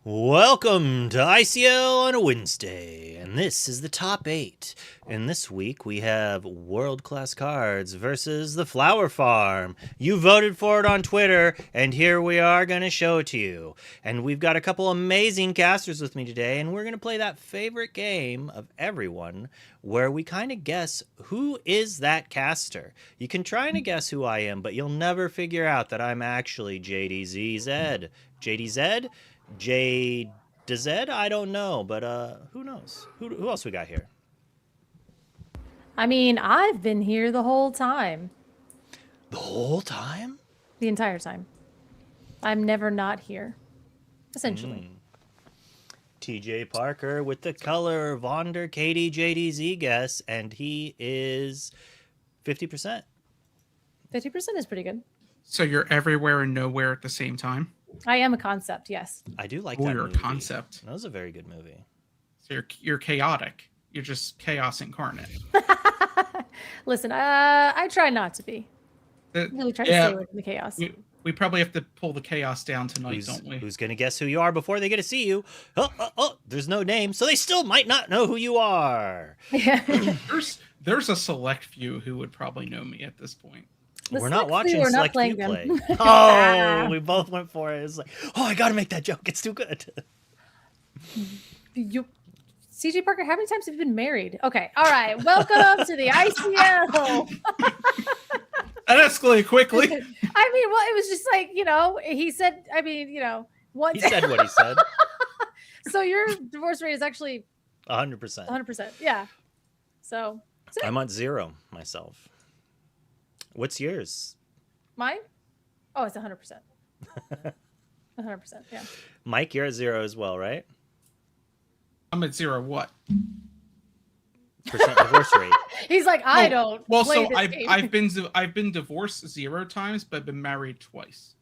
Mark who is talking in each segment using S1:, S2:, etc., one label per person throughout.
S1: Welcome to ICL on a Wednesday, and this is the top 8. And this week we have World Class Cards versus the Flower Farm. You voted for it on Twitter, and here we are going to show it to you. And we've got a couple amazing casters with me today, and we're going to play that favorite game of everyone where we kind of guess who is that caster. You can try and guess who I am, but you'll never figure out that I'm actually JDZZ. JDZ? J to Z? I don't know, but who knows? Who else we got here?
S2: I mean, I've been here the whole time.
S1: The whole time?
S2: The entire time. I'm never not here, essentially.
S1: TJ Parker with the color Vonder Katie JDZ guess, and he is 50%.
S2: 50% is pretty good.
S3: So you're everywhere and nowhere at the same time?
S2: I am a concept, yes.
S1: I do like
S3: Oh,
S1: that
S3: you're
S1: movie.
S3: a concept.
S1: That was a very good movie.
S3: So you're chaotic. You're just chaos incarnate.
S2: Listen, I try not to be.
S3: Uh,
S2: Really try to
S3: yeah,
S2: stay away from the chaos.
S3: we probably have to pull the chaos down tonight, don't we?
S1: Who's going to guess who you are before they get to see you? Oh, there's no name, so they still might not know who you are.
S3: There's a select few who would probably know me at this point.
S1: We're not watching
S2: we're
S1: Select
S2: not
S1: Few
S2: playing
S1: play. Oh, we both went for it. It's like, oh, I got to make that joke. It's too good.
S2: CJ Parker, how many times have you been married? Okay, all right. Welcome to the ICL.
S3: That escalated quickly.
S2: I mean, well, it was just like, he said, what?
S1: He said what he said.
S2: So your divorce rate is actually
S1: 100%.
S2: 100%. Yeah. So
S1: I'm at 0 myself. What's yours?
S2: mine? Oh, it's 100%. 100%. Yeah.
S1: Mike, you're at 0 as well, right?
S3: I'm at 0 what?
S1: Percent divorce rate.
S2: He's like, I don't.
S3: Well,
S2: play
S3: so
S2: this game.
S3: I've been divorced 0 times, but been married twice.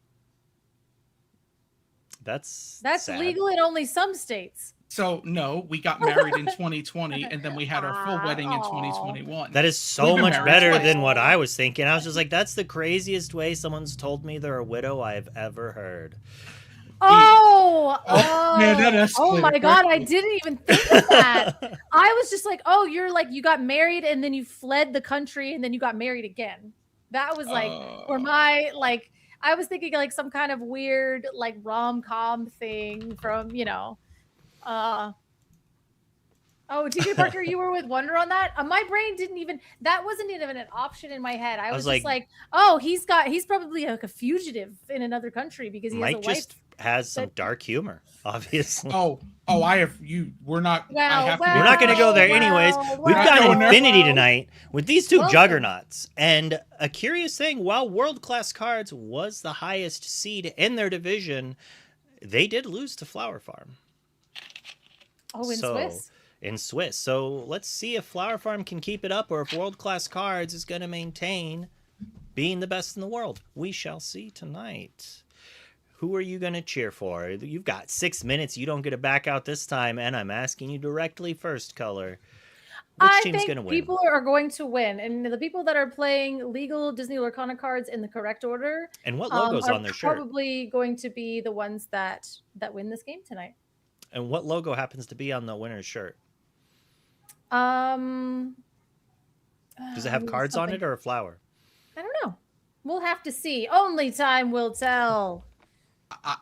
S2: That's
S1: sad.
S2: legal in only some states.
S3: So no, we got married in 2020, and then we had our full wedding in
S2: Aw.
S3: 2021.
S1: That is so
S3: We've been
S1: much
S3: married
S1: better
S3: twice.
S1: than what I was thinking. I was just like, that's the craziest way someone's told me they're a widow I've ever heard.
S3: Man, that
S2: Oh
S3: escalated
S2: my God, I
S3: quickly.
S2: didn't even think of that. I was just like, oh, you're like, you got married and then you fled the country and then you got married again. That was like, or my, like, I was thinking like some kind of weird, like rom-com thing from, oh, TJ Parker, you were with Wonder on that? My brain didn't even, that wasn't even an option in my head. I was just like, oh, he's probably like a fugitive in another country because he has a
S1: Mike
S2: wife.
S1: just has some dark humor, obviously.
S3: I have you. We're not.
S2: Well,
S3: I have
S1: We're not going to go there anyways. We've got
S3: well,
S1: Infinity tonight with these two
S2: Welcome.
S1: juggernauts. And a curious thing, while World Class Cards was the highest seed in their division, they did lose to Flower Farm.
S2: Oh, in Swiss.
S1: In Swiss. So let's see if Flower Farm can keep it up or if World Class Cards is going to maintain being the best in the world. We shall see tonight. Who are you going to cheer for? You've got 6 minutes. You don't get to back out this time. And I'm asking you directly first, Color. Which team's going to win?
S2: People are going to win. And the people that are playing legal Disney Lorcana cards in the correct order.
S1: And what logo's on their shirt?
S2: Probably going to be the ones that win this game tonight.
S1: And what logo happens to be on the winner's shirt?
S2: Does
S1: it have cards on it or a flower?
S2: I don't know. We'll have to see. Only time will tell.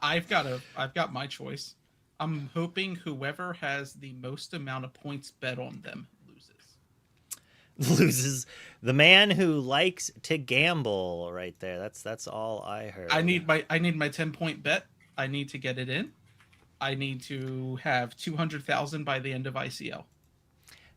S3: I've got my choice. I'm hoping whoever has the most amount of points bet on them loses.
S1: Loses. The man who likes to gamble right there. That's all I heard.
S3: I need my 10-point bet. I need to get it in. I need to have 200,000 by the end of ICL.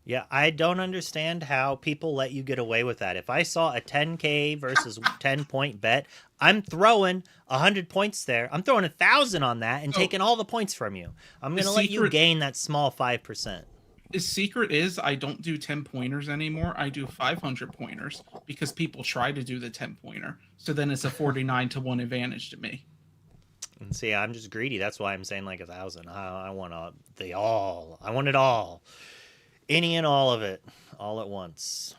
S1: Yeah, I don't understand how people let you get away with that. If I saw a 10K versus 10-point bet, I'm throwing 100 points there. I'm throwing 1,000 on that and taking all the points from you. I'm going to let you gain that small 5%.
S3: The secret is I don't do 10-pointers anymore. I do 500-pointers because people try to do the 10-pointer. So then it's a 49-1 advantage to me.
S1: And see, I'm just greedy. That's why I'm saying like 1,000. I want all. I want it all. Any and all of it, all at once,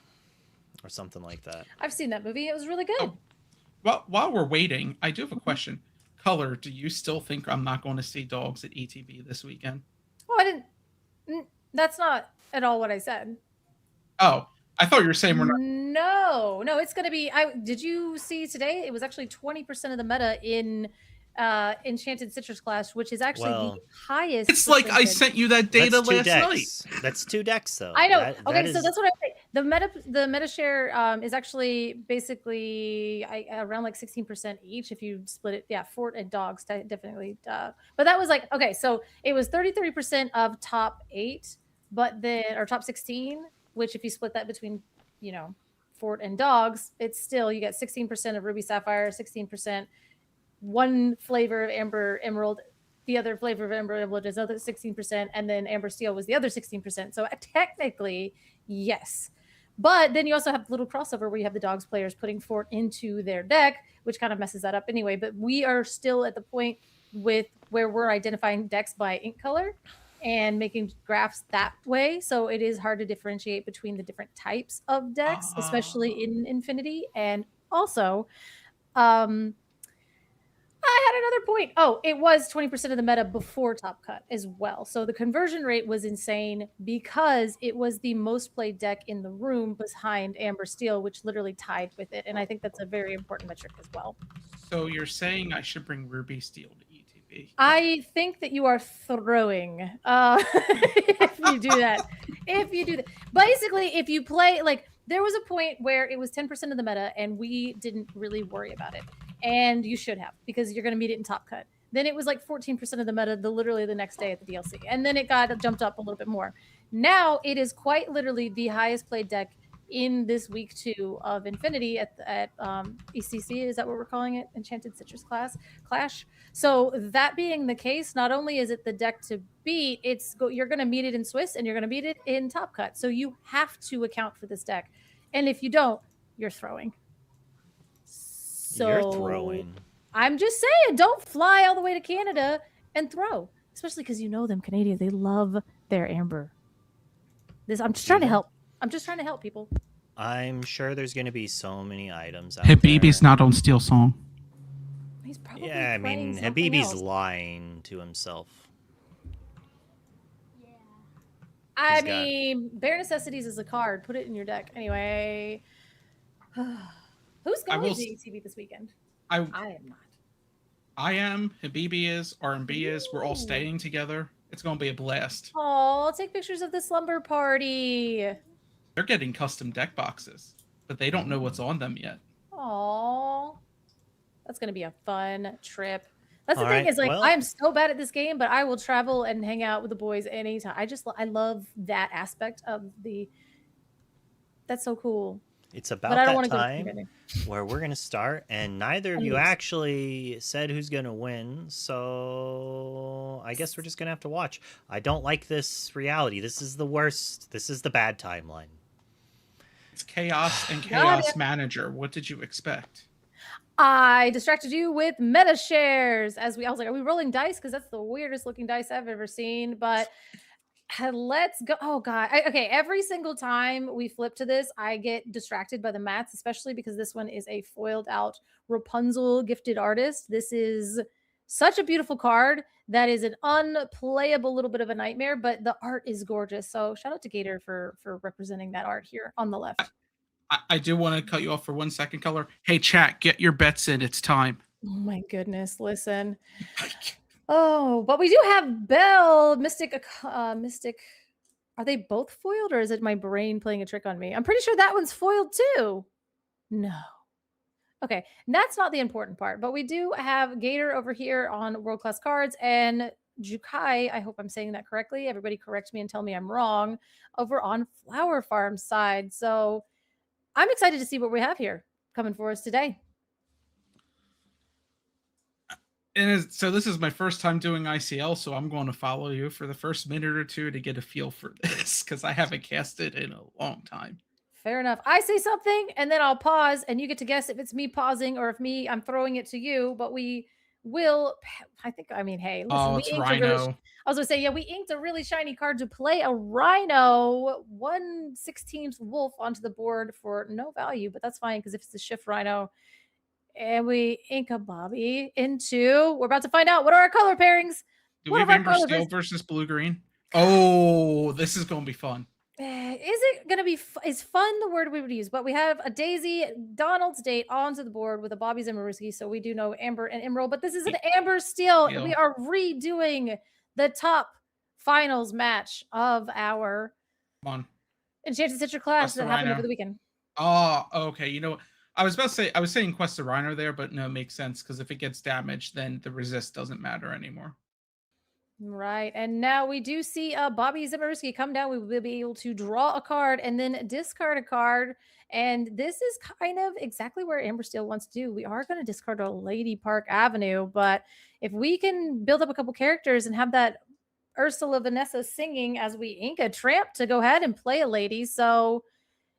S1: or something like that.
S2: I've seen that movie. It was really good.
S3: Well, while we're waiting, I do have a question. Color, do you still think I'm not going to see dogs at ETB this weekend?
S2: Oh, I didn't. That's not at all what I said.
S3: Oh, I thought you were saying we're not.
S2: No, it's going to be. Did you see today? It was actually 20% of the meta in Enchanted Citrus Clash, which is actually
S1: Well,
S2: the highest.
S3: It's like I sent you that data
S1: that's two
S3: last night.
S1: decks. That's 2 decks, though.
S2: I know.
S1: That
S2: So
S1: is-
S2: that's what I say. The meta share is actually basically around like 16% each if you split it. Yeah, Fort and Dogs definitely. But that was like okay. So it was 33% of top 8, but then or top 16. Which if you split that between Fort and Dogs, it's still you get 16% of Ruby Sapphire, 16%. One flavor of Amber Emerald, the other flavor of Amber Emerald is another 16%, and then Amber Steel was the other 16%. So technically, yes. But then you also have a little crossover where you have the Dogs players putting Fort into their deck, which kind of messes that up anyway. But we are still at the point with where we're identifying decks by ink color and making graphs that way. So it is hard to differentiate between the different types of decks, especially in Infinity. And also, I had another point. Oh, it was 20% of the meta before Top Cut as well. So the conversion rate was insane because it was the most played deck in the room behind Amber Steel, which literally tied with it. And I think that's a very important metric as well.
S3: So you're saying I should bring Ruby Steel to ETB?
S2: I think that you are throwing if you do that. Basically, if you play like there was a point where it was 10% of the meta and we didn't really worry about it. And you should have because you're going to meet it in Top Cut. Then it was like 14% of the meta literally the next day at the DLC. And then it got jumped up a little bit more. Now it is quite literally the highest played deck in this week 2 of Infinity at ECC. Is that what we're calling it? Enchanted Citrus Clash. So that being the case, not only is it the deck to beat, you're going to meet it in Swiss and you're going to beat it in Top Cut. So you have to account for this deck. And if you don't, you're throwing. So
S1: you're throwing.
S2: I'm just saying, don't fly all the way to Canada and throw, especially because you know them Canadians. They love their Amber. I'm just trying to help. I'm just trying to help people.
S1: I'm sure there's going to be so many items out
S3: Habibi's
S1: there.
S3: not on Steel Song.
S2: He's probably
S1: Yeah, I mean, Habibi's lying to himself.
S2: Yeah. I mean, Bare Necessities is a card. Put it in your deck. Anyway. Who's going to ETB this weekend? I am not.
S3: I am. Habibi is. R&B is. We're all staying together. It's going to be a blast.
S2: Oh, take pictures of the slumber party.
S3: They're getting custom deck boxes, but they don't know what's on them yet.
S2: Oh, that's going to be a fun trip. That's the thing is like, I am so bad at this game, but I will travel and hang out with the boys anytime. I love that aspect of that's so cool.
S1: It's about that time where we're going to start, and neither of you actually said who's going to win, so I guess we're just going to have to watch. I don't like this reality. This is the worst. This is the bad timeline.
S3: It's Chaos and Chaos Manager. What did you expect?
S2: I distracted you with meta shares. I was like, are we rolling dice? Because that's the weirdest looking dice I've ever seen, but... Let's go. Oh God. Okay. Every single time we flip to this, I get distracted by the mats, especially because this one is a foiled out Rapunzel gifted artist. This is such a beautiful card that is an unplayable little bit of a nightmare, but the art is gorgeous. So shout out to Gator for representing that art here on the left.
S3: I do want to cut you off for 1 second, Color. Hey, chat, get your bets in. It's time.
S2: Oh my goodness. Listen. Oh, but we do have Belle, Mystic. Are they both foiled, or is it my brain playing a trick on me? I'm pretty sure that one's foiled too. No. Okay, that's not the important part, but we do have Gator over here on World Class Cards and Jukai, I hope I'm saying that correctly. Everybody correct me and tell me I'm wrong, over on Flower Farm side. So I'm excited to see what we have here coming for us today.
S3: And so this is my first time doing ICL, so I'm going to follow you for the first minute or two to get a feel for this because I haven't cast it in a long time.
S2: Fair enough. I say something and then I'll pause and you get to guess if it's me pausing or if I'm throwing it to you, but we will, hey, listen,
S3: it's Rhino.
S2: I was going to say, yeah, we inked a really shiny card to play a Rhino, 1/16 wolf onto the board for no value, but that's fine because if it's a shift Rhino, And we ink a Bobby into. We're about to find out what are our color pairings.
S3: Do
S2: What
S3: we
S2: of
S3: have
S2: our
S3: Amber Steel versus Blue Green? Oh, this is gonna be fun.
S2: Is it going to be is fun the word we would use? But we have a Daisy Donald's date onto the board with a Bobby Zimmerowski, so we do know Amber and Emerald, but this is an Amber Steel. We are redoing the top finals match of our Enchanted Citrus Clash that happened over the weekend.
S3: Oh, okay. You know, I was about to say, I was saying Quest of Rhino there, but no, it makes sense because if it gets damaged, then the resist doesn't matter anymore.
S2: Right. And now we do see Bobby Zimmerowski come down. We will be able to draw a card and then discard a card. And this is kind of exactly where Amber Steel wants to do. We are going to discard a Lady Park Avenue, but if we can build up a couple characters and have that Ursula Vanessa singing as we ink a tramp to go ahead and play a lady. So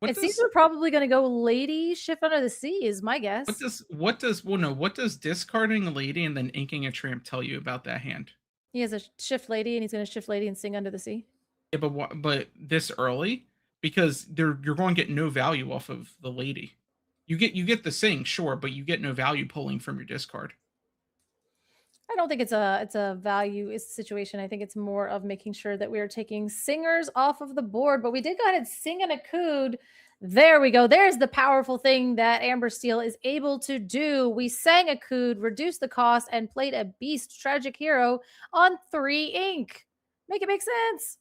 S2: it seems we're probably going to go Lady Shift Under the Sea is my guess.
S3: What does discarding a lady and then inking a tramp tell you about that hand?
S2: He has a shift lady and he's going to shift lady and sing Under the Sea.
S3: Yeah, but this early, because you're going to get no value off of the lady. You get the sing, sure, but you get no value pulling from your discard.
S2: I don't think it's a value situation. I think it's more of making sure that we are taking singers off of the board. But we did go ahead and sing an Akud. There we go. There's the powerful thing that Amber Steel is able to do. We sang Akud, reduced the cost, and played a Beast Tragic Hero on 3 ink. Make it make sense.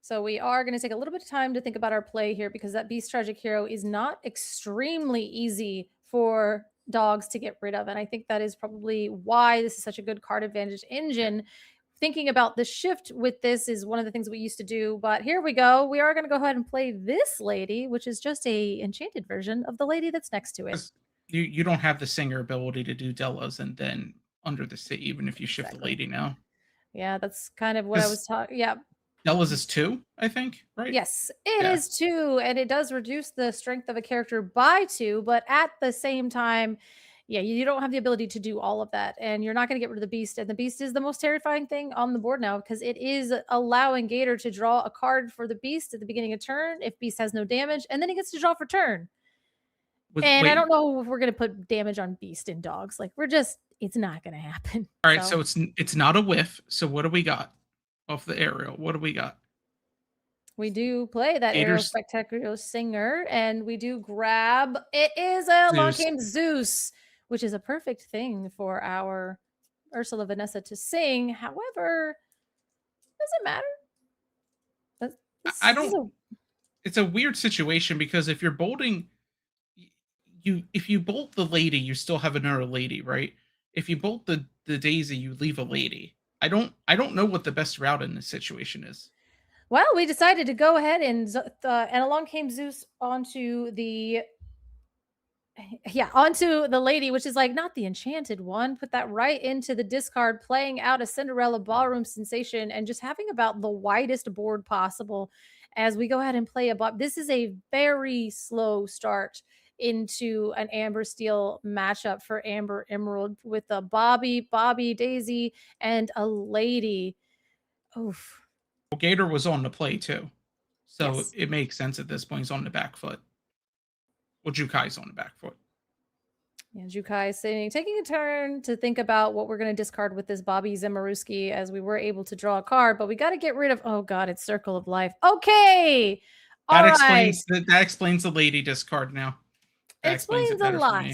S2: So we are going to take a little bit of time to think about our play here because that Beast Tragic Hero is not extremely easy for dogs to get rid of. And I think that is probably why this is such a good card advantage engine. Thinking about the shift with this is one of the things we used to do. But here we go. We are going to go ahead and play this lady, which is just a enchanted version of the lady that's next to it.
S3: You don't have the singer ability to do Della's and then Under the Sea, even if you shift the lady now.
S2: Yeah, that's kind of what I was talking. Yeah.
S3: Della's is 2, I think, right?
S2: Yes, it is 2, and it does reduce the strength of a character by 2, but at the same time, yeah, you don't have the ability to do all of that, and you're not going to get rid of the Beast, and the Beast is the most terrifying thing on the board now because it is allowing Gator to draw a card for the Beast at the beginning of turn if Beast has no damage, and then he gets to draw for turn. I don't know if we're going to put damage on Beast in dogs. Like, it's not going to happen.
S3: All right, so it's not a whiff, so what do we got? Off the aerial, what do we got?
S2: We do play that Aerial Spectacular Singer, and we do grab. It is a Long Came Zeus, which is a perfect thing for our Ursula Vanessa to sing. However, does it matter?
S3: I don't. It's a weird situation because if you're bolting, if you bolt the lady, you still have another lady, right? If you bolt the Daisy, you leave a lady. I don't know what the best route in this situation is.
S2: Well, we decided to go ahead and along came Zeus onto the lady, which is like not the enchanted one. Put that right into the discard, playing out a Cinderella ballroom sensation and just having about the widest board possible as we go ahead and play a Bob. This is a very slow start into an Amber Steel matchup for Amber Emerald with a Bobby, Daisy, and a lady. Oof.
S3: Well, Gator was on the play too, so it makes sense at this point. He's on the back foot. Well, Jukai's on the back foot.
S2: Yeah, Jukai is taking a turn to think about what we're going to discard with this Bobby Zimmerowski as we were able to draw a card, but we got to get rid of, oh God, it's Circle of Life. Okay.
S3: That explains the lady discard now.
S2: It explains a lot.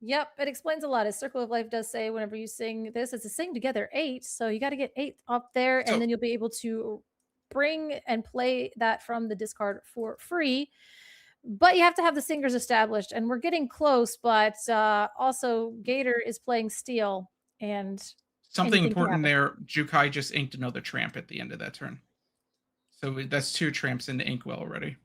S2: Yep, it explains a lot. As Circle of Life does say, whenever you sing this, it's a sing together 8. So you got to get 8 up there, and then you'll be able to bring and play that from the discard for free. But you have to have the singers established, and we're getting close. But also, Gator is playing Steel, and
S3: something important there. Jukai just inked another tramp at the end of that turn, so that's 2 tramps in the inkwell already.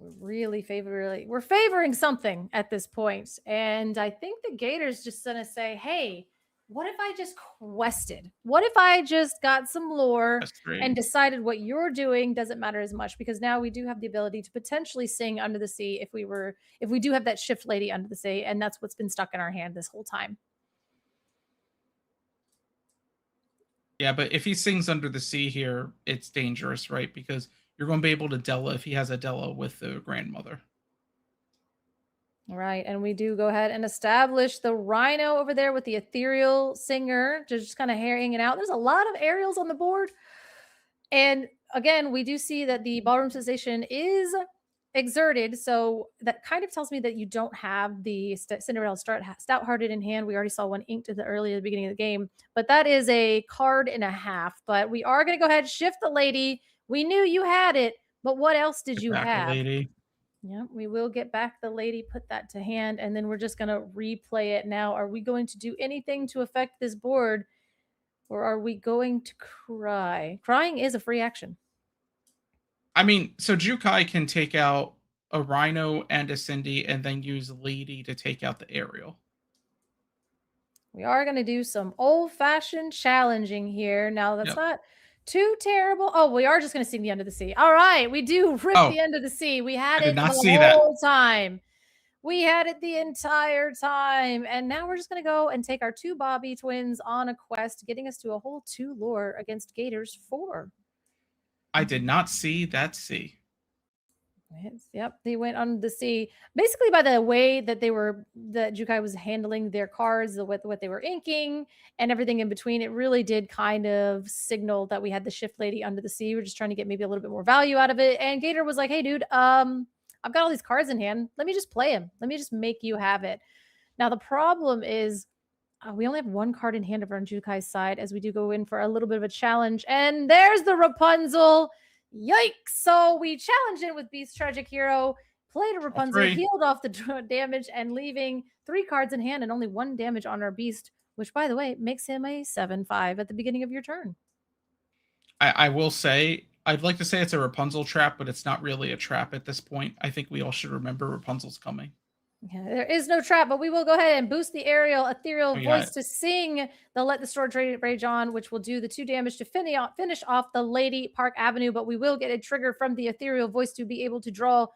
S2: We're favoring something at this point, and I think the Gator's just gonna say, "Hey, what if I just quested? What if I just got some lore and decided what you're doing doesn't matter as much? Because now we do have the ability to potentially sing Under the Sea if we do have that shift lady Under the Sea, and that's what's been stuck in our hand this whole time."
S3: Yeah, but if he sings Under the Sea here, it's dangerous, right? Because you're going to be able to Della if he has a Della with the grandmother.
S2: Right, and we do go ahead and establish the Rhino over there with the Ethereal Singer, just kind of hanging out. There's a lot of aerials on the board. And again, we do see that the ballroom sensation is exerted. So that kind of tells me that you don't have the Cinderella Stout-Hearted in hand. We already saw one inked at the beginning of the game, but that is a card and a half. But we are going to go ahead and shift the lady. We knew you had it, but what else did you have?
S3: Lady.
S2: Yeah, we will get back the lady, put that to hand, and then we're just going to replay it now. Are we going to do anything to affect this board, or are we going to cry? Crying is a free action.
S3: I mean, so Jukai can take out a Rhino and a Cindy and then use Lady to take out the aerial.
S2: We are going to do some old-fashioned challenging here. Now, that's not too terrible. Oh, we are just going to sing the End of the Sea. All right, we do rip the End of the Sea. We had it the whole time. We had it the entire time. And now we're just going to go and take our 2 Bobby twins on a quest, getting us to a whole 2 lore against Gators 4.
S3: I did not see that sea.
S2: Yep, they went on the sea. Basically, by the way that Jukai was handling their cards, what they were inking, and everything in between, it really did kind of signal that we had the Shift Lady under the sea. We're just trying to get maybe a little bit more value out of it. And Gator was like, "Hey, dude, I've got all these cards in hand. Let me just play them. Let me just make you have it." Now, the problem is we only have 1 card in hand over on Jukai's side as we do go in for a little bit of a challenge. And there's the Rapunzel. Yikes. So we challenged in with Beast Tragic Hero, played a Rapunzel, healed off the damage, and leaving 3 cards in hand and only 1 damage on our Beast, which, by the way, makes him a 7/5 at the beginning of your turn.
S3: I will say, I'd like to say it's a Rapunzel trap, but it's not really a trap at this point. I think we all should remember Rapunzel's coming.
S2: Yeah, there is no trap, but we will go ahead and boost the ethereal voice to sing the Let the Storm Rage On, which will do the 2 damage to finish off the Lady Park Avenue. But we will get a trigger from the ethereal voice to be able to draw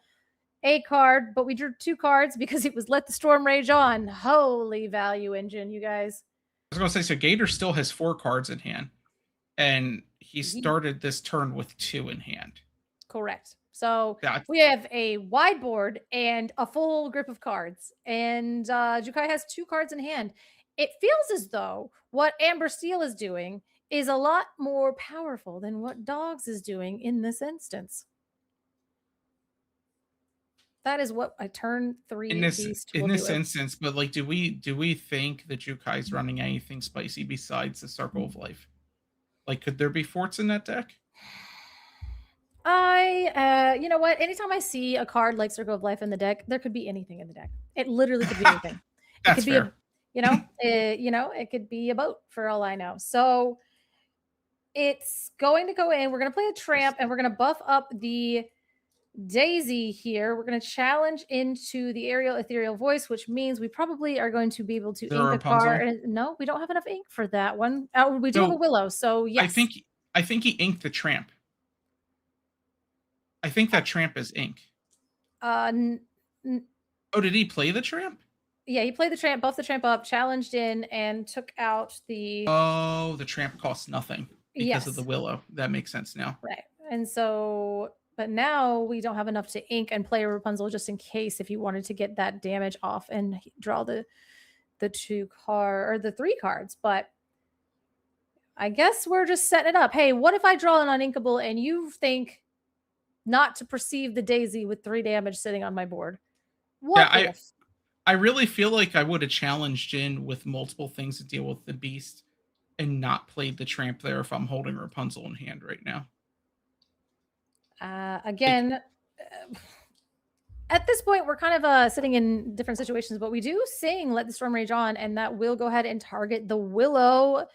S2: a card. But we drew 2 cards because it was Let the Storm Rage On. Holy value engine, you guys.
S3: I was going to say, so Gator still has 4 cards in hand, and he started this turn with 2 in hand.
S2: Correct. So we have a wide board and a full grip of cards. And Jukai has 2 cards in hand. It feels as though what Amber Steel is doing is a lot more powerful than what Dogs is doing in this instance. That is what a turn 3 beast will do.
S3: In this instance, but like, do we think that Jukai's running anything spicy besides the Circle of Life? Like, could there be forts in that deck?
S2: You know what? Anytime I see a card like Circle of Life in the deck, there could be anything in the deck. It literally could be anything.
S3: That's
S2: it could
S3: fair.
S2: Be it could be a boat for all I know. So it's going to go in. We're going to play a tramp and we're going to buff up the Daisy here. We're going to challenge into the ethereal voice, which means we probably are going to be able to ink a card. No, we don't have enough ink for that one. We do have a Willow. So yes.
S3: I think he inked the tramp. I think that tramp is ink.
S2: Oh,
S3: did he play the tramp?
S2: Yeah, he played the tramp, buffed the tramp up, challenged in, and took out the...
S3: Oh, the tramp costs nothing because of the Willow. That makes sense now.
S2: Right. And so, but now we don't have enough to ink and play a Rapunzel just in case if you wanted to get that damage off and draw the 3 cards. But I guess we're just setting it up. Hey, what if I draw an uninkable and you think not to perceive the Daisy with 3 damage sitting on my board? What if?
S3: I really feel like I would have challenged in with multiple things to deal with the Beast and not played the tramp there if I'm holding Rapunzel in hand right now.
S2: Again, at this point, we're kind of sitting in different situations, but we do sing Let the Storm Rage On, and that will go ahead and target the Willow.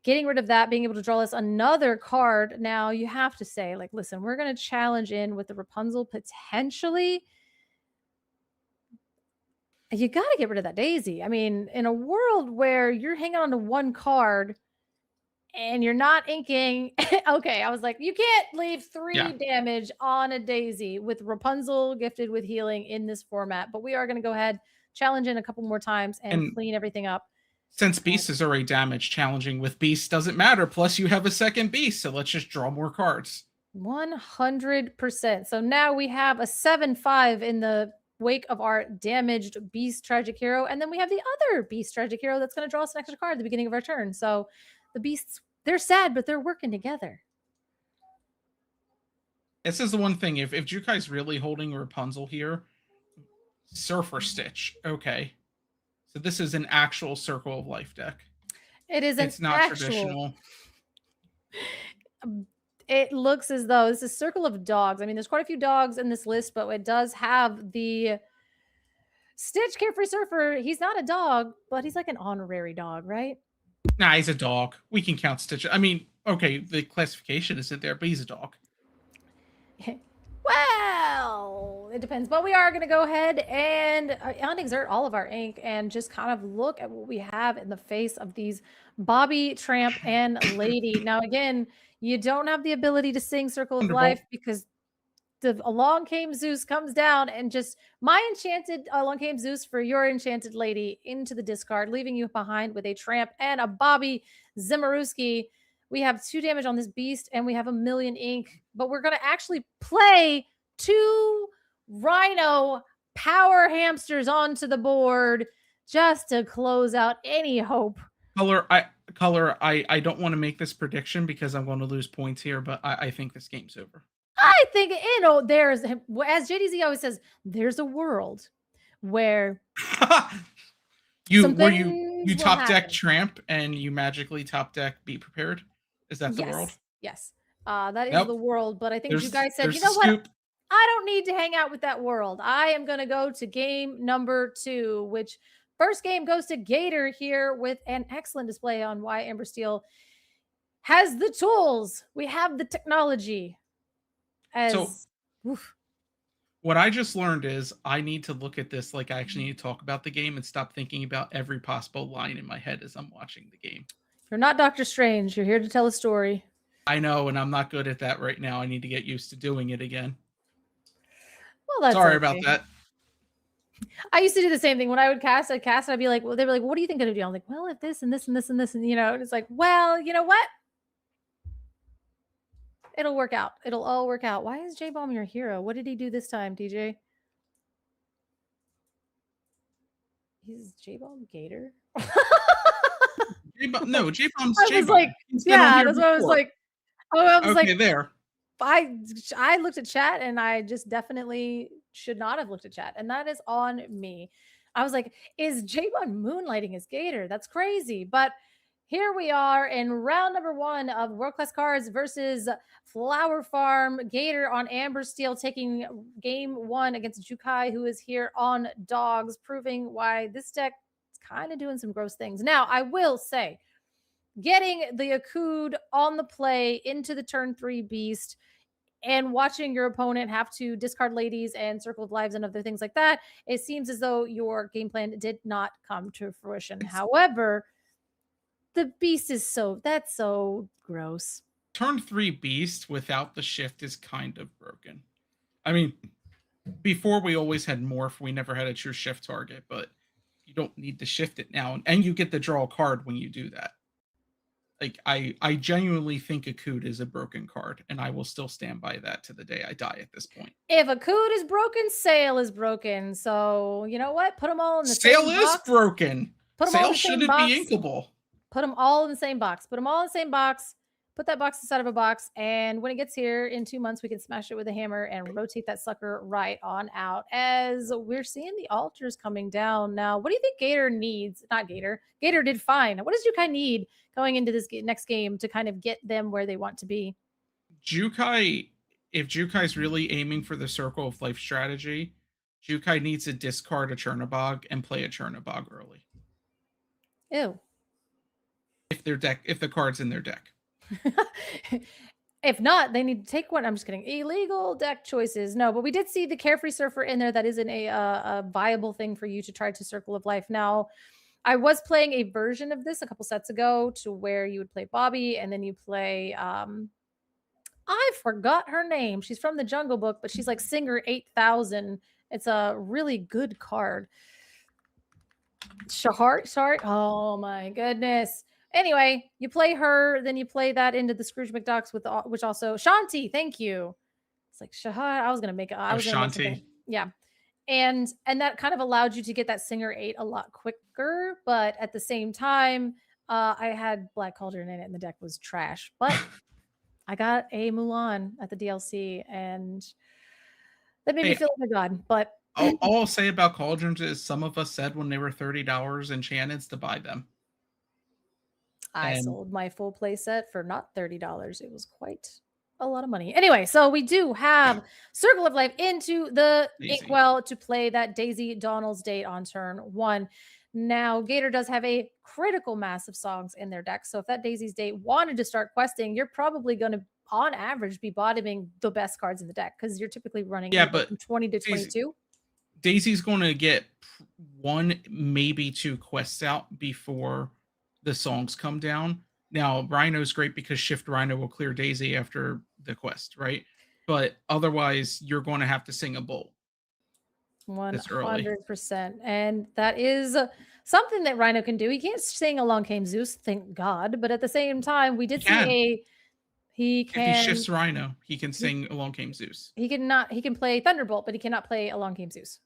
S2: Getting rid of that, being able to draw us another card. Now, you have to say, like, listen, we're going to challenge in with the Rapunzel potentially. You got to get rid of that Daisy. I mean, in a world where you're hanging on to 1 card and you're not inking. Okay, I was like, you can't leave 3 damage on a Daisy with Rapunzel gifted with healing in this format. But we are going to go ahead, challenge in a couple more times and clean everything up.
S3: Since Beast is already damaged, challenging with Beast doesn't matter. Plus, you have a second Beast, so let's just draw more cards.
S2: 100%. So now we have a 7-5 in the wake of our damaged Beast Tragic Hero. And then we have the other Beast Tragic Hero that's going to draw us an extra card at the beginning of our turn. So the Beasts, they're sad, but they're working together.
S3: This is the one thing. If Jukai's really holding Rapunzel here, Surfer Stitch. Okay. So this is an actual Circle of Life deck.
S2: It's not
S3: traditional.
S2: It looks as though this is Circle of Dogs. I mean, there's quite a few dogs in this list, but it does have the Stitch Carefree Surfer. He's not a dog, but he's like an honorary dog, right?
S3: Nah, he's a dog. We can count Stitch. I mean, okay, the classification isn't there, but he's a dog.
S2: Well, it depends. But we are going to go ahead and unexert all of our ink and just kind of look at what we have in the face of these Bobby, Tramp, and Lady. Now, again, you don't have the ability to sing Circle of Life because the Along Came Zeus comes down and just my enchanted Along Came Zeus for your enchanted lady into the discard, leaving you behind with a Tramp and a Bobby Zimmerowski. We have 2 damage on this beast and we have 1,000,000 ink, but we're going to actually play 2 Rhino power hamsters onto the board just to close out any hope.
S3: Color, I don't want to make this prediction because I'm going to lose points here, but I think this game's over.
S2: I think, there's, as JDZ always says, there's a world where
S3: you top deck Tramp and you magically top deck Be Prepared. Is that the world?
S2: Yes. That is the world. But I think you guys said, you know
S3: what?
S2: Scoop. I don't need to hang out with that world. I am going to go to game number 2, which first game goes to Gator here with an excellent display on why Amber Steel has the tools. We have the technology.
S3: What I just learned is I need to look at this like I actually need to talk about the game and stop thinking about every possible line in my head as I'm watching the game.
S2: You're not Doctor Strange. You're here to tell a story.
S3: I know, and I'm not good at that right now. I need to get used to doing it again.
S2: Well, that's
S3: sorry about that.
S2: I used to do the same thing when I would cast. I'd be like, well, they were like, what do you think I'm gonna do? I'm like, well, if this and this and this and this, and and it's like, well, you know what? It'll work out. It'll all work out. Why is J-Bomb your hero? What did he do this time, DJ? He's J-Bomb Gator?
S3: No, J-Bomb's
S2: J-Bomb. I was like, yeah, that's what I was like. Oh, I was
S3: okay,
S2: like,
S3: there.
S2: I looked at chat and I just definitely should not have looked at chat. And that is on me. I was like, is J-Bomb moonlighting his Gator? That's crazy. But here we are in round number 1 of World Class Cards versus Flower Farm. Gator on Amber Steel taking game 1 against Jukai, who is here on Dogs, proving why this deck is kind of doing some gross things. Now, I will say, getting the Akud on the play into the turn 3 beast and watching your opponent have to discard ladies and Circle of Lives and other things like that, it seems as though your game plan did not come to fruition. However, the beast is that's so gross.
S3: Turn 3 beast without the shift is kind of broken. I mean, before we always had morph, we never had a true shift target, but you don't need to shift it now. And you get to draw a card when you do that. Like, I genuinely think Akud is a broken card, and I will still stand by that to the day I die at this point.
S2: If Akud is broken, Sail is broken. So, you know what? Put them all in the same box.
S3: Sail is broken. Sail shouldn't be inkable.
S2: Put them all in the same box. Put them all in the same box. Put that box inside of a box. And when it gets here in 2 months, we can smash it with a hammer and rotate that sucker right on out. As we're seeing the altars coming down now. What do you think Gator needs? Not Gator. Gator did fine. What does Jukai need going into this next game to kind of get them where they want to be?
S3: Jukai, if Jukai's really aiming for the Circle of Life strategy, Jukai needs to discard a Chernobog and play a Chernobog early.
S2: Ew.
S3: If the card's in their deck.
S2: If not, they need to take one. I'm just kidding. Illegal deck choices. No, but we did see the Carefree Surfer in there. That isn't a viable thing for you to try to Circle of Life. Now, I was playing a version of this a couple sets ago to where you would play Bobby and then you play I forgot her name. She's from the Jungle Book, but she's like Singer 8000. It's a really good card. Shahar, sorry. Oh my goodness. Anyway, you play her, then you play that into the Scrooge McDucks with which also Shanti. Thank you. It's like Shahar. I was gonna make something. Yeah, and that kind of allowed you to get that Singer 8 a lot quicker. But at the same time, I had Black Cauldron in it, and the deck was trash. But I got a Mulan at the DLC, and that made me feel like a god. But
S3: all I'll say about Cauldrons is some of us said when they were $30 enchanteds to buy them.
S2: I sold my full play set for not $30. It was quite a lot of money. Anyway, so we do have Circle of Life into the Inkwell to play that Daisy Donald's Date on turn 1. Now, Gator does have a critical mass of songs in their deck. So if that Daisy's Date wanted to start questing, you're probably going to, on average, be bottoming the best cards in the deck because you're typically running from 20 to 22.
S3: Daisy's going to get 1, maybe 2 quests out before the songs come down. Now, Rhino's great because Shift Rhino will clear Daisy after the quest, right? But otherwise, you're going to have to sing a bolt.
S2: 100%. And that is something that Rhino can do. He can't sing Along Came Zeus, thank God. But at the same time, we did he can.
S3: If he shifts Rhino, he can sing Along Came Zeus.
S2: He can play Thunderbolt, but he cannot play Along Came Zeus.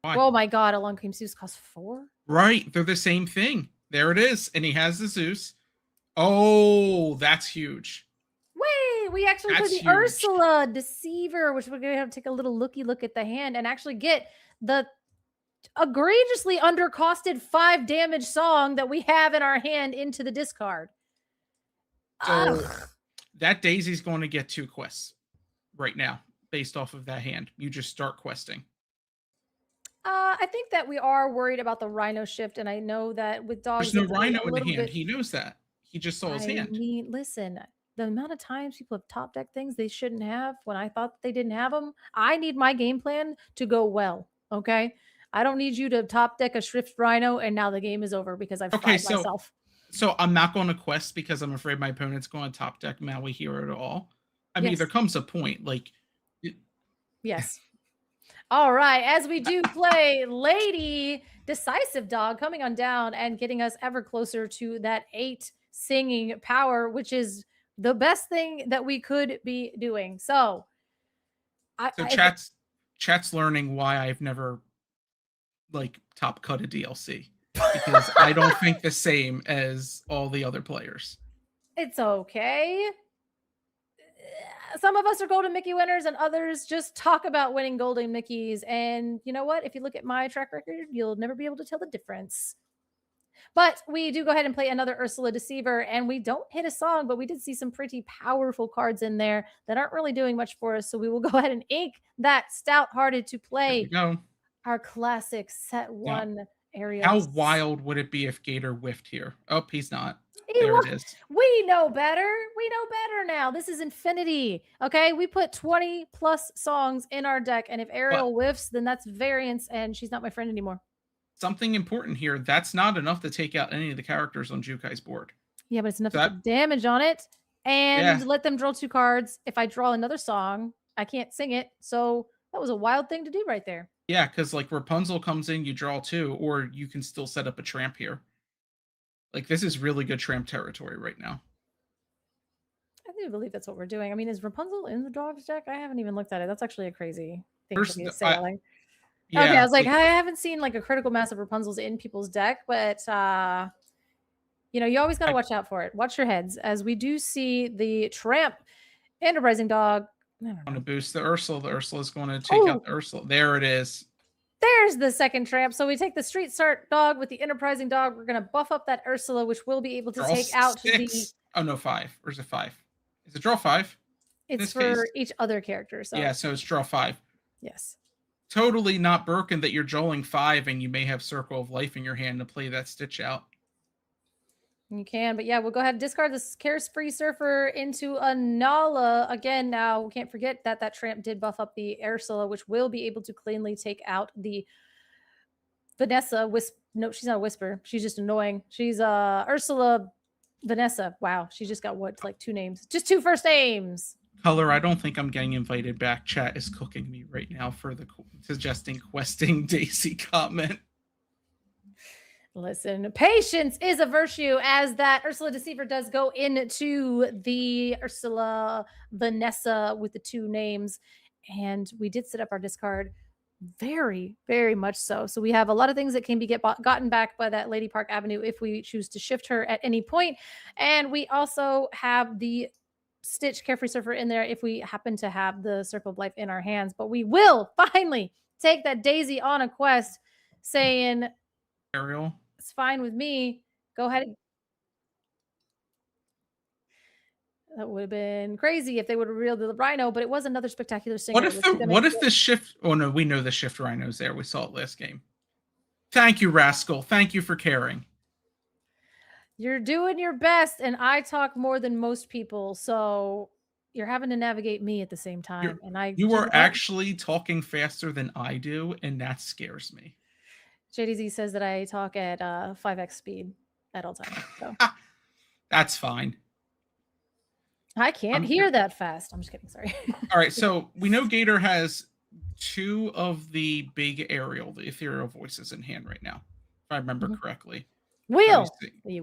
S3: Why?
S2: Oh my God, Along Came Zeus costs 4?
S3: Right, they're the same thing. There it is. And he has the Zeus. Oh, that's huge.
S2: Wait, we actually put the Ursula Deceiver, which we're going to have to take a little look at the hand and actually get the egregiously undercosted 5 damage song that we have in our hand into the discard.
S3: So that Daisy's going to get 2 quests right now based off of that hand. You just start questing.
S2: I think that we are worried about the Rhino shift, and I know that with dogs,
S3: there's no Rhino in the hand. He knows that. He just saw his hand.
S2: I mean, listen, the amount of times people have top deck things they shouldn't have when I thought they didn't have them. I need my game plan to go well. Okay, I don't need you to top deck a Shift Rhino and now the game is over because I've fried myself.
S3: So I'm not going to quest because I'm afraid my opponent's going to top deck Maui Hero at all. I mean, there comes a point like.
S2: Yes. All right, as we do play Lady Decisive Dog coming on down and getting us ever closer to that 8 singing power, which is the best thing that we could be doing. So
S3: chat's learning why I've never top cut a DLC because I don't think the same as all the other players.
S2: It's okay. Some of us are Golden Mickey winners and others just talk about winning Golden Mickeys. And you know what? If you look at my track record, you'll never be able to tell the difference. But we do go ahead and play another Ursula Deceiver, and we don't hit a song, but we did see some pretty powerful cards in there that aren't really doing much for us. So we will go ahead and ink that Stout-Hearted to play our classic set 1 area.
S3: How wild would it be if Gator whiffed here? Oh, he's not. There it is.
S2: We know better. We know better now. This is Infinity. Okay, we put 20 plus songs in our deck, and if Ariel whiffs, then that's variance, and she's not my friend anymore.
S3: Something important here. That's not enough to take out any of the characters on Jukai's board.
S2: Yeah, but it's enough to put damage on it and let them draw 2 cards. If I draw another song, I can't sing it. So that was a wild thing to do right there.
S3: Yeah, because Rapunzel comes in, you draw 2, or you can still set up a tramp here. This is really good tramp territory right now.
S2: I do believe that's what we're doing. I mean, is Rapunzel in the dog's deck? I haven't even looked at it. That's actually a crazy thing for me to say. Okay, I was like, I haven't seen a critical mass of Rapunzel's in people's deck, but you always got to watch out for it. Watch your heads as we do see the tramp enterprising dog.
S3: I'm going to boost the Ursula. The Ursula is going to take out the Ursula. There it is.
S2: There's the second tramp. So we take the Street Start dog with the enterprising dog. We're going to buff up that Ursula, which will be able to take out
S3: 6. Oh, no, 5. Or is it 5? Is it draw 5?
S2: It's for each other character. So
S3: yeah, so it's draw 5.
S2: Yes.
S3: Totally not broken that you're drawing 5 and you may have Circle of Life in your hand to play that Stitch out.
S2: You can, but yeah, we'll go ahead and discard this Carefree Surfer into a Nala. Again, now we can't forget that tramp did buff up the Ursula, which will be able to cleanly take out the Vanessa. No, she's not a Whisper. She's just annoying. She's Ursula Vanessa. Wow, she just got 2 names. Just 2 first names.
S3: Color, I don't think I'm getting invited back. Chat is cooking me right now for the suggesting questing Daisy comment.
S2: Listen, patience is a virtue, as that Ursula Deceiver does go into the Ursula Vanessa with the 2 names. And we did set up our discard very, very much so. So we have a lot of things that can be gotten back by that Lady Park Avenue if we choose to shift her at any point. And we also have the Stitch Carefree Surfer in there if we happen to have the Circle of Life in our hands. But we will finally take that Daisy on a quest, saying,
S3: Ariel.
S2: it's fine with me. Go ahead. That would have been crazy if they would have revealed the Rhino, but it was another spectacular singer.
S3: What if the shift? Oh no, we know the shift Rhino's there. We saw it last game. Thank you, Rascal. Thank you for caring.
S2: You're doing your best, and I talk more than most people, so you're having to navigate me at the same time.
S3: You are actually talking faster than I do, and that scares me.
S2: JDZ says that I talk at 5x speed at all times. So
S3: that's fine.
S2: I can't hear that fast. I'm just kidding. Sorry.
S3: All right. So we know Gator has 2 of the big the ethereal voices in hand right now, if I remember correctly.
S2: You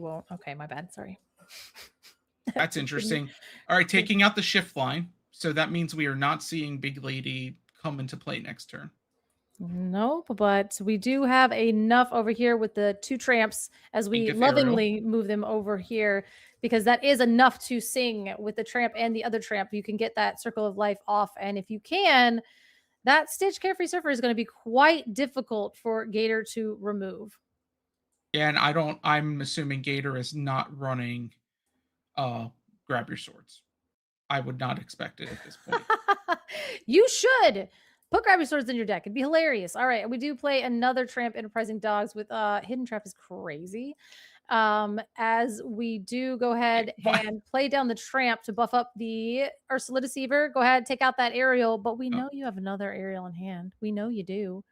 S2: won't. Okay, my bad. Sorry.
S3: That's interesting. All right, taking out the shift line. So that means we are not seeing Big Lady come into play next turn.
S2: Nope, but we do have enough over here with the 2 tramps as we lovingly move them over here, because that is enough to sing with the tramp and the other tramp. You can get that Circle of Life off, and if you can, that Stitch Carefree Surfer is going to be quite difficult for Gator to remove.
S3: Yeah, and I'm assuming Gator is not running Grab Your Swords. I would not expect it at this point.
S2: You should put Grab Your Swords in your deck. It'd be hilarious. All right, we do play another Tramp Enterprising Dogs with Hidden Trap is crazy. As we do go ahead and play down the Tramp to buff up the Ursula Deceiver. Go ahead, take out that Aerial, but we know you have another Aerial in hand. We know you do.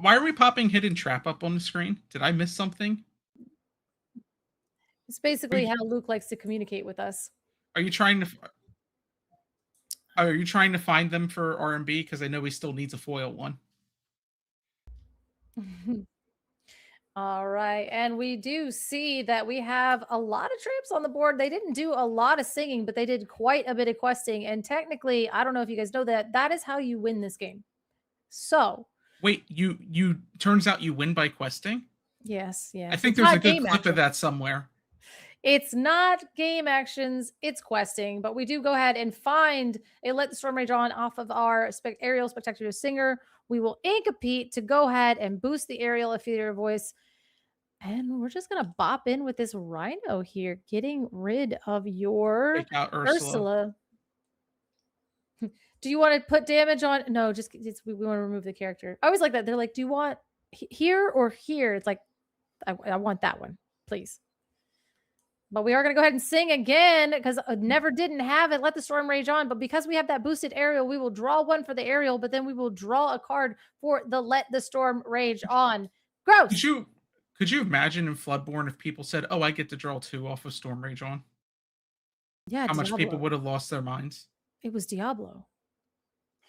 S3: Why are we popping Hidden Trap up on the screen? Did I miss something?
S2: It's basically how Luke likes to communicate with us.
S3: Are you trying to find them for RMB? Because I know he still needs a foil one.
S2: All right, and we do see that we have a lot of tramps on the board. They didn't do a lot of singing, but they did quite a bit of questing. And technically, I don't know if you guys know that is how you win this game. So
S3: wait, you turns out you win by questing?
S2: Yes.
S3: I think there's a good clip of that somewhere.
S2: It's not game actions, it's questing, but we do go ahead and find a Let the Storm Rage On off of our Aerial Spectacular Singer. We will ink a Pete to go ahead and boost the Aerial Ethereal Voice. And we're just going to bop in with this Rhino here, getting rid of your Ursula. Do you want to put damage on? No, we want to remove the character. I always like that. They're like, do you want here or here? It's like, I want that one, please. But we are going to go ahead and sing again because Never didn't have it. Let the Storm Rage On. But because we have that boosted Aerial, we will draw one for the Aerial, but then we will draw a card for the Let the Storm Rage On. Gross.
S3: Could you imagine in Floodborne if people said, oh, I get to draw 2 off of Storm Rage On?
S2: Yeah.
S3: How much people would have lost their minds?
S2: It was Diablo.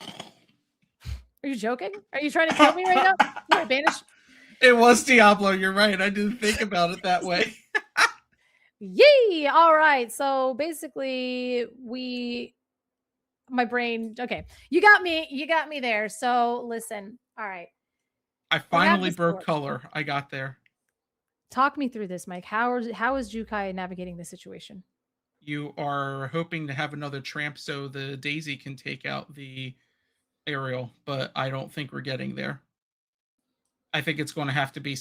S2: Are you joking? Are you trying to kill me right now? You're banished.
S3: It was Diablo. You're right. I didn't think about it that way.
S2: Yee! All right. So basically, my brain. Okay, you got me. You got me there. So listen. All right.
S3: I finally broke color. I got there.
S2: Talk me through this, Mike. How is Jukai navigating this situation?
S3: You are hoping to have another tramp so the Daisy can take out the Aerial, but I don't think we're getting there. I think it's going to have to be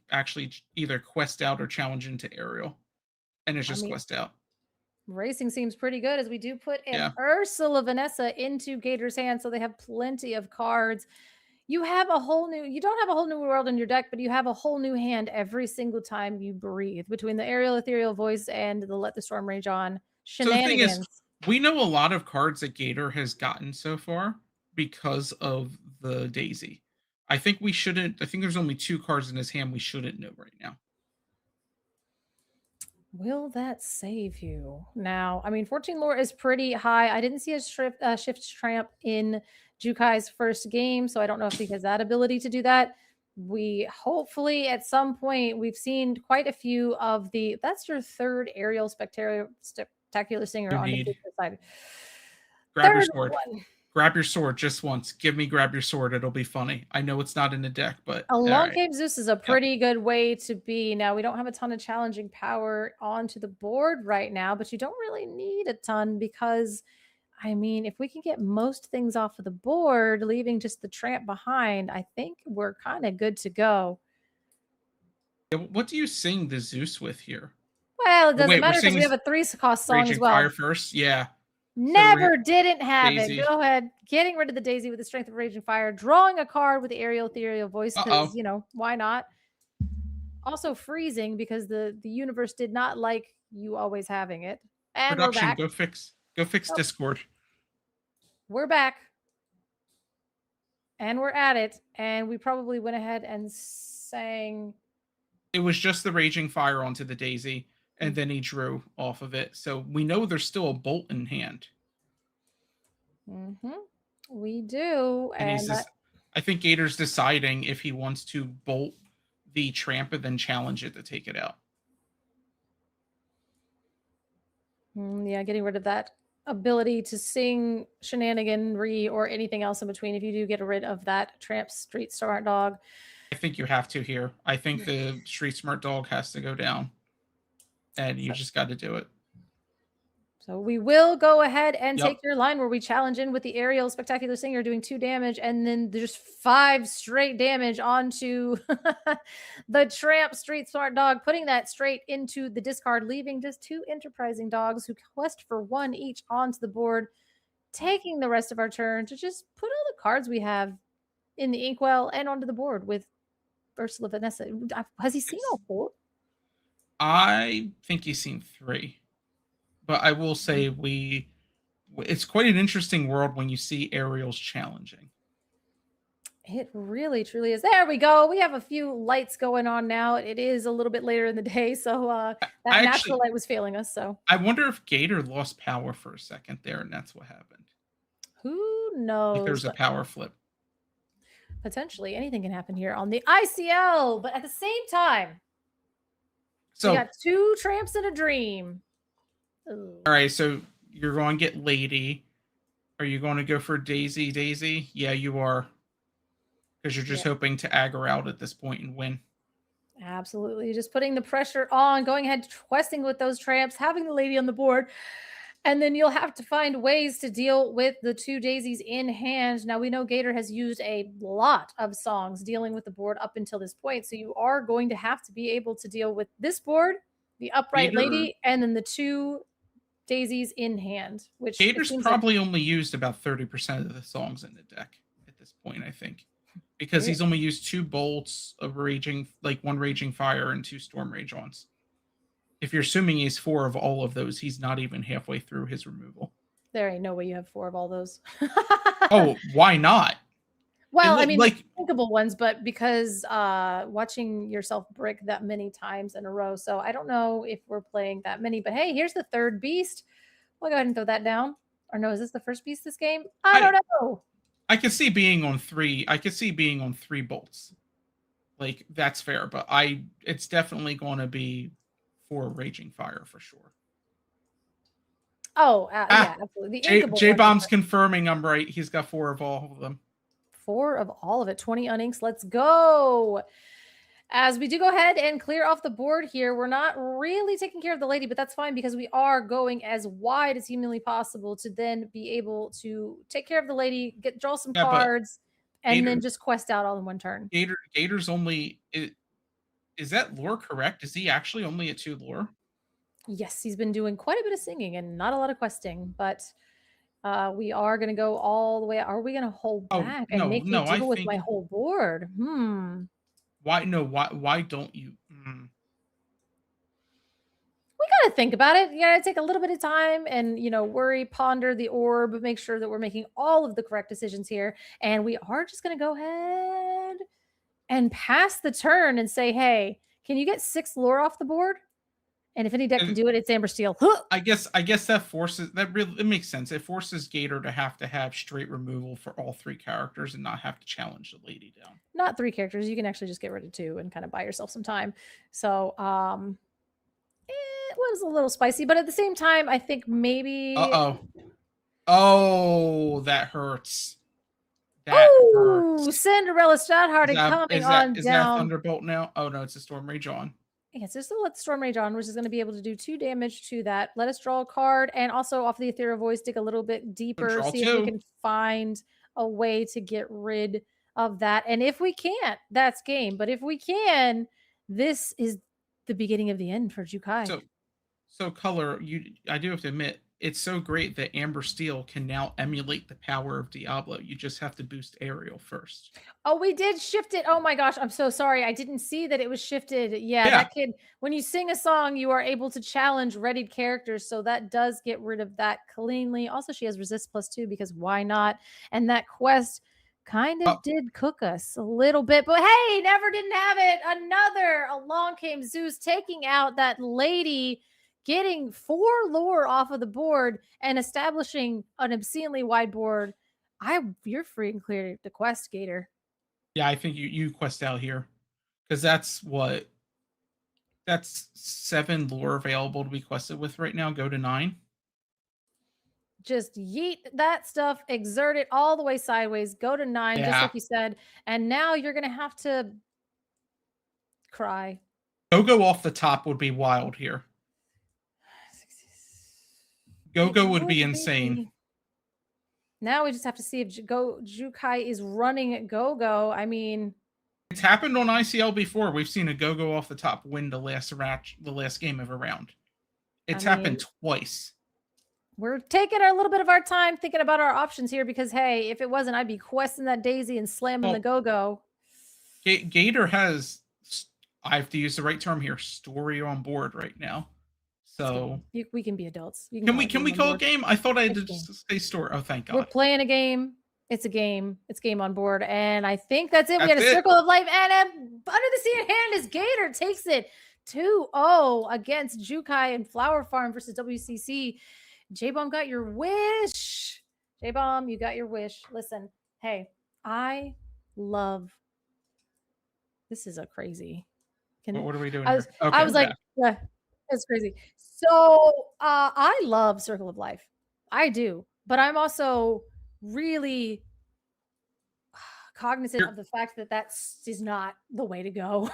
S3: actually either quest out or challenge into Aerial. And it's just quest out.
S2: Racing seems pretty good as we do put an Ursula Vanessa into Gator's hand, so they have plenty of cards. You don't have a whole new world in your deck, but you have a whole new hand every single time you breathe between the Aerial Ethereal Voice and the Let the Storm Rage On shenanigans.
S3: So the thing is, we know a lot of cards that Gator has gotten so far because of the Daisy. I think there's only 2 cards in his hand we shouldn't know right now.
S2: Will that save you? Now, I mean, 14 lore is pretty high. I didn't see a shift tramp in Jukai's first game, so I don't know if he has that ability to do that. we hopefully at some point we've seen quite a few of the. That's your third aerial spectacular singer
S3: You
S2: on the
S3: need
S2: Gator side.
S3: grab your
S2: Third
S3: sword.
S2: one.
S3: Grab your sword just once. Give me grab your sword. It'll be funny. I know it's not in the deck, but all
S2: Long
S3: right.
S2: Cape Zeus is a pretty good way to be. Now, we don't have a ton of challenging power onto the board right now, but you don't really need a ton because, I mean, if we can get most things off of the board, leaving just the tramp behind, I think we're kind of good to go.
S3: What do you sing the Zeus with here?
S2: Well, it doesn't
S3: Wait, we're
S2: matter because we
S3: singing
S2: have a 3-cost song as
S3: Raging
S2: well.
S3: Fire first? Yeah.
S2: Never didn't have
S3: Daisy.
S2: it. Go ahead. Getting rid of the Daisy with the strength of Raging Fire. Drawing a card with the aerial ethereal voice because, you know, why not? Also freezing because the universe did not like you always having it. And
S3: Production,
S2: we're back.
S3: go fix Discord.
S2: We're back. And we're at it. And we probably went ahead and sang.
S3: It was just the Raging Fire onto the Daisy, and then he drew off of it. So we know there's still a bolt in hand.
S2: Mm-hmm. We do.
S3: And I think Gator's deciding if he wants to bolt the tramp and then challenge it to take it out.
S2: Yeah, getting rid of that ability to sing shenaniganry or anything else in between if you do get rid of that tramp street smart dog.
S3: I think you have to here. I think the street smart dog has to go down. And you just got to do it.
S2: So we will go ahead and take your line where we challenge in with the aerial spectacular singer doing 2 damage and then there's 5 straight damage onto the tramp street smart dog, putting that straight into the discard, leaving just 2 enterprising dogs who quest for 1 each onto the board, taking the rest of our turn to just put all the cards we have in the inkwell and onto the board with Ursula Vanessa. Has he seen all 4?
S3: I think he's seen 3. But I will say it's quite an interesting world when you see aerials challenging.
S2: It really, truly is. There we go. We have a few lights going on now. It is a little bit later in the day, so that natural light was failing us. So
S3: I wonder if Gator lost power for a second there, and that's what happened.
S2: Who knows?
S3: Like there's a power flip.
S2: Potentially, anything can happen here on the ICL, but at the same time, so we got 2 tramps and a dream.
S3: Ooh. All right, so you're going to get Lady. Are you going to go for Daisy? Yeah, you are. Because you're just hoping to aggro out at this point and win.
S2: Absolutely. Just putting the pressure on, going ahead, questing with those tramps, having the Lady on the board. And then you'll have to find ways to deal with the 2 daisies in hand. Now, we know Gator has used a lot of songs dealing with the board up until this point. So you are going to have to be able to deal with this board, the upright Lady, and then the 2 daisies in hand. Which
S3: Gator's probably only used about 30% of the songs in the deck at this point, I think. Because he's only used 2 bolts of 1 Raging Fire and 2 Storm Rage ons. If you're assuming he's 4 of all of those, he's not even halfway through his removal.
S2: There ain't no way you have 4 of all those.
S3: Oh, why not?
S2: Well, I mean, thinkable ones, but because watching yourself brick that many times in a row. So I don't know if we're playing that many, but hey, here's the 3rd beast. We'll go ahead and throw that down. Or no, is this the first beast this game? I don't know.
S3: I could see being on 3. I could see being on 3 bolts. Like, that's fair, but it's definitely going to be 4 Raging Fire for sure.
S2: Oh, yeah, absolutely.
S3: J-Bomb's confirming I'm right. He's got 4 of all of them.
S2: 4 of all of it. 20 uninks. Let's go. As we do go ahead and clear off the board here, we're not really taking care of the Lady, but that's fine because we are going as wide as humanly possible to then be able to take care of the Lady, draw some cards, and then just quest out all in 1 turn.
S3: Gator's only... Is that lore correct? Is he actually only at 2 lore?
S2: Yes, he's been doing quite a bit of singing and not a lot of questing, but we are going to go all the way. Are we going to hold back and make me deal with my whole board?
S3: Why don't you?
S2: We got to think about it. You got to take a little bit of time and, worry, ponder the orb, make sure that we're making all of the correct decisions here. And we are just going to go ahead and pass the turn and say, hey, can you get 6 lore off the board? And if any deck can do it, it's Amber Steel.
S3: I guess that forces it makes sense. It forces Gator to have straight removal for all 3 characters and not have to challenge the lady down.
S2: Not 3 characters. You can actually just get rid of 2 and kind of buy yourself some time. So it was a little spicy, but at the same time, I think maybe
S3: Oh, that hurts.
S2: Cinderella Stouthearted coming on down.
S3: Is that Thunderbolt now? Oh no, it's a Storm Rage on.
S2: Yes, just to let Storm Rage on, which is going to be able to do 2 damage to that. Let us draw a card, and also off the Ethereal Voice, dig a little bit deeper, see if we can find a way to get rid of that. And if we can't, that's game. But if we can, this is the beginning of the end for Jukai.
S3: So Color, I do have to admit, it's so great that Amber Steel can now emulate the power of Diablo. You just have to boost Aerial first.
S2: Oh, we did shift it. Oh my gosh, I'm so sorry. I didn't see that it was shifted. Yeah, that kid, when you sing a song, you are able to challenge readied characters. So that does get rid of that cleanly. Also, she has resist +2 because why not? And that quest kind of did cook us a little bit. But hey, never didn't have it. Along came Zeus, taking out that lady, getting 4 lore off of the board and establishing an obscenely wide board. You're free and clear to quest, Gator.
S3: Yeah, I think you quest out here. Because that's 7 lore available to be quested with right now. Go to 9.
S2: Just yeet that stuff, exert it all the way sideways, go to 9, just like you said. And now you're going to have to cry.
S3: Go off the top would be wild here. Go would be insane.
S2: Now we just have to see if Jukai is running Go-Go. I mean,
S3: it's happened on ICL before. We've seen a Go-Go off the top win the last game of a round. It's happened twice.
S2: We're taking a little bit of our time thinking about our options here because, hey, if it wasn't, I'd be questing that Daisy and slamming the Go-Go.
S3: Gator has, I have to use the right term here, story on board right now. So
S2: we can be adults.
S3: Can we call a game? I thought I had to say story. Oh, thank God.
S2: We're playing a game. It's a game. It's game on board. And I think that's it. We had a Circle of Life. And Under the Sea in hand is Gator takes it 2-0 against Jukai and Flower Farm versus WCC. J-Bomb got your wish. J-Bomb, you got your wish. Listen, hey, I love, this is a crazy.
S3: What are we doing?
S2: I was like, yeah, it's crazy. So I love Circle of Life. I do. But I'm also really cognizant of the fact that is not the way to go.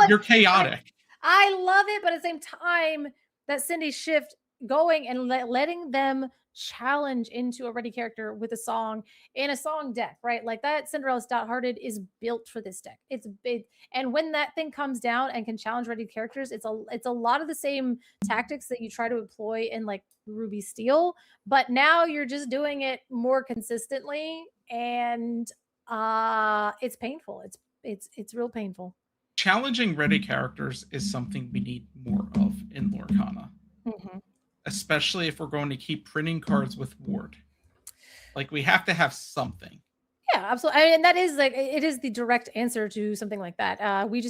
S3: You're chaotic.
S2: I love it, but at the same time, that Cindy shift going and letting them challenge into a ready character with a song in a song deck, right? Like that Cinderella Stout-Hearted is built for this deck. It's big. And when that thing comes down and can challenge ready characters, it's a lot of the same tactics that you try to employ in like Ruby Steel, but now you're just doing it more consistently, and it's painful. It's real painful.
S3: Challenging ready characters is something we need more of in Lorcana.
S2: Mm-hmm.
S3: Especially if we're going to keep printing cards with Ward. Like, we have to have something.
S2: Yeah, absolutely. I mean, that is like, it is the direct answer to something like that.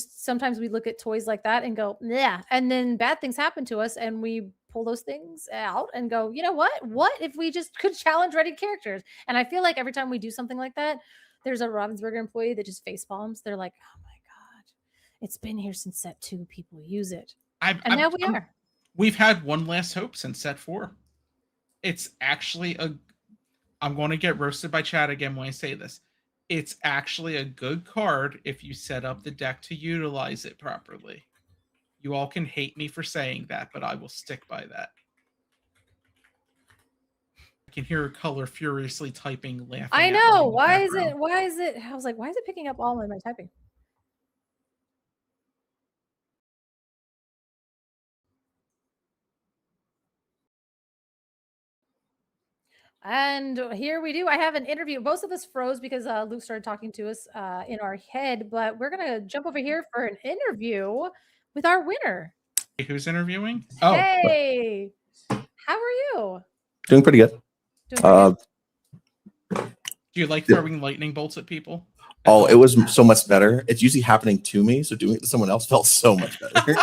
S2: Sometimes we look at toys like that and go, yeah. And then bad things happen to us and we pull those things out and go, you know what? What if we just could challenge ready characters? And I feel like every time we do something like that, there's a Ravensburger employee that just face palms. They're like, oh my God, it's been here since set 2. People use it. Now we are.
S3: We've had one last hope since set 4. It's actually I'm going to get roasted by chat again when I say this. It's actually a good card if you set up the deck to utilize it properly. You all can hate me for saying that, but I will stick by that. I can hear Color furiously typing, laughing.
S2: I know. Why is it? I was like, why is it picking up all of my typing? And here we do. I have an interview. Most of us froze because Luke started talking to us in our head, but we're going to jump over here for an interview with our winner.
S3: Who's interviewing?
S2: Oh. Hey, how are you?
S4: Doing pretty good.
S3: Do you like throwing lightning bolts at people?
S4: Oh, it was so much better. It's usually happening to me, so doing it to someone else felt so much better.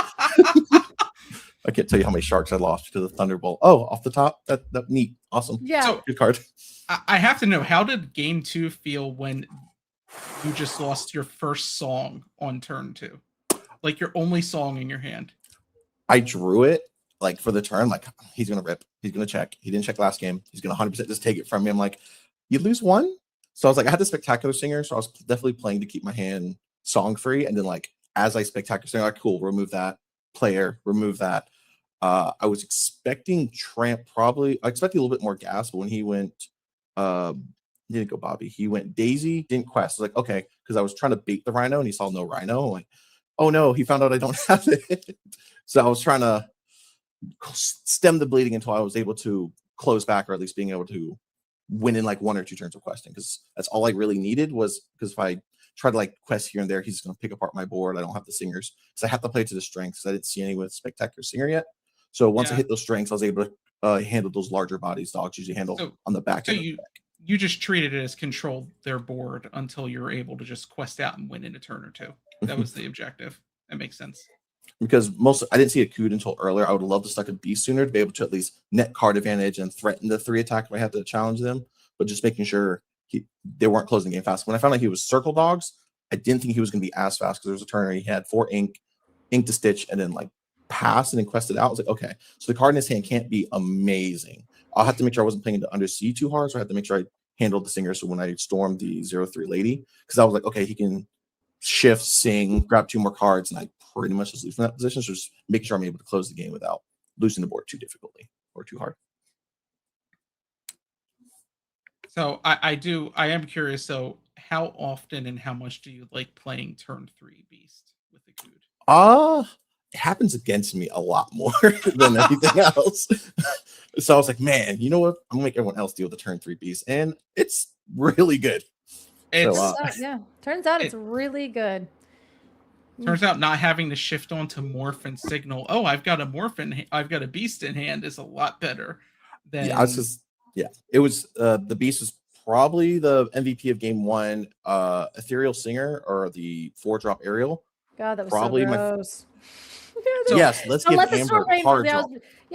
S4: I can't tell you how many sharks I lost to the Thunderbolt. Oh, off the top, that neat, awesome.
S2: Yeah.
S3: So
S4: Good card.
S3: I have to know, how did game 2 feel when you just lost your first song on turn 2? Like your only song in your hand.
S4: I drew it like for the turn, like he's gonna rip, he's gonna check. He didn't check last game. He's gonna 100% just take it from me. I'm like, you lose one. So I was like, I had the Spectacular Singer, so I was definitely playing to keep my hand song free. And then like as I Spectacular Singer, like cool, remove that player, remove that. I was expecting Tramp probably. I expected a little bit more gas, but when he went, he didn't go Bobby. He went Daisy, didn't Quest. I was like, okay, because I was trying to bait the Rhino, and he saw no Rhino. I'm like, oh no, he found out I don't have it. So I was trying to stem the bleeding until I was able to close back, or at least being able to win in like 1 or 2 turns of questing, because that's all I really needed. Was because if I try to like quest here and there, he's going to pick apart my board. I don't have the singers, because I have to play to the strengths. I didn't see any with Spectacular Singer yet. So once I hit those strengths, I was able to handle those larger bodies. Dogs usually handle on the back.
S3: So you just treated it as control their board until you were able to just quest out and win in a turn or 2. That was the objective. That makes sense.
S4: Because I didn't see a Cood until earlier. I would love to stuck a Beast sooner to be able to at least net card advantage and threaten the 3 attack if I had to challenge them. But just making sure they weren't closing the game fast. When I found out he was Circle Dogs, I didn't think he was going to be as fast, because there was a turn where he had 4 ink to stitch, and then like pass and then quest it out. I was like, okay, so the card in his hand can't be amazing. I'll have to make sure I wasn't playing into Undersea too hard, so I had to make sure I handled the singer. So when I stormed the 0-3 lady, because I was like, okay, he can shift, sing, grab 2 more cards, and I pretty much just lose from that position. So just making sure I'm able to close the game without losing the board too difficultly or too hard.
S3: So I am curious. So how often and how much do you like playing turn 3 Beast with the Cood?
S4: It happens against me a lot more than anything else. So I was like, man, you know what? I'm gonna make everyone else deal with the turn 3 Beast, and it's really good.
S2: Turns out it's really good.
S3: Turns out not having to shift on to morph and signal, oh, I've got a morph and I've got a beast in hand, is a lot better than.
S4: It was the Beast was probably the MVP of game 1. Ethereal Singer, or the 4-drop Aerial.
S2: God, that was
S4: probably
S2: so gross.
S4: Yes, let's give Amber a hard draw.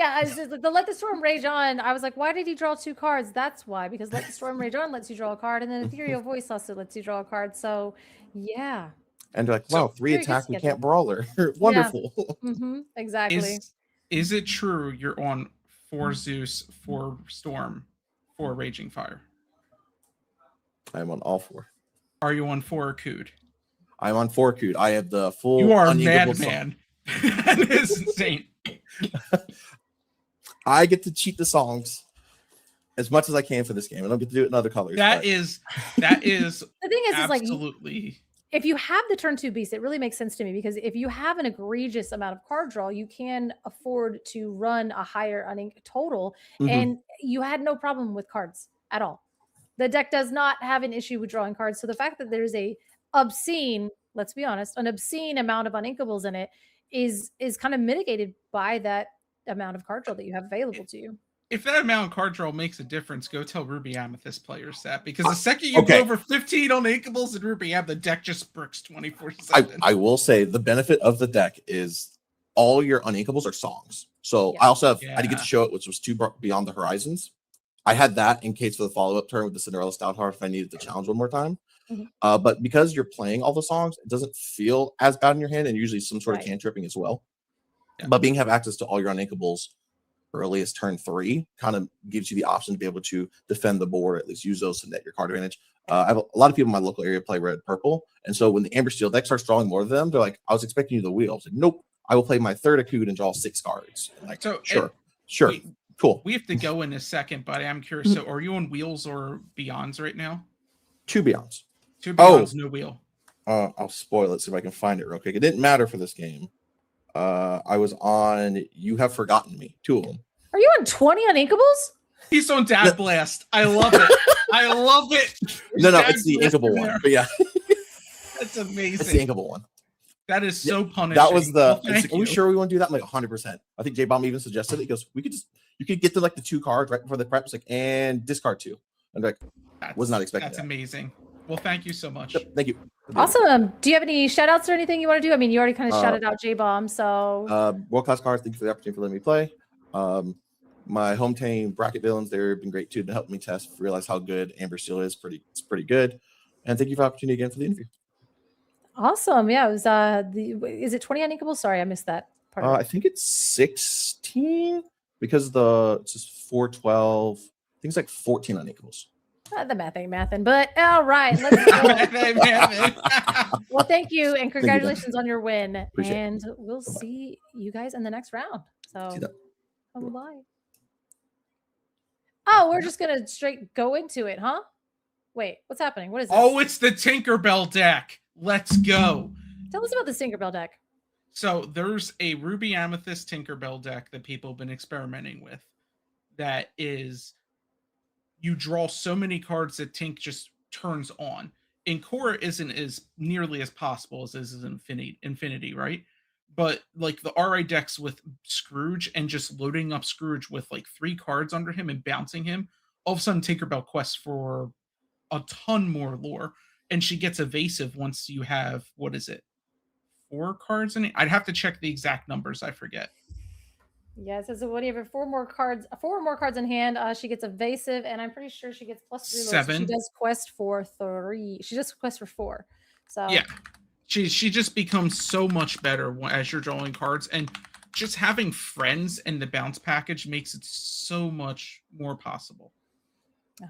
S2: I was just like, the Let the Storm Rage On. I was like, why did he draw 2 cards? That's why, because Let the Storm Rage On lets you draw a card, and then Ethereal Voice also lets you draw a card. So, yeah.
S4: And they're like, wow, 3 attack, we can't brawler. Wonderful.
S2: Yeah. Exactly.
S3: Is it true you're on 4 Zeus, 4 Storm, 4 Raging Fire?
S4: I'm on all 4.
S3: Are you on 4 Cood?
S4: I'm on 4 Cood. I have the full.
S3: You are a madman. That is insane.
S4: I get to cheat the songs as much as I can for this game. I don't get to do it in other colors.
S3: That is
S2: the thing is
S3: absolutely.
S2: If you have the turn 2 Beast, it really makes sense to me, because if you have an egregious amount of card draw, you can afford to run a higher total, and you had no problem with cards at all. The deck does not have an issue with drawing cards. So the fact that there's an obscene amount of uninkables in it is kind of mitigated by that amount of card draw that you have available to you.
S3: If that amount of card draw makes a difference, go tell Ruby Amethyst players that, because the second you go over 15 uninkables in Ruby Am, the deck just bricks 24/7.
S4: I will say the benefit of the deck is all your uninkables are songs. So I also have I didn't get to show it, which was 2 Beyond the Horizons. I had that in case for the follow-up turn with the Cinderella Stout Heart if I needed to challenge one more time. But because you're playing all the songs, it doesn't feel as bad in your hand, and usually some sort of cantripping as well. But being have access to all your uninkables early as turn 3 kind of gives you the option to be able to defend the board, at least use those to net your card advantage. I have a lot of people in my local area play red purple, and so when the Amber Steel deck starts drawing more of them, they're like, I was expecting you to wheel. I was like, nope, I will play my 3rd Akud and draw 6 cards. Like, so sure, cool.
S3: We have to go in a second, but I'm curious. So are you on wheels or Beyonds right now?
S4: 2 Beyonds.
S3: 2 Beyonds, no wheel.
S4: I'll spoil it, see if I can find it real quick. It didn't matter for this game. I was on You Have Forgotten Me, 2 of them.
S2: Are you on 20 uninkables?
S3: He's on Dad Blast. I love it. I love it.
S4: No, it's the inkable one. But yeah.
S3: That's amazing.
S4: It's the inkable one.
S3: That is so punishing.
S4: That was are we sure we want to do that? I'm like 100%. I think J-Bomb even suggested it. He goes, you could get to like the 2 cards right before the prep. It's like, and discard 2. And like, was not expecting
S3: That's amazing. Well, thank you so much.
S4: Yep, thank you.
S2: Awesome. Do you have any shout outs or anything you want to do? I mean, you already kind of shouted out J-Bomb, so.
S4: World Class Cards, thank you for the opportunity for letting me play. My home team, Bracket Villains, they've been great too to help me realize how good Amber Steel is. It's pretty good. And thank you for the opportunity again for the interview.
S2: Awesome. Yeah, it was is it 20 uninkable? Sorry, I missed that part.
S4: I think it's 16 because it's just 412. I think it's like 14 unequals.
S2: The math ain't mathin', but all right, let's go. Well, thank you, and congratulations on your win.
S4: Appreciate
S2: and
S4: it.
S2: we'll
S4: Bye-bye.
S2: see you guys in the next round. So, bye. Oh, we're just gonna straight go into it, huh? Wait, what's happening? What is this?
S3: Oh, it's the Tinkerbell deck. Let's go.
S2: Tell us about the Tinkerbell deck.
S3: So there's a Ruby Amethyst Tinkerbell deck that people have been experimenting with. That is, you draw so many cards that Tink just turns on. In core isn't as nearly as possible as is Infinity, right? But like the RI decks with Scrooge and just loading up Scrooge with like 3 cards under him and bouncing him, all of a sudden Tinkerbell quests for a ton more lore, and she gets evasive once you have, what is it, 4 cards in it? I'd have to check the exact numbers. I forget.
S2: Yeah, it says so when you have 4 more cards in hand, she gets evasive, and I'm pretty sure she gets plus 3 lore.
S3: 7.
S2: So she does quest for 3. She does quest for 4. So
S3: yeah, she just becomes so much better as you're drawing cards, and just having friends and the bounce package makes it so much more possible.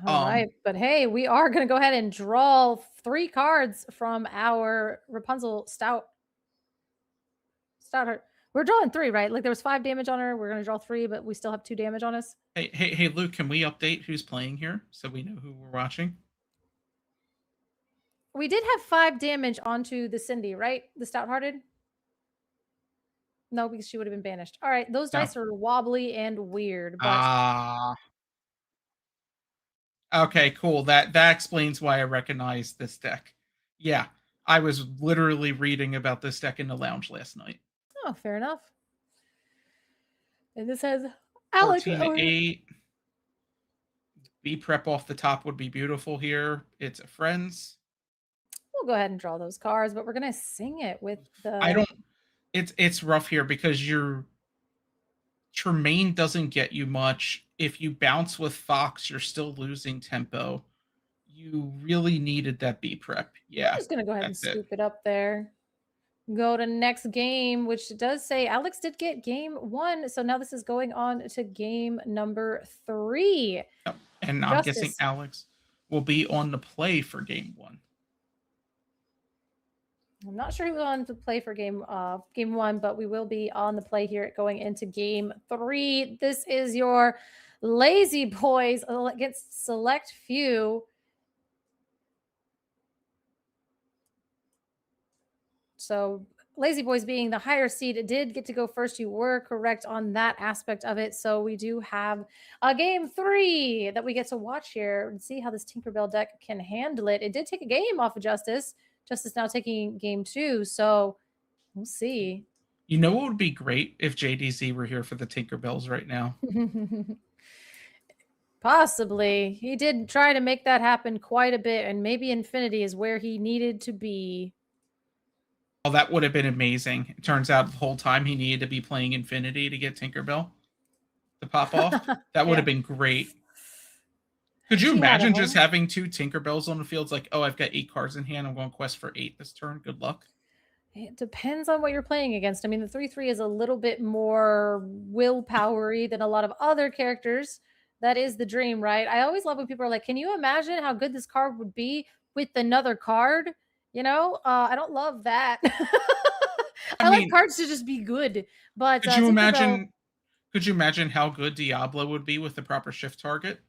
S2: All right, but hey, we are going to go ahead and draw 3 cards from our Rapunzel Stout Heart. We're drawing 3, right? Like there was 5 damage on her. We're going to draw 3, but we still have 2 damage on us.
S3: Hey, Luke, can we update who's playing here so we know who we're watching?
S2: We did have 5 damage onto the Cindy, right? The Stout-Hearted? No, because she would have been banished. All right, those dice are wobbly and weird. But
S3: okay, cool. That explains why I recognize this deck. Yeah, I was literally reading about this deck in the lounge last night.
S2: Oh, fair enough. And this has Alex.
S3: 14-8. B prep off the top would be beautiful here. It's a friends.
S2: We'll go ahead and draw those cards, but we're gonna sing it with the.
S3: I don't. It's rough here because your main doesn't get you much. If you bounce with Fox, you're still losing tempo. You really needed that B prep. Yeah.
S2: I'm just gonna go ahead and scoop it up there. Go to next game, which does say Alex did get game 1. So now this is going on to game number 3.
S3: Yep. And I'm guessing Alex will be on the play for game 1.
S2: I'm not sure who's on to play for game 1, but we will be on the play here going into game 3. This is your Lazy Boys against Select Few. So Lazy Boys being the higher seed did get to go first. You were correct on that aspect of it. So we do have a game 3 that we get to watch here and see how this Tinkerbell deck can handle it. It did take a game off of Justice. Justice now taking game 2. So we'll see.
S3: You know what would be great if JDZ were here for the Tinkerbells right now?
S2: Possibly. He did try to make that happen quite a bit, and maybe Infinity is where he needed to be.
S3: Oh, that would have been amazing. It turns out the whole time he needed to be playing Infinity to get Tinkerbell to pop off. That would have been great. Could you imagine just having 2 Tinkerbells on the field? It's like, oh, I've got 8 cards in hand. I'm going to quest for 8 this turn. Good luck.
S2: It depends on what you're playing against. I mean, the 3/3 is a little bit more willpowery than a lot of other characters. That is the dream, right? I always love when people are like, can you imagine how good this card would be with another card? You know, I don't love that. I mean, like cards to just be good. But
S3: could you imagine? Could you imagine how good Diablo would be with the proper shift target?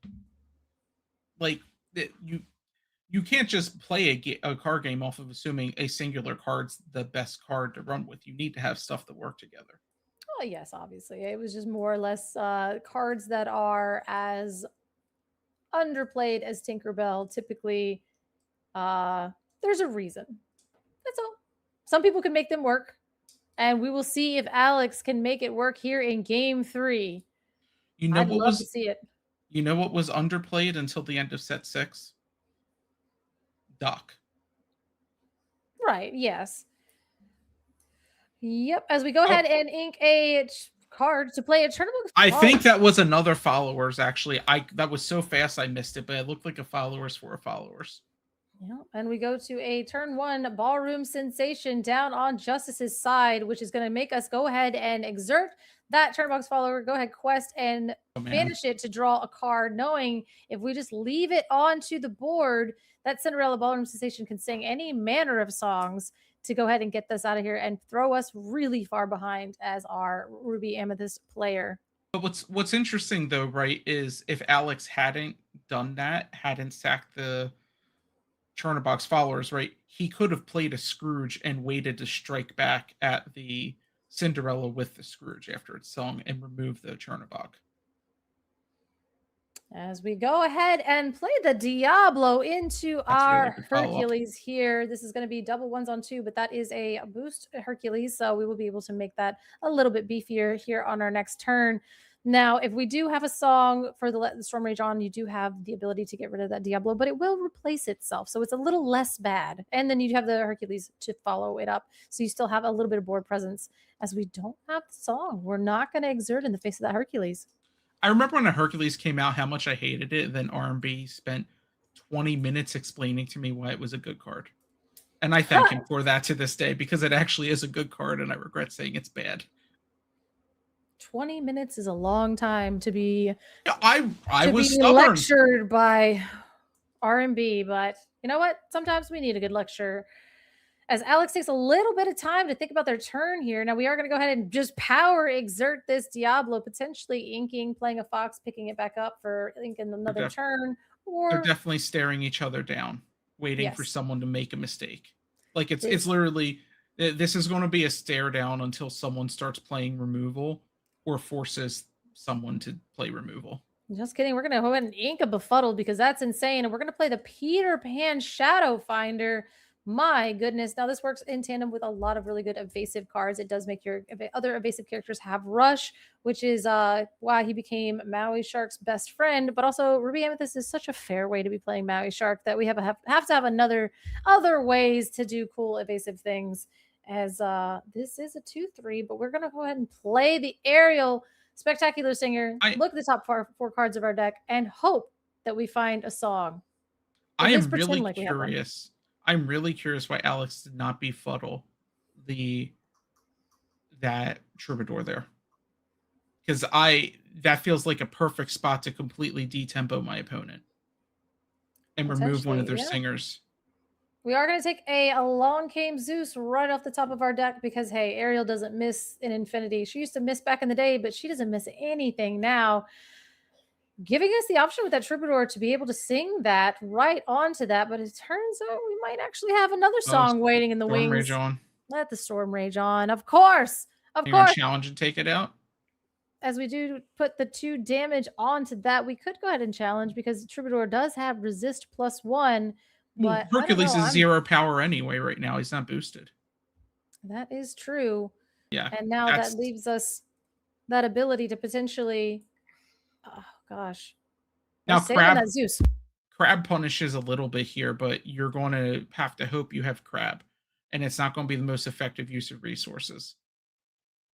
S3: Like you can't just play a card game off of assuming a singular card's the best card to run with. You need to have stuff that work together.
S2: Oh yes, obviously. It was just more or less cards that are as underplayed as Tinkerbell. Typically, there's a reason. That's all. Some people can make them work, and we will see if Alex can make it work here in game 3.
S3: You know, I'd love
S2: to see it.
S3: You know what was underplayed until the end of set 6? Doc.
S2: Right. Yes. Yep. As we go ahead and ink a card to play a tournament.
S3: I think that was another followers. Actually, that was so fast I missed it, but it looked like a followers for a followers.
S2: Yeah, and we go to a turn 1 ballroom sensation down on Justice's side, which is going to make us go ahead and exert that turnbox follower. Go ahead, quest, and banish it to draw a card, knowing if we just leave it onto the board, that Cinderella ballroom sensation can sing any manner of songs to go ahead and get this out of here and throw us really far behind as our Ruby Amethyst player.
S3: But what's interesting though, right, is if Alex hadn't done that, hadn't sacked the Churnabox followers, right, he could have played a Scrooge and waited to strike back at the Cinderella with the Scrooge after it's sung and remove the Churnabox.
S2: As we go ahead and play the Diablo into our Hercules here. This is going to be double 1s on 2, but that is a boost Hercules, so we will be able to make that a little bit beefier here on our next turn. Now, if we do have a song for the Let the Storm Rage On, you do have the ability to get rid of that Diablo, but it will replace itself, so it's a little less bad. And then you have the Hercules to follow it up, so you still have a little bit of board presence. As we don't have the song, we're not going to exert in the face of that Hercules.
S3: I remember when the Hercules came out, how much I hated it. Then R&B spent 20 minutes explaining to me why it was a good card. And I thank him for that to this day, because it actually is a good card, and I regret saying it's bad.
S2: 20 minutes is a long time to be.
S3: I was
S2: be
S3: stubborn.
S2: Lectured by R&B, but you know what? Sometimes we need a good lecture. As Alex takes a little bit of time to think about their turn here. Now we are going to go ahead and just power exert this Diablo, potentially inking, playing a fox, picking it back up for inking another turn. Or
S3: they're definitely staring each other down, waiting for someone to make a mistake. Like it's literally, this is going to be a stare down until someone starts playing removal or forces someone to play removal.
S2: Just kidding. We're going to go ahead and ink a Befuddled because that's insane. And we're going to play the Peter Pan Shadow Finder. My goodness. Now this works in tandem with a lot of really good evasive cards. It does make your other evasive characters have rush, which is why he became Maui Shark's best friend. But also Ruby Amethyst is such a fair way to be playing Maui Shark that we have to have other ways to do cool evasive things. As this is a 2/3, but we're going to go ahead and play the Aerial Spectacular Singer. Look at the top four cards of our deck and hope that we find a song.
S3: I am really curious. I'm really curious why Alex did not befuddle that Troubadour there. Because that feels like a perfect spot to completely detempo my opponent and remove one of their singers.
S2: We are going to take a Along Came Zeus right off the top of our deck because, hey, Ariel doesn't miss in Infinity. She used to miss back in the day, but she doesn't miss anything now. Giving us the option with that Troubadour to be able to sing that right onto that, but it turns out we might actually have another song waiting in the wings.
S3: Rage on.
S2: Let the Storm Rage on. Of course.
S3: You're going to challenge and take it out?
S2: As we do put the 2 damage onto that, we could go ahead and challenge because Troubadour does have resist +1. But
S3: Hercules is 0 power anyway right now. He's not boosted.
S2: That is true.
S3: Yeah.
S2: And now that leaves us that ability to potentially... Oh, gosh.
S3: Now, Crab punishes a little bit here, but you're going to have to hope you have Crab. And it's not going to be the most effective use of resources.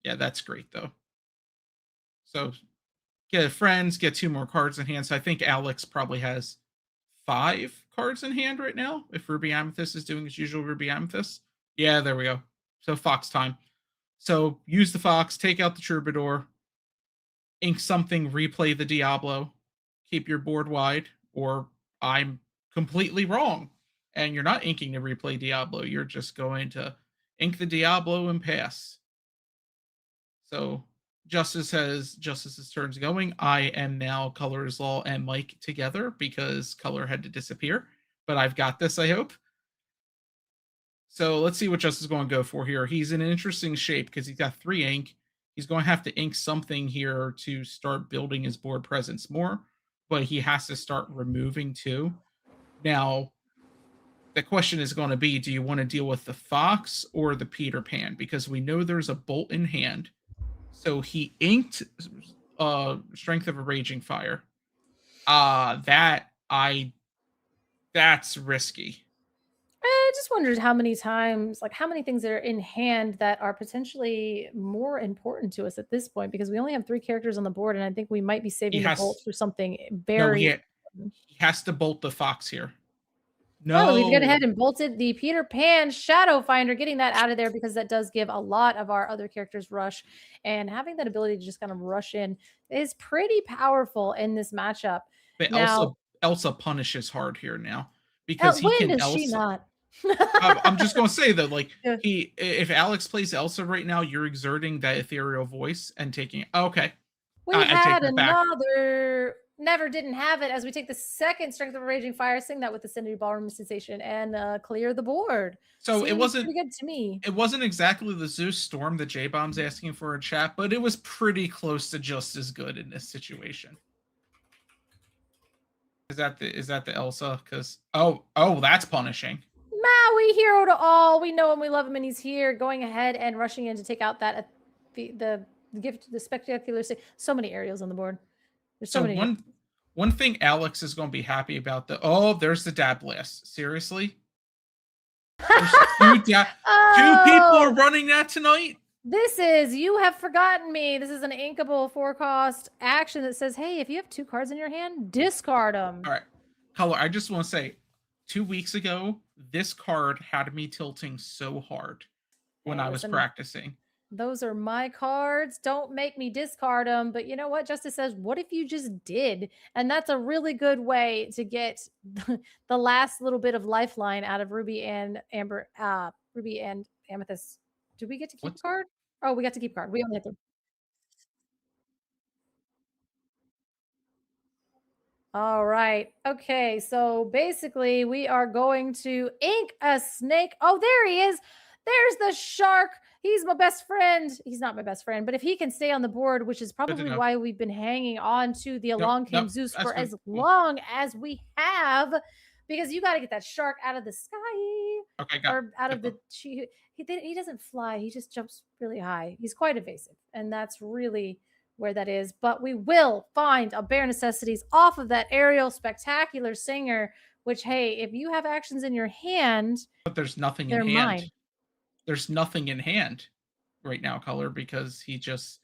S3: Yeah, that's great, though. So, get friends, get 2 more cards in hand. So I think Alex probably has 5 cards in hand right now, if Ruby Amethyst is doing his usual Ruby Amethyst. Yeah, there we go. So Fox time. So use the Fox, take out the Troubadour, ink something, replay the Diablo, keep your board wide, or I'm completely wrong. And you're not inking to replay Diablo. You're just going to ink the Diablo and pass. So Justice's turn's going. I am now Color's Law and Mike together because Color had to disappear. But I've got this, I hope. So let's see what Justice is going to go for here. He's in an interesting shape because he's got 3 ink. He's going to have to ink something here to start building his board presence more. But he has to start removing too. Now, the question is going to be, do you want to deal with the Fox or the Peter Pan? Because we know there's a Bolt in hand. So he inked Strength of a Raging Fire. That's risky.
S2: I just wondered how many times, like how many things that are in hand that are potentially more important to us at this point, because we only have 3 characters on the board, and I think we might be saving the bolt for something
S3: No,
S2: very.
S3: he has to bolt the fox here.
S2: Oh, we've gone
S3: No.
S2: ahead and bolted the Peter Pan Shadow Finder, getting that out of there because that does give a lot of our other characters rush. And having that ability to just kind of rush in is pretty powerful in this matchup.
S3: But
S2: Now,
S3: Elsa punishes hard here now because he
S2: when
S3: can
S2: does she
S3: Elsa.
S2: not?
S3: I'm just gonna say that, like,
S2: Yeah.
S3: if Alex plays Elsa right now, you're exerting that ethereal voice and taking. Okay,
S2: We
S3: I take
S2: had
S3: that back.
S2: another never didn't have it as we take the second Strength of a Raging Fire, sing that with the Cindy Ballroom sensation, and clear the board.
S3: So it
S2: Seems
S3: wasn't
S2: pretty good to me.
S3: it wasn't exactly the Zeus Storm that J-Bomb's asking for in chat, but it was pretty close to just as good in this situation. Is that the Elsa? Because oh, that's punishing.
S2: Maui, hero to all. We know him, we love him, and he's here, going ahead and rushing in to take out that the gift, the spectacular. So many aerials on the board. There's so many.
S3: One thing Alex is going to be happy about there's the dab blast. Seriously, there's two people are running that tonight.
S2: This is You Have Forgotten Me. This is an inkable 4-cost action that says, hey, if you have 2 cards in your hand, discard them.
S3: All right, Color. I just want to say, 2 weeks ago, this card had me tilting so hard when I was practicing.
S2: Those are my cards. Don't make me discard them. But you know what? Justice says, what if you just did? And that's a really good way to get the last little bit of lifeline out of Ruby and Ruby and Amethyst. Did we get to keep a card? Oh, we got to keep a card. We only have to. All right. Okay. So basically, we are going to ink a snake. Oh, there he is. There's the shark. He's my best friend. He's not my best friend, but if he can stay on the board, which is probably why we've been hanging on to the Along Came Zeus for as long as we have, because you got to get that shark out of the sky.
S3: Okay,
S2: or out of the. He doesn't fly. He just jumps really high. He's quite evasive, and that's really where that is. But we will find a Bare Necessities off of that aerial spectacular singer. Which, hey, if you have actions in your hand,
S3: but there's nothing in hand. Mine. There's nothing in hand right now, Color, because he just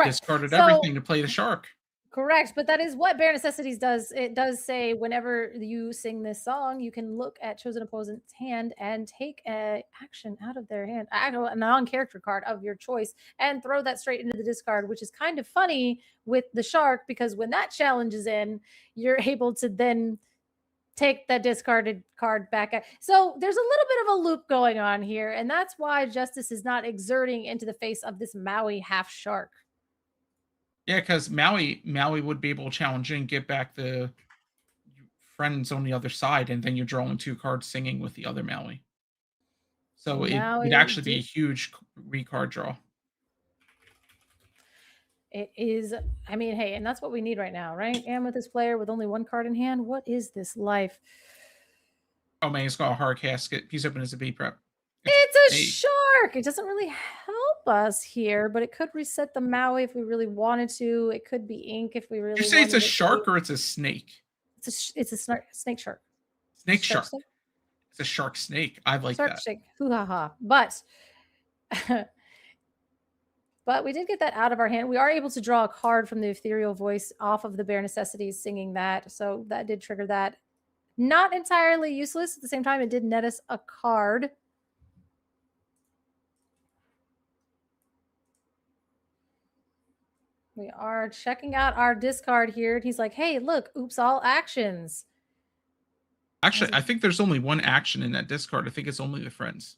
S3: discarded everything to play the shark.
S2: Correct, but that is what Bare Necessities does. It does say whenever you sing this song, you can look at chosen opponent's hand and take an action out of their hand, a non-character card of your choice, and throw that straight into the discard, which is kind of funny with the shark, because when that challenge is in, you're able to then take that discarded card back. So there's a little bit of a loop going on here, and that's why Justice is not exerting into the face of this Maui half shark.
S3: Yeah, because Maui would be able to challenge and get back the friends on the other side, and then you're drawing 2 cards singing with the other Maui. So it would actually be a huge recard draw.
S2: It is, I mean, hey, and that's what we need right now, right? Amethyst player with only 1 card in hand. What is this life?
S3: Oh man, he's got a hard casket. He's open as a B prep.
S2: It's a shark. It doesn't really help us here, but it could reset the Maui if we really wanted to. It could be ink if we really.
S3: You say it's a shark or it's a snake?
S2: It's a snake shark.
S3: Snake shark. It's a shark snake. I like
S2: shark
S3: that.
S2: Snake. Hoo ha ha. But we did get that out of our hand. We are able to draw a card from the ethereal voice off of the Bare Necessities singing that. So that did trigger that. Not entirely useless. At the same time, it did net us a card. We are checking out our discard here. He's like, hey, look, oops, all actions.
S3: Actually, I think there's only 1 action in that discard. I think it's only the friends.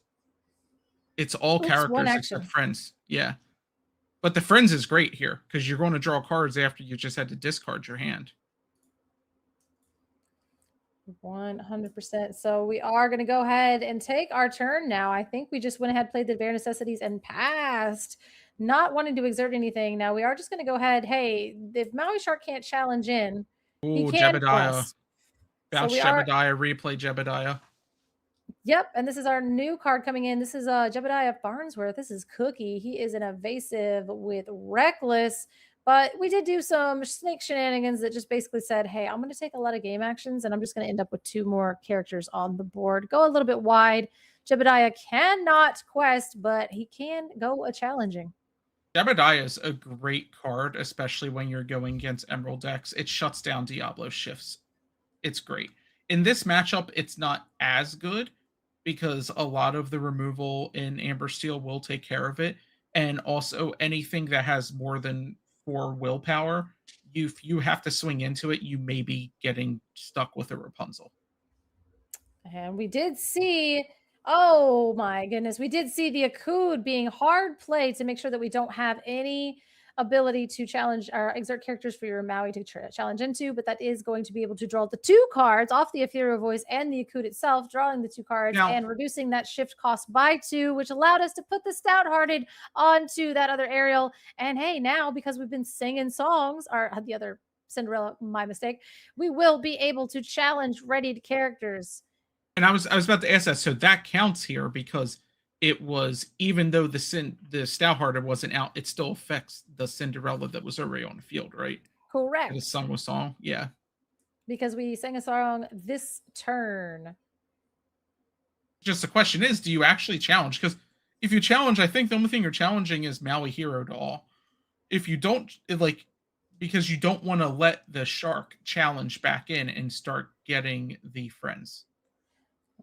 S3: It's all characters except friends. Yeah. But the friends is great here because you're going to draw cards after you just had to discard your hand.
S2: 100%. So we are going to go ahead and take our turn now. I think we just went ahead, played the Bare Necessities, and passed, not wanting to exert anything. Now we are just going to go ahead. Hey, if Maui Shark can't challenge in, he can
S3: Jebediah. Bounce so Jebediah, replay Jebediah.
S2: Yep, and this is our new card coming in. This is Jebediah Farnsworth. This is Cookie. He is an evasive with Reckless, But we did do some snake shenanigans that just basically said, hey, I'm going to take a lot of game actions and I'm just going to end up with 2 more characters on the board. Go a little bit wide. Jebediah cannot quest, but he can go a challenging.
S3: Jebediah is a great card, especially when you're going against Emerald decks. It shuts down Diablo shifts. It's great. In this matchup, it's not as good because a lot of the removal in Amber Steel will take care of it. And also anything that has more than 4 willpower, if you have to swing into it, you may be getting stuck with a Rapunzel.
S2: And we did see, oh my goodness, we did see the Akud being hard played to make sure that we don't have any ability to challenge or exert characters for your Maui to challenge into, but that is going to be able to draw the 2 cards off the Ethereal Voice and the Akud itself, drawing the 2 cards
S3: Now-
S2: and reducing that shift cost by 2, which allowed us to put the Stout-Hearted onto that other aerial. And hey, now because we've been singing songs, or the other Cinderella, my mistake, we will be able to challenge readied characters.
S3: And I was about to ask that, so that counts here because it was, even though the Stouthearted wasn't out, it still affects the Cinderella that was already on the field, right?
S2: Correct.
S3: The sung a song, yeah.
S2: Because we sang a song this turn.
S3: Just the question is, do you actually challenge? Because if you challenge, I think the only thing you're challenging is Maui Hero Doll. If you don't, because you don't want to let the shark challenge back in and start getting the friends.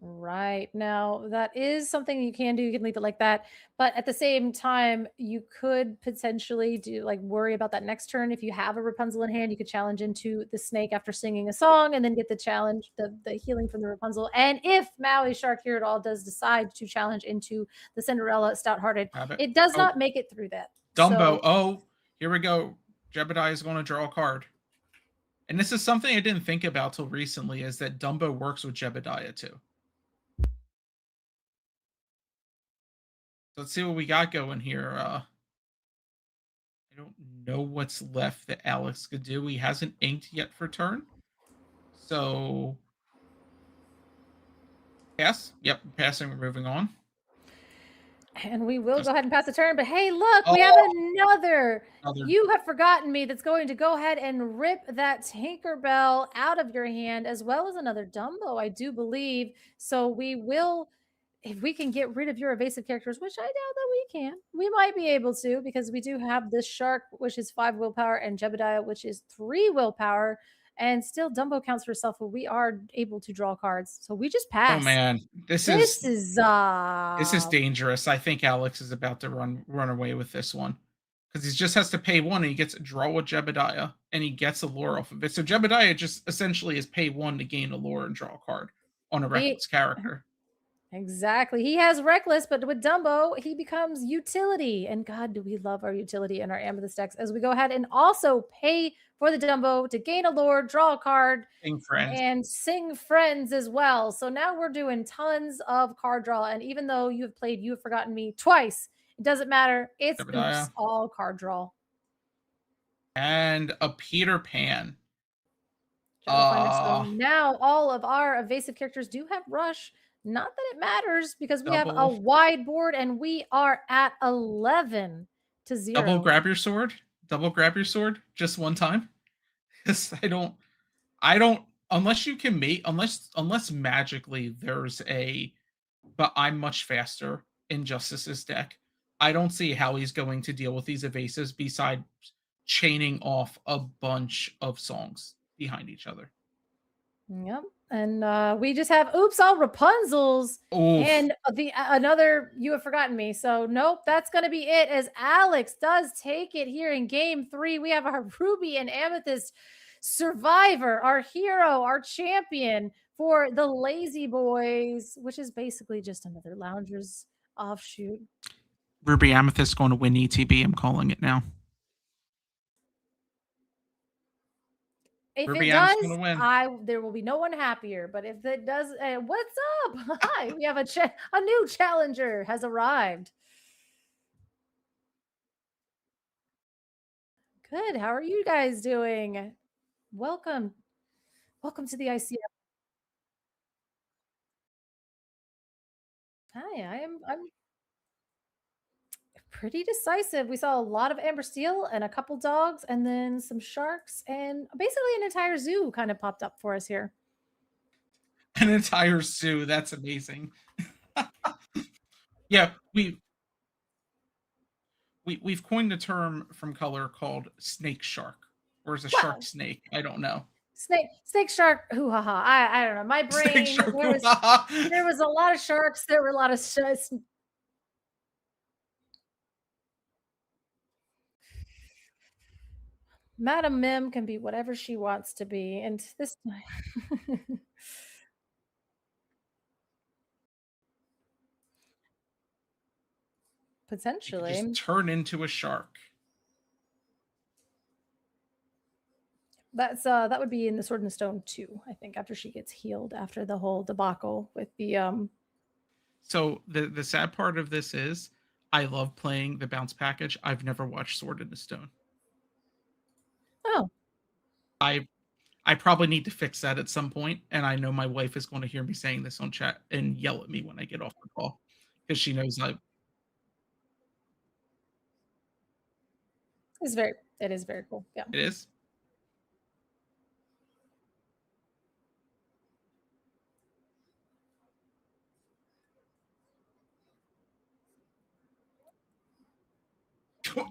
S2: Right. Now, that is something you can do. You can leave it like that. But at the same time, you could potentially worry about that next turn. If you have a Rapunzel in hand, you could challenge into the snake after singing a song and then get the challenge, the healing from the Rapunzel. And if Maui Shark Hero Doll does decide to challenge into the Cinderella Stout-Hearted, it does not make it through that.
S3: Dumbo. Here we go. Jebediah is going to draw a card. And this is something I didn't think about till recently, is that Dumbo works with Jebediah too. Let's see what we got going here. I don't know what's left that Alex could do. He hasn't inked yet for turn. So, pass. Yep, passing. We're moving on.
S2: And we will go ahead and pass the turn. But hey, look, we have another. You have forgotten me that's going to go ahead and rip that Tinkerbell out of your hand, as well as another Dumbo, I do believe. So we will, if we can get rid of your evasive characters, which I doubt that we can, we might be able to, because we do have this Shark, which is 5 willpower, and Jebediah, which is 3 willpower. And still Dumbo counts for itself, but we are able to draw cards. So we just pass.
S3: Oh man, this is dangerous. I think Alex is about to run away with this one. Because he just has to pay 1 and he gets to draw a Jebediah and he gets a lore off of it. So Jebediah just essentially is pay 1 to gain a lore and draw a card on a Reckless character.
S2: Exactly. He has Reckless, but with Dumbo, he becomes utility. And God, do we love our utility in our Amethyst decks, as we go ahead and also pay for the Dumbo to gain a lore, draw a card, and sing friends as well. So now we're doing tons of card draw. And even though you have played You Have Forgotten Me twice, it doesn't matter. It's oops, all card draw.
S3: And a Peter Pan.
S2: So now all of our evasive characters do have Rush. Not that it matters, because we have a wide board and we are at 11-0.
S3: Double grab your sword. Double grab your sword just one time. Because I don't unless you can make unless magically there's but I'm much faster in Justice's deck. I don't see how he's going to deal with these evasives besides chaining off a bunch of songs behind each other.
S2: Yep. And we just have oops all Rapunzels. Oof. And another You Have Forgotten Me. So nope, that's gonna be it, as Alex does take it here in game 3. We have our Ruby and Amethyst survivor, our hero, our champion for the Lazy Boys, which is basically just another Loungers offshoot.
S3: Ruby Amethyst going to win ETB. I'm calling it now.
S2: If Ruby, it does, there will be no one happier. But if it does, what's up? Hi, we have a new challenger has arrived. Good. How are you guys doing? Welcome to the ICL. Hi, I'm pretty decisive. We saw a lot of amber steel and a couple dogs and then some sharks and basically an entire zoo kind of popped up for us here.
S3: An entire zoo. That's amazing. Yeah, we've coined a term from color called snake shark, or is a shark snake? I don't know.
S2: Snake shark hoo ha ha. I don't know. My brain
S3: Snake shark.
S2: there was a lot of sharks. There were a lot of Madam Mim can be whatever she wants to be, and this potentially
S3: just turn into a shark.
S2: that would be in the Sword and the Stone 2, I think, after she gets healed after the whole debacle with the
S3: So the sad part of this is I love playing the bounce package. I've never watched Sword in the Stone.
S2: Oh.
S3: I probably need to fix that at some point, and I know my wife is going to hear me saying this on chat and yell at me when I get off the call because she knows
S2: it is very cool. Yeah.
S3: it is.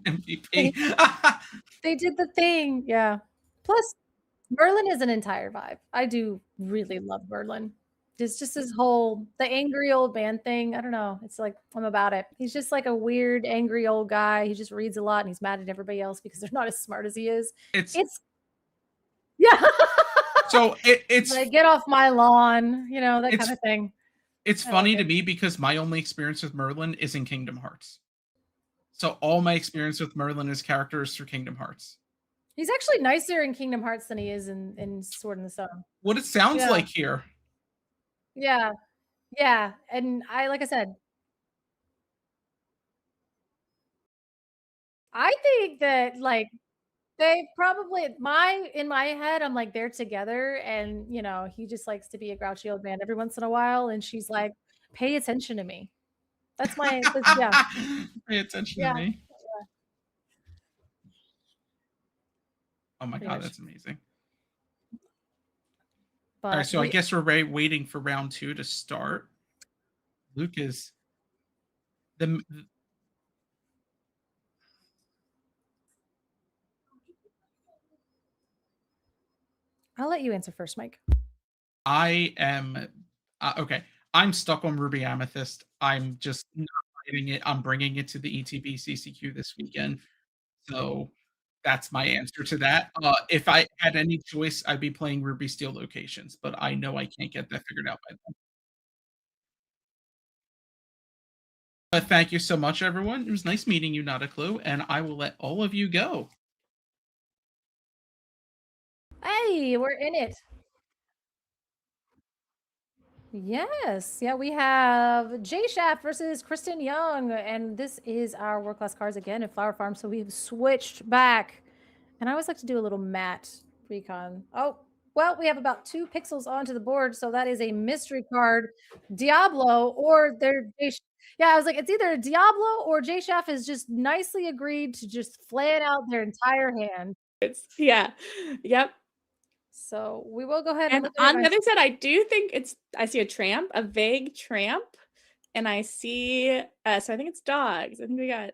S3: MVP.
S2: They did the thing. Yeah. Plus, Merlin is an entire vibe. I do really love Merlin. It's just his whole the angry old man thing. I don't know. It's like I'm about it. He's just like a weird, angry old guy. He just reads a lot and he's mad at everybody else because they're not as smart as he is.
S3: It's
S2: yeah.
S3: So it's
S2: like, get off my lawn, that kind of thing.
S3: It's funny to me because my only experience with Merlin is in Kingdom Hearts. So all my experience with Merlin as character is through Kingdom Hearts.
S2: He's actually nicer in Kingdom Hearts than he is in Sword in the Stone.
S3: What it sounds like here.
S2: Yeah. Yeah. And like I said, I think that they probably in my head, I'm like, they're together and he just likes to be a grouchy old man every once in a while. And she's like, pay attention to me. That's yeah.
S3: Pay attention to me.
S2: Yeah.
S3: Oh my God, that's amazing.
S2: But
S3: all right, so I guess we're waiting for round 2 to start. Luke is
S2: I'll let you answer first, Mike.
S3: I am okay. I'm stuck on Ruby Amethyst. I'm just not fighting it. I'm bringing it to the ETB CCQ this weekend. So that's my answer to that. If I had any choice, I'd be playing Ruby Steel Locations, but I know I can't get that figured out by then. But thank you so much, everyone. It was nice meeting you, Not a Clue, and I will let all of you go.
S2: Hey, we're in it. Yes. Yeah, we have Jay Shaft versus Kristen Young. And this is our World Class Cards again at Flower Farm. So we've switched back. And I always like to do a little matte recon. Oh, well, we have about 2 pixels onto the board. So that is a mystery card, Diablo, or yeah, I was like, it's either Diablo or Jay Shaft has just nicely agreed to just flan out their entire hand.
S5: Yep.
S2: So we will go ahead
S5: and on the other side, I see a tramp, a vague tramp, and I see so I think it's dogs. I think we got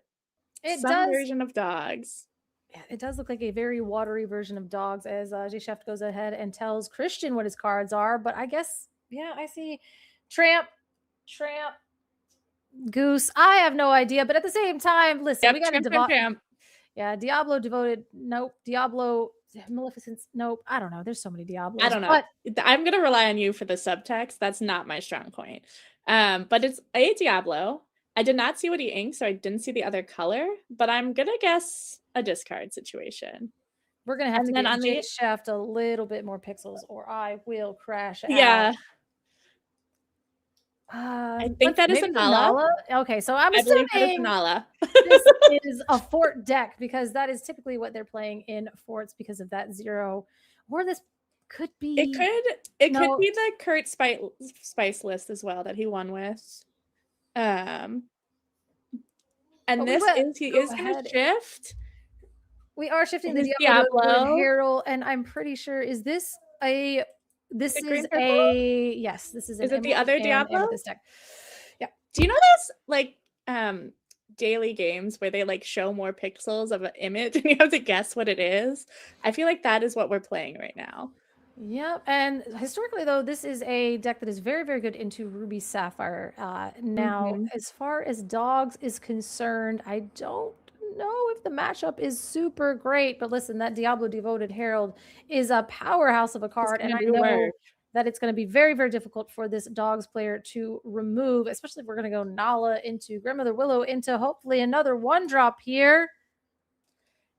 S5: some version of dogs.
S2: Yeah, it does look like a very watery version of dogs as Jay Shaft goes ahead and tells Christian what his cards are. But I guess, yeah, I see tramp, goose. I have no idea. But at the same time, listen, we got a tramp. Yeah, Diablo devoted. Nope. Diablo Maleficence. Nope. I don't know. There's so many Diablos.
S5: I don't know. But I'm gonna rely on you for the subtext. That's not my strong point. But it's a Diablo. I did not see what he inked, so I didn't see the other color. But I'm gonna guess a discard situation.
S2: We're gonna have to get on Jay Shaft a little bit more pixels, or I will crash out.
S5: Yeah. I think that is a Nala.
S2: Okay, so I'm assuming this is a fort deck because that is typically what they're playing in forts because of that 0. Or this could be.
S5: It could be the Kurt Spice list as well that he won with. I And
S2: But we
S5: this
S2: went-
S5: is he
S2: go
S5: is going
S2: ahead.
S5: to shift.
S2: We are shifting the
S5: His
S2: Diablo to
S5: Diablo.
S2: Herald, and I'm pretty sure is this a this
S5: The green
S2: is
S5: purple?
S2: a yes, this is an
S5: Is it the
S2: emerald
S5: other
S2: and
S5: Diablo?
S2: amethyst deck.
S5: Do you know those like daily games where they like show more pixels of an image and you have to guess what it is? I feel like that is what we're playing right now.
S2: Yep, and historically though, this is a deck that is very, very good into Ruby Sapphire. Now,
S5: Mhm.
S2: as far as dogs is concerned, I don't know if the matchup is super great. But listen, that Diablo Devoted Herald is a powerhouse of a card, and
S5: gonna
S2: I
S5: do
S2: know
S5: work.
S2: that it's going to be very, very difficult for this dogs player to remove, especially if we're going to go Nala into Grandmother Willow into hopefully another 1-drop here.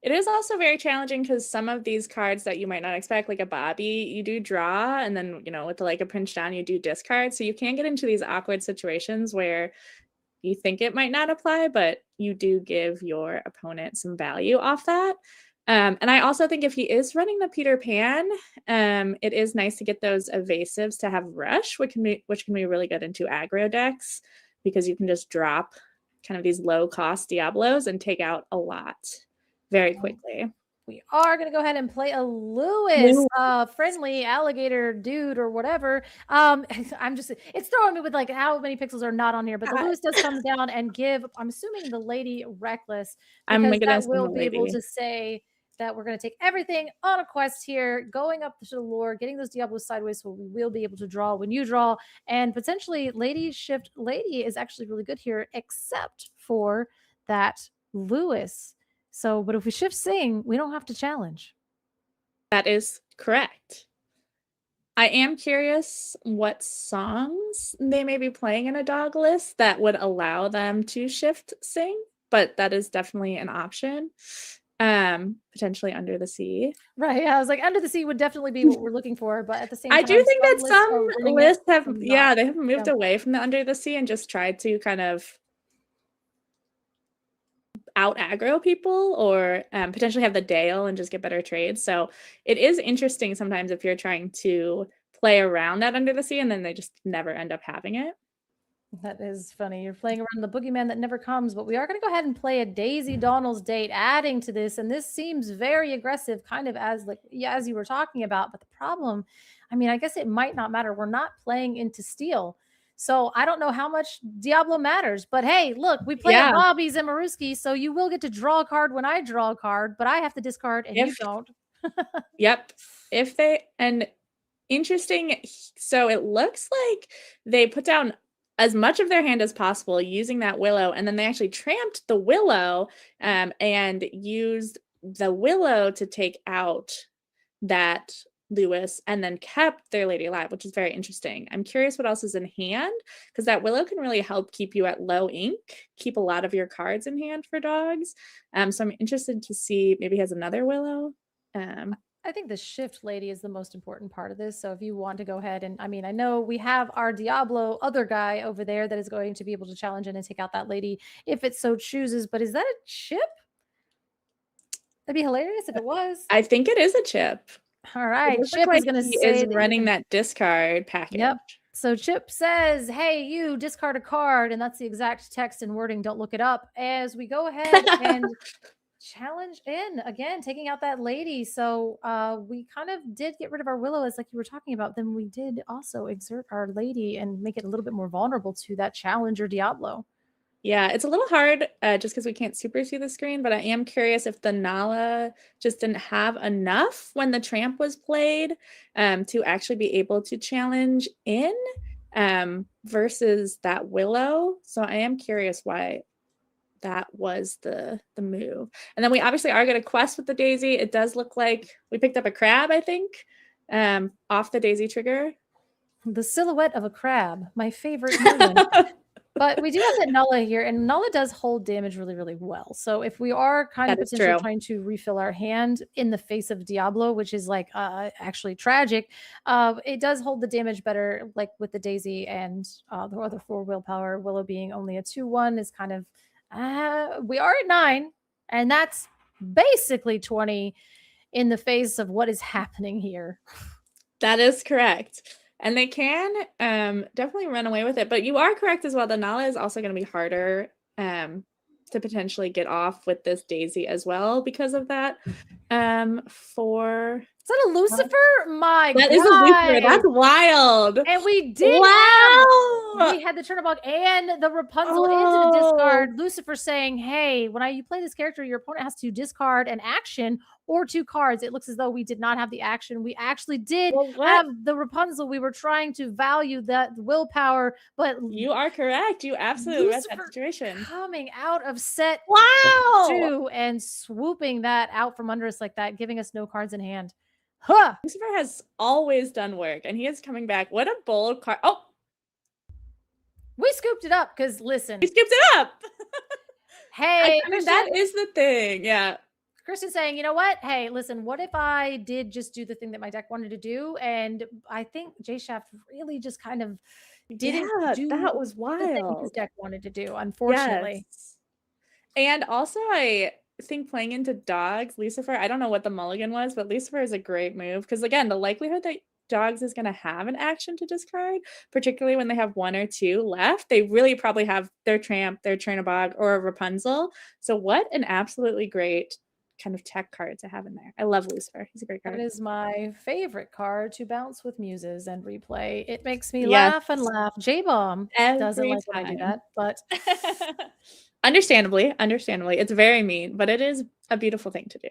S5: It is also very challenging because some of these cards that you might not expect, like a Bobby, you do draw, and then with like a pinch down, you do discard. So you can get into these awkward situations where you think it might not apply, but you do give your opponent some value off that. And I also think if he is running the Peter Pan, it is nice to get those evasives to have rush, which can be really good into aggro decks because you can just drop kind of these low cost Diablos and take out a lot very quickly.
S2: We are going to go ahead and play a Lewis, friendly alligator dude or whatever. It's throwing me with like how many pixels are not on here, but the Lewis does come down and give, I'm assuming the lady Reckless,
S5: I'm
S2: because
S5: gonna
S2: that
S5: assume
S2: will
S5: the
S2: be able
S5: lady.
S2: to say that we're going to take everything on a quest here, going up to the lore, getting those Diablos sideways so we will be able to draw when you draw, and potentially Lady Shift Lady is actually really good here, except for that Lewis. So, but if we shift Sing, we don't have to challenge.
S5: That is correct. I am curious what songs they may be playing in a dog list that would allow them to shift Sing, but that is definitely an option. Potentially Under the Sea.
S2: Right. Yeah, I was like, Under the Sea would definitely be what we're looking for, but at the same
S5: I
S2: time,
S5: do think that
S2: lists are
S5: some
S2: running it
S5: lists have,
S2: from
S5: yeah,
S2: not.
S5: they have moved
S2: Yeah.
S5: away from the Under the Sea and just tried to kind of out aggro people or potentially have the Dale and just get better trades. So it is interesting sometimes if you're trying to play around that Under the Sea and then they just never end up having it.
S2: That is funny. You're playing around the boogeyman that never comes, but we are going to go ahead and play a Daisy Donald's Date adding to this. And this seems very aggressive, kind of as you were talking about. But the problem, I mean, I guess it might not matter. We're not playing into steel. So I don't know how much Diablo matters, but hey, look, we play at Bobby's and Maruski, so you will get to draw a card when I draw a card, but I have to discard and you don't.
S5: Yep. Interesting. So it looks like they put down as much of their hand as possible using that Willow, and then they actually tramped the Willow and used the Willow to take out that Lewis and then kept their lady alive, which is very interesting. I'm curious what else is in hand because that Willow can really help keep you at low ink, keep a lot of your cards in hand for dogs. So I'm interested to see maybe he has another Willow.
S2: I think the shift lady is the most important part of this. So if you want to go ahead and, I mean, I know we have our Diablo other guy over there that is going to be able to challenge in and take out that lady if it so chooses, but is that a chip? That'd be hilarious if it was.
S5: I think it is a chip.
S2: All right, Chip
S5: like
S2: is going to
S5: he
S2: say
S5: is running that discard package.
S2: Yep. So Chip says, "Hey, you discard a card," and that's the exact text and wording. Don't look it up. As we go ahead and challenge in again, taking out that lady. So we kind of did get rid of our Willow, as like you were talking about. Then we did also exert our lady and make it a little bit more vulnerable to that challenger Diablo.
S5: Yeah, it's a little hard just because we can't super see the screen, but I am curious if the Nala just didn't have enough when the Tramp was played to actually be able to challenge in versus that Willow. So I am curious why that was the move. And then we obviously are going to quest with the Daisy. It does look like we picked up a crab, I think, off the Daisy trigger.
S2: The silhouette of a crab, my favorite movement. But we do have that Nulla here, and Nulla does hold damage really, really well. So if we are kind of potentially trying to refill our hand in the face of Diablo, which is like actually tragic, it does hold the damage better, like with the Daisy and the other 4 willpower. Willow being only a 2/1 is kind of we are at 9, and that's basically 20 in the face of what is happening here.
S5: That is correct. And they can definitely run away with it. But you are correct as well. The Nala is also going to be harder to potentially get off with this Daisy as well because of that. For
S2: Is that a Lucifer? My
S5: that
S2: God.
S5: is a Lucifer. That's wild.
S2: And we did
S5: Wow.
S2: we had the Turnabog and the Rapunzel into the discard. Lucifer saying, hey, when you play this character, your opponent has to discard an action or 2 cards. It looks as though we did not have the action. We actually did have the Rapunzel. We were trying to value that willpower, but
S5: you are correct. You absolutely read that
S2: Lucifer
S5: situation.
S2: coming out of set
S5: Wow.
S2: 2 and swooping that out from under us like that, giving us no cards in hand. Huh.
S5: Lucifer has always done work, and he is coming back. What a bold card. Oh,
S2: we scooped it up because listen.
S5: he scooped it up.
S2: Hey,
S5: I mean, that is the thing. Yeah.
S2: Kristen's saying, you know what? Hey, listen, what if I did just do the thing that my deck wanted to do? And I think J Shaft really just kind of didn't do
S5: that was
S2: the thing his
S5: wild.
S2: deck wanted to do, unfortunately.
S5: Yes. And also, I think playing into dogs, Lucifer, I don't know what the mulligan was, but Lucifer is a great move because, again, the likelihood that dogs is going to have an action to discard, particularly when they have 1 or 2 left, they really probably have their Tramp, their Chernabog, or a Rapunzel. So what an absolutely great kind of tech card to have in there. I love Lucifer. He's a great card.
S2: That is my favorite card to bounce with muses and replay. It makes me laugh and laugh. J-Bomb doesn't like when I do that, but
S5: understandably, it's very mean, but it is a beautiful thing to do.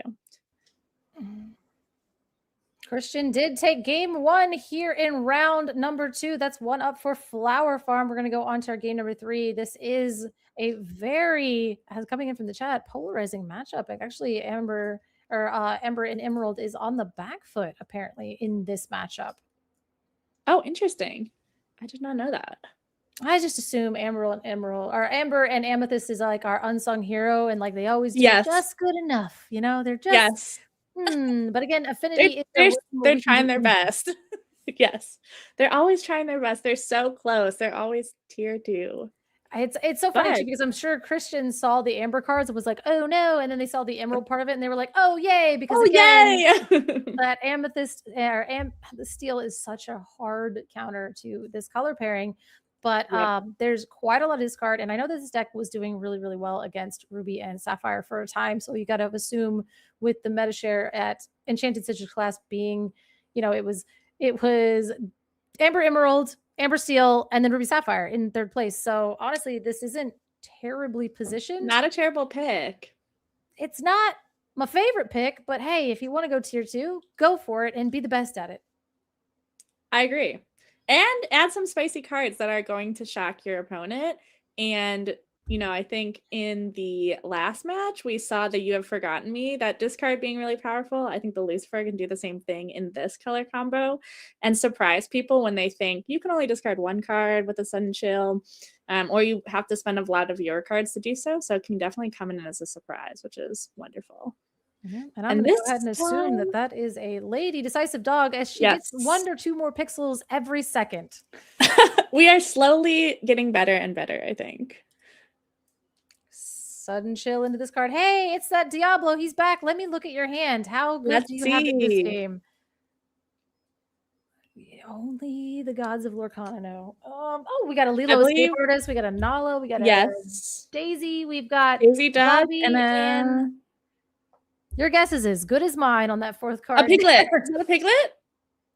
S2: Christian did take game 1 here in round number 2. That's 1 up for Flower Farm. We're going to go on to our game number 3. This is a very, coming in from the chat, polarizing matchup. Actually, Ember and Emerald is on the back foot, apparently, in this matchup.
S5: Oh, interesting. I did not know that.
S2: I just assume Amber and Amethyst is like our unsung hero, and like they always do just good enough. You know, they're just but again, Affinity
S5: they're trying their best. Yes. They're always trying their best. They're so close. They're always tier 2.
S2: It's so funny too, because I'm sure Christian saw the Amber cards and was like, oh no, and then they saw the Emerald part of it and they were like, oh yay, because that Amethyst or the Steel is such a hard counter to this color pairing. But there's quite a lot of discard, and I know that this deck was doing really, really well against Ruby and Sapphire for a time. So you got to assume with the meta share at Enchanted Citrus class being, you know, it was Amber Emerald, Amber Steel, and then Ruby Sapphire in 3rd place. So honestly, this isn't terribly positioned.
S5: Not a terrible pick.
S2: It's not my favorite pick, but hey, if you want to go tier 2, go for it and be the best at it.
S5: I agree. And add some spicy cards that are going to shock your opponent. And, you know, I think in the last match, we saw the You Have Forgotten Me, that discard being really powerful. I think the Lucifer can do the same thing in this color combo and surprise people when they think you can only discard 1 card with a sudden chill, or you have to spend a lot of your cards to do so. So it can definitely come in as a surprise, which is wonderful.
S2: And I'm going to go ahead and assume that is a Lady Decisive Dog, as she gets 1 or 2 more pixels every second.
S5: We are slowly getting better and better, I think.
S2: Sudden chill into this card. Hey, it's that Diablo. He's back. Let me look at your hand. How good do you have in this game? Only the gods of Lorcana know. We got a Lilo Escape Artist. We got a Nala. We got a Daisy. We've got
S5: Daisy Dog
S2: and your guess is as good as mine on that 4th card.
S5: A Piglet. Is that a Piglet?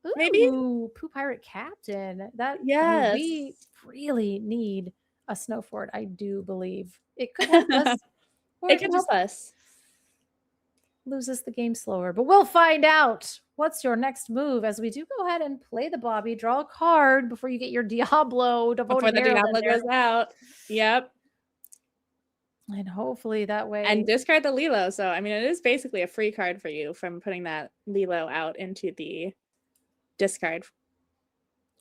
S2: Ooh,
S5: maybe?
S2: Pooh Pirate Captain. We really need a Snow Fort, I do believe. It could help us.
S5: It could help us.
S2: Lose us the game slower. But we'll find out. What's your next move? As we do go ahead and play the Bobby, draw a card before you get your Diablo.
S5: Before the Diablo goes out. Yep.
S2: And hopefully that way.
S5: And discard the Lilo. So, I mean, it is basically a free card for you from putting that Lilo out into the discard.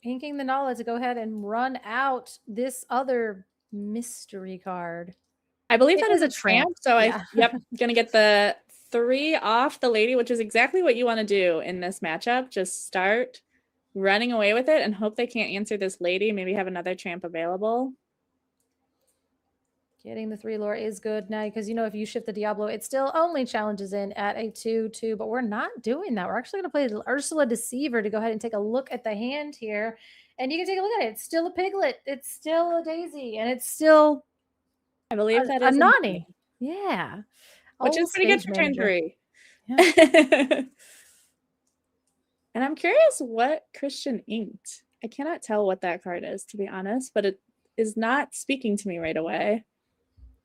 S2: Inking the Nala to go ahead and run out this other mystery card.
S5: I believe that is a tramp. So, going to get the 3 off the Lady, which is exactly what you want to do in this matchup. Just start running away with it and hope they can't answer this Lady. Maybe have another tramp available.
S2: Getting the 3 lore is good now because, you know, if you shift the Diablo, it still only challenges in at a 2/2, but we're not doing that. We're actually going to play the Ursula Deceiver to go ahead and take a look at the hand here. And you can take a look at it. It's still a Piglet. It's still a Daisy. And it's still
S5: I believe that
S2: a
S5: is
S2: Nani. Yeah.
S5: which is
S2: Old
S5: pretty good
S2: stage
S5: for turn
S2: manager.
S5: 3.
S2: Yeah.
S5: And I'm curious what Christian inked. I cannot tell what that card is, to be honest, but it is not speaking to me right away.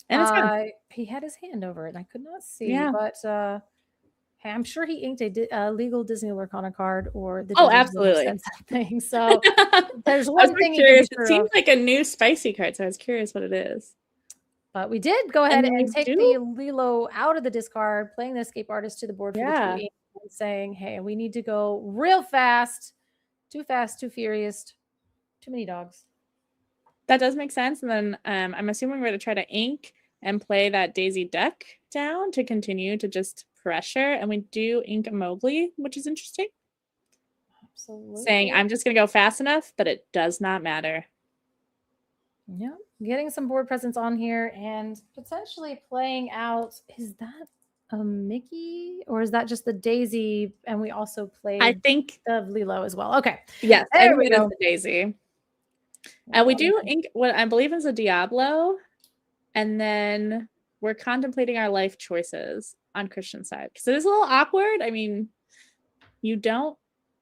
S5: And it's good.
S2: He had his hand over it. And I could not see,
S5: Yeah.
S2: but hey, I'm sure he inked a legal Disney Lorcana card, or the
S5: Oh,
S2: Disney
S5: absolutely.
S2: sent something. So there's
S5: I was
S2: one thing he
S5: curious.
S2: can be
S5: It
S2: sure
S5: seems
S2: of.
S5: like a new spicy card, so I was curious what it is.
S2: But we did go ahead
S5: then
S2: and
S5: we
S2: take
S5: do-
S2: the Lilo out of the discard, playing the escape artist to the board for the
S5: Yeah.
S2: 2 ink, and saying, hey, we need to go real fast, too furious, too many dogs.
S5: That does make sense. And then I'm assuming we're going to try to ink and play that Daisy Duck down to continue to just pressure. And we do ink a Mowgli, which is interesting.
S2: Absolutely.
S5: Saying, I'm just going to go fast enough, but it does not matter.
S2: Yeah, getting some board presence on here and potentially playing out. Is that a Mickey or is that just the Daisy? And we also played
S5: I think
S2: the Lilo as well. Okay.
S5: yes, I
S2: There
S5: think
S2: we
S5: it is
S2: go.
S5: the Daisy. And we do ink what I believe is a Diablo. And then we're contemplating our life choices on Christian's side. Because it is a little awkward. I mean, you don't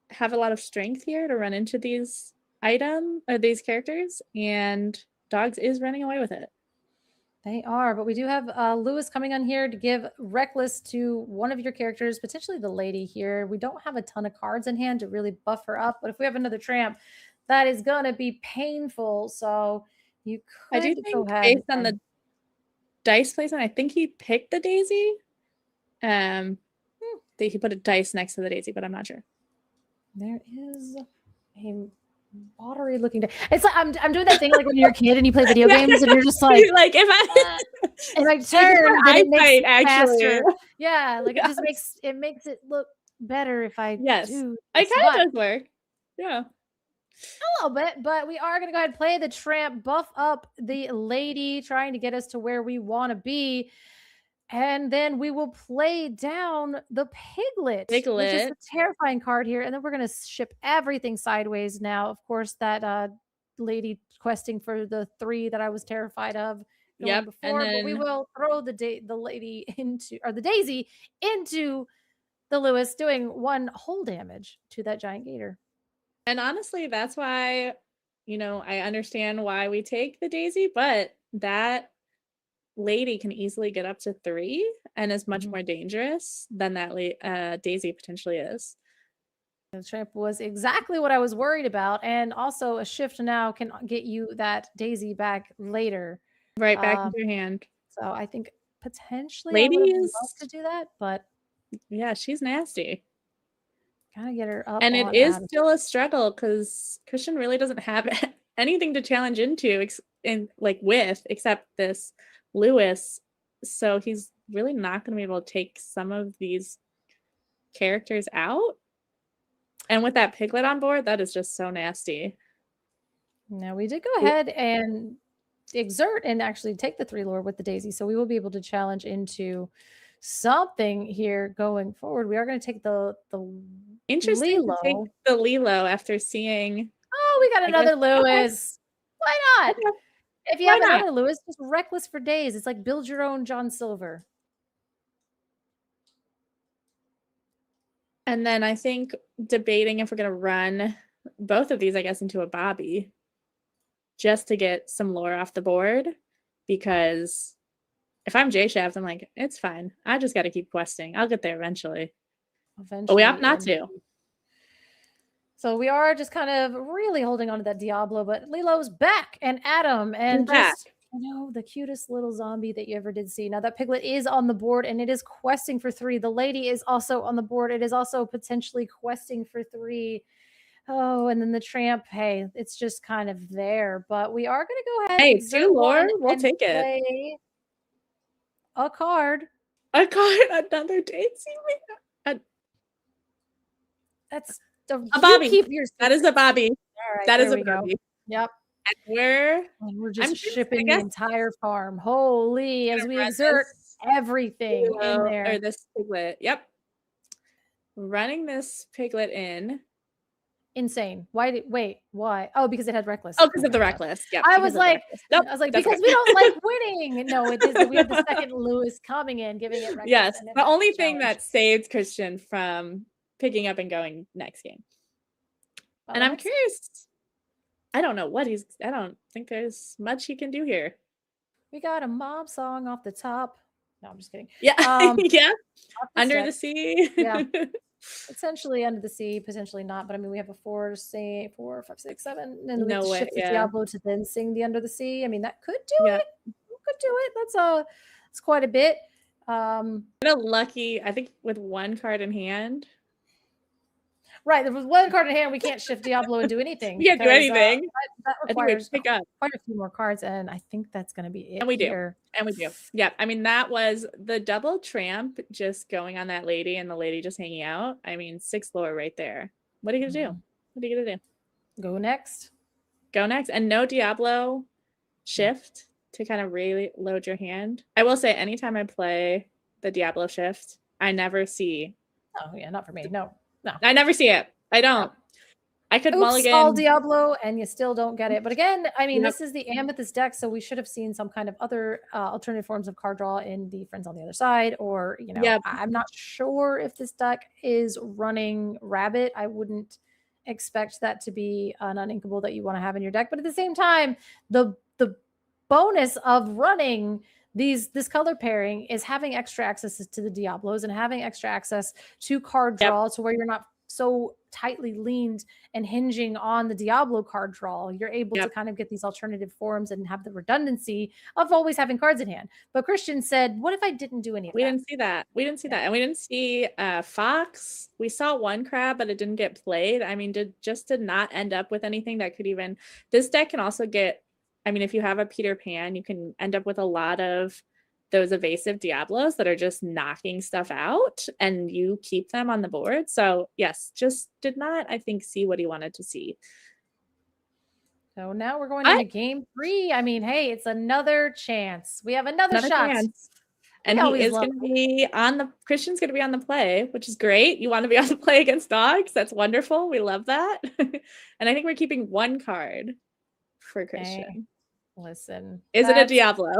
S5: have a lot of strength here to run into these these characters, and Dogs is running away with it.
S2: They are, but we do have Lewis coming on here to give Reckless to one of your characters, potentially the lady here. We don't have a ton of cards in hand to really buff her up, but if we have another tramp, that is going to be painful. So you could
S5: I do
S2: go
S5: think
S2: ahead
S5: based on the dice placement, I think he picked the Daisy. He put a dice next to the Daisy, but I'm not sure.
S2: There is a watery looking. It's like I'm doing that thing like when you're a kid and you play video games and you're just like
S5: if I
S2: turn, then it makes it
S5: actually.
S2: faster. Yeah, like it just makes it look better if I do.
S5: It kind of does work. Yeah.
S2: A little bit, but we are going to go ahead and play the tramp, buff up the lady, trying to get us to where we want to be. And then we will play down the piglet, which is a terrifying card here. And then we're going to ship everything sideways now. Of course, that lady questing for the 3 that I was terrified of before. But we will throw the lady into, or the Daisy into the Lewis, doing 1 whole damage to that giant gator.
S5: And honestly, that's why, I understand why we take the Daisy, but that lady can easily get up to 3 and is much more dangerous than that Daisy potentially is.
S2: The tramp was exactly what I was worried about, and also a shift now can get you that Daisy back later,
S5: right back into your hand.
S2: So I think potentially
S5: lady
S2: I would
S5: is
S2: love to do that, but
S5: yeah, she's nasty.
S2: Gotta get her up,
S5: and it is still a struggle because Christian really doesn't have anything to challenge into except this Lewis, so he's really not going to be able to take some of these characters out. And with that piglet on board, that is just so nasty.
S2: Now we did go ahead and exert and actually take the 3 lore with the Daisy, so we will be able to challenge into something here going forward. We are going to take the
S5: interesting
S2: Lilo.
S5: To take the Lilo after seeing.
S2: Oh, we got another Lewis. Why not? If you have another Lewis, just Reckless for days. It's like build your own John Silver.
S5: And then I think debating if we're going to run both of these, I guess, into a Bobby just to get some lore off the board. Because if I'm J-Shaft, I'm like, it's fine. I just got to keep questing. I'll get there eventually. But we opt not to.
S2: So we are just kind of really holding on to that Diablo, but Lilo's back and Adam and just, the cutest little zombie that you ever did see. Now that piglet is on the board and it is questing for 3. The lady is also on the board. It is also potentially questing for 3. Oh, and then the tramp, hey, it's just kind of there, but we are going to go ahead.
S5: Hey, 2 lore, we'll take it.
S2: A card.
S5: Another Daisy.
S2: That's
S5: a Bobby. That is a Bobby.
S2: All right,
S5: that is a Bobby.
S2: Go. Yep.
S5: And
S2: we're just shipping the entire farm. Holy, as we exert everything in there.
S5: Or this piglet. Yep. Running this piglet in.
S2: insane. Why? Oh, because it had reckless.
S5: Oh, because of the
S2: Okay,
S5: reckless. Yep.
S2: I
S5: because
S2: was
S5: of the
S2: like,
S5: reckless. Nope,
S2: I was like,
S5: that's
S2: because
S5: okay.
S2: we don't like winning. No, it is that we have the second Lewis coming in, giving it reckless.
S5: Yes,
S2: and it
S5: the
S2: has
S5: only
S2: to
S5: thing
S2: challenge.
S5: that saved Christian from picking up and going next game.
S2: Well,
S5: And I'm
S2: next-
S5: curious. I don't know what I don't think there's much he can do here.
S2: We got a mob song off the top. No, I'm just kidding.
S5: Yeah. Yeah.
S2: Off
S5: Under the
S2: deck.
S5: sea.
S2: Yeah. Essentially under the sea, potentially not. But I mean, we have a 4, 5, 6, 7, and then we have
S5: No
S2: to
S5: way,
S2: shift the
S5: yeah.
S2: Diablo to then sing the Under the Sea. I mean, that could do
S5: Yeah.
S2: it. Could do it. That's quite a bit.
S5: Lucky, I think with one card in hand.
S2: Right, there was one card in hand. We can't shift Diablo and do anything.
S5: We can't do
S2: because,
S5: anything.
S2: that
S5: I think we
S2: requires
S5: pick up.
S2: quite a few more cards, and I think that's going to be it.
S5: And we do.
S2: here.
S5: And we do. Yeah. I mean, that was the double tramp just going on that lady and the lady just hanging out. I mean, 6 lore right there. What are you going to do? What are you going to do?
S2: Go next.
S5: Go next. And no Diablo shift to kind of really load your hand. I will say, anytime I play the Diablo shift, I never see.
S2: Oh, yeah, not for me. No.
S5: I never see it. I don't. I could
S2: Oops,
S5: mulligan.
S2: all Diablo, and you still don't get it. But again, I mean,
S5: Yep.
S2: this is the Amethyst deck, so we should have seen some kind of other alternative forms of card draw in the Friends on the Other Side, or, you know,
S5: Yep.
S2: I'm not sure if this deck is running Rabbit. I wouldn't expect that to be an uninkable that you want to have in your deck. But at the same time, the bonus of running this color pairing is having extra access to the Diablos and having extra access to card
S5: Yep.
S2: draw to where you're not so tightly leaned and hinging on the Diablo card draw. You're able to
S5: Yep.
S2: kind of get these alternative forms and have the redundancy of always having cards in hand. But Christian said, what if I didn't do any of
S5: We
S2: that?
S5: didn't see that. We didn't see that. And we didn't see Fox. We saw one crab, but it didn't get played. I mean, did not end up with anything that could even. This deck can also get, I mean, if you have a Peter Pan, you can end up with a lot of those evasive Diablos that are just knocking stuff out and you keep them on the board. So yes, just did not, I think, see what he wanted to see.
S2: So now we're going into game 3. I mean, hey, it's another chance. We have another shot.
S5: Chance. And
S2: We
S5: he
S2: always
S5: is
S2: love
S5: going to be on the, Christian's going to be on the play, which is great. You want to be on the play against dogs. That's wonderful. We love that. And I think we're keeping one card for Christian.
S2: Okay. Listen.
S5: Is it a Diablo?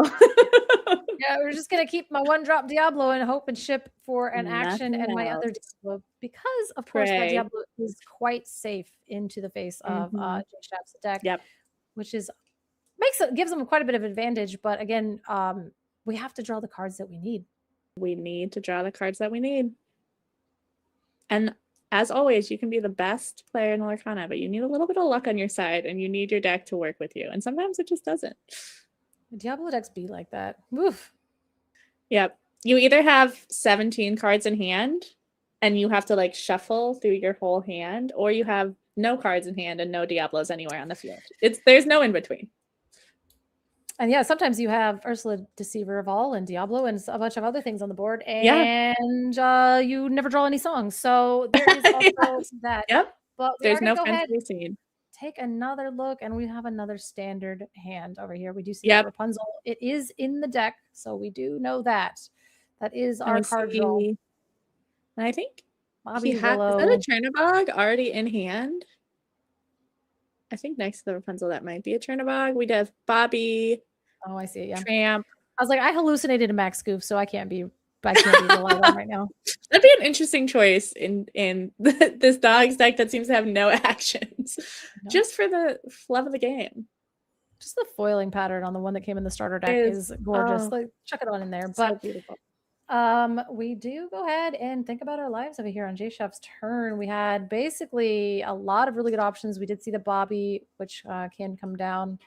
S2: Yeah, we're just gonna keep my 1-drop Diablo and hope and ship for an action
S5: Nothing
S2: and my other
S5: else.
S2: Diablo, because of course that
S5: Pray.
S2: Diablo is quite safe into the face of
S5: Mhm.
S2: J-Shap's deck,
S5: Yep.
S2: which is gives them quite a bit of advantage. But again, we have to draw the cards that we need.
S5: We need to draw the cards that we need. And as always, you can be the best player in Lorcana, but you need a little bit of luck on your side and you need your deck to work with you. And sometimes it just doesn't.
S2: The Diablo decks be like that. Woof.
S5: Yep. You either have 17 cards in hand and you have to like shuffle through your whole hand, or you have no cards in hand and no Diablos anywhere on the field. There's no in between.
S2: And yeah, sometimes you have Ursula, Deceiver of All, and Diablo, and a bunch of other things on the board,
S5: Yeah.
S2: and you never draw any songs. So there is also that.
S5: Yep.
S2: But we
S5: There's
S2: are gonna
S5: no
S2: go ahead,
S5: fancy scene.
S2: take another look, and we have another standard hand over here. We do see
S5: Yep.
S2: that Rapunzel. It is in the deck, so we do know that. That is
S5: And
S2: our
S5: we
S2: card draw.
S5: see- And I think
S2: Bobby
S5: is that
S2: Willow.
S5: a Chernobog already in hand? I think next to the Rapunzel, that might be a Chernobog. We'd have Bobby,
S2: Oh, I see it. Yeah.
S5: Tramp.
S2: I was like, I hallucinated a Max Goof, so I can't be relied on right now.
S5: That'd be an interesting choice in this dog's deck that seems to have no actions,
S2: No.
S5: just for the love of the game.
S2: Just the foiling pattern on the one that came in the starter deck
S5: Is-
S2: is gorgeous.
S5: oh.
S2: Like, chuck it on in there.
S5: So
S2: But
S5: beautiful.
S2: we do go ahead and think about our lives over here on J-Shap's turn. We had basically a lot of really good options. We did see the Bobby, which can come down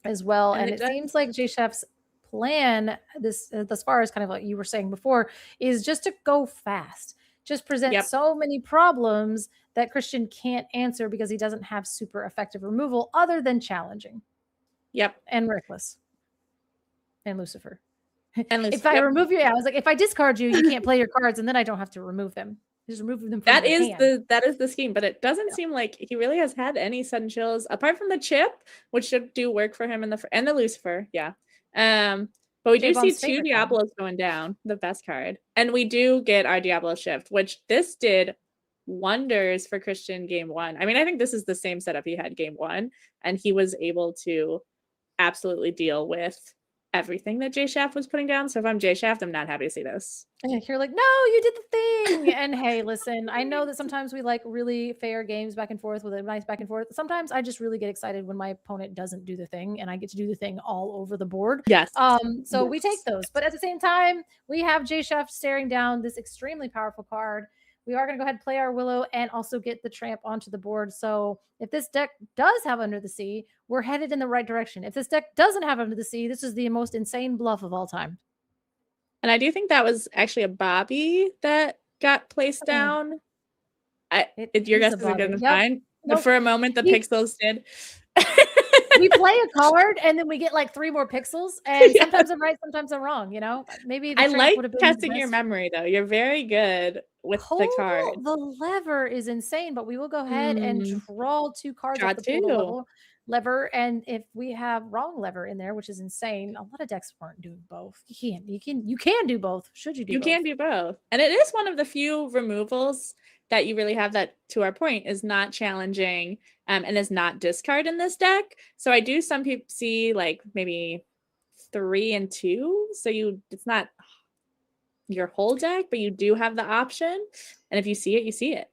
S2: as well.
S5: And
S2: And
S5: it
S2: it
S5: does.
S2: seems like J-Shap's plan, this as far as kind of like you were saying before, is just to go fast. Just present
S5: Yep.
S2: so many problems that Christian can't answer because he doesn't have super effective removal other than challenging
S5: Yep.
S2: and reckless and Lucifer.
S5: And
S2: If I
S5: yep.
S2: remove you, I was like, if I discard you, you can't play your cards, and then I don't have to remove them. Just remove them from
S5: That
S2: your
S5: is
S2: hand.
S5: that is the scheme, but it doesn't seem like he really has had any sudden chills apart from the chip, which should do work for him and the Lucifer, yeah. But we do see
S2: J-Bomb's
S5: 2
S2: favorite card.
S5: Diablos going down, the best card, and we do get our Diablo shift, which this did wonders for Christian game 1. I mean, I think this is the same setup he had game 1, and he was able to absolutely deal with everything that J Shaft was putting down. So if I'm J Shaft, I'm not happy to see this.
S2: And you're like, no, you did the thing. And hey, listen, I know that sometimes we like really fair games back and forth with a nice back and forth. Sometimes I just really get excited when my opponent doesn't do the thing and I get to do the thing all over the board.
S5: Yes.
S2: So we take those. But at the same time, we have J Shaft staring down this extremely powerful card. We are going to go ahead and play our Willow and also get the Tramp onto the board. So if this deck does have Under the Sea, we're headed in the right direction. If this deck doesn't have Under the Sea, this is the most insane bluff of all time.
S5: And I do think that was actually a Bobby that got placed down. Your guess is good and fine. Nope. For a moment, the pixels did.
S2: We play a card and then we get like 3 more pixels, and sometimes I'm right, sometimes I'm wrong. You know, maybe
S5: I like testing your memory though. You're very good with the card.
S2: The lever is insane, but we will go ahead and draw 2 cards off the lever, and if we have wrong lever in there, which is insane, a lot of decks weren't doing both. You can do both. Should you do?
S5: You
S2: both?
S5: can do both, and it is one of the few removals that you really have that, to our point, is not challenging and is not discard in this deck. So I do some people see like maybe 3 and 2. So it's not your whole deck, but you do have the option. And if you see it, you see it.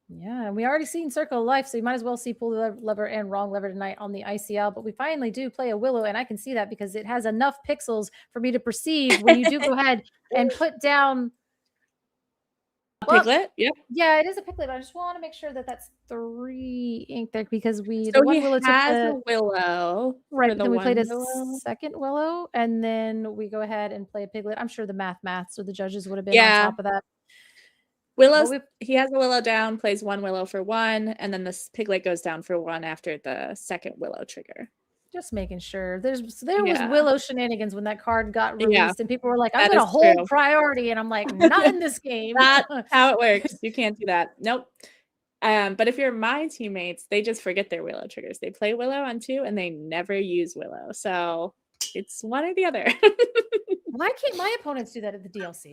S2: Yeah, and we already seen Circle of Life, so you might as well see pull the lever and wrong lever tonight on the ICL. But we finally do play a Willow, and I can see that because it has enough pixels for me to perceive when you do go ahead and put down
S5: Piglet. Yep.
S2: Yeah, it is a Piglet. I just want to make sure that that's 3 ink there because we
S5: so he has a Willow,
S2: right? Then we played a second Willow, and then we go ahead and play a Piglet. I'm sure the maths or the judges would have been on top of that.
S5: He has a Willow down, plays 1 Willow for 1, and then this Piglet goes down for 1 after the second Willow trigger.
S2: Just making sure. There was Willow shenanigans when that card got released, and people were like, "I'm going to hold priority," and I'm like, "Not in this game."
S5: Not how it works. You can't do that. Nope. But if you're my teammates, they just forget their Willow triggers. They play Willow on 2, and they never use Willow. So it's one or the other.
S2: Why can't my opponents do that at the DLC?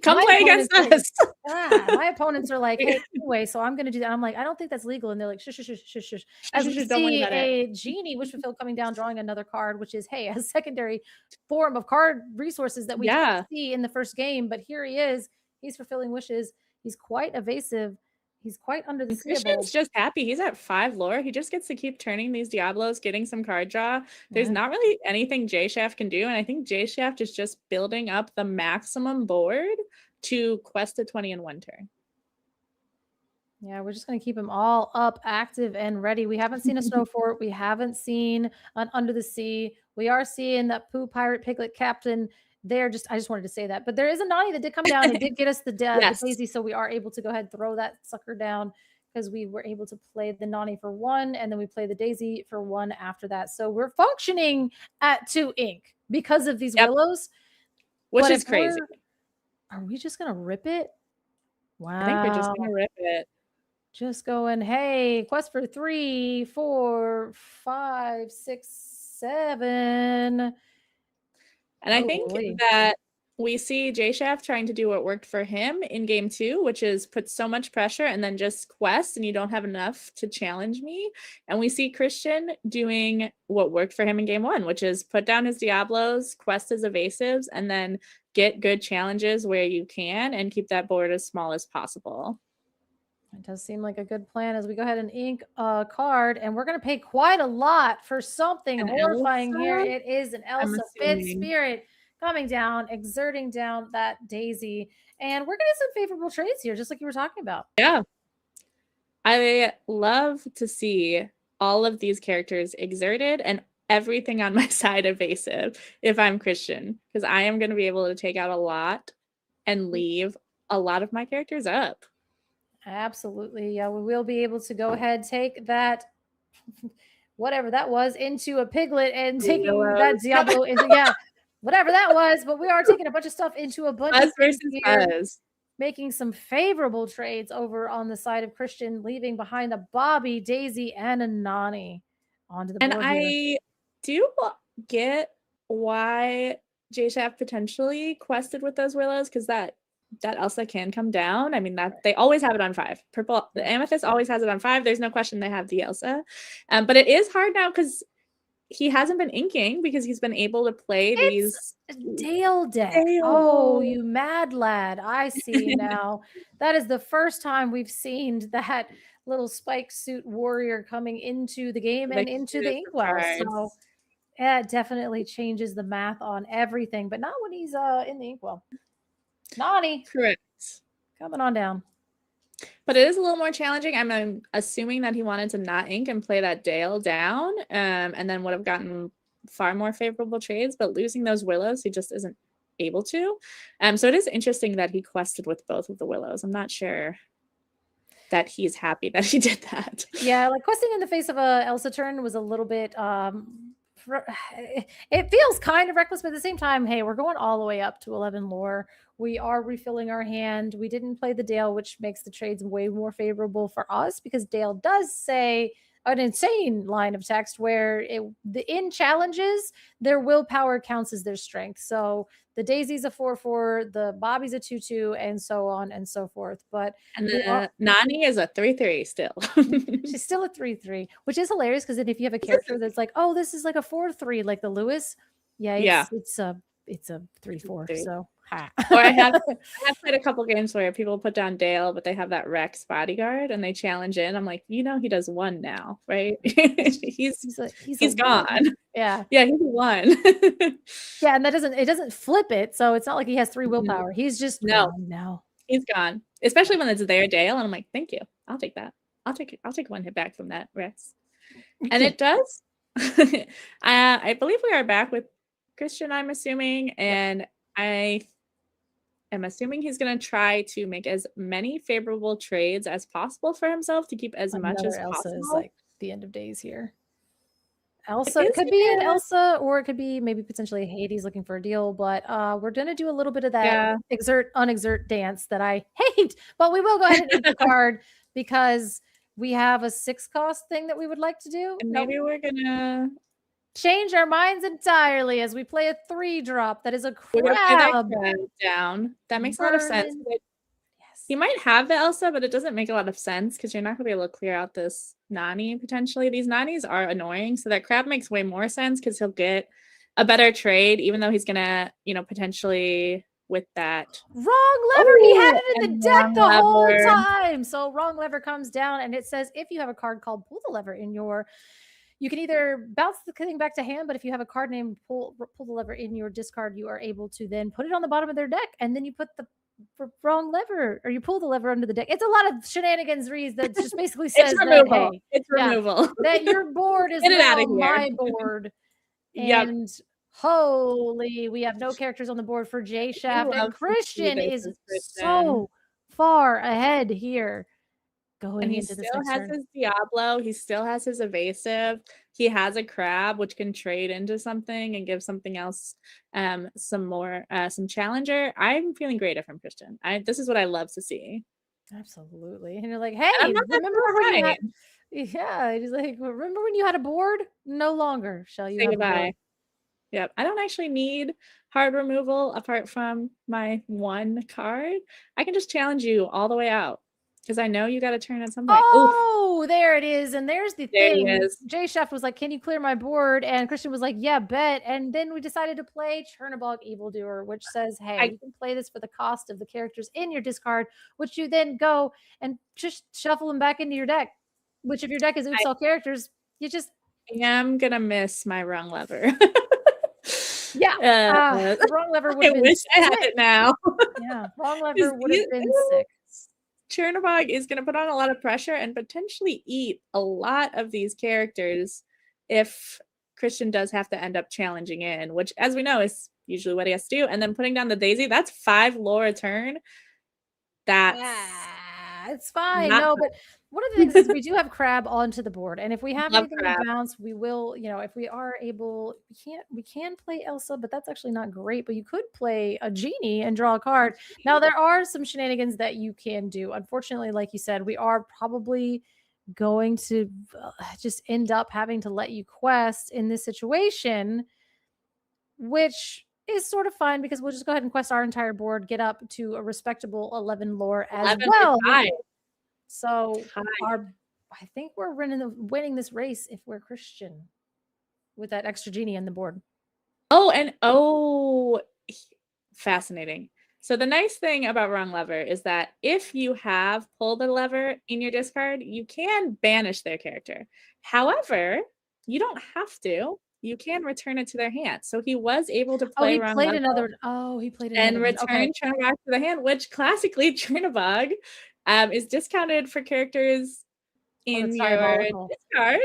S5: Come play against us.
S2: My opponents are like, hey, anyway, so I'm going to do that. I'm like, I don't think that's legal. And they're like, shush, shush, shush, shush. As we see a Genie Wish Fulfilled coming down, drawing another card, which is, hey, a secondary form of card resources that we didn't see in the first game. But here he is. He's fulfilling wishes. He's quite evasive. He's quite under the sea.
S5: Christian's just happy. He's at 5 lore. He just gets to keep turning these Diablos, getting some card draw. There's not really anything J Shaft can do. And I think J Shaft is just building up the maximum board to quest a 20 in 1 turn.
S2: Yeah, we're just going to keep them all up, active, and ready. We haven't seen a Snow Fort. We haven't seen an Under the Sea. We are seeing that Pooh Pirate Piglet Captain. I just wanted to say that, but there is a Nani that did come down and did get us the Daisy, so we are able to go ahead and throw that sucker down because we were able to play the Nani for 1, and then we play the Daisy for 1 after that. So we're functioning at 2 ink because of these Willows,
S5: which is crazy.
S2: Are we just gonna rip it? Wow,
S5: I think we're just gonna rip it.
S2: Just going, hey, quest for 3, 4, 5, 6, 7.
S5: And I think that we see J Shaft trying to do what worked for him in game 2, which is put so much pressure and then just quest, and you don't have enough to challenge me. And we see Christian doing what worked for him in game 1, which is put down his Diablos, quest his evasives, and then get good challenges where you can and keep that board as small as possible.
S2: It does seem like a good plan as we go ahead and ink a card, and we're going to pay quite a lot for something horrifying here. It is an Elsa Fit Spirit coming down, exerting down that Daisy, and we're going to get some favorable trades here, just like you were talking about.
S5: Yeah. I love to see all of these characters exerted and everything on my side evasive if I'm Christian, because I am going to be able to take out a lot and leave a lot of my characters up.
S2: Absolutely. Yeah, we will be able to go ahead, take that, whatever that was, into a Piglet and taking that Diablo into, whatever that was. But we are taking a bunch of stuff into a bunch of
S5: versus
S2: making some favorable trades over on the side of Christian, leaving behind a Bobby, Daisy, and a Nani onto the board.
S5: And I do get why J Shaft potentially quested with those Willows, because that that Elsa can come down. I mean, that they always have it on 5. Purple, the Amethyst always has it on 5. There's no question they have the Elsa. But it is hard now because he hasn't been inking because he's been able to play
S2: It's
S5: these
S2: Dale deck. Oh, you mad lad. I see now. That is the first time we've seen that little spike suit warrior coming into the game and into the inkwell. So yeah, it definitely changes the math on everything, but not when he's in the inkwell. Naughty.
S5: Correct.
S2: Coming on down.
S5: But it is a little more challenging. I'm assuming that he wanted to not ink and play that Dale down, and then would have gotten far more favorable trades. But losing those Willows, he just isn't able to. So it is interesting that he quested with both of the Willows. I'm not sure that he's happy that he did that.
S2: Yeah, like questing in the face of a Elsa turn was a little bit it feels kind of reckless, but at the same time, hey, we're going all the way up to 11 lore. We are refilling our hand. We didn't play the Dale, which makes the trades way more favorable for us because Dale does say an insane line of text where in challenges, their willpower counts as their strength. So the Daisy's a 4/4, the Bobby's a 2/2, and so on and so forth. But
S5: the Nani is a 3/3 still.
S2: She's still a 3/3, which is hilarious because then if you have a character that's like, oh, this is like a 4/3, like the Lewis, it's a 3/4. So
S5: or I have played a couple games where people put down Dale, but they have that Rex bodyguard and they challenge in. I'm like, he does 1 now, right? he's gone.
S2: Yeah,
S5: he's 1.
S2: Yeah, and it doesn't flip it, so it's not like he has 3 willpower. He's just no.
S5: He's gone, especially when it's their Dale, and I'm like, thank you, I'll take that. I'll take 1 hit back from that Rex, and it does. I believe we are back with Christian, I'm assuming, and I am assuming he's going to try to make as many favorable trades as possible for himself to keep as much as
S2: Elsa
S5: possible.
S2: Is like the end of days here. Elsa, it could be an Elsa, or it could be maybe potentially Hades looking for a deal, but we're going to do a little bit of that exert dance that I hate, but we will go ahead and ink the card because we have a 6 cost thing that we would like to do.
S5: And maybe we're going to
S2: change our minds entirely as we play a 3-drop that is a crab.
S5: We're gonna play that crab down. That makes a lot of sense. Yes. You might have the Elsa, but it doesn't make a lot of sense because you're not gonna be able to clear out this Nani potentially. These Nanis are annoying, so that crab makes way more sense because he'll get a better trade, even though he's gonna, potentially with that
S2: wrong lever. He had it in the deck the whole time. So wrong lever comes down, and it says if you have a card called pull the lever in your. You can either bounce the thing back to hand, but if you have a card named pull the lever in your discard, you are able to then put it on the bottom of their deck, and then you put the wrong lever, or you pull the lever under the deck. It's a lot of shenanigans that just basically says
S5: that, hey, it's removal.
S2: That your board is now my board. And holy, we have no characters on the board for J Shaft, and Christian is so far ahead here.
S5: And he still has his Diablo. He still has his evasive. He has a crab, which can trade into something and give something else some challenger. I'm feeling great from Christian. This is what I love to see.
S2: Absolutely. And you're like, hey, remember when you had, he's like, remember when you had a board? No longer shall you. Say
S5: goodbye. Yep. I don't actually need hard removal apart from my 1 card. I can just challenge you all the way out. Because I know you got to turn at some point.
S2: Oh, there it is. And there's the thing. J Chef was like, can you clear my board? And Christian was like, yeah, bet. And then we decided to play Chernobog Evildoer, which says, hey, you can play this for the cost of the characters in your discard, which you then go and just shuffle them back into your deck. Which if your deck is Utsal characters, you just...
S5: I am going to miss my wrong lever.
S2: Wrong lever would have been
S5: sick. I had it now.
S2: Wrong lever would have been sick.
S5: Chernobog is going to put on a lot of pressure and potentially eat a lot of these characters if Christian does have to end up challenging in, which, as we know, is usually what he has to do. And then putting down the Daisy, that's 5 lore a turn.
S2: It's fine. But one of the things is we do have crab onto the board, and if we have anything to bounce, we will. If we are able, we can play Elsa, but that's actually not great. But you could play a genie and draw a card. Now there are some shenanigans that you can do. Unfortunately, like you said, we are probably going to just end up having to let you quest in this situation, which is sort of fun because we'll just go ahead and quest our entire board, get up to a respectable 11 lore as
S5: 11
S2: well.
S5: is high.
S2: So
S5: High.
S2: I think we're winning this race if we're Christian with that extra genie in the board.
S5: Fascinating. So the nice thing about wrong lever is that if you have pulled a lever in your discard, you can banish their character. However, you don't have to. You can return it to their hand. So he was able to play wrong lever
S2: he played
S5: and
S2: another
S5: return Chernobog to the hand, which classically Chernobog is discounted for characters in your discard,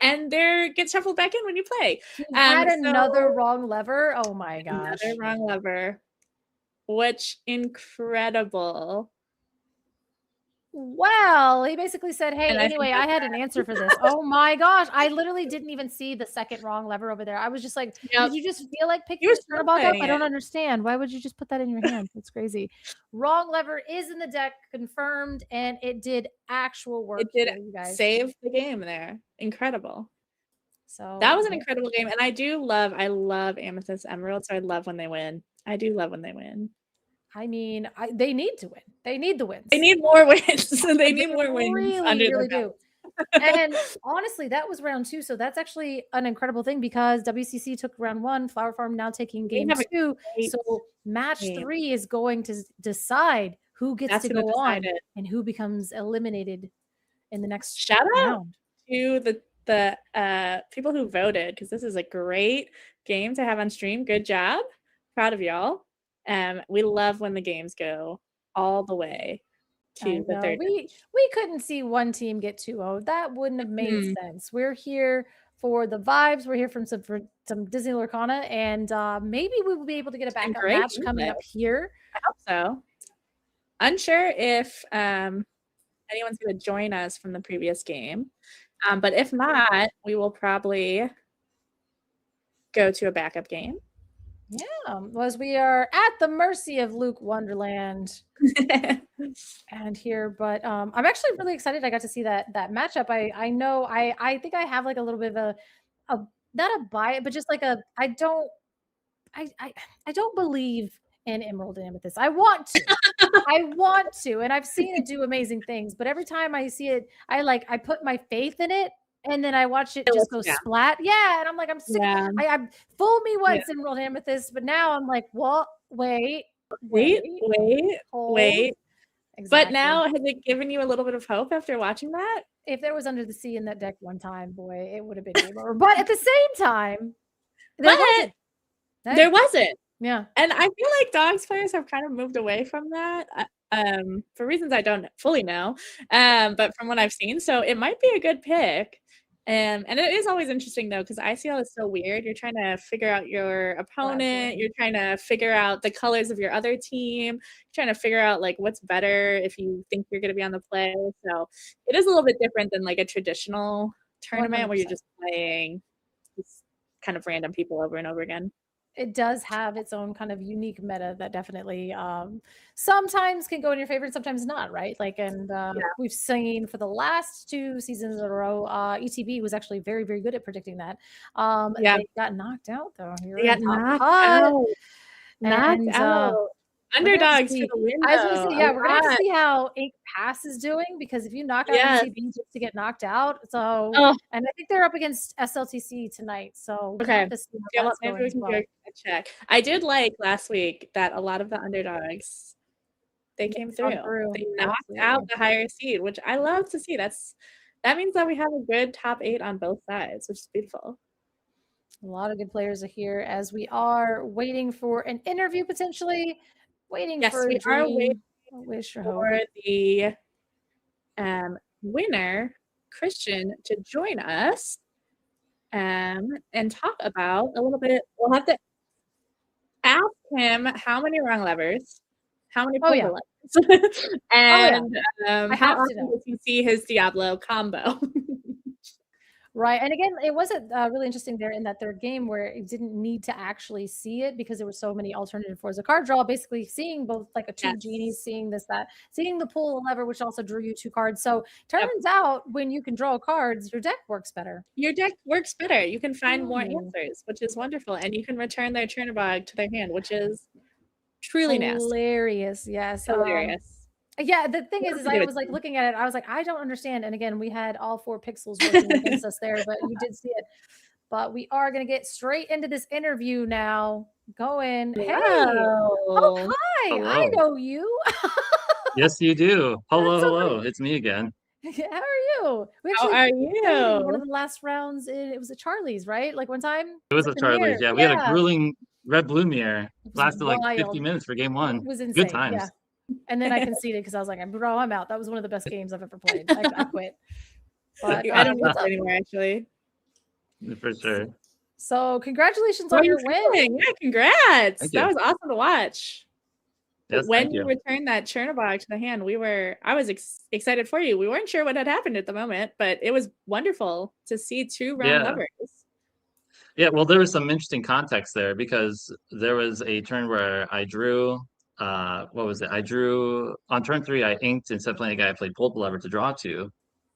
S5: and they get shuffled back in when you play.
S2: He had another wrong lever. Oh my gosh.
S5: Another wrong lever. Which incredible.
S2: Well, he basically said, hey, anyway, I had an answer for this. Oh my gosh. I literally didn't even see the second wrong lever over there. I was just like, did you just feel like picking the Chernobog up? I don't understand. Why would you just put that in your hand? That's crazy. Wrong lever is in the deck, confirmed, and it did actual work.
S5: It did save the game there. Incredible.
S2: So
S5: that was an incredible game. And I love Amethyst Emerald, so I love when they win. I do love when they win.
S2: I mean, they need to win. They need the wins.
S5: They need more wins. They need more wins.
S2: Really do. And honestly, that was round 2. So that's actually an incredible thing because WCC took round 1, Flower Farm now taking game 2. So match 3 is going to decide who gets to go on and who becomes eliminated in the next
S5: shout
S2: round.
S5: Out to the people who voted, because this is a great game to have on stream. Good job. Proud of y'all. We love when the games go all the way to the third.
S2: We couldn't see one team get 2-0. That wouldn't have made sense. We're here for the vibes. We're here for some Disney Lorcana, and maybe we will be able to get a backup match coming up here.
S5: I hope so. Unsure if anyone's going to join us from the previous game, but if not, we will probably go to a backup game.
S2: Yeah, as we are at the mercy of Luke Wonderland and here, but I'm actually really excited. I got to see that matchup. I know I think I have like a little bit of a not a bias, but just like I don't believe in Emerald and Amethyst. I want to, and I've seen it do amazing things, but every time I see it, I put my faith in it. And then I watch it just go splat. Yeah. And I'm like, I'm sick.
S5: Yeah.
S2: I fooled me once in World Amethyst, but now I'm like, what? Wait.
S5: Exactly. But now, has it given you a little bit of hope after watching that?
S2: If there was Under the Sea in that deck one time, boy, it would have been game over. But at the same time,
S5: there wasn't.
S2: Yeah.
S5: And I feel like Dogs players have kind of moved away from that. For reasons I don't fully know, but from what I've seen, so it might be a good pick. And it is always interesting though, because ICL is so weird. You're trying to figure out your opponent. You're trying to figure out the colors of your other team. You're trying to figure out like what's better if you think you're going to be on the play. So it is a little bit different than like a traditional tournament 100%. Where you're just playing kind of random people over and over again.
S2: It does have its own kind of unique meta that definitely sometimes can go in your favor and sometimes not, right? Like, and we've seen for the last 2 seasons in a row, ETB was actually very, very good at predicting that. They got knocked out though.
S5: They got knocked out. Underdogs for the win.
S2: I was gonna say, we're gonna see how Ink Pass is doing, because if you knock out ETB just to get knocked out, so and I think they're up against SLTC tonight. So
S5: maybe we can do a check. I did like last week that a lot of the underdogs they came through. They knocked out the higher seed, which I love to see. That means that we have a good top 8 on both sides, which is beautiful.
S2: A lot of good players are here as we are waiting for an interview potentially.
S5: Yes, we are waiting for the winner, Christian, to join us and talk about a little bit. We'll have to ask him how many wrong levers, how many levers, and how often does he see his Diablo combo.
S2: Right. And again, it wasn't really interesting there in that third game where it didn't need to actually see it because there were so many alternative forms of card draw, basically seeing both like a two genies, seeing this, that, seeing the pull a lever, which also drew you 2 cards. So turns out when you can draw cards, your deck works better.
S5: Your deck works better. You can find more
S2: Mhm.
S5: answers, which is wonderful. And you can return their Chernobog to their hand, which is truly nasty.
S2: Hilarious. Yes.
S5: Hilarious.
S2: Yeah, the thing is I was like looking at it, I was like, I don't understand. And again, we had all 4 pixels working against us there, but you did see it. But we are going to get straight into this interview now. Going, hey, oh, hi,
S6: Hello.
S2: I know you.
S6: Yes, you do. Hello,
S2: so
S6: hello.
S2: funny.
S6: It's me again.
S2: How are you? We
S5: How
S2: actually
S5: are
S2: played in one
S5: you?
S2: of the last rounds. It was at Charlie's, right? Like one time.
S6: It was a
S2: the
S6: Charlie's.
S2: mirror.
S6: Yeah, we had a grueling red Illumineer.
S2: was
S6: Lasted like 50
S2: wild.
S6: minutes for game 1.
S2: It was insane.
S6: Good times.
S2: Yeah. And then I conceded because I was like, bro, I'm out. That was one of the best games I've ever played. I quit. But
S5: I don't
S2: what's
S5: know
S2: up?
S5: anymore, actually.
S6: For sure.
S2: So congratulations
S5: How
S2: on
S5: are you
S2: your win.
S5: feeling? Yeah, congrats.
S6: Thank
S5: That
S6: you.
S5: was awesome to watch.
S6: Yes,
S5: When
S6: thank
S5: you
S6: you.
S5: returned that Chernobog to the hand, I was excited for you. We weren't sure what had happened at the moment, but it was wonderful to see 2 round
S6: Yeah.
S5: levers.
S6: Yeah, well, there was some interesting context there because there was a turn where I drew, what was it? I drew, on turn 3, I inked, instead of playing a guy, I played pulled the lever to draw 2.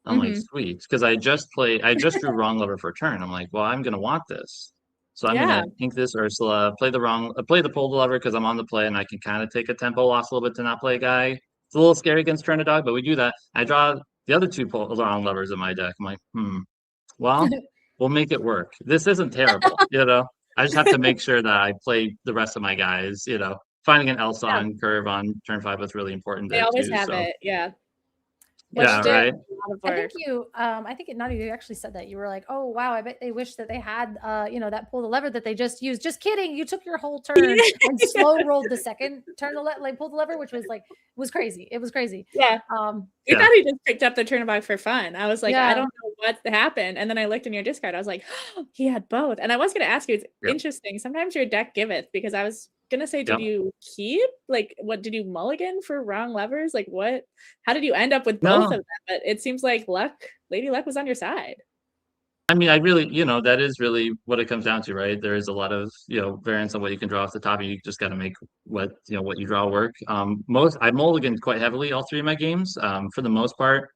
S6: I'm like, sweet, because I just drew wrong lever for a turn. I'm like, well, I'm going to want this. So I'm
S5: Yeah.
S6: going to ink this Ursula, play the pulled lever because I'm on the play and I can kind of take a tempo loss a little bit to not play a guy. It's a little scary against turn a dog, but we do that. I draw the other 2 wrong levers in my deck. I'm like, well, we'll make it work. This isn't terrible, you know. I just have to make sure that I play the rest of my guys, you know. Finding an Elson curve on turn 5 was really important
S5: They
S6: there
S5: always
S6: too.
S5: have
S6: So
S5: it. Yeah.
S6: yeah,
S5: Which did
S6: right.
S5: a lot of
S2: I
S5: work.
S2: think you, I think Nani, you actually said that. You were like, oh, wow, I bet they wish that they had, that pull the lever that they just used. Just kidding. You took your whole turn and slow rolled the second turn, pull the lever, which was like, was crazy. It was crazy.
S5: Yeah. We
S6: Yeah.
S5: thought he just picked up the Chernobog for fun. I was like, I
S2: Yeah.
S5: don't know what happened. And then I looked in your discard. I was like, oh, he had both. And I was going to ask you, it's
S6: Yep.
S5: interesting. Sometimes your deck giveth, because I was going to say, did
S6: Yep.
S5: you keep? Like, what did you mulligan for wrong levers? Like, what? How did you end up with both of them? But it seems like Lady Luck was on your side.
S6: I mean, I really, that is really what it comes down to, right? There is a lot of, variance on what you can draw off the top. You just got to make what you draw work. I mulliganed quite heavily all 3 of my games. For the most part,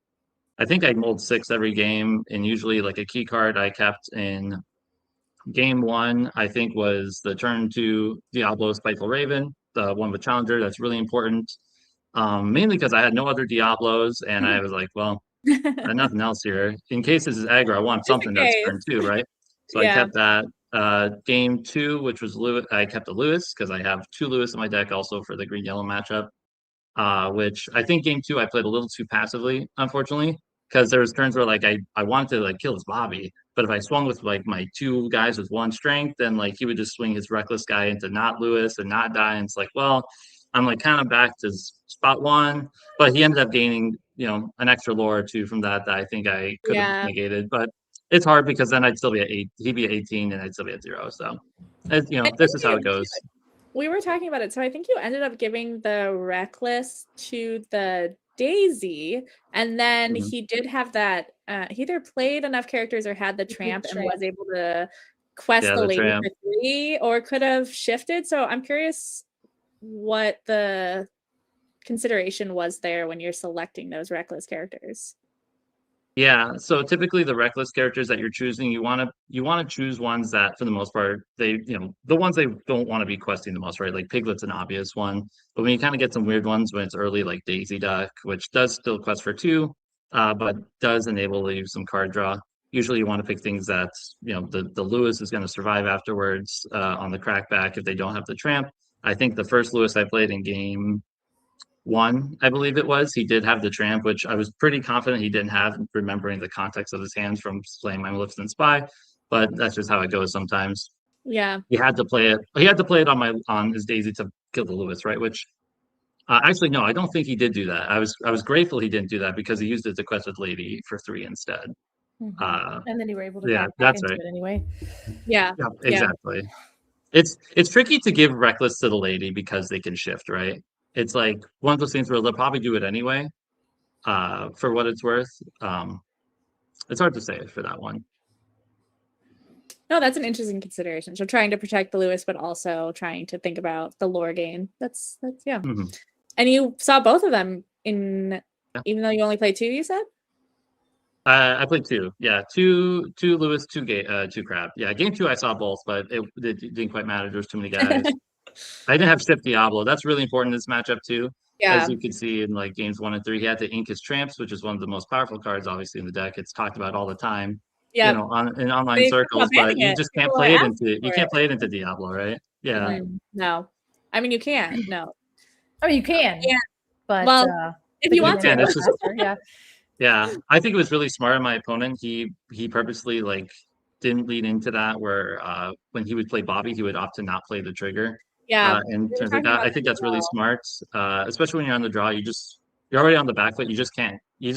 S6: I think I mulled 6 every game, and usually like a key card I kept in game 1, I think was the turn 2 Diablo Spiteful Raven, the one with Challenger. That's really important. Mainly because I had no other Diablos, and I was like, well, I had nothing else here. In case this is aggro, I want something that's turn 2, right? So I kept that. Game 2, which was Lewis, I kept a Lewis because I have 2 Lewis in my deck also for the green-yellow matchup. Which I think game 2 I played a little too passively, unfortunately, because there was turns where like I wanted to like kill his Bobby, but if I swung with like my 2 guys with 1 strength, then like he would just swing his reckless guy into not Lewis and not die, and it's like, well, I'm like kind of back to spot 1, but he ended up gaining an extra lore or 2 from that I think I could have negated, but it's hard because then I'd still be at 8, he'd be at 18 and I'd still be at 0. So this is how it goes.
S5: We were talking about it. So I think you ended up giving the Reckless to the Daisy, and then he did have that. He either played enough characters or had the Tramp and was able to quest the Lady for 3, or could have shifted. So I'm curious what the consideration was there when you're selecting those Reckless characters.
S6: Yeah, so typically the reckless characters that you're choosing, you want to choose ones that, for the most part, they the ones they don't want to be questing the most, right? Like Piglet's an obvious one, but when you kind of get some weird ones when it's early, like Daisy Duck, which does still quest for 2, but does enable you some card draw. Usually, you want to pick things that the Lewis is going to survive afterwards on the crackback if they don't have the Tramp. I think the first Lewis I played in game 1, I believe it was, he did have the Tramp, which I was pretty confident he didn't have, remembering the context of his hands from playing my Maleficent Spy, but that's just how it goes sometimes.
S5: Yeah.
S6: He had to play it on his Daisy to kill the Lewis, right? Which actually, no, I don't think he did do that. I was grateful he didn't do that because he used it to quest with Lady for 3 instead.
S2: And then you were able to
S6: yeah,
S2: back
S6: that's
S2: into
S6: right.
S2: it anyway.
S5: Yeah,
S6: exactly. It's tricky to give Reckless to the Lady because they can shift, right? It's like one of those things where they'll probably do it anyway, for what it's worth. It's hard to say for that one.
S5: No, that's an interesting consideration. So trying to protect the Lewis, but also trying to think about the lore gain. That's yeah.
S6: Mhm.
S5: And you saw both of them in,
S6: Yeah.
S5: even though you only played 2, you said?
S6: I played 2. Yeah, two Lewis, two Crab. Yeah, game 2 I saw both, but it didn't quite matter. There's too many guys. I didn't have Sip Diablo. That's really important in this matchup too.
S5: Yeah.
S6: As you can see in like games 1 and 3, he had to ink his tramps, which is one of the most powerful cards, obviously, in the deck. It's talked about all the time,
S5: Yeah.
S6: in online
S5: They talk about
S6: circles, but
S5: banning
S6: you
S5: it.
S6: just can't
S5: People
S6: play
S5: are
S6: it into
S5: asking
S6: you
S5: for
S6: can't
S5: it.
S6: play it into Diablo, right? Yeah.
S5: No. I mean, you can't. No.
S2: I mean, you can.
S5: Yeah.
S2: But
S5: Well, if you want to.
S6: can, it's just-
S2: yeah.
S6: Yeah, I think it was really smart of my opponent. He purposely like didn't lead into that where when he would play Bobby, he would opt to not play the trigger.
S5: Yeah.
S6: And
S5: we were
S6: turns like
S5: talking
S6: that.
S5: about
S6: I think
S5: that
S6: that's
S5: as
S6: really
S5: well.
S6: smart. Especially when you're on the draw, you're already on the back foot. You just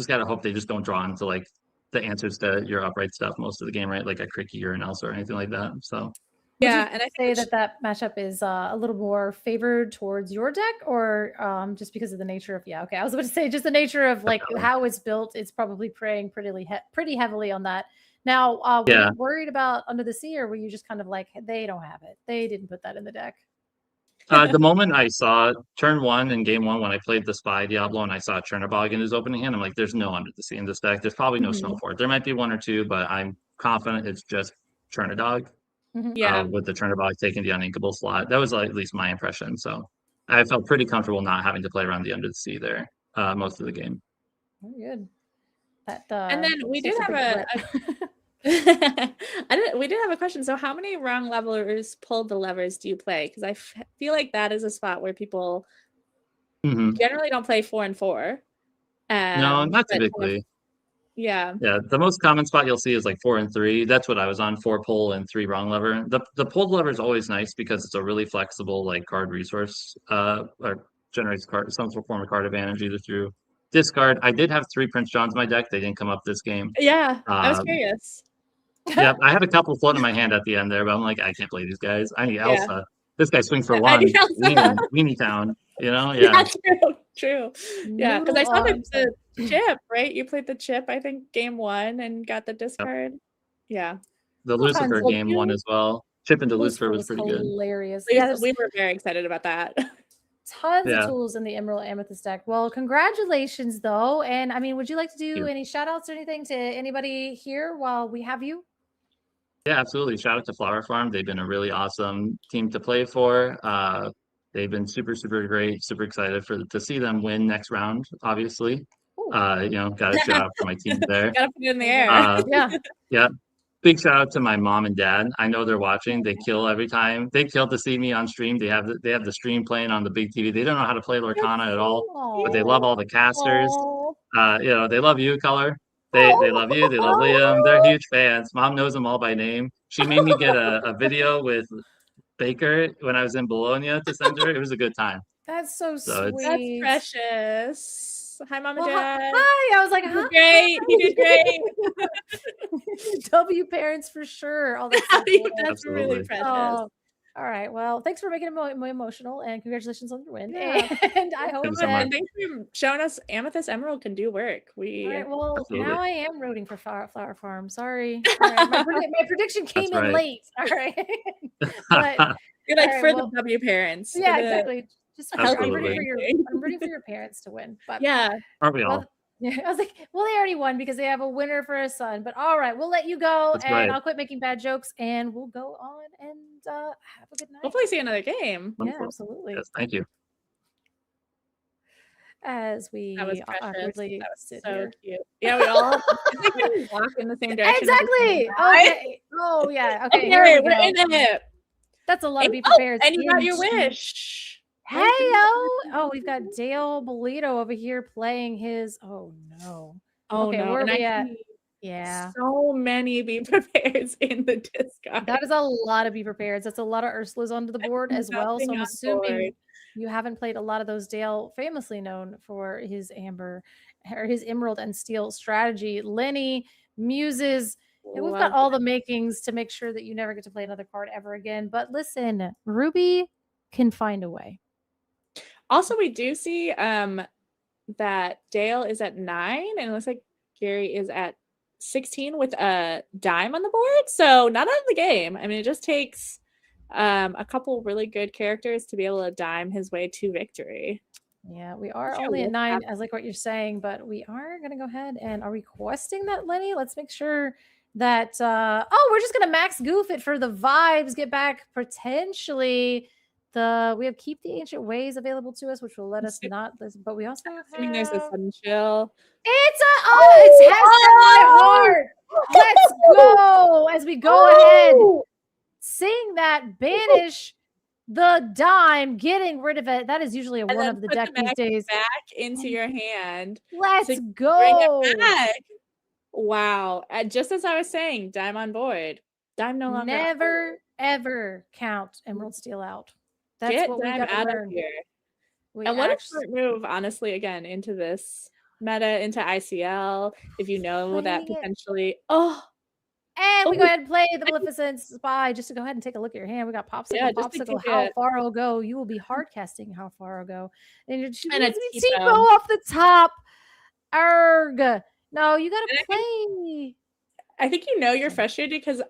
S6: gotta hope they just don't draw into like the answers to your upright stuff most of the game, right? Like a Cricky or an Elsa or anything like that. So
S5: Yeah, and I
S2: say
S5: think
S2: that matchup is a little more favored towards your deck, or just because of the nature of okay, I was about to say just the nature of like
S6: Definitely.
S2: how it's built. It's probably preying pretty heavily on that. Now, were
S6: Yeah.
S2: you worried about Under the Sea, or were you just kind of like they don't have it? They didn't put that in the deck.
S6: the moment I saw turn 1 in game 1 when I played the Spy Diablo and I saw Chernobog in his opening hand, I'm like, there's no Under the Sea in this deck. There's probably no
S5: Mhm.
S6: Snow Fort. There might be 1 or 2, but I'm confident it's just Chernodog.
S5: yeah.
S6: With the Chernobog taking the uninkable slot. That was at least my impression. So I felt pretty comfortable not having to play around the Under the Sea there most of the game.
S2: Very good. That
S5: And then we did
S2: takes
S5: have
S2: big
S5: a we did have a question. So how many wrong levelers pulled the levers do you play? Because I feel like that is a spot where people
S6: Mhm.
S5: generally don't play 4 and 4.
S6: No, not
S5: but kind of-
S6: typically.
S5: yeah.
S6: Yeah, the most common spot you'll see is like 4 and 3. That's what I was on, 4 pull and 3 wrong lever. The pulled lever is always nice because it's a really flexible like card resource or generates some form of card advantage either through discard. I did have 3 Prince Johns in my deck. They didn't come up this game.
S5: Yeah. I was
S6: Um,
S5: curious.
S6: Yeah, I had a couple floating in my hand at the end there, but I'm like, I can't play these guys. I need Elsa. This guy swings for
S5: I
S6: 1.
S5: need Elsa.
S6: Weenie Town, you know? Yeah.
S5: True. Yeah, because I
S2: Noodle
S5: saw
S2: arms.
S5: the chip, right? You played the chip, I think, game 1 and got the discard. Yeah.
S6: The
S2: Well,
S6: Lucifer
S2: tons of
S6: game 1 as well. Chip into Lucifer was pretty good.
S2: hilarious.
S5: We,
S2: Yeah, there's
S5: we were very excited about that.
S2: tons
S6: Yeah.
S2: of tools in the Emerald Amethyst deck. Well, congratulations though. And I mean, would you like to do
S6: you.
S2: any shout outs or anything to anybody here while we have you?
S6: Yeah, absolutely. Shout out to Flower Farm. They've been a really awesome team to play for. They've been super, super great. Super excited to see them win next round, obviously.
S2: Ooh.
S6: Got a shout out for my team there.
S5: Gotta put it in the air.
S2: Yeah.
S6: Yeah. Big shout out to my mom and dad. I know they're watching. They kill every time. They kill to see me on stream. They have the stream playing on the big TV. They don't know how to play Lorcana at all, but they love all the casters.
S5: Aw.
S6: They love you, Color. They love you. They love Liam. They're huge fans. Mom knows them all by name. She made me get a video with Baker when I was in Bologna to send her. It was a good time.
S2: That's so
S6: So it's-
S2: sweet.
S5: That's precious. Hi, Mom and
S2: Well,
S5: Dad.
S2: hi. I was like,
S5: You
S2: huh?
S5: did great. You did great.
S2: W parents for sure. Oh, that's so cool.
S5: That's really
S6: Absolutely.
S5: precious.
S2: Oh, all right. Well, thanks for making it more emotional, and congratulations on your win.
S5: Yeah.
S2: And I hope
S6: Thanks so
S2: that.
S6: much.
S5: And thanks for showing us Amethyst Emerald can do work.
S2: All right, well,
S6: Absolutely.
S2: now I am rooting for Flower Farm. Sorry. All right, my prediction came
S6: That's
S2: in
S6: right.
S2: late. All right. But
S5: You're like
S2: All right,
S5: for
S2: well-
S5: the W parents.
S2: yeah,
S5: for the-
S2: exactly. Just I'm
S6: Absolutely.
S2: rooting for your parents to win. But
S5: Yeah.
S6: Aren't we all?
S2: well, yeah, I was like, well, they already won because they have a winner for a son. But all right, we'll let you go,
S6: That's
S2: and
S6: right.
S2: I'll quit making bad jokes, and we'll go on and have a good night.
S5: Hopefully see another game.
S2: Yeah,
S6: Wonderful.
S2: absolutely.
S6: Yes, thank you.
S2: As we
S5: That was precious.
S2: awkwardly
S5: That was
S2: sit
S5: so
S2: here.
S5: cute. Yeah, we all it's like when we walk in the same direction. at the same
S2: Exactly.
S5: time.
S2: Okay. Oh yeah. Okay.
S5: Okay,
S2: Here we
S5: we're in
S2: go.
S5: it.
S2: That's a lot of be
S5: Oh,
S2: prepared.
S5: and you got your
S2: into-
S5: wish.
S2: Hey oh, we've got Dale Bolito over here playing his. Oh no.
S5: Oh
S2: Okay,
S5: no.
S2: where are
S5: and
S2: we
S5: I
S2: at?
S5: see
S2: Yeah.
S5: so many be prepared in the discard.
S2: That is a lot of be prepared. That's a lot of Ursulas onto the board as well. So
S5: Nothing
S2: I'm
S5: on
S2: assuming
S5: board.
S2: you haven't played a lot of those. Dale, famously known for his amber or his emerald and steel strategy. Lenny, Muses. And we've got
S5: Love
S2: all the makings to make sure that you never get to play another card ever again. But listen, Ruby can find a way.
S5: Also, we do see that Dale is at 9, and it looks like Gary is at 16 with a dime on the board, so not out of the game. I mean, it just takes a couple really good characters to be able to dime his way to victory.
S2: Yeah, we are
S5: Sure,
S2: only at
S5: we'll
S2: 9, as like what you're saying, but we are gonna go ahead and are requesting that, Lenny. Let's make sure that we're just gonna max goof it for the vibes, get back potentially we have keep the ancient ways available to us, which will let us not listen, but we also
S5: Assuming there's a
S2: have
S5: sudden chill.
S2: it's has set my heart. Let's go as we go ahead. Seeing that banish the dime, getting rid of it. That is usually a
S5: And
S2: one
S5: then
S2: of the
S5: put
S2: deck
S5: the
S2: these days.
S5: back into your hand.
S2: Let's
S5: to Bring
S2: go.
S5: it back. Wow. Just as I was saying, dime on board. Dime no longer.
S2: Never ever count Emerald Steel out. That's
S5: Get
S2: what we
S5: dime
S2: got to
S5: out
S2: learn.
S5: of here.
S2: We
S5: And what a
S2: actually
S5: smart move, honestly, again, into this meta, into ICL. If you know that
S2: Playing it.
S5: potentially,
S2: and we go ahead and play the Maleficent Spy just to go ahead and take a look at your hand. We got Popsicle,
S5: Yeah, just to
S2: Popsicle,
S5: give
S2: How
S5: it-
S2: Far I'll Go. You will be hard casting How Far I'll Go. And
S5: And a
S2: Tipo
S5: Tipo.
S2: off the top. Arg. No, you got to
S5: And
S2: play.
S5: I think you know you're frustrated because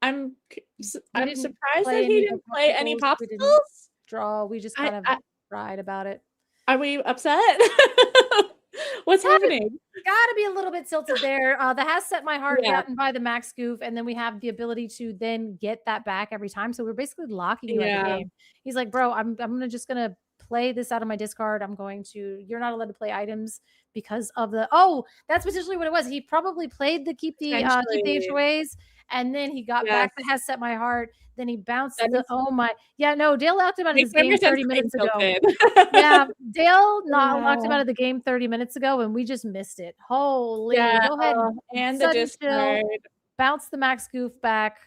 S5: I'm
S2: didn't
S5: surprised
S2: play
S5: that he
S2: any
S5: didn't play any
S2: popsicles. We didn't
S5: popsicles.
S2: draw. We just kind of cried about it.
S5: Are we upset? What's happening?
S2: Gotta be a little bit tilted there. That has set my heart
S5: Yeah.
S2: gotten by the max goof, and then we have the ability to then get that back every time. So we're basically locking you out of the
S5: Yeah.
S2: game. He's like, bro, I'm just gonna play this out of my discard. You're not allowed to play items because of that's potentially what it was. He probably played the keep the
S5: Potentially.
S2: HOAs, and then he got back the has set my heart. Then he bounced
S5: That is-
S2: Dale locked him out of
S5: Makes
S2: this game
S5: sense
S2: 30
S5: to
S2: minutes
S5: being
S2: ago.
S5: tilted.
S2: Yeah, Dale locked him
S5: Yeah.
S2: out of the game 30 minutes ago, and we just missed it. Holy,
S5: Yeah,
S2: go ahead
S5: and the
S2: sudden chill.
S5: discard.
S2: Bounce the max goof back.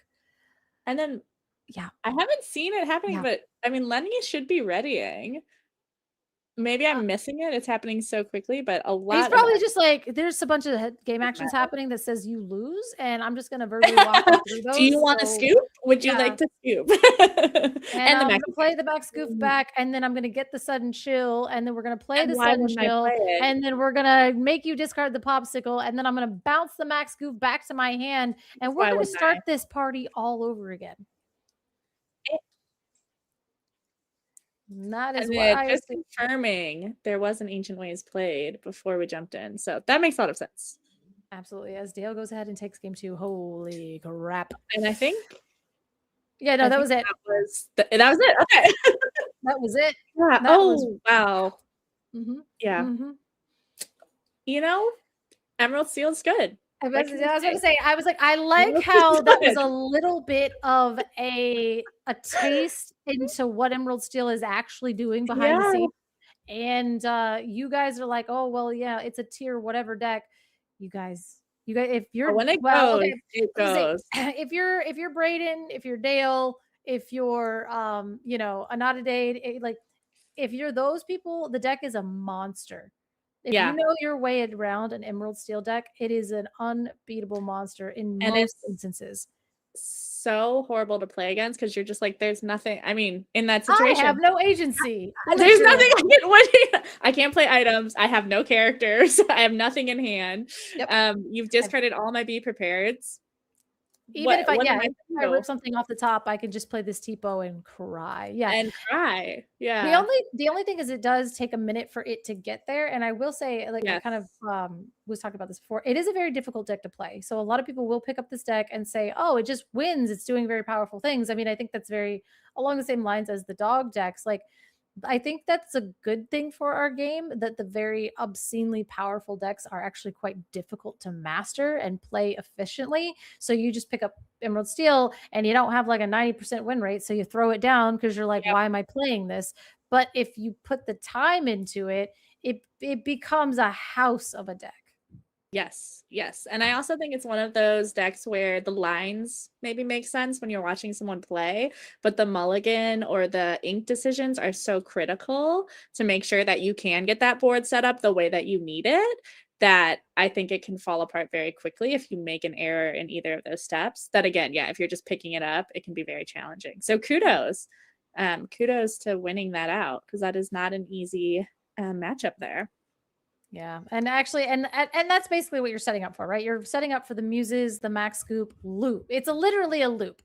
S5: And then
S2: Yeah.
S5: I haven't seen it happening,
S2: Yeah.
S5: but I mean Lenny should be readying. Maybe I'm missing it. It's happening so quickly, but a lot.
S2: He's probably just like, there's a bunch of game actions happening that says you lose, and I'm just gonna verbally walk you through those.
S5: Do you want to scoop? Would you
S2: yeah.
S5: like to scoop?
S2: And I'm
S5: the
S2: gonna play the max goof back, and then I'm gonna get the sudden chill, and then we're gonna play
S5: And
S2: the
S5: why
S2: sudden
S5: wouldn't I
S2: chill,
S5: play it?
S2: and then we're gonna make you discard the popsicle, and then I'm gonna bounce the max goof back to my hand, and we're
S5: Why
S2: gonna
S5: wouldn't
S2: start
S5: I?
S2: this party all over again. That is
S5: And
S2: what I
S5: just
S2: think.
S5: confirming there was an Ancient Ways played before we jumped in. So that makes a lot of sense.
S2: Absolutely. As Dale goes ahead and takes game 2. Holy crap.
S5: And I think
S2: Yeah, no, that was it.
S5: That was it. Okay.
S2: That was it.
S5: Yeah.
S2: That was-
S5: Wow.
S2: Mhm,
S5: Yeah.
S2: mhm.
S5: You know, Emerald Seal's good.
S2: I
S5: What
S2: was
S5: can
S2: going
S5: you
S2: to
S5: say?
S2: say, I like
S5: Emerald
S2: how
S5: Steel's
S2: that was
S5: good.
S2: a little bit of a taste into what Emerald Steel is actually doing behind the
S5: Yeah.
S2: scenes. And you guys are like, oh, well, yeah, it's a tier whatever deck. You guys, if you're
S5: But when it
S2: well,
S5: goes,
S2: okay,
S5: it
S2: let's say,
S5: goes.
S2: if you're Braden, if you're Dale, if you're Anatadade, like if you're those people, the deck is a monster. If
S5: Yeah.
S2: you know your way around an Emerald Steel deck, it is an unbeatable monster in
S5: And
S2: most
S5: it's
S2: instances.
S5: so horrible to play against because you're just like, there's nothing. I mean, in that
S2: I
S5: situation,
S2: have no agency.
S5: there's nothing
S2: Literally.
S5: I can't play items. I have no characters. I have nothing in hand.
S2: Yep.
S5: You've discarded all my be prepareds.
S2: Even if I
S5: what am I
S2: if I
S5: to
S2: rip
S5: do?
S2: something off the top, I can just play this Tipo and cry. Yeah.
S5: And cry. Yeah.
S2: The only thing is it does take a minute for it to get there. And I will say, like I kind of was talking about this before, it is a very difficult deck to play. So a lot of people will pick up this deck and say, oh, it just wins. It's doing very powerful things. I mean, I think that's very along the same lines as the dog decks. Like I think that's a good thing for our game, that the very obscenely powerful decks are actually quite difficult to master and play efficiently. So you just pick up Emerald Steel and you don't have like a 90% win rate. So you throw it down because you're like, why am I playing this? But if you put the time into it, it becomes a house of a deck.
S5: Yes. And I also think it's one of those decks where the lines maybe make sense when you're watching someone play, but the mulligan or the ink decisions are so critical to make sure that you can get that board set up the way that you need it, that I think it can fall apart very quickly if you make an error in either of those steps. That again, if you're just picking it up, it can be very challenging. So kudos to winning that out, because that is not an easy matchup there.
S2: Yeah, and actually, and that's basically what you're setting up for, right? You're setting up for the muses, the max scoop loop. It's literally a loop.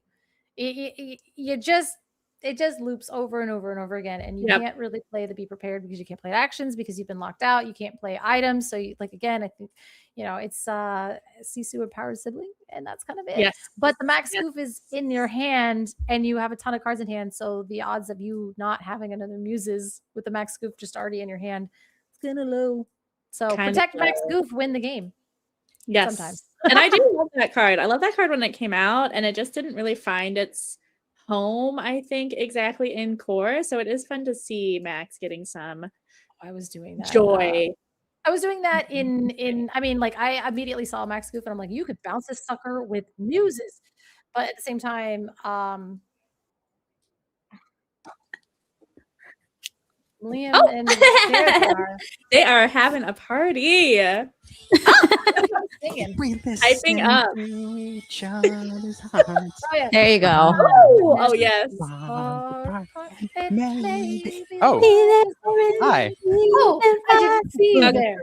S2: You just it just loops over and over and over again, and you
S5: Yep.
S2: can't really play the be prepared because you can't play actions because you've been locked out. You can't play items, so like again, I think it's Sisu a powered sibling, and that's kind of it.
S5: Yes.
S2: But the max
S5: Yes.
S2: scoop is in your hand, and you have a ton of cards in hand, so the odds of you not having another muses with the max scoop just already in your hand, it's kind of low. So
S5: Kinda
S2: protect max
S5: low.
S2: goof, win the game.
S5: Yes.
S2: Sometimes.
S5: And I do love that card. I love that card when it came out, and it just didn't really find its home, I think, exactly in core. So it is fun to see Max getting some
S2: I was doing that.
S5: joy.
S2: I was doing that in I mean, like I immediately saw max goof and I'm like, you could bounce this sucker with muses. But at the same time, Liam
S5: Oh!
S2: and Derek are
S5: They are having a party.
S2: singing.
S5: Hyping up.
S2: Oh, yeah.
S7: There you go.
S5: Oh yes.
S2: Maybe
S8: Oh.
S2: there's
S8: Hi.
S2: Oh, I didn't see you there.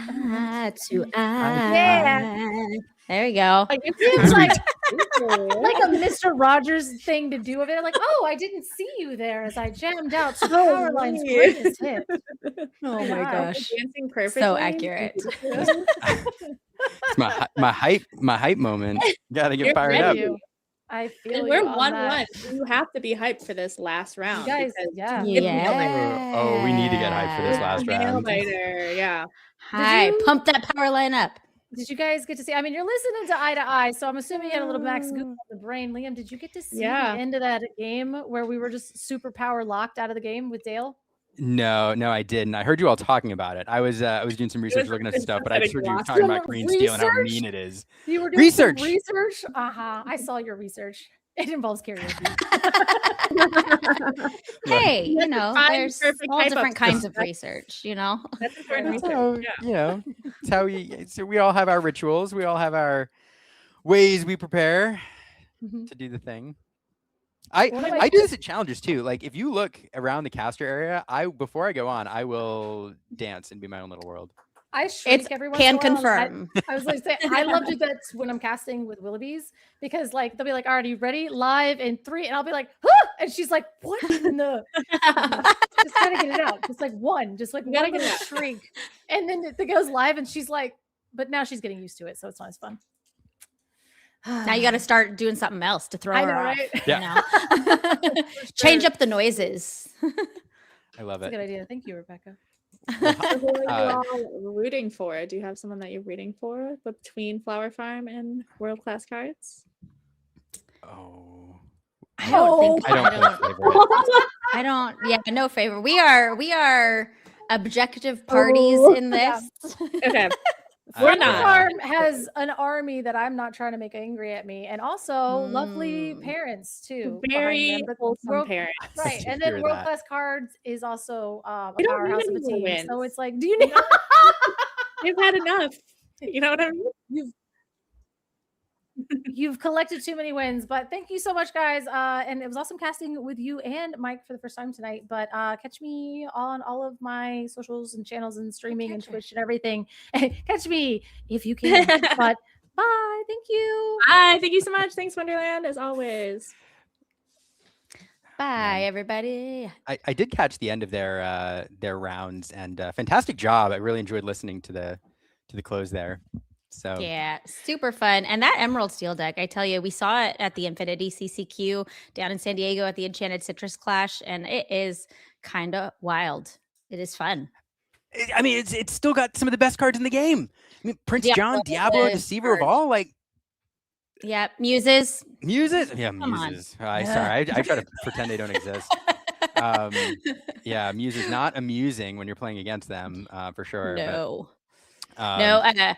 S7: Eye to
S2: Yeah.
S7: eye. There you go.
S5: Like, it's
S2: It's like
S5: like
S2: a Mr. Rogers thing to do of it. Like, oh, I didn't see you there as I jammed out to
S5: Oh,
S2: Powerline's
S5: me.
S2: greatest hit.
S7: Oh my
S2: Wow.
S7: gosh.
S5: dancing perfectly.
S7: So accurate.
S8: It's my hype moment. Gotta get
S5: You're
S8: fired
S5: ready.
S8: up.
S2: You. I feel
S5: And
S2: you
S5: we're
S2: on that.
S5: 1-1. You have to be hyped for this last round.
S2: guys,
S5: because
S2: yeah.
S5: it's nail biter.
S8: Oh, we need to get hyped for this last
S5: Nail
S8: round.
S5: biter, yeah.
S7: Hi,
S2: you-
S7: pump that power line up.
S2: Did you guys get to see? I mean, you're listening to Eye to Eye, so I'm assuming you had a little max goop on the brain. Liam, did you get to see
S5: Yeah.
S2: the end of that game where we were just super power locked out of the game with Dale?
S8: No, I didn't. I heard you all talking about it. I was doing some research,
S5: was-
S8: looking at
S5: it's
S8: stuff, but
S5: just
S8: I just heard you
S5: like
S8: talking
S2: lost.
S8: about green steel and how
S2: Research?
S8: mean it is.
S2: You were doing some
S8: Research.
S2: research? I saw your research. It involves karaoke.
S7: Hey,
S5: You have to find
S7: there's
S5: perfect
S7: all
S5: hype
S7: different
S5: up
S7: kinds
S5: stuff.
S7: of research,
S5: That's important research.
S8: So,
S5: Yeah.
S8: it's how we all have our rituals. We all have our ways we prepare
S2: Mhm.
S8: to do the thing.
S2: One of my
S8: I do this at challenges too. Like if you look around the caster area, before I go on, I will dance and be my own little world.
S2: I shriek
S7: It's
S2: every once
S7: can
S2: in a while.
S7: confirm.
S2: I was like, I love to do that when I'm casting with Willoughby's because like they'll be like, "All right, are you ready? Live in 3," and I'll be like, "Huh!" and she's like, "What in the?" Just trying to get it out, just like one, just like
S5: You gotta
S2: one
S5: get it
S2: little
S5: out.
S2: shriek, and then it goes live, and she's like, but now she's getting used to it, so it's not as fun.
S7: Now you got to start doing something else to throw
S2: I
S7: her
S2: know,
S7: off.
S2: right?
S7: You know? Change up the noises.
S8: I love
S2: That's a
S8: it.
S2: good idea. Thank you, Rebecca.
S5: So who are you
S8: Uh,
S5: all rooting for? Do you have someone that you're rooting for between Flower Farm and World Class Cards?
S8: Oh,
S7: I don't think
S8: I don't play favorite.
S7: I don't. Yeah, no favor. We are objective parties in
S2: yeah.
S7: this.
S5: Okay.
S8: I-
S5: We're
S2: Flower
S5: not.
S2: Farm has an army that I'm not trying to make angry at me, and also lovely
S7: Mm.
S2: parents too. behind
S5: Very
S2: them, but
S5: wholesome
S2: World-
S5: parents.
S2: Right,
S8: to
S2: and then
S8: hear
S2: World
S8: that.
S2: Class Cards is also a
S5: We don't
S2: powerhouse
S5: need
S2: of a
S5: any more
S2: team. So
S5: wins.
S2: it's like, do you need?
S5: We've had enough. You know what I mean?
S2: You've collected too many wins, but thank you so much, guys. And it was awesome casting with you and Mike for the first time tonight. But catch me on all of my socials and channels and streaming and
S7: catch her.
S2: Twitch and everything. Catch me if you can. But bye. Thank you.
S5: Bye. Thank you so much. Thanks, Wonderland, as always.
S7: Bye, everybody.
S8: I did catch the end of their rounds, and fantastic job. I really enjoyed listening to the close there. So
S7: Yeah, super fun. And that Emerald Steel deck, I tell you, we saw it at the Infinity CCQ down in San Diego at the Enchanted Citrus Clash, and it is kind of wild. It is fun.
S8: I mean, it's still got some of the best cards in the game. I mean, Prince John, Diablo,
S7: is
S8: Deceiver of
S7: hard.
S8: all, like
S7: Yeah, muses.
S8: muses. Yeah,
S7: Come on.
S8: muses. Sorry, I try to pretend they don't exist. Yeah, muses not amusing when you're playing against them, for sure.
S7: No.
S8: But,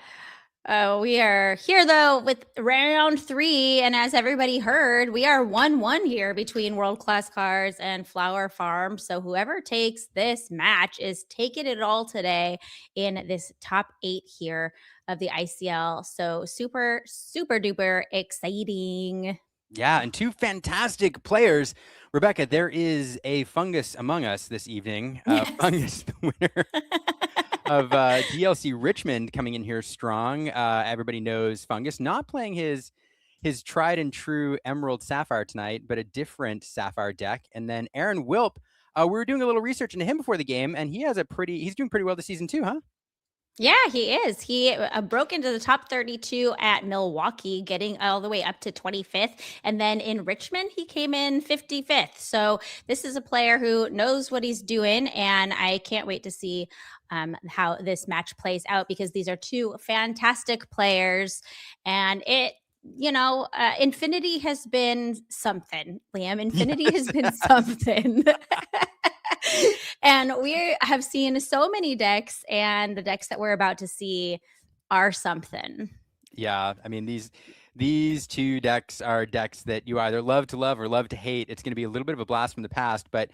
S7: No, we are here though with round 3, and as everybody heard, we are 1-1 here between World Class Cards and Flower Farm. So whoever takes this match is taking it all today in this top 8 here of the ICL. So super, super duper exciting.
S8: Yeah, and two fantastic players. Rebecca, there is a Fungus among us this evening.
S7: Yes.
S8: Fungus, the winner of DLC Richmond, coming in here strong. Everybody knows Fungus not playing his tried and true Emerald Sapphire tonight, but a different Sapphire deck. And then Aaron Wilp, we were doing a little research into him before the game, and he's doing pretty well this season too, huh?
S7: Yeah, he is. He broke into the top 32 at Milwaukee, getting all the way up to 25th. And then in Richmond, he came in 55th. So this is a player who knows what he's doing. And I can't wait to see how this match plays out, because these are two fantastic players. And Infinity has been something, Liam. Infinity has been something. And we have seen so many decks, and the decks that we're about to see are something.
S8: Yeah, I mean, these two decks are decks that you either love to love or love to hate. It's going to be a little bit of a blast from the past, but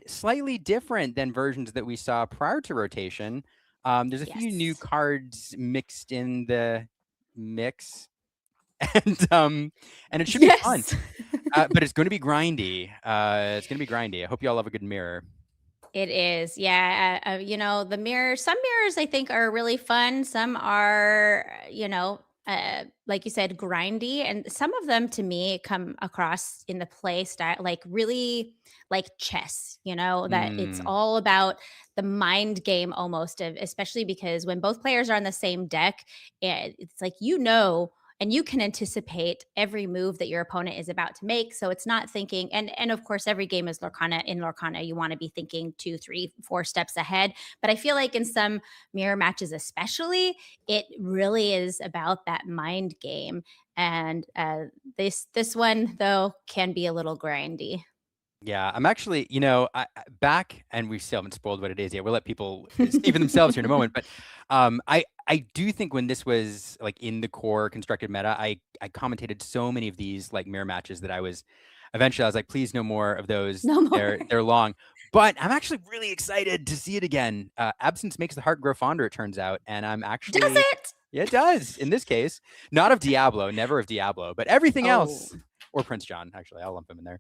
S8: slightly different than versions that we saw prior to rotation. There's a few new cards mixed in the mix, and it should be fun. But it's going to be grindy. It's going to be grindy. I hope you all have a good mirror.
S7: It is. Yeah. The mirror, some mirrors I think are really fun. Some are, like you said, grindy. And some of them to me come across in the play style, like really like chess, that it's all about the mind game almost, especially because when both players are on the same deck, it's like, and you can anticipate every move that your opponent is about to make. So it's not thinking, and of course, every game is Lorcana. In Lorcana, you want to be thinking 2, 3, 4 steps ahead. But I feel like in some mirror matches, especially, it really is about that mind game. And this one, though, can be a little grindy.
S8: Yeah, I'm actually, back, and we still haven't spoiled what it is yet. We'll let people speak for themselves here in a moment. But I do think when this was like in the core constructed meta, I commentated so many of these like mirror matches that I was like, please, no more of those.
S7: No more.
S8: They're long. But I'm actually really excited to see it again. Absence makes the heart grow fonder, it turns out. And I'm actually...
S7: Does it?
S8: Yeah, it does. In this case, not of Diablo, never of Diablo, but everything else. Or Prince John, actually, I'll lump him in there.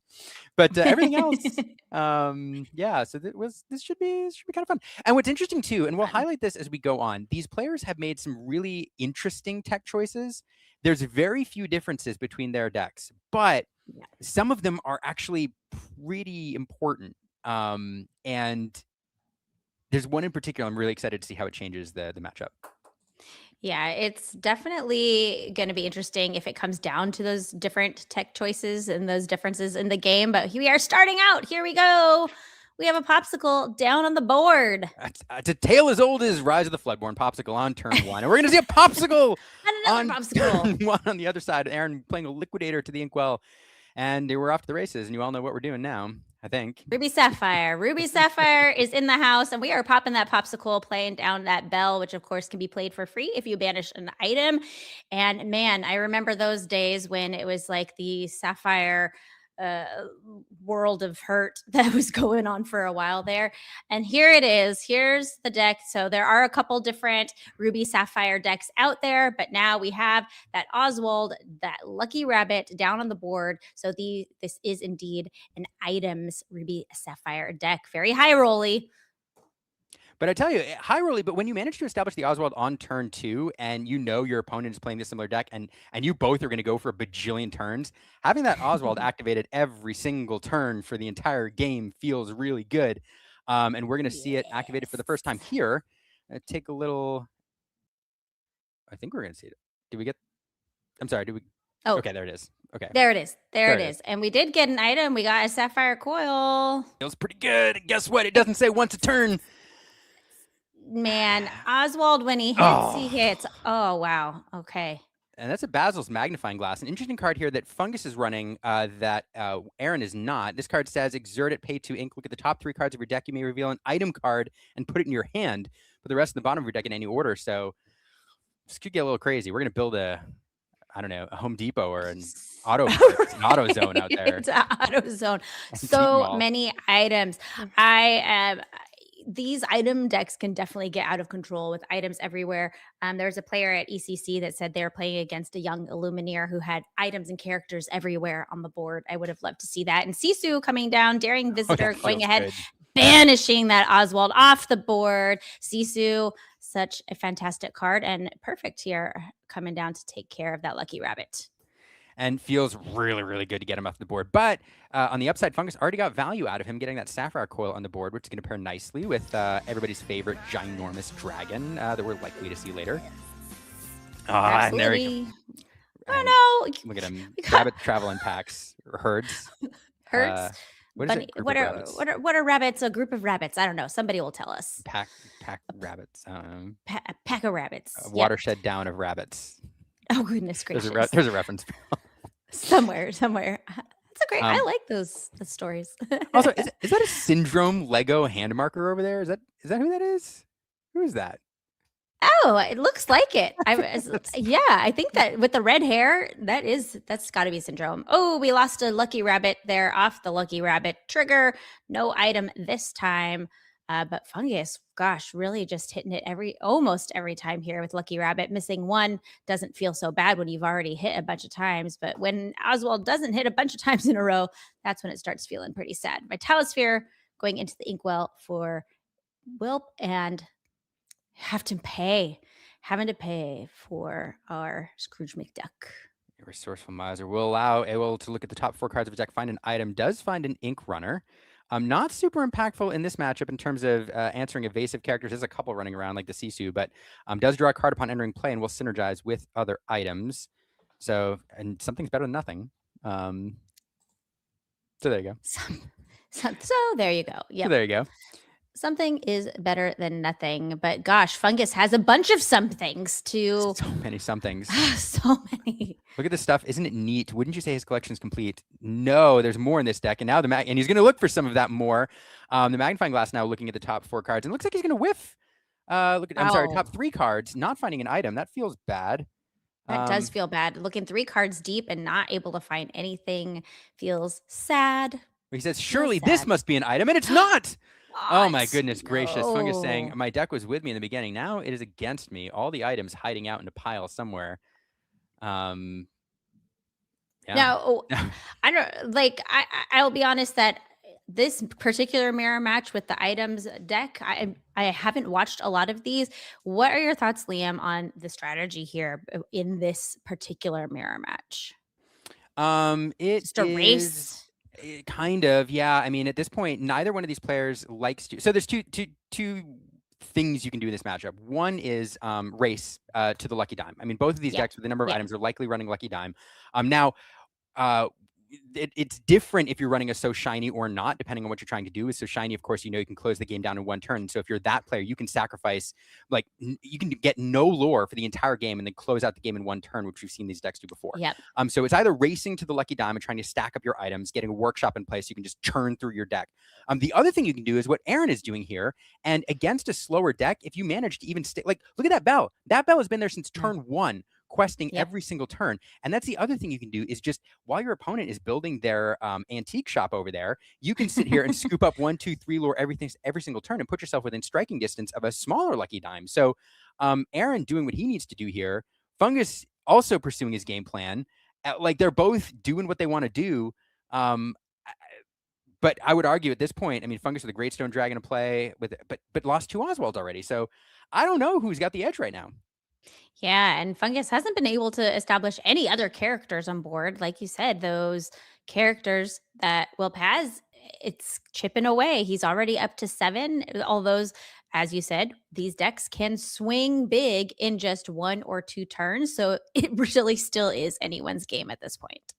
S8: But everything else, yeah. So this should be kind of fun. And what's interesting too, and we'll highlight this as we go on, these players have made some really interesting tech choices. There's very few differences between their decks, but some of them are actually pretty important. And there's one in particular I'm really excited to see how it changes the matchup.
S7: Yeah, it's definitely going to be interesting if it comes down to those different tech choices and those differences in the game. But we are starting out. Here we go. We have a Popsicle down on the board.
S8: It's a tale as old as Rise of the Floodborn. Popsicle on turn 1. And we're going to see a Popsicle
S7: on Popsicle.
S8: Turn 1 on the other side. Aaron playing a Liquidator to the Inkwell. And we're off to the races. And you all know what we're doing now, I think.
S7: Ruby Sapphire. Ruby Sapphire is in the house, and we are popping that Popsicle, playing down that bell, which of course can be played for free if you banish an item. And man, I remember those days when it was like the Sapphire world of hurt that was going on for a while there. And here it is. Here's the deck. So there are a couple different Ruby Sapphire decks out there, but now we have that Oswald, that Lucky Rabbit down on the board. So this is indeed an items Ruby Sapphire deck. Very high rolly.
S8: But I tell you, high rolly, but when you manage to establish the Oswald on turn 2 and you know your opponent is playing this similar deck and you both are going to go for a bajillion turns, having that Oswald activated every single turn for the entire game feels really good. And we're going to see it activated for the first time here. Take a little... I think we're going to see it. Did we get... I'm sorry, did we... Oh, okay, there it is. Okay.
S7: There it is. There it is. And we did get an item. We got a Sapphire Coil.
S8: Feels pretty good. And guess what? It doesn't say once a turn.
S7: Man, Oswald, when he hits, he hits. Oh, wow. Okay.
S8: And that's a Basil's Magnifying Glass. An interesting card here that Fungus is running that Aaron is not. This card says, exert it, pay 2 ink. Look at the top 3 cards of your deck. You may reveal an item card and put it in your hand. Put the rest of the bottom of your deck in any order. So this could get a little crazy. We're going to build a Home Depot or an auto zone out there.
S7: It's an auto zone. So many items. these item decks can definitely get out of control with items everywhere. There was a player at ECC that said they were playing against a young Illumineer who had items and characters everywhere on the board. I would have loved to see that. And Sisu coming down, daring visitor, going
S8: feels
S7: ahead,
S8: good.
S7: banishing that Oswald off the board. Sisu, such a fantastic card and perfect here, coming down to take care of that lucky rabbit.
S8: And feels really, really good to get him off the board. But on the upside, Fungus already got value out of him getting that Sapphire Coil on the board, which is going to pair nicely with everybody's favorite ginormous dragon that we're likely to see later. And there we go.
S7: I know.
S8: Look at him.
S7: We got-
S8: Rabbit travel in packs or herds.
S7: Herds.
S8: What is
S7: Bunny,
S8: it? Group
S7: what
S8: of
S7: are
S8: rabbits.
S7: what are rabbits? A group of rabbits. I don't know. Somebody will tell us.
S8: Pack rabbits.
S7: A pack of rabbits.
S8: A
S7: Yep.
S8: watershed down of rabbits.
S7: Oh goodness
S8: There's
S7: gracious.
S8: there's a reference.
S7: somewhere. That's a great. I
S8: Um,
S7: like the stories.
S8: Also, is that a Syndrome Lego hand marker over there? Is that who that is? Who is that?
S7: Oh, it looks like it. Yeah, I think that with the red hair, that's got to be Syndrome. Oh, we lost a lucky rabbit there off the lucky rabbit trigger. No item this time. But Fungus, gosh, really just hitting it almost every time here with lucky rabbit. Missing one doesn't feel so bad when you've already hit a bunch of times. But when Oswald doesn't hit a bunch of times in a row, that's when it starts feeling pretty sad. Vitalosphere going into the inkwell for Wilp and having to pay for our Scrooge McDuck.
S8: Resourceful Miser will allow able to look at the top 4 cards of a deck, find an item, does find an Ink Runner. Not super impactful in this matchup in terms of answering evasive characters. There's a couple running around like the Sisu, but does draw a card upon entering play and will synergize with other items. So, and something's better than nothing. So there you go.
S7: So there you go. Yeah.
S8: So there you go.
S7: Something is better than nothing. But gosh, Fungus has a bunch of somethings to.
S8: So many somethings.
S7: So many.
S8: Look at this stuff. Isn't it neat? Wouldn't you say his collection's complete? No, there's more in this deck. And now and he's going to look for some of that more. The magnifying glass now looking at the top 4 cards. And it looks like he's going to whiff. Top 3 cards, not finding an item. That feels bad.
S7: That does feel bad. Looking 3 cards deep and not able to find anything feels sad.
S8: He says, surely this must be an item. And it's not. Oh my
S7: What?
S8: goodness gracious. Fungus saying,
S7: No.
S8: my deck was with me in the beginning. Now it is against me. All the items hiding out in a pile somewhere. Yeah.
S7: Now, I don't I'll be honest that this particular mirror match with the items deck, I haven't watched a lot of these. What are your thoughts, Liam, on the strategy here in this particular mirror match?
S8: It's
S7: Just a race.
S8: Kind of, yeah. I mean, at this point, neither one of these players likes to. So there's two things you can do in this matchup. One is race to the lucky dime. I mean, both of these decks with the number of items are likely running lucky dime. Now, it's different if you're running a So Shiny or not, depending on what you're trying to do. With So Shiny, of course, you can close the game down in 1 turn. So if you're that player, you can sacrifice, you can get no lore for the entire game and then close out the game in 1 turn, which we've seen these decks do before.
S7: Yep.
S8: So it's either racing to the lucky dime and trying to stack up your items, getting a workshop in place, so you can just churn through your deck. The other thing you can do is what Aaron is doing here, and against a slower deck, if you manage to even stay, look at that bell. That bell has been there since turn 1. Questing every single turn. And that's the other thing you can do is just while your opponent is building their antique shop over there, you can sit here and scoop up 1, 2, 3 lore every single turn and put yourself within striking distance of a smaller lucky dime. So Aaron doing what he needs to do here, Fungus also pursuing his game plan. They're both doing what they want to do. But I would argue at this point, I mean, Fungus with a Great Stone Dragon to play with, but lost 2 Oswalds already. So I don't know who's got the edge right now.
S7: Yeah, and Fungus hasn't been able to establish any other characters on board. Like you said, those characters that Wilp has, it's chipping away. He's already up to 7. All those, as you said, these decks can swing big in just 1 or 2 turns. So it really still is anyone's game at this point.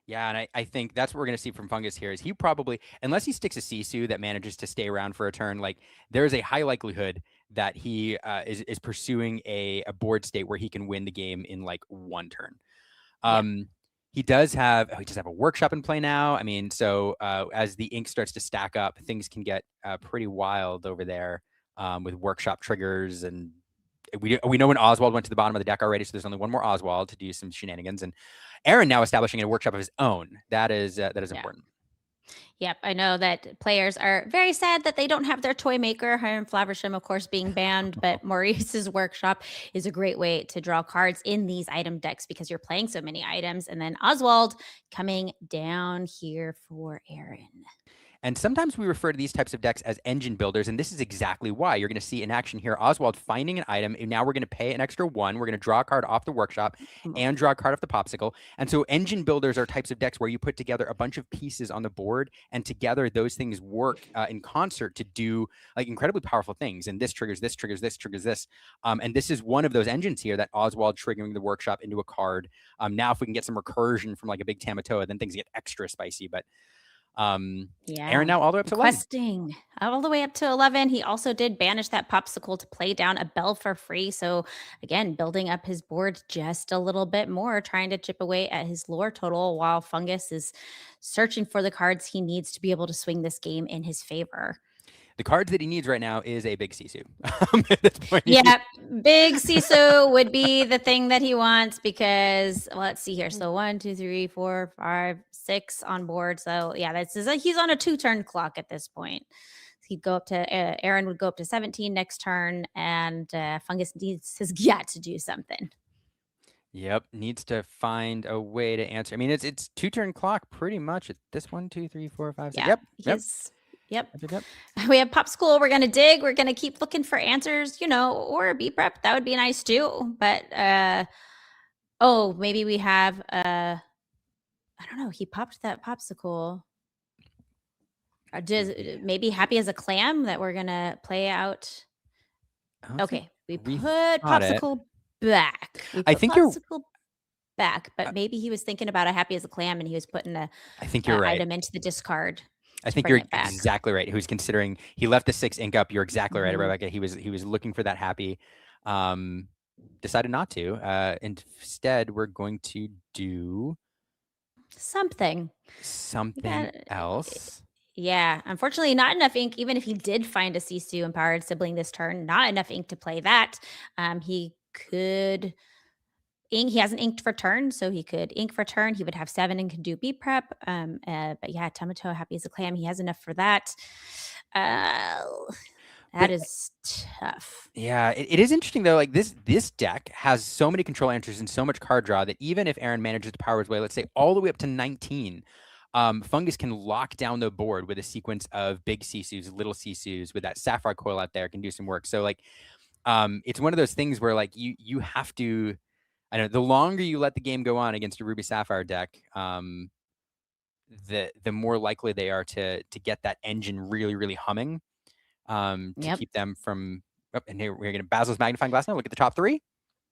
S8: Yeah, and I think that's what we're going to see from Fungus here is he probably, unless he sticks a Sisu that manages to stay around for a turn, there's a high likelihood that he is pursuing a board state where he can win the game in 1 turn. He does have a workshop in play now. I mean, so as the ink starts to stack up, things can get pretty wild over there with workshop triggers. And we know when Oswald went to the bottom of the deck already, so there's only 1 more Oswald to do some shenanigans. And Aaron now establishing a workshop of his own. That is important.
S7: Yep, I know that players are very sad that they don't have their toy maker. Hiram Flaversham, of course, being banned, but Maurice's workshop is a great way to draw cards in these item decks because you're playing so many items. And then Oswald coming down here for Aaron.
S8: And sometimes we refer to these types of decks as engine builders, and this is exactly why. You're going to see in action here Oswald finding an item, and now we're going to pay an extra 1. We're going to draw a card off the workshop and draw a card off the popsicle. And so engine builders are types of decks where you put together a bunch of pieces on the board, and together those things work in concert to do like incredibly powerful things. And this triggers this, triggers this, triggers this. And this is one of those engines here, that Oswald triggering the workshop into a card. Now if we can get some recursion from like a big Tamatoa, then things get extra spicy. But
S7: Yeah.
S8: Aaron now all the way up to 11.
S7: Questing all the way up to 11. He also did banish that popsicle to play down a bell for free. So again, building up his board just a little bit more, trying to chip away at his lore total while Fungus is searching for the cards he needs to be able to swing this game in his favor.
S8: The cards that he needs right now is a big Sisu. At this point,
S7: Yeah, big Sisu would be the thing that he wants because let's see here. So 1, 2, 3, 4, 5, 6 on board. So yeah, he's on a 2-turn clock at this point. He'd go up to Aaron would go up to 17 next turn, and Fungus has got to do something.
S8: Yep, needs to find a way to answer. I mean, it's 2-turn clock pretty much at this 1, 2, 3, 4, 5, 6.
S7: Yeah,
S8: Yep.
S7: Yep. We have Popsicle. We're going to dig. We're going to keep looking for answers, or a B prep. That would be nice too. But, maybe we have, I don't know. He popped that Popsicle. Maybe Happy as a Clam that we're going to play out. Okay. We put Popsicle back.
S8: I think you're
S7: back, but maybe he was thinking about a Happy as a Clam and he was putting a
S8: I think you're right.
S7: item into the discard.
S8: I think you're exactly right. He was considering, he left the 6 ink up. You're exactly right, Rebecca. He was looking for that Happy. Decided not to. Instead, we're going to do
S7: something
S8: else.
S7: Yeah, unfortunately, not enough ink. Even if he did find a Sisu Empowered Sibling this turn, not enough ink to play that. He could ink. He hasn't inked for turn, so he could ink for turn. He would have 7 and can do B prep. But yeah, Tamatoa, Happy as a Clam. He has enough for that. That is tough.
S8: Yeah, it is interesting though. Like this deck has so many control answers and so much card draw that even if Aaron manages to power his way, let's say all the way up to 19, Fungus can lock down the board with a sequence of big Sisus, little Sisus, with that Sapphire Coil out there can do some work. So like, it's one of those things where like you have to. I don't know, the longer you let the game go on against a Ruby Sapphire deck, the more likely they are to get that engine really, really humming, to keep them from. Oh, and here we're going to Basil's magnifying glass now. Look at the top 3.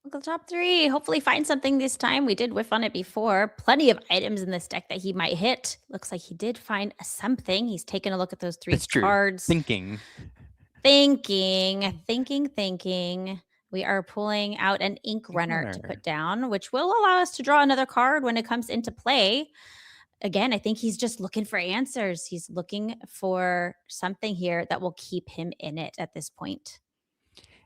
S7: Look at the top 3. Hopefully find something this time. We did whiff on it before. Plenty of items in this deck that he might hit. Looks like he did find something. He's taken a look at those 3 cards.
S8: Thinking.
S7: We are pulling out an ink runner to put down, which will allow us to draw another card when it comes into play. Again, I think he's just looking for answers. He's looking for something here that will keep him in it at this point.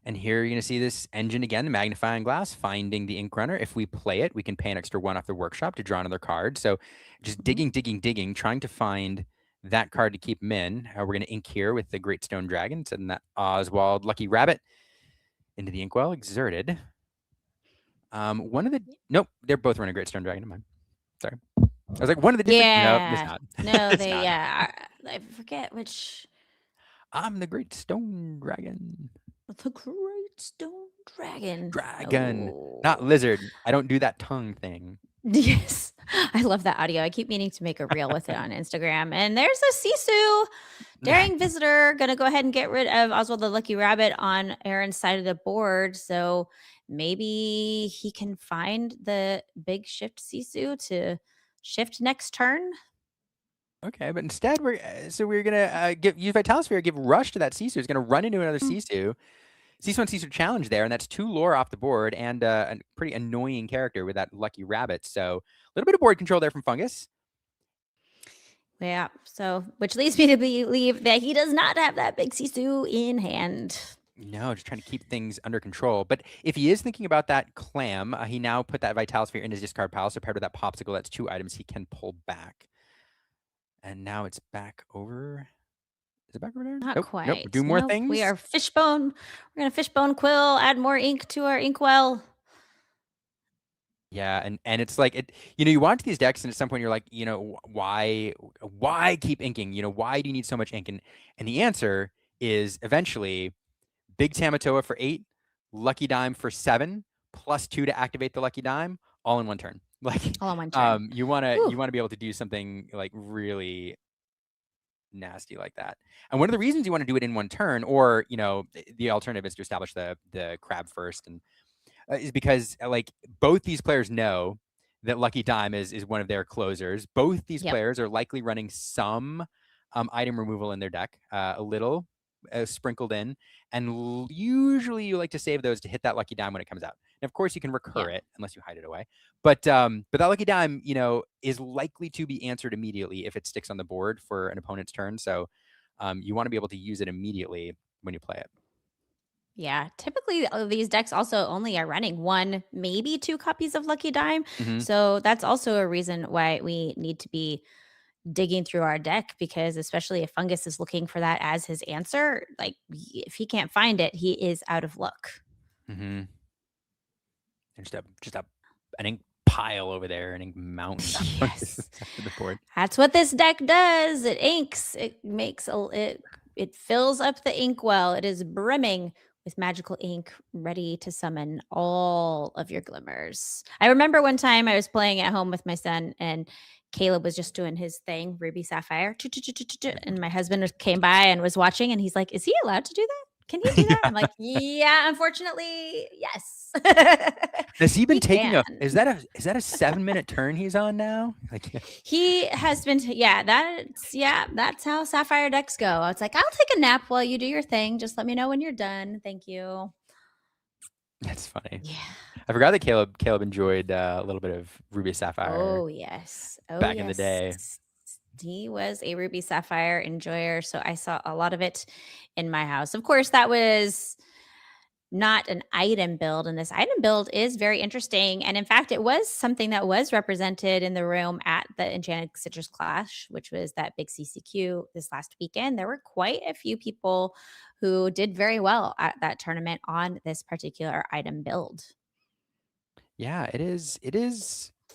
S8: And here you're going to see this engine again, the magnifying glass, finding the ink runner. If we play it, we can pay an extra 1 off the workshop to draw another card. So just digging, trying to find that card to keep him in. We're going to ink here with the Great Stone Dragon, sending that Oswald Lucky Rabbit into the inkwell, exerted. Nope, they're both running Great Stone Dragon. Never mind. Sorry. I was like, one of the different.
S7: Yeah.
S8: No, it's not.
S7: No,
S8: It's
S7: they,
S8: not.
S7: yeah. I forget which.
S8: I'm the Great Stone Dragon.
S7: The Great Stone Dragon.
S8: Dragon, not lizard. I don't do that tongue thing.
S7: Yes. I love that audio. I keep meaning to make a reel with it on Instagram. And there's a Sisu. Daring Visitor. Going to go ahead and get rid of Oswald the Lucky Rabbit on Aaron's side of the board. So maybe he can find the big shift Sisu to shift next turn.
S8: Okay, but instead we're gonna use Vitalosphere, give rush to that Sisu. It's gonna run into another Sisu. Sisu Sisu challenge there, and that's 2 lore off the board and a pretty annoying character with that Lucky Rabbit. So a little bit of board control there from Fungus.
S7: Yeah, so which leads me to believe that he does not have that big Sisu in hand.
S8: No, just trying to keep things under control. But if he is thinking about that Clam, he now put that Vitalosphere in his discard pile. So paired with that Popsicle, that's 2 items he can pull back. And now it's back over. Is it back over there?
S7: Not
S8: Nope,
S7: quite.
S8: Nope. We're doing more
S7: Nope,
S8: things.
S7: We are fishbone. We're going to fishbone quill, add more ink to our inkwell.
S8: Yeah, and it's like it. You watch these decks, and at some point you're like, why keep inking? Why do you need so much ink? And the answer is eventually Big Tamatoa for 8, Lucky Dime for 7, +2 to activate the Lucky Dime, all in one turn. Like
S7: all in one turn.
S8: You want to be able to do something like really nasty like that. And one of the reasons you want to do it in one turn, or the alternative is to establish the crab first, and is because like both these players know that Lucky Dime is one of their closers. Both these players are likely running some item removal in their deck, a little sprinkled in, and usually you like to save those to hit that Lucky Dime when it comes out. And of course you can recur it unless you hide it away. But that Lucky Dime, is likely to be answered immediately if it sticks on the board for an opponent's turn. So you want to be able to use it immediately when you play it.
S7: Yeah, typically these decks also only are running 1, maybe 2 copies of Lucky Dime.
S8: Mhm.
S7: So that's also a reason why we need to be digging through our deck, because especially if Fungus is looking for that as his answer, like if he can't find it, he is out of luck.
S8: Mm-hmm. Just an ink pile over there, an ink mountain.
S7: Yes.
S8: The board.
S7: That's what this deck does. It inks. It makes it fills up the inkwell. It is brimming with magical ink, ready to summon all of your glimmers. I remember one time I was playing at home with my son, and Caleb was just doing his thing, Ruby Sapphire, and my husband came by and was watching, and he's like, "Is he allowed to do that? Can he do that?" I'm like, "Yeah, unfortunately, yes."
S8: Has he been taking
S7: can.
S8: Is that a 7-minute turn he's on now? Like,
S7: he has been. That's how Sapphire decks go. It's like, I'll take a nap while you do your thing. Just let me know when you're done. Thank you.
S8: That's funny.
S7: Yeah.
S8: I forgot that Caleb enjoyed a little bit of Ruby Sapphire.
S7: Oh yes.
S8: Back in the day.
S7: He was a Ruby Sapphire enjoyer, so I saw a lot of it in my house. Of course, that was not an item build, and this item build is very interesting. And in fact, it was something that was represented in the room at the Enchanted Citrus Clash, which was that big CCQ this last weekend. There were quite a few people who did very well at that tournament on this particular item build.
S8: Yeah, it is.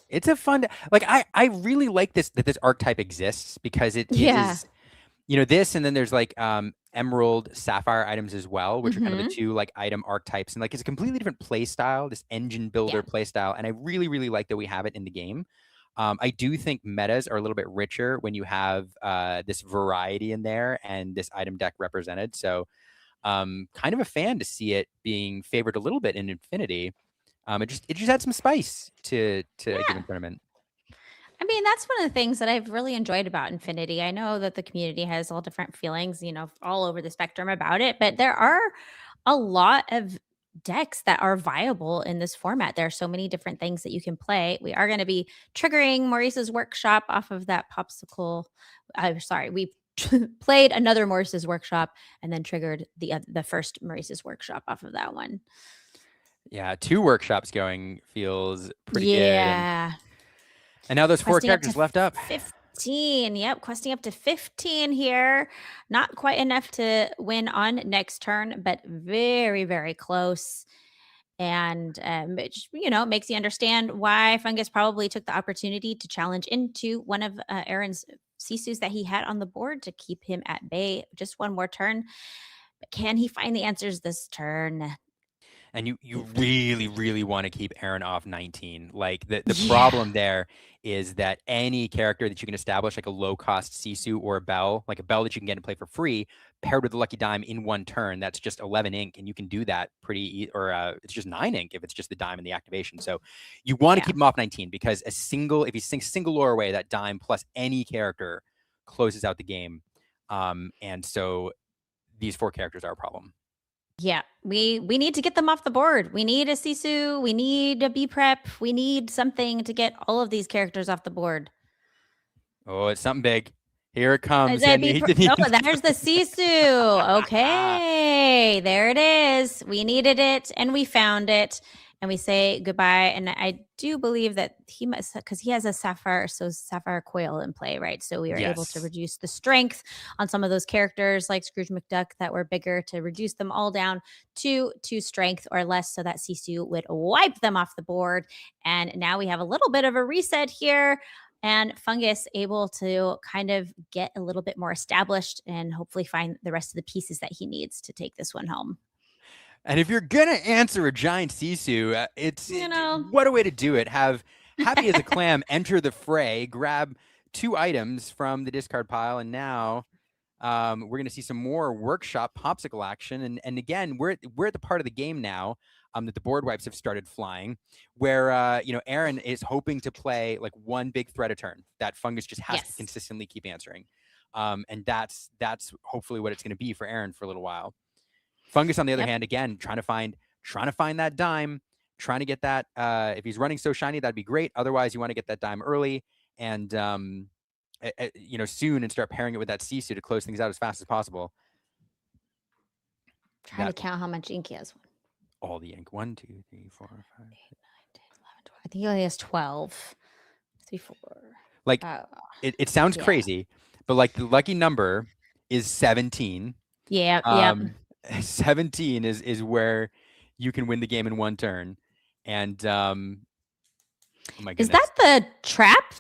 S8: It's a fun. Like I really like that this archetype exists, because it is. This, and then there's like Emerald, Sapphire items as well, which are kind of the two like item archetypes, and like it's a completely different play style, this engine builder play style, and I really, really like that we have it in the game. I do think metas are a little bit richer when you have this variety in there and this item deck represented. So kind of a fan to see it being favored a little bit in Infinity. It just adds some spice to a given tournament.
S7: I mean, that's one of the things that I've really enjoyed about Infinity. I know that the community has all different feelings, all over the spectrum about it, but there are a lot of decks that are viable in this format. There are so many different things that you can play. We are going to be triggering Maurice's Workshop off of that popsicle. We played another Maurice's Workshop and then triggered the first Maurice's Workshop off of that one.
S8: Yeah, 2 workshops going feels pretty good.
S7: Yeah.
S8: And now there's 4 characters left up.
S7: 15. Yep. Questing up to 15 here. Not quite enough to win on next turn, but very, very close. And, it makes you understand why Fungus probably took the opportunity to challenge into one of Aaron's Sisus that he had on the board to keep him at bay. Just one more turn. But can he find the answers this turn?
S8: And you really, really want to keep Aaron off 19. Like the problem there is that any character that you can establish, like a low-cost Sisu or a Bell, like a Bell that you can get and play for free, paired with a Lucky Dime in one turn, that's just 11 ink, and you can do that it's just 9 ink if it's just the dime and the activation. So you want to keep him off 19, because if he sinks single lore away, that dime plus any character closes out the game. And so these 4 characters are a problem.
S7: Yeah, we need to get them off the board. We need a Sisu. We need a B-Prep. We need something to get all of these characters off the board.
S8: Oh, it's something big. Here it comes.
S7: There's the Sisu. Okay, there it is. We needed it, and we found it. and we say goodbye. And I do believe that he must, because he has a sapphire coil in play, right? So we were able to
S8: Yes.
S7: reduce the strength on some of those characters like Scrooge McDuck that were bigger, to reduce them all down to 2 strength or less, so that Sisu would wipe them off the board. And now we have a little bit of a reset here, and Fungus able to kind of get a little bit more established and hopefully find the rest of the pieces that he needs to take this one home.
S8: And if you're gonna answer a giant Sisu, what a way to do it. Have Happy as a Clam enter the fray, grab 2 items from the discard pile, and now we're gonna see some more workshop popsicle action. And again, we're at the part of the game now that the board wipes have started flying, where Aaron is hoping to play like one big threat a turn that Fungus just has to consistently keep answering. And that's hopefully what it's gonna be for Aaron for a little while. Fungus, on the other hand, again, trying to find that dime, trying to get that. If he's running So Shiny, that'd be great. Otherwise, you want to get that dime early and soon, and start pairing it with that Sisu to close things out as fast as possible.
S7: Trying to count how much ink he has.
S8: All the ink. 1, 2, 3, 4, 5, 6, 7, 8, 9,
S7: 10, 11, 12. I think he only has 12. 3, 4.
S8: Like it sounds crazy, but like the lucky number is 17.
S7: Yeah.
S8: 17 is where you can win the game in one turn. And oh my goodness.
S7: Is that the trap?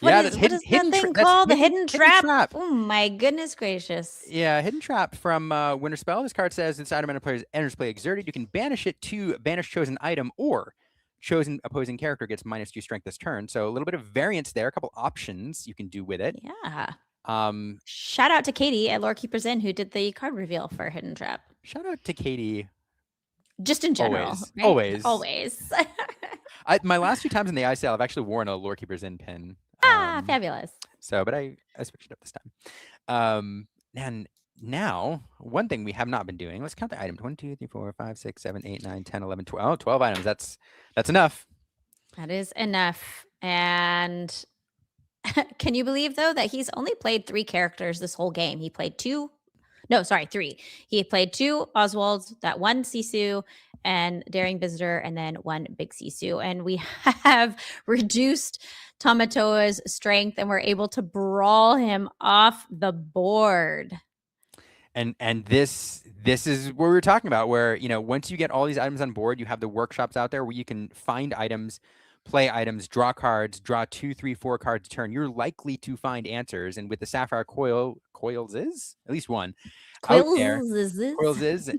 S7: What
S8: Yeah,
S7: is that thing called? The hidden trap? Oh my goodness gracious.
S8: Yeah, hidden trap from Winter Spell. This card says this item enters play exerted. You can banish it to banish chosen item, or chosen opposing character gets -2 strength this turn. So a little bit of variance there, a couple options you can do with it.
S7: Yeah. Shout out to Katie at Lore Keepers Inn, who did the card reveal for Hidden Trap.
S8: Shout out to Katie.
S7: Just in general.
S8: Always.
S7: Always.
S8: My last 2 times in the ICL, I've actually worn a Lore Keepers Inn pin.
S7: Fabulous.
S8: So, but I switched it up this time. And now, one thing we have not been doing, let's count the items. 1, 2, 3, 4, 5, 6, 7, 8, 9, 10, 11, 12. 12 items. That's enough. That
S7: is enough. And can you believe, though, that he's only played 3 characters this whole game? He played 3. He played 2 Oswalds, that 1 Sisu, and Daring Visitor, and then 1 Big Sisu. And we have reduced Tamatoa's strength, and we're able to brawl him off the board.
S8: And this is what we were talking about, where, once you get all these items on board, you have the workshops out there where you can find items, play items, draw cards, draw 2, 3, 4 cards a turn. You're likely to find answers. And with the Sapphire Coils is at least one out there. Coils is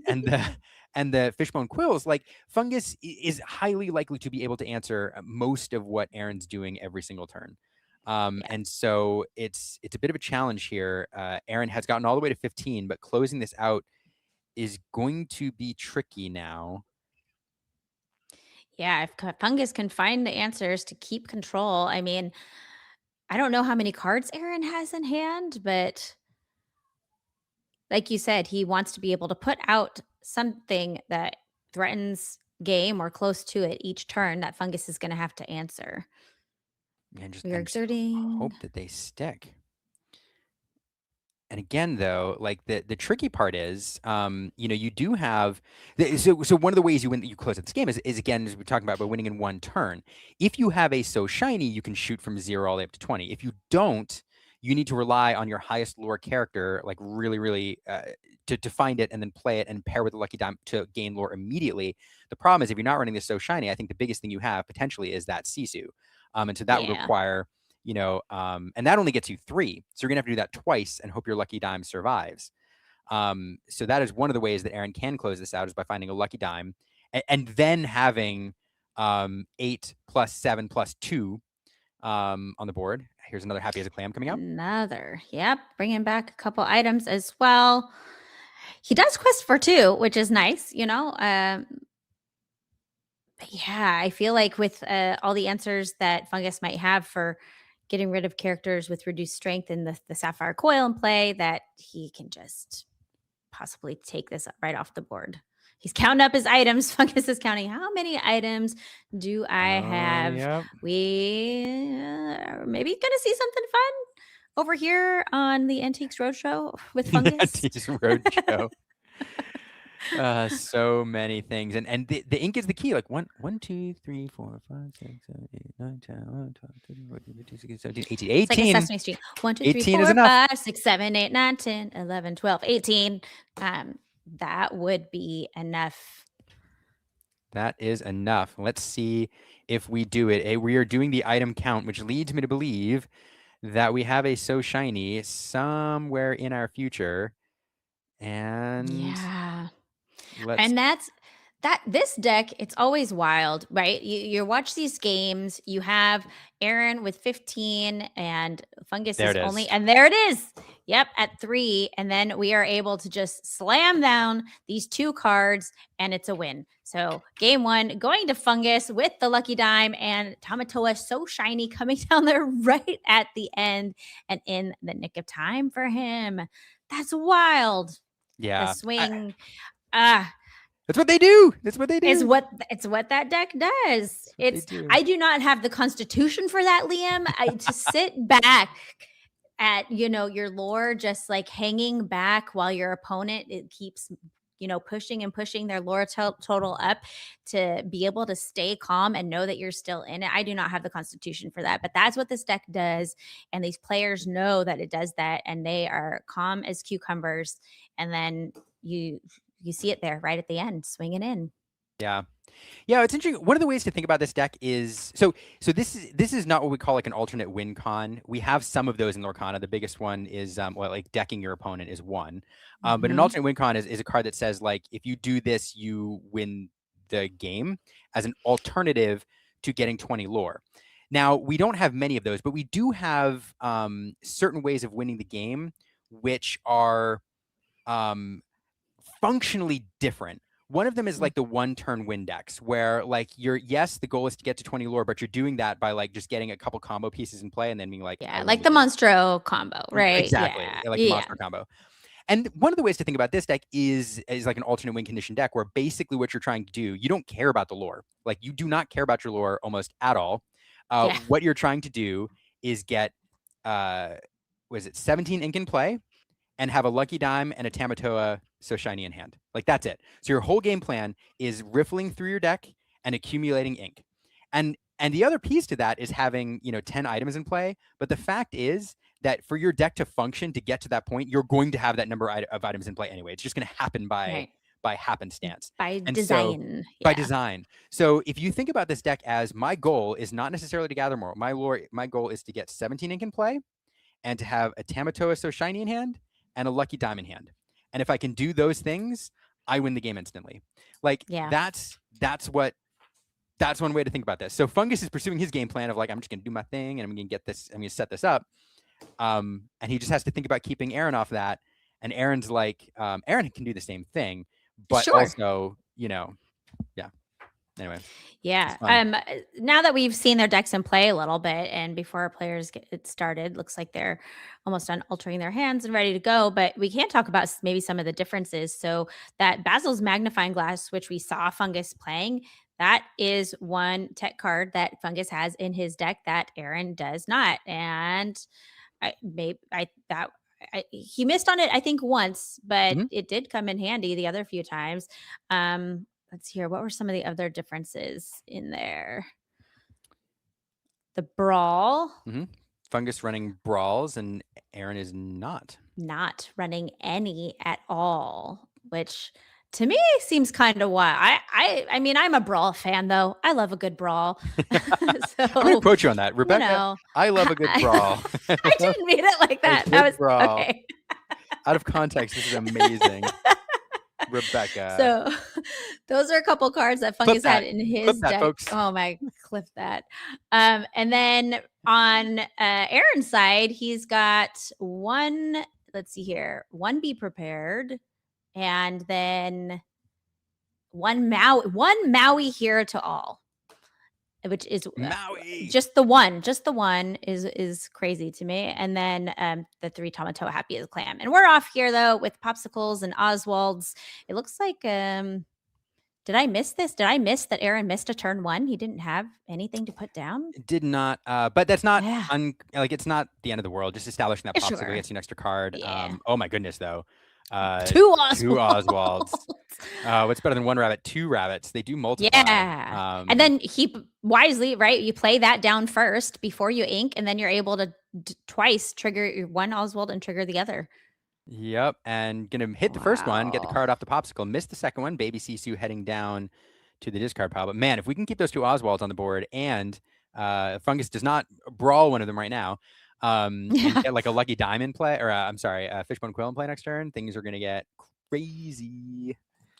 S8: and the Fishbone Quills, like Fungus is highly likely to be able to answer most of what Aaron's doing every single turn. And so it's a bit of a challenge here. Aaron has gotten all the way to 15, but closing this out is going to be tricky now.
S7: Yeah, if Fungus can find the answers to keep control. I mean, I don't know how many cards Aaron has in hand, but like you said, he wants to be able to put out something that threatens game or close to it each turn that Fungus is going to have to answer.
S8: And just
S7: We're exerting.
S8: Hope that they stick. And again, though, like the tricky part is, you do have so one of the ways you close out this game is again, as we're talking about, by winning in one turn. If you have a So Shiny, you can shoot from 0 all the way up to 20. If you don't, you need to rely on your highest lore character, like really, to find it and then play it and pair with the Lucky Dime to gain lore immediately. The problem is, if you're not running this So Shiny, I think the biggest thing you have potentially is that Sisu. And so that would require, and that only gets you 3. So you're gonna have to do that twice and hope your Lucky Dime survives. So that is one of the ways that Aaron can close this out, is by finding a Lucky Dime and then having 8 plus 7 plus 2 on the board. Here's another Happy as a Clam coming out.
S7: Bringing back a couple items as well. He does quest for 2, which is nice, I feel like with all the answers that Fungus might have for getting rid of characters with reduced strength and the Sapphire Coil in play, that he can just possibly take this right off the board. He's counting up his items. Fungus is counting, how many items do I have?
S8: Yep.
S7: We are maybe going to see something fun over here on the Antiques Roadshow with Fungus.
S8: Antiques Roadshow. So many things, and the ink is the key. Like 1, 2, 3, 4, 5, 6, 7, 8, 9, 10, 11, 12, 13, 14, 15, 16, 17, 18.
S7: It's like a
S8: 18.
S7: Sesame Street. 1, 2, 3,
S8: 18 is
S7: 4,
S8: enough.
S7: 5, 6, 7, 8, 9, 10, 11, 12, 18. That would be enough.
S8: That is enough. Let's see if we do it. We are doing the item count, which leads me to believe that we have a So Shiny somewhere in our future. And
S7: Yeah.
S8: let's
S7: And this deck, it's always wild, right? You watch these games, you have Aaron with 15 and Fungus
S8: There
S7: is
S8: it
S7: only,
S8: is.
S7: and there it is. Yep, at 3. And then we are able to just slam down these 2 cards and it's a win. So game 1, going to Fungus with the Lucky Dime and Tamatoa So Shiny coming down there right at the end and in the nick of time for him. That's wild.
S8: yeah.
S7: The swing.
S8: That's what they do. That's what they do.
S7: It's what that deck does.
S8: They do.
S7: I do not have the constitution for that, Liam. To sit back at your lore, just like hanging back while your opponent it keeps pushing and pushing their lore total up, to be able to stay calm and know that you're still in it. I do not have the constitution for that, but that's what this deck does, and these players know that it does that, and they are calm as cucumbers. And then you see it there right at the end, swinging in.
S8: Yeah. It's interesting. One of the ways to think about this deck is so this is not what we call like an alternate win con. We have some of those in Lorcana. The biggest one is like decking your opponent is one. But an alternate win con is a card that says like if you do this, you win the game as an alternative to getting 20 lore. Now, we don't have many of those, but we do have certain ways of winning the game, which are functionally different. One of them is like the 1-turn win decks, where like the goal is to get to 20 lore, but you're doing that by like just getting a couple combo pieces in play and then being like,
S7: like the Monstro combo, right?
S8: Exactly, like the Monster combo. And one of the ways to think about this deck is like an alternate win condition deck, where basically what you're trying to do, you don't care about the lore. Like you do not care about your lore almost at all. What you're trying to do is get 17 ink in play and have a Lucky Dime and a Tamatoa So Shiny in hand. Like that's it. So your whole game plan is riffling through your deck and accumulating ink. And the other piece to that is having 10 items in play. But the fact is that for your deck to function, to get to that point, you're going to have that number of items in play anyway. It's just going to happen by happenstance.
S7: By design.
S8: By design. So if you think about this deck as my goal is not necessarily to gather more. My goal is to get 17 ink in play and to have a Tamatoa So Shiny in hand and a Lucky Dime in hand. And if I can do those things, I win the game instantly. Like that's one way to think about this. So Fungus is pursuing his game plan of like, I'm just going to do my thing and I'm going to set this up. And he just has to think about keeping Aaron off that. And Aaron's like, Aaron can do the same thing, but also, Anyway.
S7: Yeah. Now that we've seen their decks in play a little bit, and before our players get started, looks like they're almost done altering their hands and ready to go. But we can talk about maybe some of the differences. So that Basil's Magnifying Glass, which we saw Fungus playing, that is one tech card that Fungus has in his deck that Aaron does not. And he missed on it, I think, once, but it did come in handy the other few times. Let's hear, what were some of the other differences in there? The Brawl.
S8: Fungus running Brawls, and Aaron is not
S7: running any at all, which to me seems kind of wild. I mean, I'm a Brawl fan, though. I love a good Brawl.
S8: I'm going to quote you on that, Rebecca. I love a good Brawl.
S7: I didn't mean it like that. That was
S8: Brawl.
S7: Okay.
S8: Out of context, this is amazing. Rebecca.
S7: So those are a couple cards that Fungus had in his deck.
S8: Folks.
S7: Oh my, clip that. And then on Aaron's side, he's got one, let's see here, one Be Prepared, and then one Maui Here to All, which is
S8: Maui.
S7: Just the one is crazy to me. And then the 3 Tamatoa Happy as a Clam. And we're off here though with Popsicles and Oswald's. It looks like did I miss this? Did I miss that Aaron missed a turn 1? He didn't have anything to put down?
S8: Did not, but that's not like it's not the end of the world. Just establishing that Popsicle
S7: Sure.
S8: gets you an extra card.
S7: Yeah.
S8: Oh my goodness though.
S7: Two
S8: Two Oswalds.
S7: Oswalds.
S8: What's better than one rabbit? Two rabbits. They do multiply.
S7: Yeah. And then keep wisely, right? You play that down first before you ink, and then you're able to twice trigger your one Oswald and trigger the other.
S8: Yep. And gonna hit the first one, get the
S7: Wow.
S8: card off the popsicle, miss the second one, baby Sisu heading down to the discard pile. But man, if we can keep those two Oswalds on the board and Fungus does not brawl one of them right now, and get like a lucky diamond play, or I'm sorry, Fishbone Quill in play next turn, things are gonna get crazy.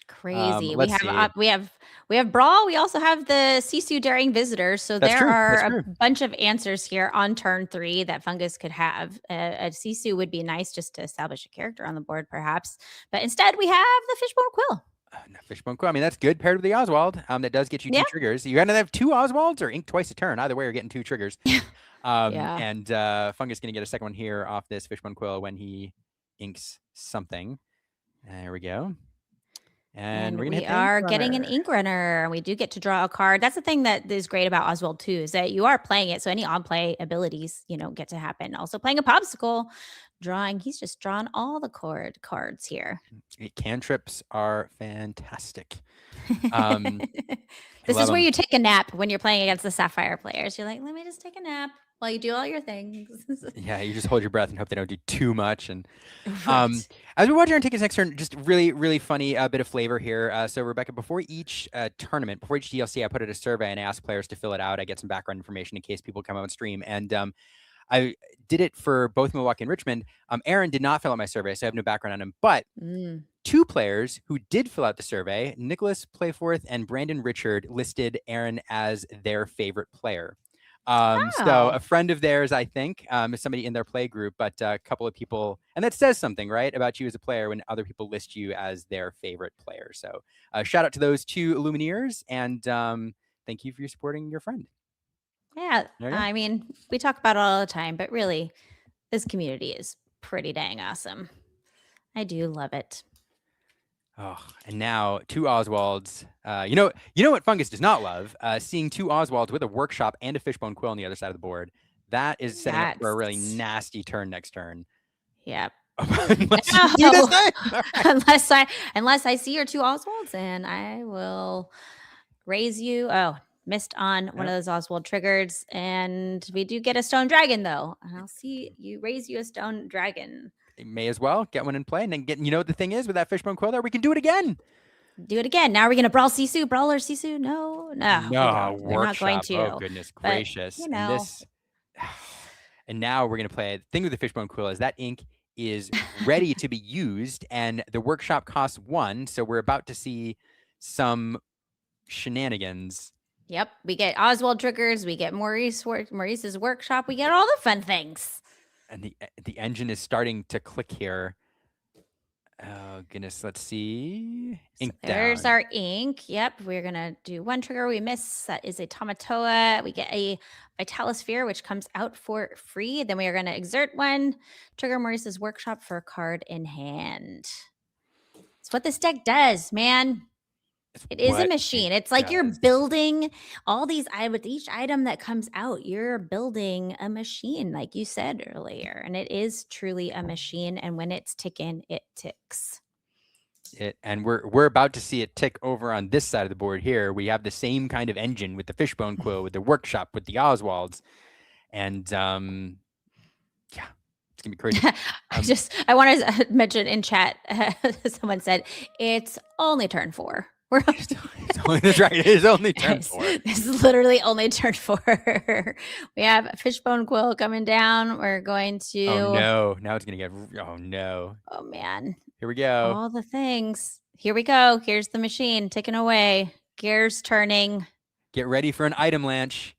S7: Crazy.
S8: Let's
S7: we have brawl. We also have the Sisu Daring Visitors. So
S8: That's
S7: there
S8: true.
S7: are
S8: That's
S7: a
S8: true.
S7: bunch of answers here on turn 3 that Fungus could have. A Sisu would be nice just to establish a character on the board, perhaps. But instead, we have the Fishbone Quill.
S8: No, Fishbone Quill. I mean, that's good paired with the Oswald. That does get you two
S7: Yeah.
S8: triggers. You gotta have two Oswalds or ink twice a turn. Either way, you're getting two triggers.
S7: Yeah.
S8: And Fungus gonna get a second one here off this Fishbone Quill when he inks something. There we go. And we're gonna
S7: we
S8: hit the
S7: are
S8: ink
S7: getting an
S8: runner.
S7: ink runner. We do get to draw a card. That's the thing that is great about Oswald too, is that you are playing it. So any on play abilities, get to happen. Also playing a popsicle, drawing. He's just drawn all the cards here.
S8: Cantrips are fantastic.
S7: This
S8: love
S7: is where
S8: 'em.
S7: you take a nap when you're playing against the Sapphire players. You're like, let me just take a nap while you do all your things.
S8: Yeah, you just hold your breath and hope they don't do too much. And
S7: Right.
S8: as we watch our tickets next turn, just really, really funny bit of flavor here. So Rebecca, before each tournament, before each DLC, I put out a survey and I asked players to fill it out. I get some background information in case people come out and stream. And I did it for both Milwaukee and Richmond. Aaron did not fill out my survey, so I have no background on him. But two players who did fill out the survey, Nicholas Playforth and Brandon Richard, listed Aaron as their favorite player. So a friend of theirs, I think, is somebody in their play group, but a couple of people, and that says something, right, about you as a player when other people list you as their favorite player. So shout out to those two Illumineers, and thank you for supporting your friend.
S7: Yeah,
S8: There you go.
S7: I mean, we talk about it all the time, but really, this community is pretty dang awesome. I do love it.
S8: Oh, and now two Oswalds. You know what Fungus does not love? Seeing two Oswalds with a workshop and a Fishbone Quill on the other side of the board. That is setting up for a really
S7: That's-
S8: nasty turn next turn.
S7: Yep.
S8: Unless you do this thing. All right.
S7: unless I see your two Oswalds, and I will raise you. Oh, missed on one of those Oswald triggers, and we do get a stone dragon though. And I'll see you raise you a stone dragon.
S8: You may as well get one in play, and then get. You know what the thing is with that Fishbone Quill there, we can do it again.
S7: Do it again. Now we're gonna brawl Sisu, brawler Sisu. No, we're not going
S8: workshop.
S7: to.
S8: Oh goodness
S7: But,
S8: gracious!
S7: you
S8: And
S7: know.
S8: this, and now we're gonna play. The thing with the Fishbone Quill is that ink is ready to be used, and the workshop costs 1. So we're about to see some shenanigans.
S7: Yep, we get Oswald triggers. We get Maurice's workshop. We get all the fun things.
S8: And the engine is starting to click here. Oh goodness, let's see. Ink
S7: There's
S8: down.
S7: our ink. Yep, we're gonna do one trigger we miss. That is a Tamatoa. We get a Vitalisphere, which comes out for free. Then we are gonna exert one. Trigger Maurice's workshop for a card in hand. It's what this deck does, man. It is a
S8: What
S7: machine.
S8: it
S7: It's like you're
S8: does.
S7: building all these with each item that comes out, you're building a machine, like you said earlier. And it is truly a machine. And when it's ticking, it ticks.
S8: And we're about to see it tick over on this side of the board here. We have the same kind of engine with the Fishbone Quill, with the workshop, with the Oswalds. And yeah, it's gonna be crazy.
S7: I want to mention in chat, someone said it's only turn 4.
S8: That's right. It is only turn 4.
S7: This is literally only turn 4. We have a Fishbone Quill coming down. We're going to.
S8: Oh no! Now it's gonna get. Oh no!
S7: Oh man!
S8: Here we go.
S7: All the things. Here we go. Here's the machine ticking away. Gears turning.
S8: Get ready for an item launch.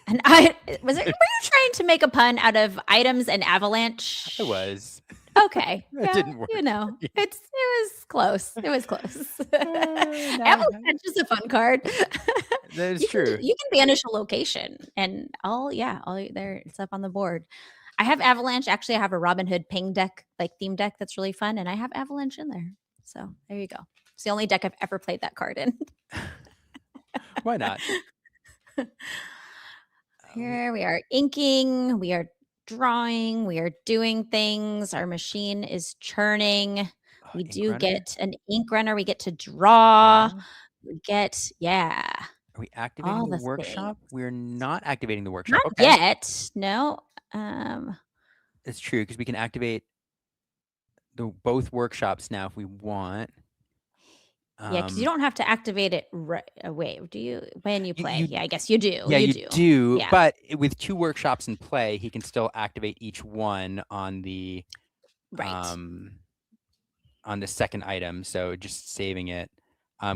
S7: And were you trying to make a pun out of items and avalanche?
S8: I was.
S7: Okay.
S8: That didn't work.
S7: You know, it was close. It was close. Avalanche is a fun card.
S8: That is
S7: You
S8: true.
S7: can banish a location, and all there. It's up on the board. I have Avalanche. Actually, I have a Robin Hood ping deck, like theme deck that's really fun, and I have Avalanche in there. So there you go. It's the only deck I've ever played that card in.
S8: Why not?
S7: Here we are inking. We are drawing. We are doing things. Our machine is churning. We
S8: Ink
S7: do
S8: runner?
S7: get an ink runner. We get to draw.
S8: Yeah.
S7: We get, yeah.
S8: Are we activating
S7: All
S8: the
S7: the
S8: workshop?
S7: things.
S8: We're not activating the workshop.
S7: Not
S8: Okay.
S7: yet. No.
S8: It's true because we can activate both workshops now if we want.
S7: Yeah, because you don't have to activate it right away, do you? When you play,
S8: you-
S7: yeah, I guess you do.
S8: Yeah, you do.
S7: Yeah.
S8: But with 2 workshops in play, he can still activate each one on the
S7: Right.
S8: on the second item. So just saving it.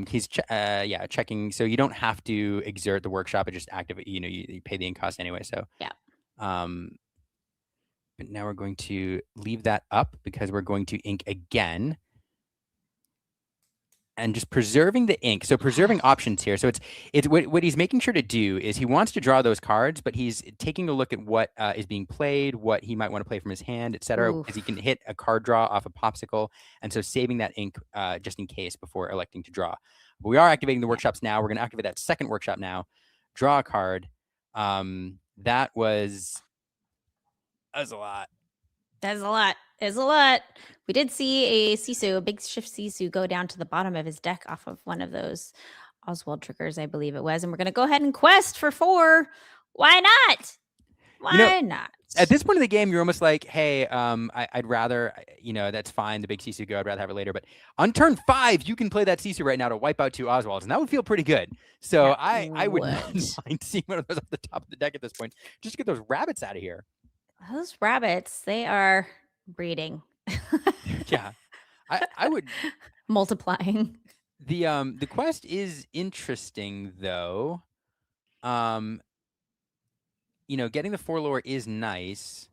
S8: He's checking. So you don't have to exert the workshop. It just activate. You pay the ink cost anyway. So
S7: Yeah.
S8: But now we're going to leave that up because we're going to ink again. And just preserving the ink. So preserving options here. So it's what he's making sure to do is he wants to draw those cards, but he's taking a look at what is being played, what he might want to play from his hand, etc. Because he can hit a card draw off a popsicle, and so saving that ink just in case before electing to draw. But we are activating the workshops now. We're going to activate that second workshop now. Draw a card. That was a lot.
S7: That's a lot. It's a lot. We did see a big shift Sisu go down to the bottom of his deck off of one of those Oswald triggers, I believe it was. And we're going to go ahead and quest for 4. Why not? Why not?
S8: At this point of the game, you're almost like, hey, I'd rather, that's fine. The big Sisu go. I'd rather have it later. But on turn 5, you can play that Sisu right now to wipe out 2 Oswalds. And that would feel pretty good. So I would not mind seeing one of those off the top of the deck at this point. Just to get those rabbits out of here.
S7: Those rabbits, they are breeding.
S8: Yeah. I would
S7: multiplying.
S8: The quest is interesting though. Getting the 4 lore is nice.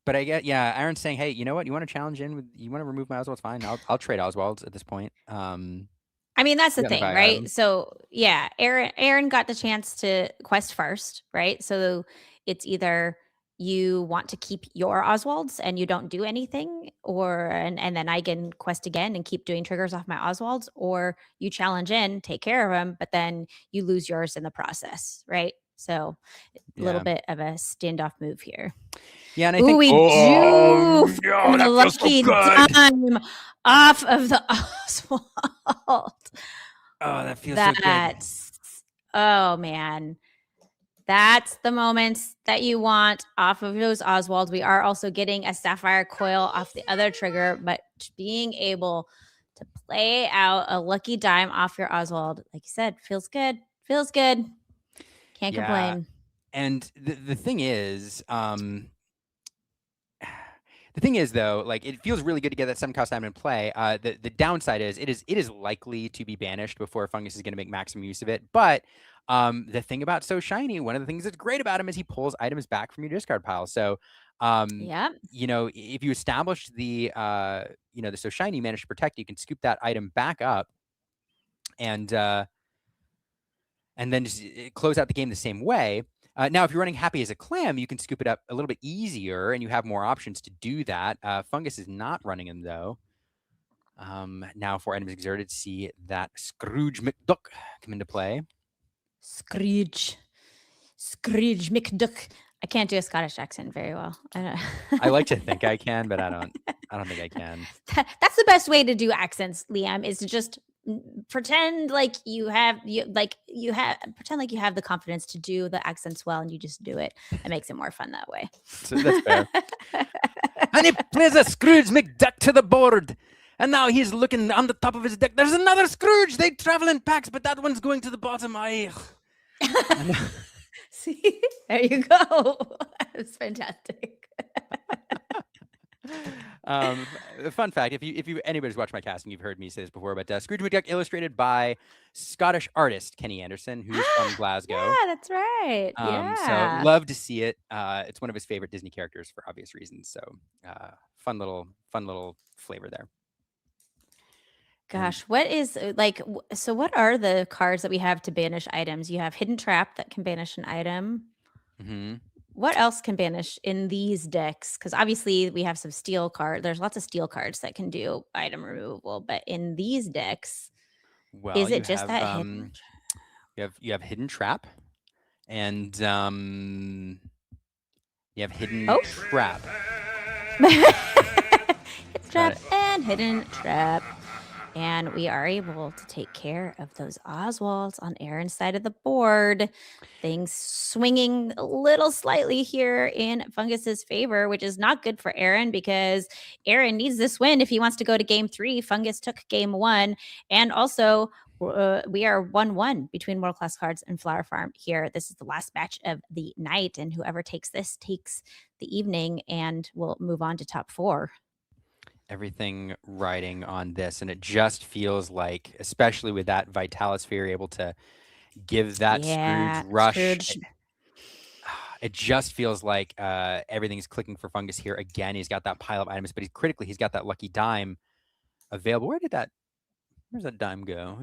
S8: But I get, Aaron's saying, hey, you know what? You want to challenge in with, you want to remove my Oswald's? Fine. I'll trade Oswald's at this point.
S7: I mean, that's the thing, right? Item. So yeah, Aaron got the chance to quest first, right? So it's either you want to keep your Oswalds and you don't do anything, and then I can quest again and keep doing triggers off my Oswalds, or you challenge in, take care of them, but then you lose yours in the process, right? So a little bit of a standoff move here.
S8: Yeah, and I think
S7: we do the lucky dime off of the Oswald.
S8: Oh, that feels so good.
S7: Oh man. That's the moments that you want off of those Oswalds. We are also getting a Sapphire Coil off the other trigger, but being able to play out a lucky dime off your Oswald, like you said, feels good. Feels good. Can't complain.
S8: And the thing is, though, like it feels really good to get that 7-cost diamond in play. The downside is it is likely to be banished before Fungus is going to make maximum use of it. But the thing about So Shiny, one of the things that's great about him is he pulls items back from your discard pile. So if you establish the the So Shiny you manage to protect, you can scoop that item back up and then just close out the game the same way. Now, if you're running Happy as a Clam, you can scoop it up a little bit easier, and you have more options to do that. Fungus is not running them, though. Now, 4 items exerted, see that Scrooge McDuck come into play.
S7: Scrooge McDuck. I can't do a Scottish accent very well.
S8: I like to think I can, but I don't think I can.
S7: That's the best way to do accents, Liam, is to just pretend like you have the confidence to do the accents well, and you just do it. It makes it more fun that way.
S8: So that's fair. And he plays a Scrooge McDuck to the board. And now he's looking on the top of his deck. There's another Scrooge. They travel in packs, but that one's going to the bottom.
S7: See, there you go. It's fantastic.
S8: Fun fact: if anybody's watched my casting, you've heard me say this before. But Scrooge McDuck illustrated by Scottish artist Kenny Anderson, who's from Glasgow.
S7: Yeah, that's right.
S8: So love to see it. It's one of his favorite Disney characters for obvious reasons. So fun little flavor there.
S7: Gosh, what is so what are the cards that we have to banish items? You have Hidden Trap that can banish an item.
S8: Mm-hmm.
S7: What else can banish in these decks? Because obviously we have some steel cards. There's lots of steel cards that can do item removal, but in these decks, is it just that hidden?
S8: You have Hidden Trap, And you have hidden
S7: Oh.
S8: trap.
S7: It's trap and hidden trap. And we are able to take care of those Oswalds on Aaron's side of the board. Things swinging a little slightly here in Fungus's favor, which is not good for Aaron because Aaron needs this win if he wants to go to game 3. Fungus took game 1. And also, we are 1-1 between World Class Cards and Flower Farm here. This is the last match of the night, and whoever takes this takes the evening and will move on to top 4.
S8: Everything riding on this, and it just feels like, especially with that Vitalosphere able to give that Scrooge rush, it just feels like everything's clicking for Fungus here again. He's got that pile of items, but he's got that lucky dime available. Where's that dime go?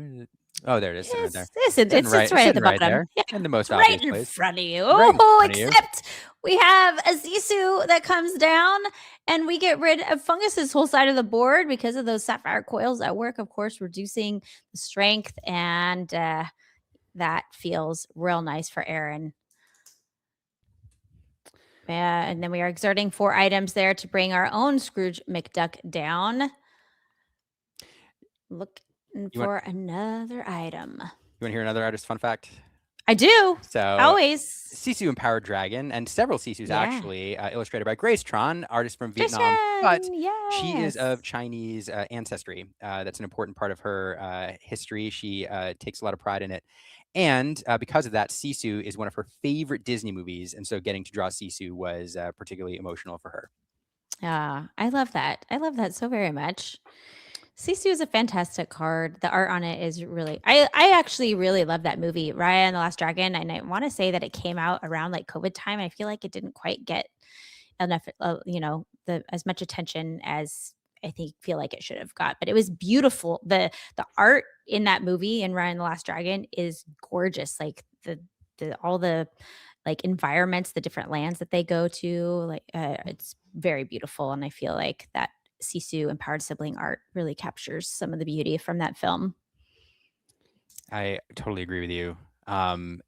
S8: Oh, there it is. Right there.
S7: It's right at the bottom.
S8: There,
S7: yeah,
S8: in the most
S7: right
S8: obvious
S7: in
S8: place.
S7: front of you.
S8: Right in
S7: Oh,
S8: front of you.
S7: except we have a Sisu that comes down, and we get rid of Fungus's whole side of the board because of those sapphire coils at work, of course, reducing the strength, and that feels real nice for Aaron. And then we are exerting 4 items there to bring our own Scrooge McDuck down. Look for another item.
S8: You want to hear another artist fun fact?
S7: I do.
S8: So
S7: always.
S8: Sisu Empowered Dragon, and several Sisus actually, illustrated by Grace Tron, artist from Vietnam, but she is of Chinese ancestry. That's an important part of her history. She takes a lot of pride in it. And because of that, Sisu is one of her favorite Disney movies. And so getting to draw Sisu was particularly emotional for her.
S7: I love that. I love that so very much. Sisu is a fantastic card. The art on it is really, I actually really love that movie, Raya and the Last Dragon. And I want to say that it came out around like COVID time. I feel like it didn't quite get enough, as much attention as I feel like it should have got, but it was beautiful. The art in that movie in Raya and the Last Dragon is gorgeous. Like all the like environments, the different lands that they go to, like it's very beautiful. And I feel like that Sisu Empowered Sibling art really captures some of the beauty from that film.
S8: I totally agree with you. And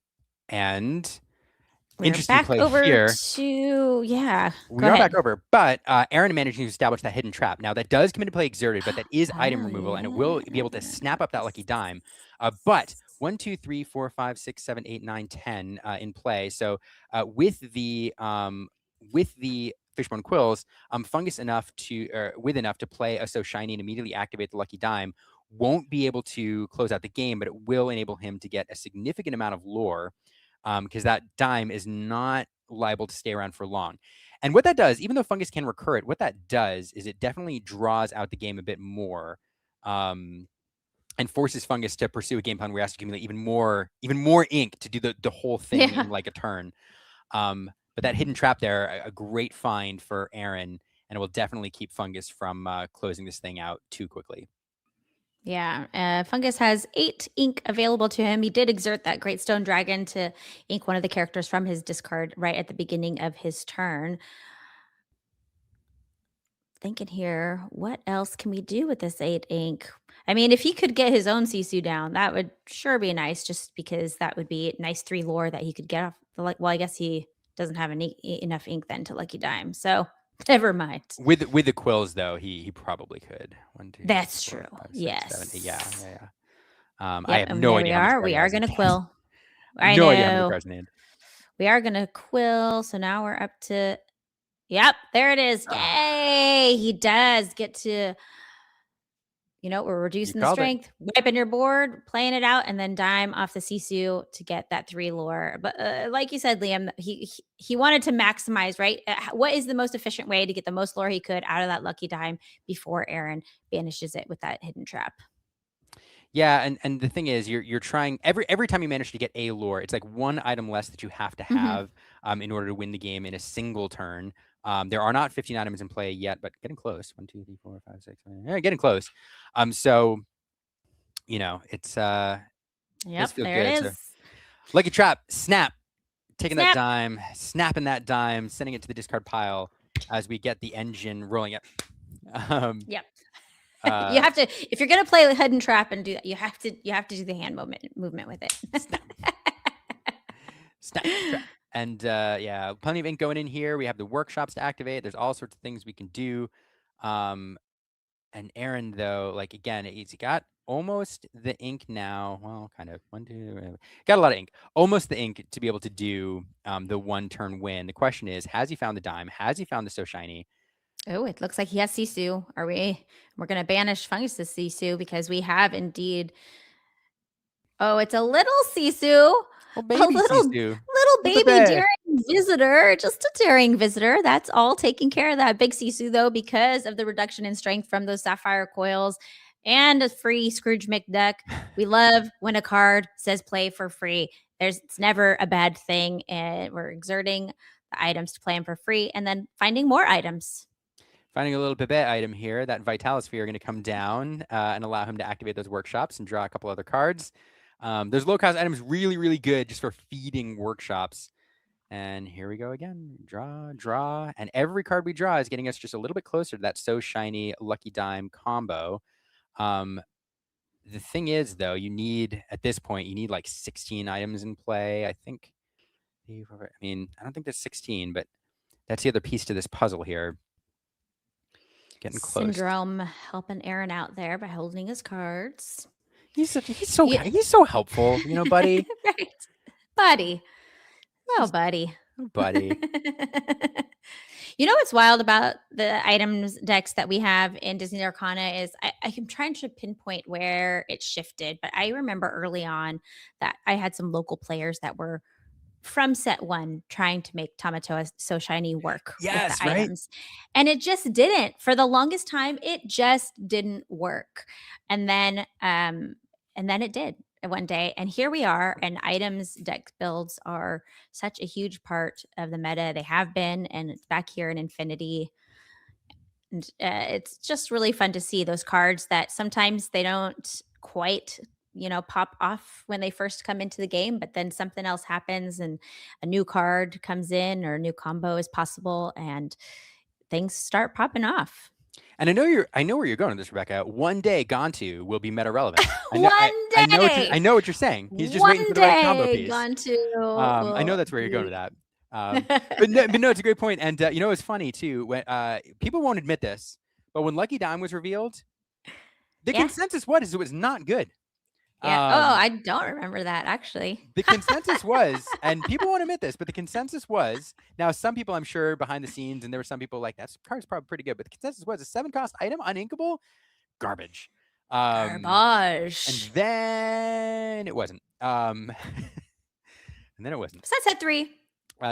S7: we're
S8: interesting
S7: back
S8: play
S7: over
S8: here.
S7: We
S8: are back over, but Aaron managed to establish that hidden trap. Now that does come into play exerted, but that is item removal, and it will be able to snap up that lucky dime. But 1, 2, 3, 4, 5, 6, 7, 8, 9, 10 in play. So with the Fishbone Quills, Fungus with enough to play a So Shiny and immediately activate the lucky dime won't be able to close out the game, but it will enable him to get a significant amount of lore. Because that dime is not liable to stay around for long. And what that does, even though Fungus can recur it, what that does is it definitely draws out the game a bit more and forces Fungus to pursue a game plan where he has to accumulate even more ink to do the whole thing in like a turn. But that hidden trap there, a great find for Aaron, and it will definitely keep Fungus from closing this thing out too quickly.
S7: Yeah, Fungus has 8 ink available to him. He did exert that Great Stone Dragon to ink one of the characters from his discard right at the beginning of his turn. Thinking here, what else can we do with this 8 ink? I mean, if he could get his own Sisu down, that would sure be nice, just because that would be a nice 3 lore that he could get off. Well, I guess he doesn't have enough ink then to Lucky Dime, so never mind.
S8: With the quills, though, he probably could. 1, 2,
S7: That's
S8: 4,
S7: true.
S8: 5, 6,
S7: Yes.
S8: 7, 8. Yeah.
S7: Yep,
S8: I have no idea.
S7: We are going to quill.
S8: I know. Idea how many cards in hand.
S7: We are going to quill. So now we're up to. Yep, there it is. Yay! He does get to. We're reducing the strength, wiping your board, playing it out, and then dime off the Sisu to get that 3 lore. But like you said, Liam, he wanted to maximize, right? What is the most efficient way to get the most lore he could out of that lucky dime before Aaron banishes it with that hidden trap?
S8: Yeah, and the thing is, you're trying every time you manage to get a lore, it's like 1 item less that you have to have in order to win the game in a single turn. There are not 15 items in play yet, but getting close. 1, 2, 3, 4, 5, 6, 7, 8. Getting close. So it's
S7: there it is.
S8: Lucky trap, snap, taking that dime, snapping that dime, sending it to the discard pile as we get the engine rolling up.
S7: Yep. You have to, if you're gonna play hidden trap and do that, you have to do the hand movement with it.
S8: Snap. And yeah, plenty of ink going in here. We have the workshops to activate. There's all sorts of things we can do. And Aaron, though, like again, he's got almost the ink now. Well, kind of got a lot of ink. Almost the ink to be able to do the 1-turn win. The question is, has he found the dime? Has he found the So Shiny?
S7: Oh, it looks like he has Sisu. We're going to banish Fungus's Sisu because we have indeed. Oh, it's a little Sisu.
S8: Oh, baby Sisu.
S7: Little baby daring visitor. Just a daring visitor. That's all taking care of that big Sisu, though, because of the reduction in strength from those sapphire coils and a free Scrooge McDuck. We love when a card says play for free. It's never a bad thing. And we're exerting the items to play them for free and then finding more items.
S8: Finding a little Babette item here. That Vitalisphere going to come down and allow him to activate those workshops and draw a couple other cards. Those low-cost items really, really good just for feeding workshops. And here we go again. Draw. And every card we draw is getting us just a little bit closer to that So Shiny Lucky Dime combo. The thing is, though, at this point, you need like 16 items in play. I don't think there's 16, but that's the other piece to this puzzle here. Getting close.
S7: Syndrome helping Aaron out there by holding his cards.
S8: He's so helpful, buddy.
S7: Right. Buddy. Oh, buddy.
S8: Buddy.
S7: What's wild about the items decks that we have in Disney Lorcana is I'm trying to pinpoint where it shifted, but I remember early on that I had some local players that were from set 1 trying to make Tamatoa So Shiny work with the items. And it just didn't. For the longest time, it just didn't work. And then it did one day. And here we are. And items deck builds are such a huge part of the meta. They have been, and it's back here in Infinity. And it's just really fun to see those cards that sometimes they don't quite pop off when they first come into the game, but then something else happens and a new card comes in or a new combo is possible and things start popping off.
S8: And I know where you're going with this, Rebecca. One day Gantu will be meta relevant.
S7: One day.
S8: I know what you're saying. He's just waiting for the right combo piece.
S7: Gantu.
S8: I know that's where you're going with that. But no, it's a great point. And it's funny too when people won't admit this, but when Lucky Dime was revealed, the consensus was it was not good.
S7: Yeah. I don't remember that actually.
S8: The consensus was, and people won't admit this, but the consensus was, now some people I'm sure behind the scenes, and there were some people like, that card's probably pretty good, but the consensus was a 7-cost item, uninkable, garbage.
S7: Garbage.
S8: And then it wasn't. And then it wasn't.
S7: So that's set 3.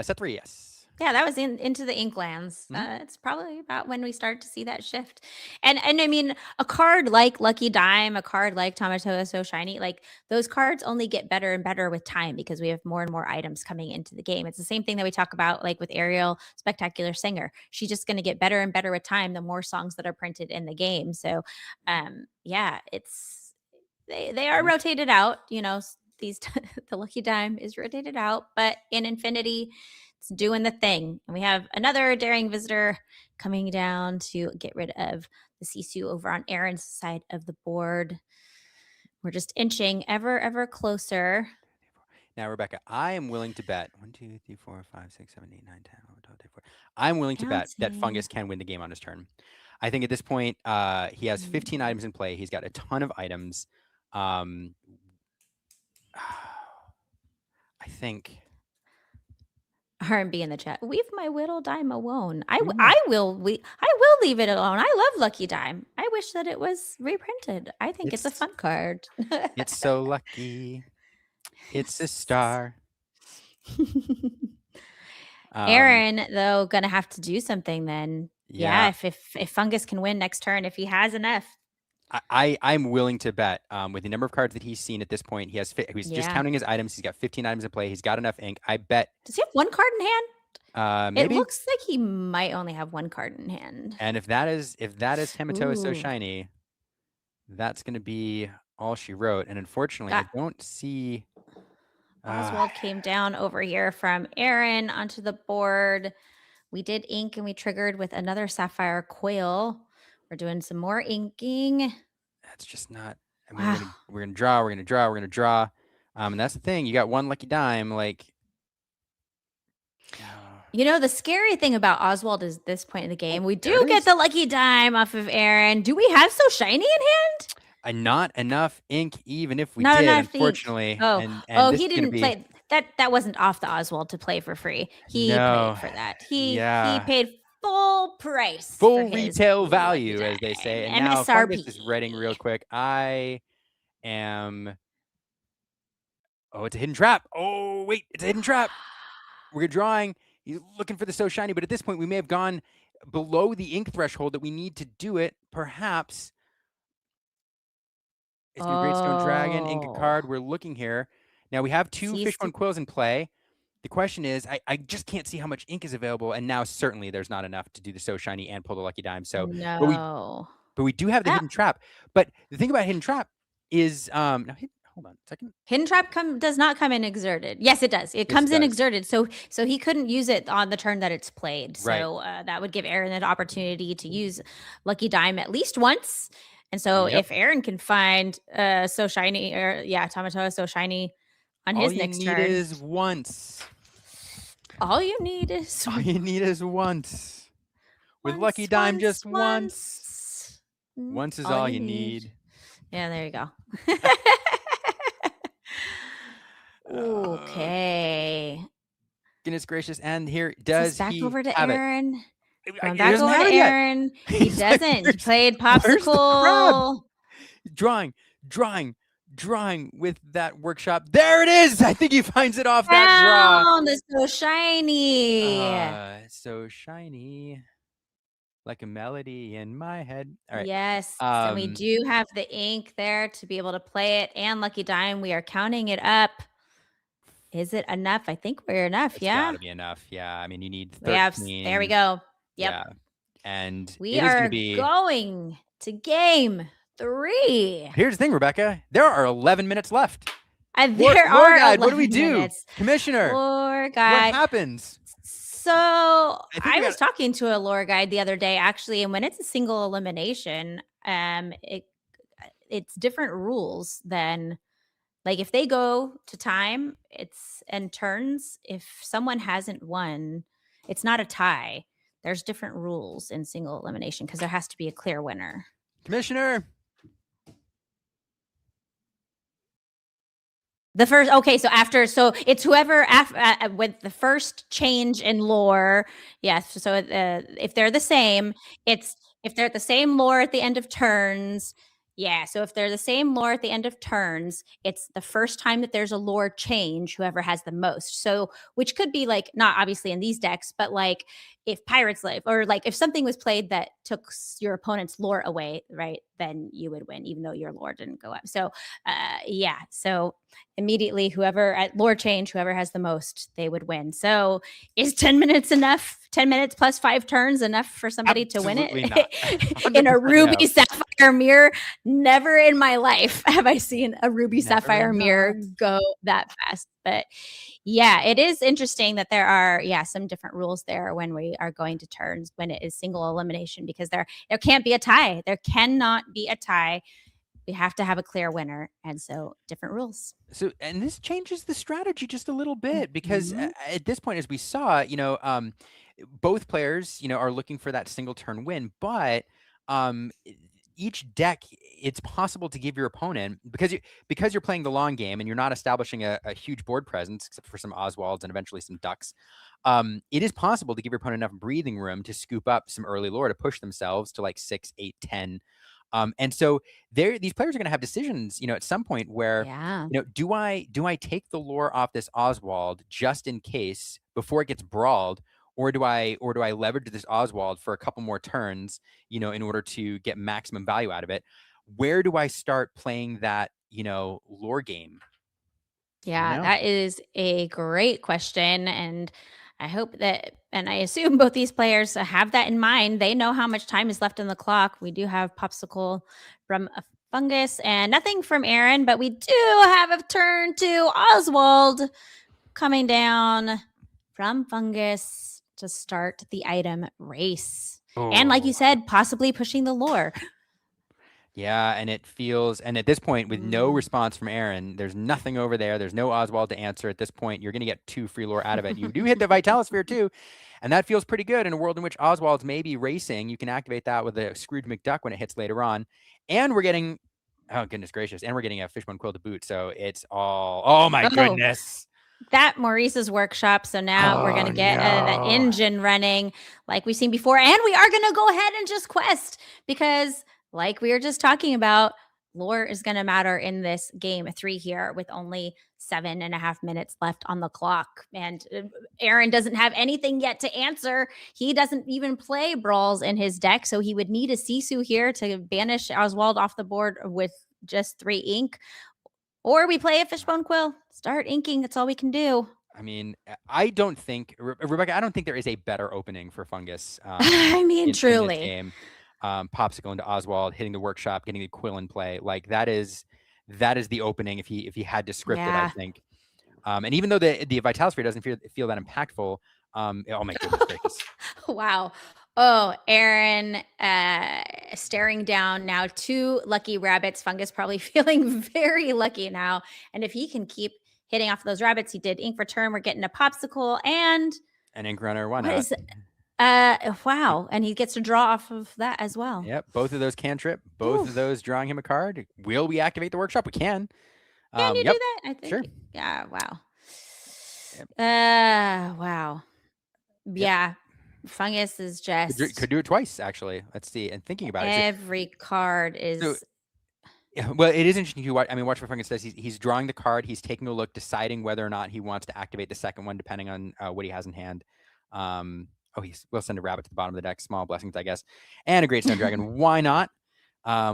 S8: Set 3, yes.
S7: Yeah, that was into the Inklands. It's probably about when we start to see that shift. And I mean, a card like Lucky Dime, a card like Tamatoa So Shiny, like those cards only get better and better with time because we have more and more items coming into the game. It's the same thing that we talk about like with Ariel, Spectacular Singer. She's just going to get better and better with time, the more songs that are printed in the game. So, they are rotated out, the Lucky Dime is rotated out, but in Infinity, it's doing the thing. And we have another daring visitor coming down to get rid of the Sisu over on Aaron's side of the board. We're just inching ever closer.
S8: Now, Rebecca, I am willing to bet 1, 2, 3, 4, 5, 6, 7, 8, 9, 10, 11, 12, 13, 14. I'm willing to bet that Fungus can win the game on his turn. I think at this point, he has 15 items in play. He's got a ton of items. I think
S7: R&B in the chat. Leave my Whittle Dime alone. I will leave it alone. I love Lucky Dime. I wish that it was reprinted. I think it's a fun card.
S8: It's so lucky. It's a star.
S7: Aaron, though, gonna have to do something then. Yeah, if Fungus can win next turn, if he has enough.
S8: I'm willing to bet with the number of cards that he's seen at this point, he's just counting his items. He's got 15 items in play. He's got enough ink. I bet.
S7: Does he have one card in hand?
S8: Maybe.
S7: It looks like he might only have one card in hand.
S8: And if that is Tamatoa So Shiny, that's going to be all she wrote. And unfortunately, I don't see.
S7: Oswald came down over here from Aaron onto the board. We did ink and we triggered with another sapphire coil. We're doing some more inking.
S8: That's just not. I mean, we're gonna draw. And that's the thing. You got one Lucky Dime. Like,
S7: You know, the scary thing about Oswald is this point in the game, we
S8: there
S7: do
S8: it
S7: get
S8: is.
S7: the lucky dime off of Aaron. Do we have So Shiny in hand?
S8: Not enough ink, even if we
S7: Not
S8: did,
S7: enough ink.
S8: unfortunately.
S7: Oh,
S8: and this
S7: he
S8: is gonna
S7: didn't
S8: be
S7: play that. That wasn't off the Oswald to play for free. He
S8: No.
S7: paid for that. He
S8: Yeah.
S7: paid full price,
S8: full
S7: for his
S8: retail
S7: lucky
S8: value, as they say.
S7: dime.
S8: And now Fungus is
S7: MSRP.
S8: reading real quick. I am. Oh, it's a hidden trap. Oh, wait, it's a hidden trap. We're drawing. He's looking for the So Shiny, but at this point, we may have gone below the ink threshold that we need to do it. Perhaps it's going to Great Stone Dragon, ink a card. We're looking here. Now we have 2 Fishbone Quills in play. The question is, I just can't see how much ink is available, and now certainly there's not enough to do the So Shiny and pull the Lucky Dime. So,
S7: No.
S8: but we do have the hidden trap. But the thing about hidden trap is, now, hold on a second.
S7: Hidden trap does not come in exerted. Yes, it does. It comes in exerted. So he couldn't use it on the turn that it's played.
S8: Right.
S7: So that would give Aaron an opportunity to use Lucky Dime at least once. And so if Aaron can find So Shiny, or Tamatoa So Shiny on his next turn.
S8: All you need is once.
S7: All you need is
S8: All you need is once. With Lucky Dime, just once. Once is all you need.
S7: Yeah, there you go. Okay.
S8: Goodness gracious. And here does
S7: back
S8: he
S7: over to
S8: have
S7: Aaron.
S8: it?
S7: Back over to Aaron. He doesn't. He played Popsicle.
S8: Drawing with that workshop. There it is. I think he finds it off that draw.
S7: That's So Shiny.
S8: So shiny. Like a melody in my head. All right.
S7: Yes. And we do have the ink there to be able to play it, and Lucky Dime. We are counting it up. Is it enough? I think we're enough.
S8: It's
S7: yeah.
S8: gotta be enough. Yeah. I mean, you need 13.
S7: There we go. Yep.
S8: Yeah. And
S7: We
S8: it is
S7: are
S8: gonna be
S7: going to game 3.
S8: Here's the thing, Rebecca. There are 11 minutes left.
S7: And
S8: Lore
S7: there are
S8: Guide,
S7: 11
S8: what do we do?
S7: minutes.
S8: Commissioner,
S7: Lore Guide.
S8: what happens?
S7: So I
S8: we
S7: was talking to a lore guide the other day, actually, and when it's a single elimination, it's different rules than, like, if they go to time, and turns. If someone hasn't won, it's not a tie. There's different rules in single elimination because there has to be a clear winner.
S8: Commissioner.
S7: So it's whoever with the first change in lore. Yes. So if they're the same, if they're at the same lore at the end of turns. Yeah. So if they're the same lore at the end of turns, it's the first time that there's a lore change, whoever has the most. So, which could be like, not obviously in these decks, but like if Pirates Live, or like if something was played that took your opponent's lore away, right, then you would win, even though your lore didn't go up. So, so immediately whoever at lore change, whoever has the most, they would win. So is 10 minutes enough? 10 minutes plus 5 turns enough for somebody to win it? In a ruby sapphire mirror? Never in my life have I seen a ruby sapphire mirror go that fast. But yeah, it is interesting that there are some different rules there when we are going to turns, when it is single elimination, because there can't be a tie. There cannot be a tie. We have to have a clear winner, and so different rules.
S8: So, and this changes the strategy just a little bit, because at this point, as we saw, both players, are looking for that single turn win, but each deck, it's possible to give your opponent, because you're playing the long game and you're not establishing a huge board presence, except for some Oswalds and eventually some Ducks. It is possible to give your opponent enough breathing room to scoop up some early lore to push themselves to like 6, 8, 10. And so these players are going to have decisions, at some point where, do I take the lore off this Oswald just in case before it gets brawled, or do I leverage this Oswald for a couple more turns, in order to get maximum value out of it? Where do I start playing that, lore game?
S7: Yeah, that is a great question. And I hope that, and I assume both these players have that in mind. They know how much time is left on the clock. We do have Popsicle from a Fungus and nothing from Aaron, but we do have a turn to Oswald coming down from Fungus to start the item race. And like you said, possibly pushing the lore.
S8: Yeah, and it feels, and at this point, with no
S7: Mm.
S8: response from Aaron, there's nothing over there. There's no Oswald to answer at this point. You're going to get 2 free lore out of it. You do hit the Vitalosphere too, and that feels pretty good in a world in which Oswald's may be racing. You can activate that with a Scrooge McDuck when it hits later on, and we're getting, oh goodness gracious, and we're getting a Fishbone Quill to boot. So it's all, oh my
S7: Oh.
S8: goodness.
S7: That Maurice's workshop. So now we're going
S8: Oh,
S7: to get the
S8: no.
S7: engine running like we've seen before. And we are going to go ahead and just quest because, like we were just talking about, lore is going to matter in this game 3 here with only 7.5 minutes left on the clock. And Aaron doesn't have anything yet to answer. He doesn't even play brawls in his deck. So he would need a Sisu here to banish Oswald off the board with just 3 ink. Or we play a Fishbone Quill. Start inking. That's all we can do.
S8: I mean, I don't think, Rebecca, I don't think there is a better opening for Fungus.
S7: I mean,
S8: in this
S7: truly.
S8: game. Popsicle into Oswald, hitting the workshop, getting the Quill in play. Like that is the opening if he had to script it, I
S7: Yeah.
S8: think. And even though the Vitalosphere doesn't feel that impactful, oh my goodness gracious.
S7: Wow. Oh, Aaron staring down now 2 lucky rabbits. Fungus probably feeling very lucky now. And if he can keep hitting off those rabbits, he did ink return. We're getting a popsicle and
S8: An Ink Runner, why
S7: what
S8: not?
S7: is it? Wow. And he gets to draw off of that as well.
S8: Yep, both of those cantrip, both
S7: Oof.
S8: of those drawing him a card. Will we activate the workshop? We can.
S7: Can you
S8: Yep.
S7: do that? I think.
S8: Sure.
S7: Yeah. Wow.
S8: Yep.
S7: Wow. Yeah. Fungus is just
S8: Could do it twice, actually. Let's see. And thinking about it. so-
S7: every card is
S8: Yeah, well, it is interesting to watch. I mean, watch what Fungus does. He's drawing the card. He's taking a look, deciding whether or not he wants to activate the second one, depending on what he has in hand. We'll send a rabbit to the bottom of the deck. Small blessings, I guess. And a Great Stone Dragon. Why not?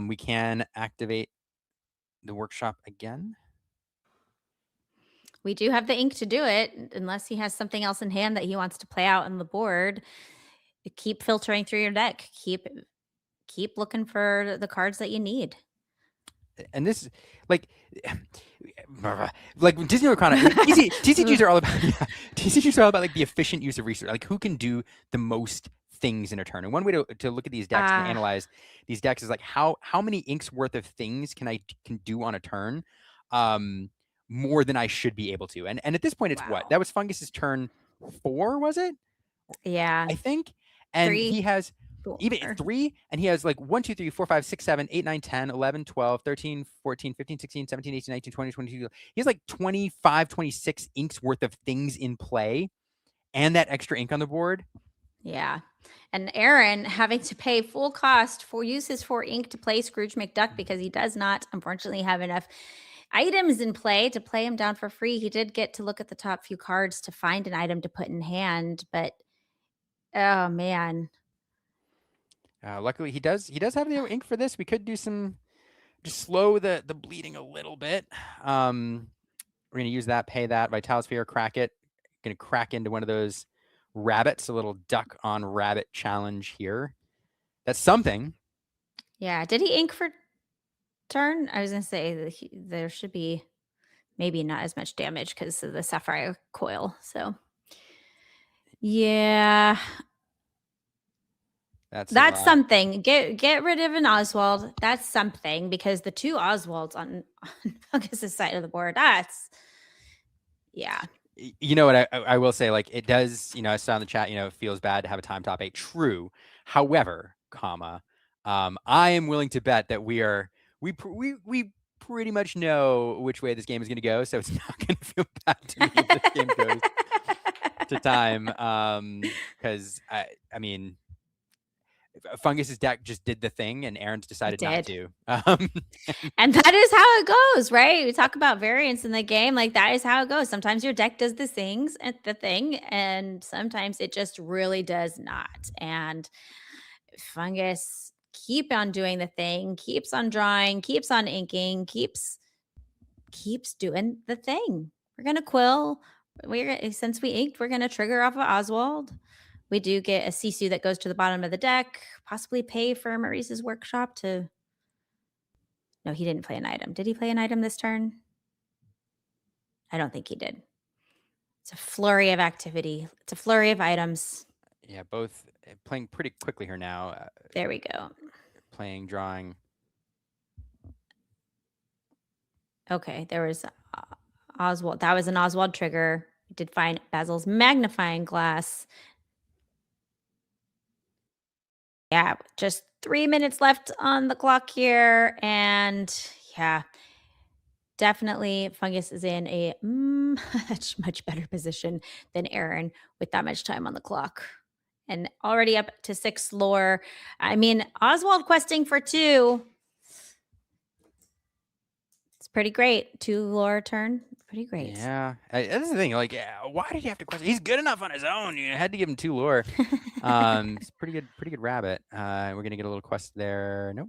S8: We can activate the workshop again.
S7: we do have the ink to do it, unless he has something else in hand that he wants to play out on the board. Keep filtering through your deck. Keep looking for the cards that you need.
S8: And this, like Disney Lorcana, TCGs are all about TCGs are all about like the efficient use of resources, like who can do the most things in a turn. And one way to look at these decks and analyze these decks is like how many inks worth of things can do on a turn, more than I should be able to. And at this point, it's
S7: Wow.
S8: what? That was Fungus's turn 4, was it?
S7: Yeah.
S8: I think. And
S7: 3.
S8: he has
S7: Cool.
S8: even 3, and he has like 1, 2, 3, 4, 5, 6, 7, 8, 9, 10, 11, 12, 13, 14, 15, 16, 17, 18, 19, 20, 22. He has like 25, 26 inks worth of things in play and that extra ink on the board.
S7: Yeah. And Aaron having to pay full cost for use his 4 ink to play Scrooge McDuck because he does not, unfortunately, have enough items in play to play him down for free. He did get to look at the top few cards to find an item to put in hand, but oh man.
S8: Luckily, he does have the ink for this. We could do some, just slow the bleeding a little bit. We're gonna use that, pay that Vitalosphere, crack it. Gonna crack into one of those rabbits, a little duck on rabbit challenge here. That's something.
S7: Yeah. Did he ink for turn? I was gonna say that there should be maybe not as much damage because of the sapphire coil. So yeah. That's something. Get rid of an Oswald. That's something because the 2 Oswalds on Fungus's side of the board. That's yeah.
S8: You know what I will say, like it does, I saw in the chat, it feels bad to have a time top 8. True. However, I am willing to bet that we pretty much know which way this game is going to go, so it's not going to feel bad to me if this game goes to time. Because I mean, Fungus's deck just did the thing, and Aaron's decided not to.
S7: And that is how it goes, right? We talk about variance in the game, like that is how it goes. Sometimes your deck does the thing, and sometimes it just really does not. And Fungus keep on doing the thing, keeps on drawing, keeps on inking, keeps doing the thing. We're gonna quill. Since we inked, we're gonna trigger off of Oswald. We do get a Sisu that goes to the bottom of the deck, possibly pay for Maurice's workshop to... No, he didn't play an item. Did he play an item this turn? I don't think he did. It's a flurry of activity. It's a flurry of items.
S8: Yeah, both playing pretty quickly here now.
S7: There we go.
S8: Playing, drawing.
S7: Okay, there was Oswald. That was an Oswald trigger. We did find Basil's magnifying glass. Yeah, just 3 minutes left on the clock here. And yeah, definitely Fungus is in a much better position than Aaron with that much time on the clock. And already up to 6 lore. I mean, Oswald questing for 2. It's pretty great. 2 lore turn. Pretty great.
S8: Yeah, that's the thing. Like, why did you have to question? He's good enough on his own. You had to give him 2 lore. It's pretty good rabbit. We're gonna get a little quest there. Nope.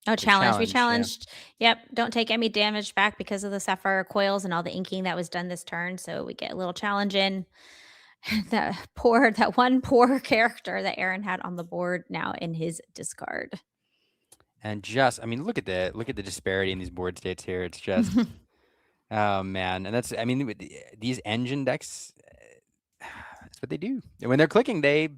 S7: Oh, challenge. We
S8: challenge, yeah.
S7: challenged. Yep. Don't take any damage back because of the sapphire coils and all the inking that was done this turn. So we get a little challenge in. That one poor character that Aaron had on the board now in his discard.
S8: And just, I mean, look at the disparity in these board states here. It's just, oh man. And that's, I mean, these engine decks, that's what they do. And when they're clicking, they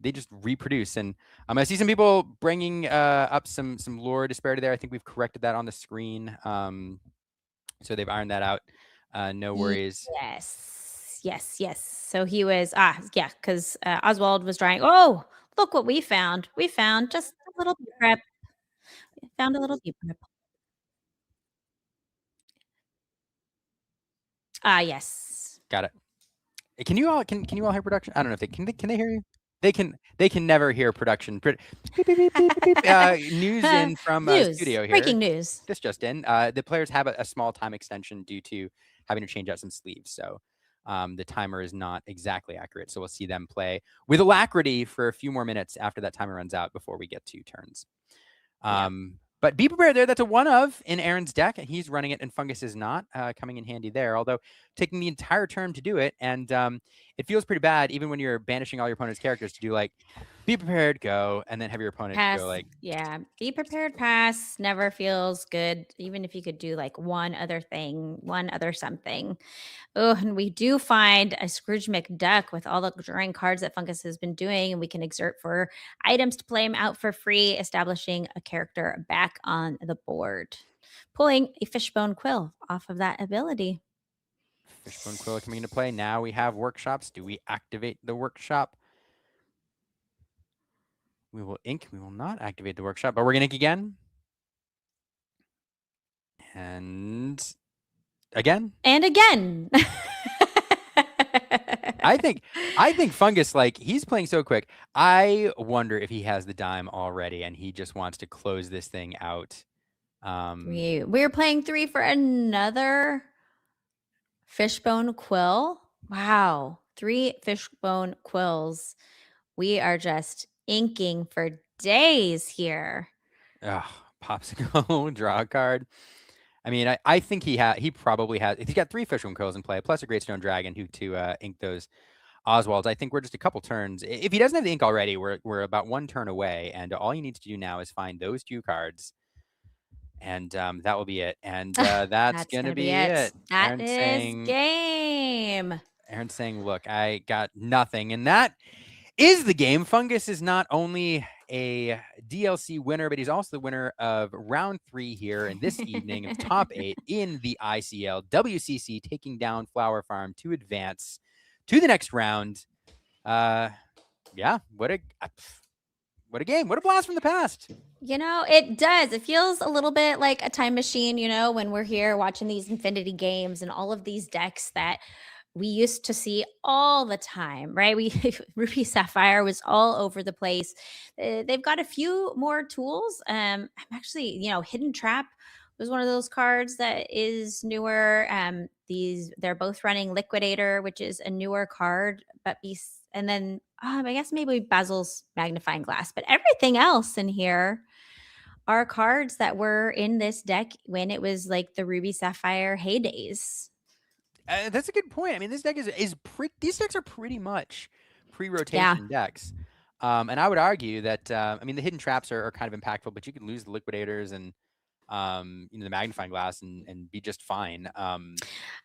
S8: just reproduce. And I see some people bringing up some lore disparity there. I think we've corrected that on the screen. So they've ironed that out. No worries.
S7: Yes. So he was, because Oswald was drawing. Oh, look what we found. We found just a little deep prep. We found a little deep prep. Yes.
S8: Got it. Can you all hear production? I don't know if can they hear you? They can never hear production. Beep, beep, beep, beep, beep. News in from studio here.
S7: Breaking news.
S8: This just in. The players have a small time extension due to having to change out some sleeves. So the timer is not exactly accurate. So we'll see them play with alacrity for a few more minutes after that timer runs out before we get to turns. But be prepared there. That's a 1 of in Aaron's deck. He's running it and Fungus is not, coming in handy there, although taking the entire turn to do it. And it feels pretty bad even when you're banishing all your opponent's characters to do like, be prepared, go, and then have your opponent
S7: Pass.
S8: go like.
S7: Yeah, be prepared, pass. Never feels good, even if you could do like one other thing, one other something. Oh, and we do find a Scrooge McDuck with all the drawing cards that Fungus has been doing, and we can exert for items to play him out for free, establishing a character back on the board. Pulling a Fishbone Quill off of that ability.
S8: Fishbone Quill coming into play. Now we have workshops. Do we activate the workshop? We will ink. We will not activate the workshop, but we're going to ink again. And again.
S7: And again.
S8: I think Fungus, like, he's playing so quick. I wonder if he has the dime already and he just wants to close this thing out.
S7: We're playing 3 for another Fishbone Quill. Wow. 3 Fishbone Quills. We are just inking for days here.
S8: Popsicle, draw a card. I mean, I think he probably has. If he's got 3 Fishbone Quills in play, plus a Great Stone Dragon to ink those Oswalds, I think we're just a couple turns. If he doesn't have the ink already, we're about 1 turn away, and all he needs to do now is find those 2 cards, and that will be it. And that's gonna be it.
S7: That is game.
S8: Aaron's saying, "Look, I got nothing," and that is the game. Fungus is not only a DLC winner, but he's also the winner of round 3 here in this evening of top 8 in the ICL. WCC taking down Flower Farm to advance to the next round. Yeah, what a game. What a blast from the past.
S7: You know, it does. It feels a little bit like a time machine, you know, when we're here watching these Infinity games and all of these decks that we used to see all the time, right? Ruby Sapphire was all over the place. They've got a few more tools. I'm actually, Hidden Trap was one of those cards that is newer. They're both running Liquidator, which is a newer card, and then I guess maybe Basil's Magnifying Glass, but everything else in here are cards that were in this deck when it was like the Ruby Sapphire heydays.
S8: That's a good point. I mean, this deck these decks are pretty much pre-rotation decks. And I would argue that, the Hidden Traps are kind of impactful, but you could lose the Liquidators and, the Magnifying Glass and be just fine.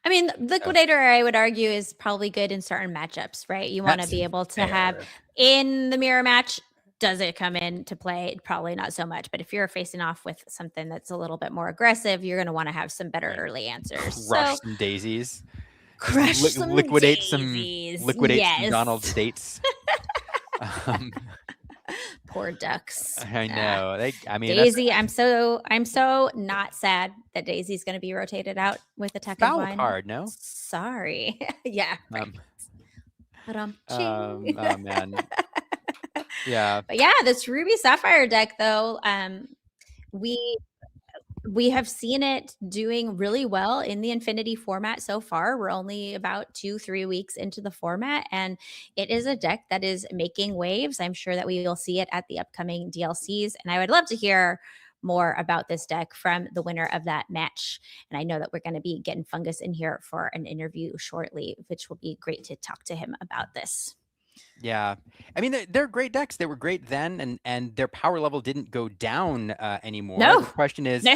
S7: Liquidator, I would argue, is probably good in certain matchups, right? You want to be able to have in the mirror match does it come into play? Probably not so much. But if you're facing off with something that's a little bit more aggressive, you're going to want to have some better early answers.
S8: Crush
S7: So
S8: some daisies.
S7: crush some
S8: liquidate
S7: daisies.
S8: some Donald's dates.
S7: Poor ducks.
S8: I know. I mean,
S7: Daisy, I'm so not sad that Daisy's going to be rotated out with Attack of
S8: foul
S7: Vine.
S8: card, no?
S7: Sorry. Yeah. Right.
S8: Oh man. Yeah.
S7: But yeah, this Ruby Sapphire deck though, we have seen it doing really well in the Infinity format so far. We're only about 2-3 weeks into the format, and it is a deck that is making waves. I'm sure that we will see it at the upcoming DLCs, and I would love to hear more about this deck from the winner of that match. And I know that we're going to be getting Fungus in here for an interview shortly, which will be great to talk to him about this.
S8: Yeah, I mean they're great decks. They were great then, and their power level didn't go down anymore.
S7: No.
S8: The question is,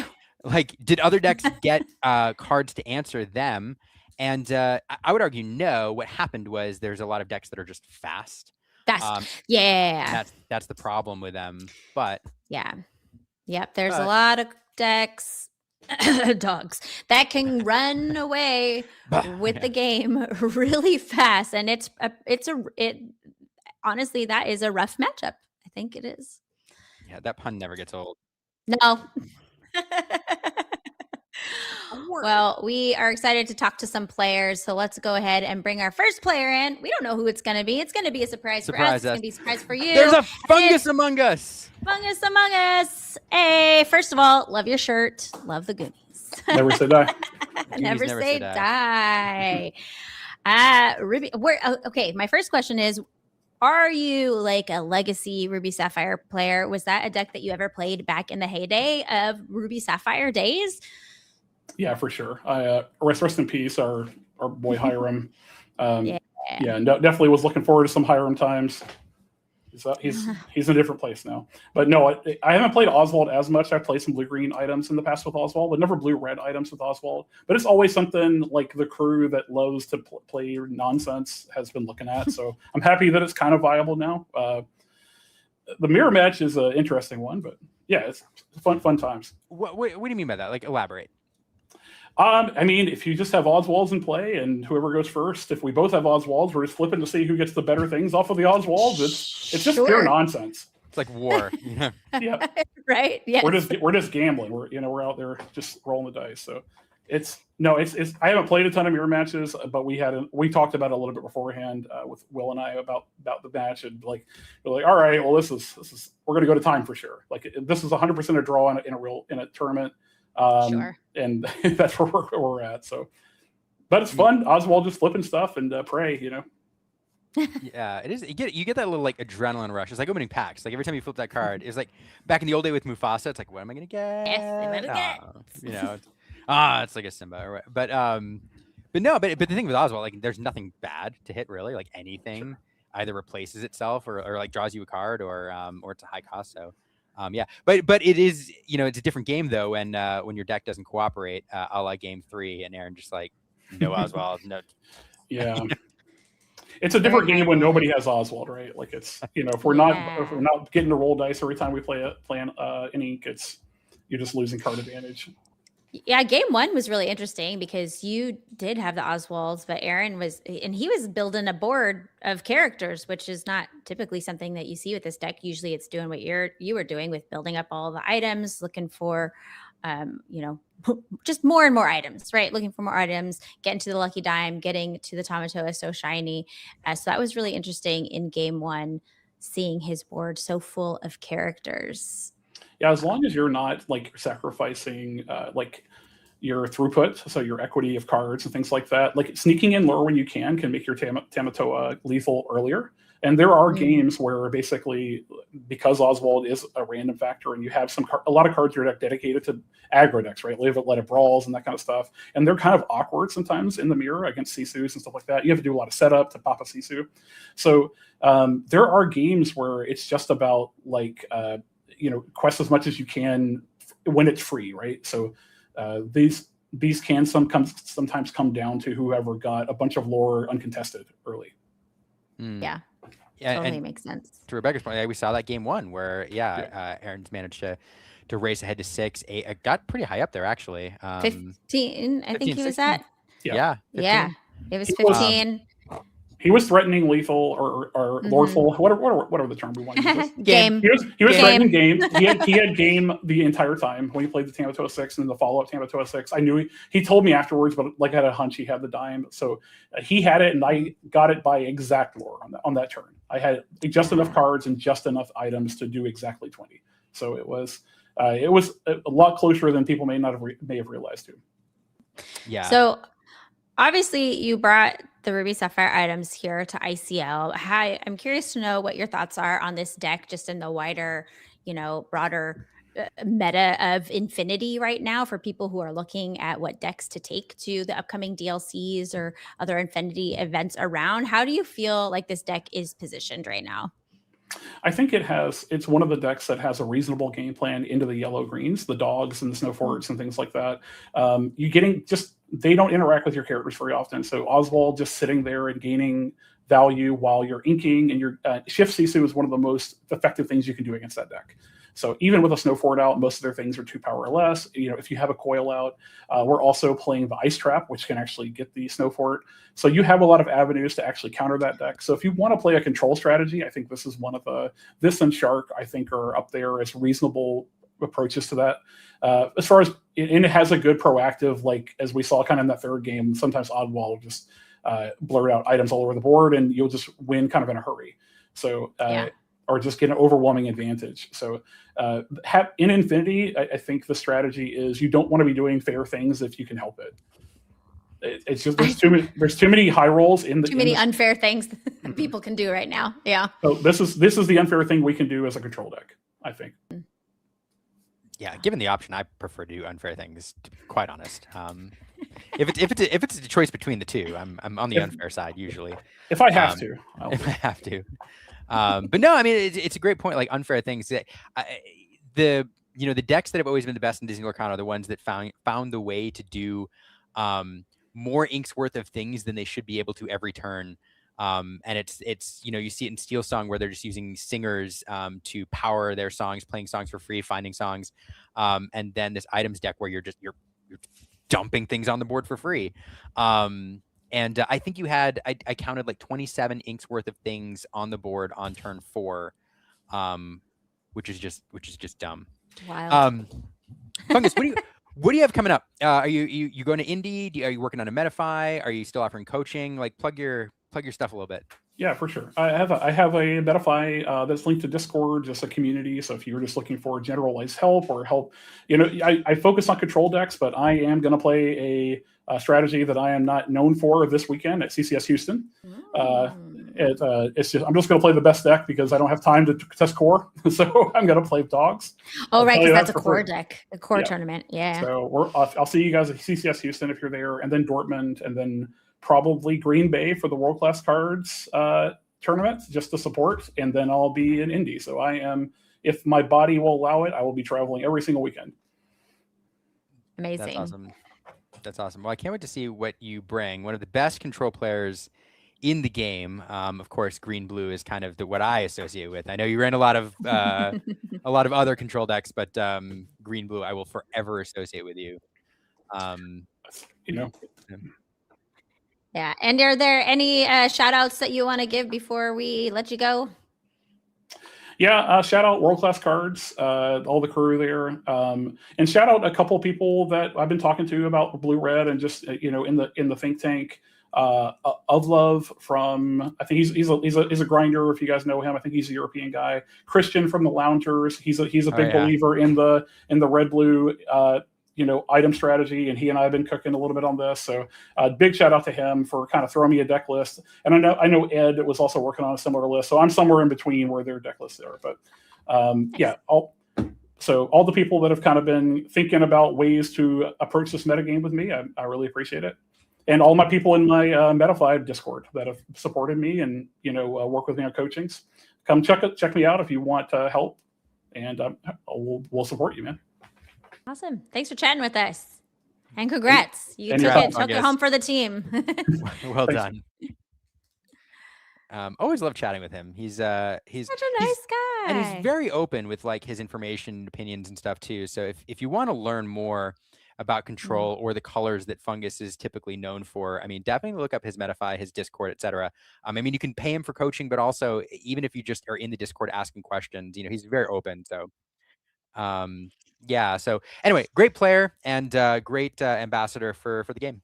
S8: like, did other decks get cards to answer them? And I would argue no. What happened was there's a lot of decks that are just fast.
S7: Yeah.
S8: That's the problem with them. But
S7: yeah, yep. There's a lot of decks. Dogs that can run away with the game really fast, and it honestly, that is a rough matchup. I think it is.
S8: Yeah, that pun never gets old.
S7: No. Well, we are excited to talk to some players, so let's go ahead and bring our first player in. We don't know who it's going to be. It's going to be a surprise for us. It's going to be a surprise for you.
S8: There's a fungus among us.
S7: Fungus among us. Hey, first of all, love your shirt. Love the Goonies.
S9: Never say die.
S7: Never say die. Ruby, okay, my first question is, are you like a legacy Ruby Sapphire player? Was that a deck that you ever played back in the heyday of Ruby Sapphire days?
S9: Yeah, for sure. Rest in peace, our boy Hiram. Definitely was looking forward to some Hiram times. He's in a different place now. But no, I haven't played Oswald as much. I've played some blue-green items in the past with Oswald, but never blue-red items with Oswald. But it's always something like the crew that loves to play nonsense has been looking at. So I'm happy that it's kind of viable now. The mirror match is an interesting one, but yeah, it's fun times.
S8: What do you mean by that? Like, elaborate.
S9: I mean, if you just have Oswalds in play and whoever goes first, if we both have Oswalds, we're just flipping to see who gets the better things off of the Oswalds. It's just pure nonsense.
S8: It's like war.
S9: Yeah.
S7: Right. Yeah.
S9: We're just gambling. We're out there just rolling the dice. So it's I haven't played a ton of mirror matches, but we talked about it a little bit beforehand with Will and I about the match, and we're like, all right, well, this is we're gonna go to time for sure. Like, this is 100% a draw in a tournament.
S7: Sure.
S9: And that's where we're at. So, but it's fun. Oswald just flipping stuff and pray,
S8: Yeah, it is. You get that little like adrenaline rush. It's like opening packs. Like every time you flip that card, it's like back in the old day with Mufasa. It's like, what am I gonna get?
S7: Yes, I'm gonna get.
S8: It's like a Simba. But the thing with Oswald, like, there's nothing bad to hit really. Like, anything either replaces itself or like draws you a card or it's a high cost. So. But it is, it's a different game though, when your deck doesn't cooperate, a la game 3, and Aaron just like, no Oswald, no.
S9: Yeah, it's a different game when nobody has Oswald, right? Like, it's if we're not getting to roll dice every time we play an ink, you're just losing card advantage.
S7: Yeah, game 1 was really interesting because you did have the Oswalds, but Aaron was building a board of characters, which is not typically something that you see with this deck. Usually it's doing what you were doing with building up all the items, looking for, just more and more items, right? Looking for more items, getting to the Lucky Dime, getting to the Tamatoa So Shiny. So that was really interesting in game 1, seeing his board so full of characters.
S9: Yeah, as long as you're not like sacrificing like your throughput, so your equity of cards and things like that, like sneaking in lore when you can make your Tamatoa lethal earlier. And there are games where basically, because Oswald is a random factor and you have a lot of cards in your deck dedicated to aggro decks, right? Let it brawls and that kind of stuff. And they're kind of awkward sometimes in the mirror against Sisus and stuff like that. You have to do a lot of setup to pop a Sisu. So there are games where it's just about like, quest as much as you can when it's free, right? So these can sometimes come down to whoever got a bunch of lore uncontested early.
S7: Yeah. Totally makes sense.
S8: To Rebecca's point, we saw that game 1 where Aaron's managed to race ahead to 6. Got pretty high up there actually.
S7: 15, I think he was
S8: 16.
S7: at.
S8: Yeah. 15.
S7: Yeah, it was
S9: He was-
S7: 15.
S9: He was threatening lethal or lordful, whatever the term we want to use.
S7: Game.
S9: He was
S7: Game.
S9: threatening game. He had game the entire time when he played the Tamatoa 6 and then the follow-up Tamatoa 6. I knew he told me afterwards, but like I had a hunch he had the dime. So he had it and I got it by exact lore on that turn. I had just enough cards and just enough items to do exactly 20. So it was a lot closer than people may have realized too.
S8: Yeah.
S7: So obviously you brought the Ruby Sapphire items here to ICL. I'm curious to know what your thoughts are on this deck, just in the wider, broader meta of Infinity right now, for people who are looking at what decks to take to the upcoming DLCs or other Infinity events around. How do you feel like this deck is positioned right now?
S9: I think it's one of the decks that has a reasonable game plan into the yellow greens, the dogs and the snow forts and things like that. They don't interact with your characters very often. So Oswald just sitting there and gaining value while you're inking, and your Shift Sisu is one of the most effective things you can do against that deck. So even with a snow fort out, most of their things are 2 power or less. If you have a coil out, we're also playing the ice trap, which can actually get the snow fort. So you have a lot of avenues to actually counter that deck. So if you want to play a control strategy, I think this is one of this and Shark, I think, are up there as reasonable approaches to that. As far as, and it has a good proactive, like as we saw kind of in that third game, sometimes Oddwall will just blurt out items all over the board and you'll just win kind of in a hurry. So, or just get an overwhelming advantage. So in Infinity, I think the strategy is you don't want to be doing fair things if you can help it. It's just there's too many high rolls in the
S7: too many unfair things people can do right now. Yeah.
S9: So this is the unfair thing we can do as a control deck, I think.
S8: Yeah, given the option, I prefer to do unfair things, to be quite honest. If it's a choice between the two, I'm on the unfair side usually.
S9: If I have to.
S8: If I have to. But no, I mean it's a great point. Like unfair things. The decks that have always been the best in Disney Lorcana are the ones that found the way to do more ink's worth of things than they should be able to every turn. And it's you see it in Steel Song where they're just using singers to power their songs, playing songs for free, finding songs, and then this items deck where you're dumping things on the board for free. And I think you had I counted like 27 inks worth of things on the board on turn 4, which is just dumb.
S7: Wild.
S8: Fungus, what do you have coming up? Are you going to Indy? Are you working on a Metafy? Are you still offering coaching? Like plug your stuff a little bit.
S9: Yeah, for sure. I have a Metafy that's linked to Discord, just a community. So if you're just looking for generalized help or help, I focus on control decks, but I am going to play a strategy that I am not known for this weekend at CCS Houston. It's just I'm just going to play the best deck because I don't have time to test core, so I'm going to play dogs.
S7: Oh, right, because that's a core deck, a core tournament. Yeah.
S9: So I'll see you guys at CCS Houston if you're there, and then Dortmund, and then probably Green Bay for the World Class Cards tournament just to support, and then I'll be in Indy. So I am, if my body will allow it, I will be traveling every single weekend.
S7: Amazing.
S8: That's awesome. Well, I can't wait to see what you bring. One of the best control players in the game. Of course, green blue is kind of what I associate with. I know you ran a lot of other control decks, but green blue I will forever associate with you.
S7: Yeah. And are there any shout outs that you want to give before we let you go?
S9: Yeah, shout out World Class Cards, all the crew there, and shout out a couple people that I've been talking to about Blue Red and just in the think tank. Of Love from, I think he's a grinder. If you guys know him, I think he's a European guy. Christian from the Loungers, he's a big believer in the red blue item strategy, and he and I have been cooking a little bit on this. So big shout out to him for kind of throwing me a deck list. And I know Ed was also working on a similar list, so I'm somewhere in between where their deck lists are. But all the people that have kind of been thinking about ways to approach this metagame with me, I really appreciate it. And all my people in my Metafy Discord that have supported me and work with me on coachings, come check me out if you want help, and we'll support you, man.
S7: Awesome. Thanks for chatting with us. And congrats. You took it home for the team.
S8: Well done. Always love chatting with him. He's
S7: Such a nice guy.
S8: and he's very open with like his information and opinions and stuff too. So if you want to learn more about control or the colors that Fungus is typically known for, I mean, definitely look up his Metafy, his Discord, etc. I mean, you can pay him for coaching, but also even if you just are in the Discord asking questions, he's very open. So yeah. So anyway, great player and great ambassador for the game.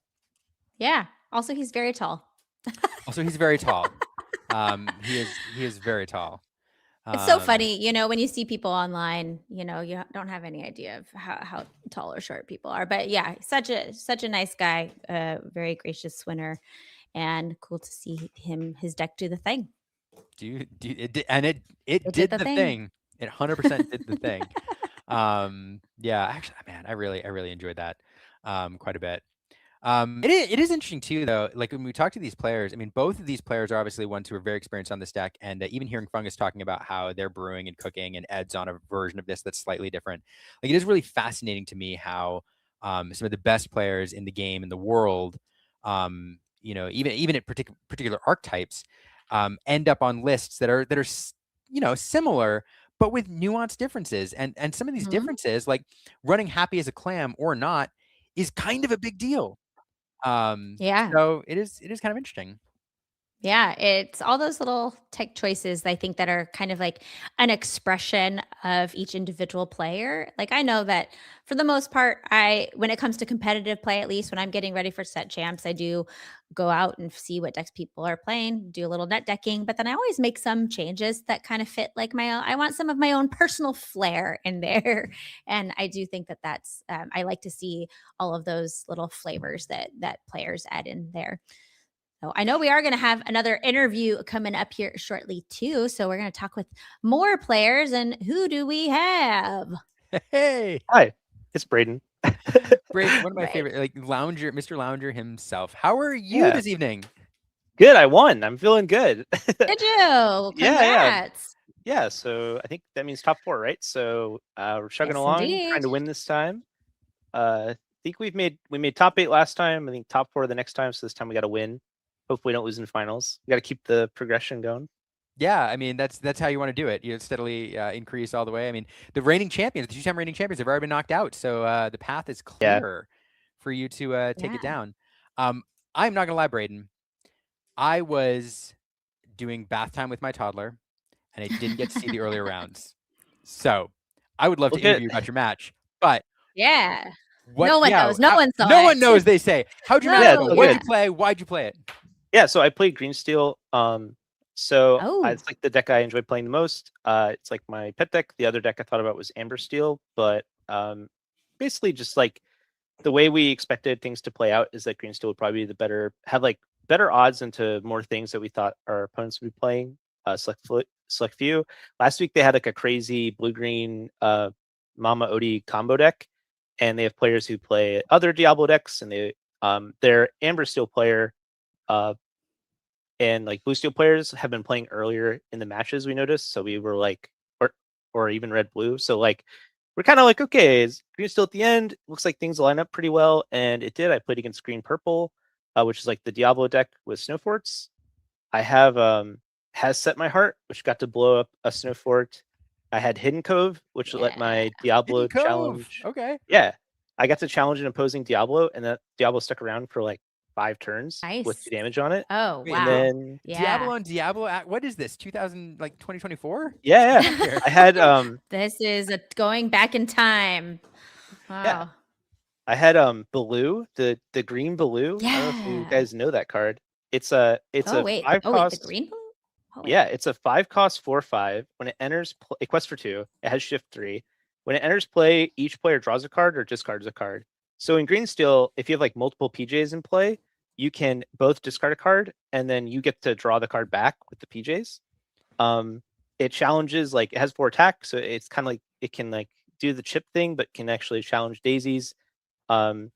S7: Yeah. Also, he's very tall.
S8: Also, he's very tall. He is very tall.
S7: It's so funny, when you see people online, you don't have any idea of how tall or short people are. But yeah, such a nice guy, very gracious winner, and cool to see his deck do the thing.
S8: It did the thing. It 100% did the thing. Yeah, actually, man, I really enjoyed that quite a bit. It is interesting too, though. Like when we talk to these players, I mean, both of these players are obviously ones who are very experienced on this deck, and even hearing Fungus talking about how they're brewing and cooking, and Ed's on a version of this that's slightly different. Like it is really fascinating to me how some of the best players in the game in the world, even at particular archetypes, end up on lists that are similar, but with nuanced differences. And some of these differences, like running Happy as a Clam or not, is kind of a big deal.
S7: Yeah.
S8: So it is kind of interesting.
S7: Yeah, it's all those little tech choices I think that are kind of like an expression of each individual player. Like I know that for the most part, when it comes to competitive play, at least when I'm getting ready for set champs, I do go out and see what decks people are playing, do a little net decking, but then I always make some changes that kind of fit like I want some of my own personal flair in there. And I do think that's, I like to see all of those little flavors that players add in there. So I know we are going to have another interview coming up here shortly too. So we're going to talk with more players. And who do we have?
S8: Hey,
S10: hi, it's Braden.
S8: Braden, one of my favorite, like Mr. Lounger himself. How are you this evening?
S10: Good, I won. I'm feeling good.
S7: Did you? Congrats.
S10: Yeah. So I think that means top 4, right? So we're chugging along, trying to win this time. I think we made top 8 last time. I think top 4 the next time. So this time we got to win. Hopefully we don't lose in finals. We got to keep the progression going.
S8: Yeah, I mean that's how you want to do it. You steadily increase all the way. I mean, the reigning champions, the 2-time reigning champions, have already been knocked out, so the path is clear for you to take it down. I'm not gonna lie, Braden. I was doing bath time with my toddler, and I didn't get to see the earlier rounds. So I would love to interview you about your match, but
S7: yeah, no one knows. No one saw it.
S8: No one knows. They say, "How'd your match go? What'd you play? Why'd you play it?"
S10: Yeah, so I played Green Steel. It's like the deck I enjoy playing the most. It's like my pet deck. The other deck I thought about was Amber Steel, but basically just like the way we expected things to play out is that Green Steel would probably be have better odds into more things that we thought our opponents would be playing. Select few. Last week they had like a crazy blue-green Mama Odie combo deck, and they have players who play other Diablo decks, and their Amber Steel player and like Blue Steel players have been playing earlier in the matches, we noticed. So we were like, or even red blue. So like we're kind of like, okay, is Green Steel at the end? Looks like things line up pretty well, and it did. I played against Green Purple, which is like the Diablo deck with Snow Forts. I have Has Set My Heart, which got to blow up a Snow Fort. I had Hidden Cove, which let my Diablo challenge.
S8: Okay.
S10: Yeah, I got to challenge an opposing Diablo, and that Diablo stuck around for like 5 turns with 2 damage on it.
S7: Oh, wow.
S10: And then
S8: Diablo and Diablo. What is this? 2024?
S10: Yeah. I had
S7: This is going back in time. Wow.
S10: Yeah. I had Baloo, the green Baloo.
S7: Yeah.
S10: I don't know if you guys know that card. It's a 5 cost.
S7: The green Baloo?
S10: Yeah, it's a 5 cost 4/5. When it enters a quest for 2, it has shift 3. When it enters play, each player draws a card or discards a card. So in Green Steel, if you have like multiple PJs in play, you can both discard a card and then you get to draw the card back with the PJs. It challenges, like it has 4 attack, so it's kind of like it can like do the chip thing, but can actually challenge daisies. I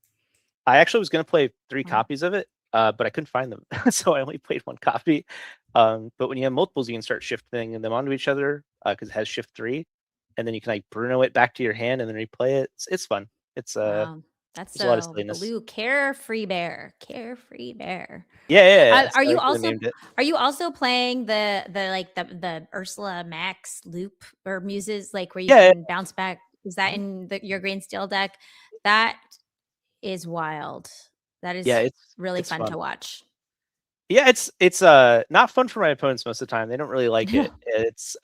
S10: actually was going to play 3 copies of it, but I couldn't find them, so I only played 1 copy. But when you have multiples, you can start shifting them onto each other because it has shift 3, and then you can like Bruno it back to your hand and then replay it. It's fun. It's
S7: Wow. That's
S10: There's a lot of
S7: so
S10: silliness.
S7: blue. Carefree bear. Carefree bear.
S10: Yeah. That's
S7: Are
S10: how
S7: you
S10: I
S7: also
S10: named it.
S7: playing the Ursula Max loop or muses, like where you
S10: Yeah.
S7: can bounce back? Is that in your green steel deck? That is wild. That is
S10: Yeah,
S7: really
S10: it's
S7: fun
S10: fun.
S7: to watch.
S10: Yeah, it's not fun for my opponents most of the time. They don't really like it. It's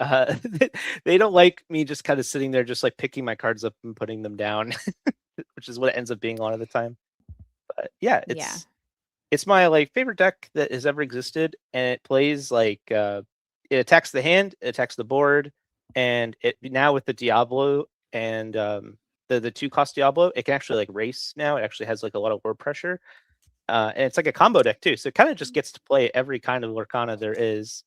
S10: they don't like me just kind of sitting there just like picking my cards up and putting them down, which is what it ends up being a lot of the time. But yeah,
S7: Yeah.
S10: it's my like favorite deck that has ever existed, and it plays like it attacks the hand, it attacks the board, and it now with the Diablo and the 2-cost Diablo, it can actually like race now. It actually has like a lot of word pressure. And it's like a combo deck too, so it kind of just gets to play every kind of Lorcana there is,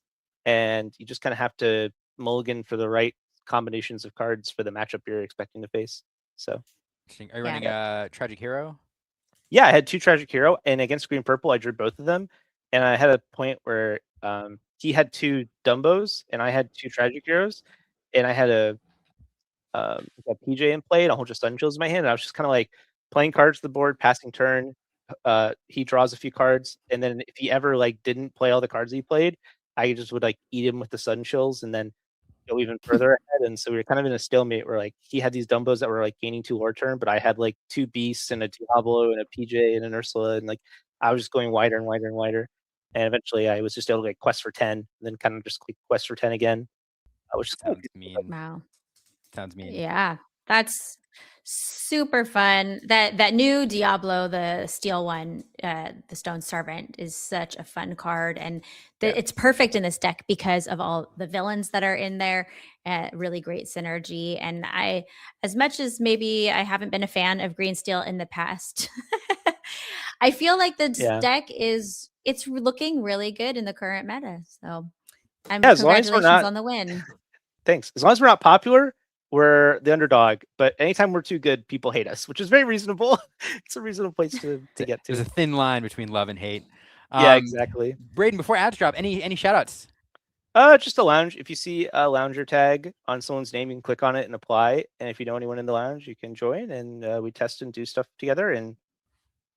S10: and you just kind of have to mulligan for the right combinations of cards for the matchup you're expecting to face. So,
S8: Interesting. Are you running a Tragic Hero?
S10: yeah, I had 2 Tragic Hero, and against Green Purple, I drew both of them, and I had a point where he had 2 Dumbos, and I had 2 Tragic Heroes, and I had a PJ in play and a whole bunch of Sun Chills in my hand, and I was just kind of like playing cards to the board, passing turn. He draws a few cards, and then if he ever like didn't play all the cards he played, I just would like eat him with the Sun Chills and then go even further ahead. And so we were kind of in a stalemate where like he had these Dumbos that were like gaining 2 lore turn, but I had like 2 Beasts and a Diablo and a PJ and an Ursula, and like I was just going wider and wider and wider. And eventually I was just able to like quest for 10, and then kind of just click quest for 10 again. Which
S8: sounds mean.
S7: Wow.
S8: Sounds mean.
S7: Yeah, that's super fun. That new Diablo, the steel one, the Stone Servant, is such a fun card, and it's perfect in this deck because of all the villains that are in there. Really great synergy. And as much as maybe I haven't been a fan of green steel in the past, I feel like the deck it's looking really good in the current meta. So, congratulations on the win.
S10: Thanks. As long as we're not popular, we're the underdog. But anytime we're too good, people hate us, which is very reasonable. It's a reasonable place to get to.
S8: There's a thin line between love and hate.
S10: Yeah, exactly.
S8: Braden, before ads drop, any shout outs?
S10: Just a lounge. If you see a lounger tag on someone's name, you can click on it and apply. And if you know anyone in the lounge, you can join, and we test and do stuff together. And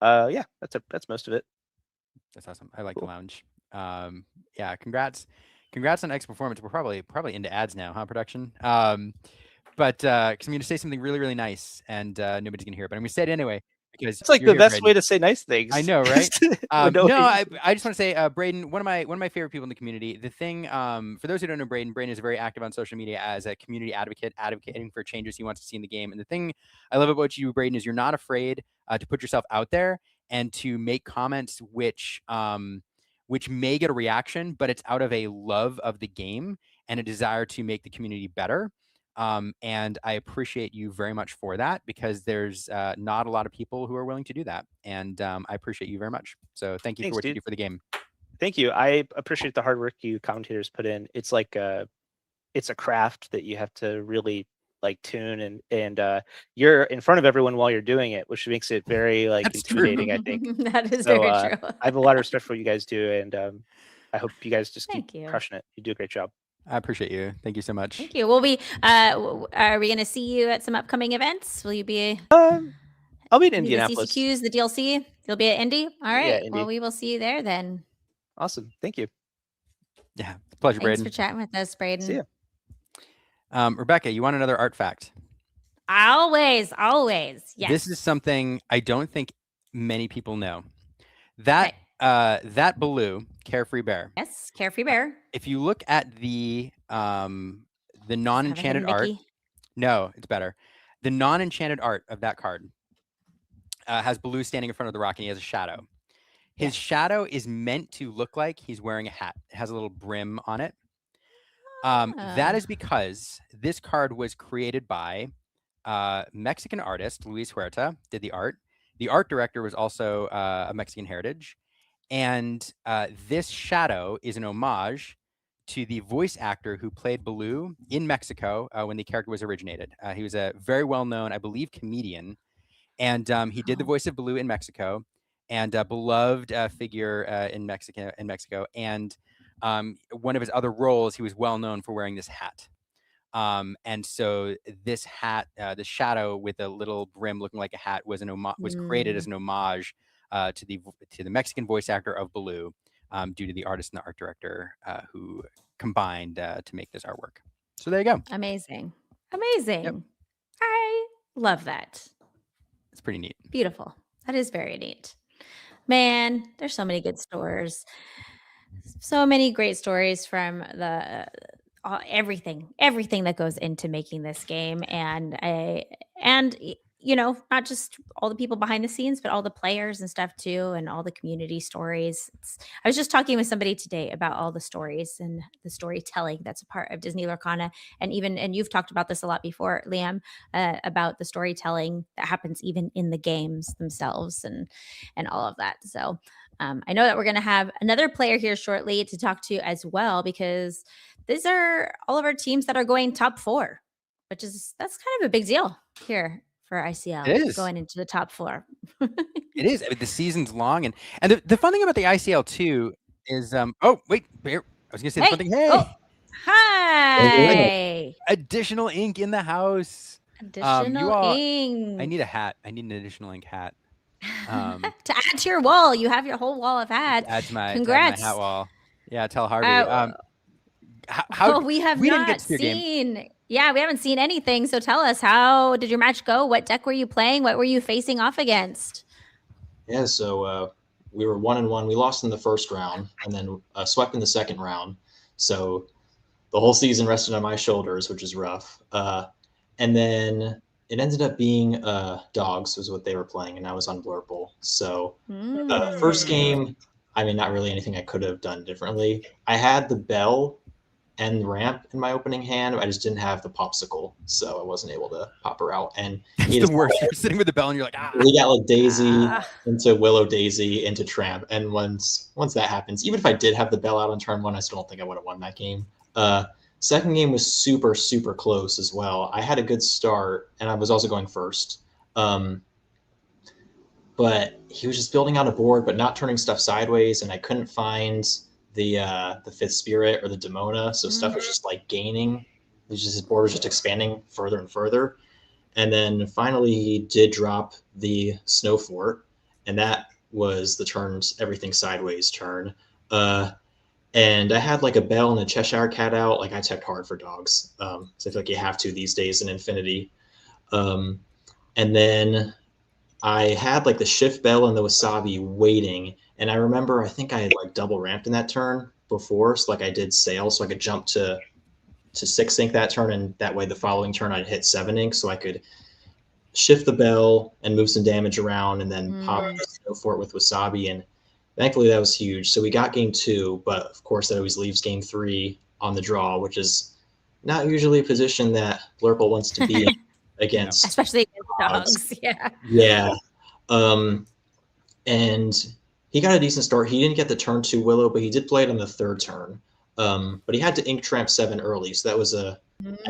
S10: yeah, that's most of it.
S8: That's awesome. I like the lounge. Yeah, congrats on X performance. We're probably into ads now, huh, production? But because I'm going to say something really, really nice, and nobody's going to hear it, but I'm going to say it anyway because
S10: it's like the best way to say nice things.
S8: I know, right? No, I just want to say, Braden, one of my favorite people in the community. The thing, for those who don't know Braden is very active on social media as a community advocate, advocating for changes he wants to see in the game. And the thing I love about you, Braden, is you're not afraid to put yourself out there and to make comments which may get a reaction, but it's out of a love of the game and a desire to make the community better. And I appreciate you very much for that, because there's not a lot of people who are willing to do that. And I appreciate you very much. So thank you for what you do for the game.
S10: Thank you. I appreciate the hard work you commentators put in. It's like it's a craft that you have to really like tune, and you're in front of everyone while you're doing it, which makes it very like intimidating, I think.
S7: That is very true.
S10: I have a lot of respect for what you guys do, and I hope you guys just keep crushing it. You do a great job.
S8: I appreciate you. Thank you so much.
S7: Thank you. Will we are we going to see you at some upcoming events? Will you be
S10: I'll be in Indianapolis.
S7: The CCQs, the DLC. You'll be at Indy. All right.
S10: Yeah, Indy.
S7: Well, we will see you there then.
S10: Awesome. Thank you.
S8: Yeah, pleasure, Braden.
S7: Thanks for chatting with us, Braden.
S10: See ya.
S8: Rebecca, you want another art fact?
S7: Always. Yes.
S8: This is something I don't think many people know. That Baloo, Carefree Bear.
S7: Yes, Carefree Bear.
S8: If you look at the non-enchanted art, no, it's better. The non-enchanted art of that card has Baloo standing in front of the rock, and he has a shadow. His shadow is meant to look like he's wearing a hat. It has a little brim on it. That is because this card was created by Mexican artist Luis Huerta, did the art. The art director was also a Mexican heritage. And this shadow is an homage to the voice actor who played Baloo in Mexico when the character was originated. He was a very well-known, I believe, comedian. And he did the voice of Baloo in Mexico, and a beloved figure in Mexico. And one of his other roles, he was well known for wearing this hat. And so this hat, the shadow with a little brim looking like a hat, was created as an homage to the Mexican voice actor of Baloo, due to the artist and the art director who combined to make this artwork. So there you go.
S7: Amazing. Amazing. I love that.
S8: It's pretty neat.
S7: Beautiful. That is very neat. Man, there's so many good stories. So many great stories from the everything that goes into making this game, and you know, not just all the people behind the scenes, but all the players and stuff too, and all the community stories. I was just talking with somebody today about all the stories and the storytelling that's a part of Disney Lorcana, and you've talked about this a lot before, Liam, about the storytelling that happens even in the games themselves, and all of that. So I know that we're going to have another player here shortly to talk to as well, because these are all of our teams that are going top 4, that's kind of a big deal here for ICL.
S8: It is.
S7: Going into the top 4.
S8: It is. I mean, the season's long, and the fun thing about the ICL too is oh wait, here, I was gonna say the fun thing. Hey,
S7: oh, hi.
S8: Additional ink in the house.
S7: Additional ink.
S8: I need a hat. I need an additional ink hat.
S7: To add to your wall. You have your whole wall of hats.
S8: Add to my
S7: Congrats.
S8: hat wall. Yeah, tell Harvey.
S7: We haven't seen anything. So tell us, how did your match go? What deck were you playing? What were you facing off against?
S11: Yeah, so we were 1-1. We lost in the first round and then swept in the second round. So the whole season rested on my shoulders, which is rough. And then it ended up being Dogs was what they were playing, and I was on Blurple. So first game, I mean, not really anything I could have done differently. I had the bell and ramp in my opening hand. I just didn't have the popsicle, so I wasn't able to pop her out. And
S8: it's the worst. You're sitting with the bell and you're like, ah.
S11: We got like Daisy into Willow Daisy into Tramp, and once that happens, even if I did have the bell out on turn 1, I still don't think I would have won that game. Second game was super close as well. I had a good start, and I was also going first. But he was just building out a board, but not turning stuff sideways, and I couldn't find the 5th Spirit or the Demona, so stuff was just like gaining. His board was just expanding further and further. And then finally he did drop the Snow Fort, and that was the turns everything sideways turn. And I had like a bell and a Cheshire Cat out. Like I checked hard for Dogs. So I feel like you have to these days in Infinity. And then I had like the Shift Bell and the Wasabi waiting. And I remember, I think I had like double ramped in that turn before. So like I did Sail, so I could jump to 6 ink that turn. And that way the following turn I'd hit 7 ink. So I could shift the bell and move some damage around and then pop the Snow Fort with Wasabi. And thankfully that was huge. So we got game 2, but of course that always leaves game 3 on the draw, which is not usually a position that Blurple wants to be in against.
S7: Especially against Dogs. Yeah.
S11: Yeah. And he got a decent start. He didn't get the turn 2 Willow, but he did play it on the 3rd turn. But he had to ink Tramp 7 early. So that was I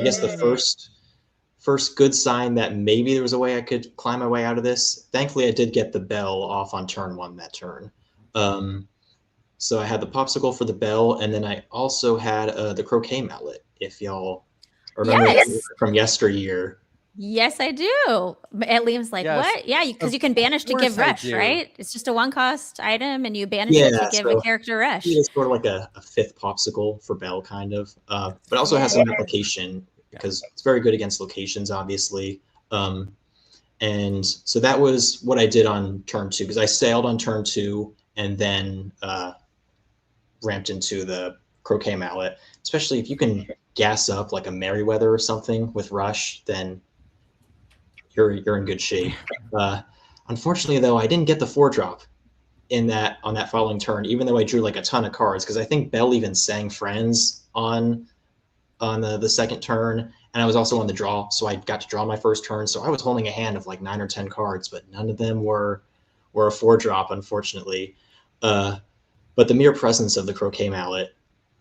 S11: guess the first good sign that maybe there was a way I could climb my way out of this. Thankfully, I did get the bell off on turn 1 that turn. So I had the popsicle for the bell, and then I also had the croquet mallet, if y'all remember from yesteryear.
S7: Yes, I do. And Liam's like, what? Yeah, because you can banish to give rush, right? It's just a 1-cost item, and you banish it to give a character rush.
S11: It's sort of like a 5th popsicle for Bell, kind of. But also has some application because it's very good against locations, obviously. And so that was what I did on turn 2, because I sailed on turn 2 and then ramped into the croquet mallet. Especially if you can gas up like a Merryweather or something with rush, then you're in good shape. Unfortunately, though, I didn't get the 4-drop on that following turn, even though I drew like a ton of cards, because I think Bell even sang Friends on the second turn, and I was also on the draw, so I got to draw my first turn. So I was holding a hand of like 9 or 10 cards, but none of them were a 4-drop, unfortunately. But the mere presence of the croquet mallet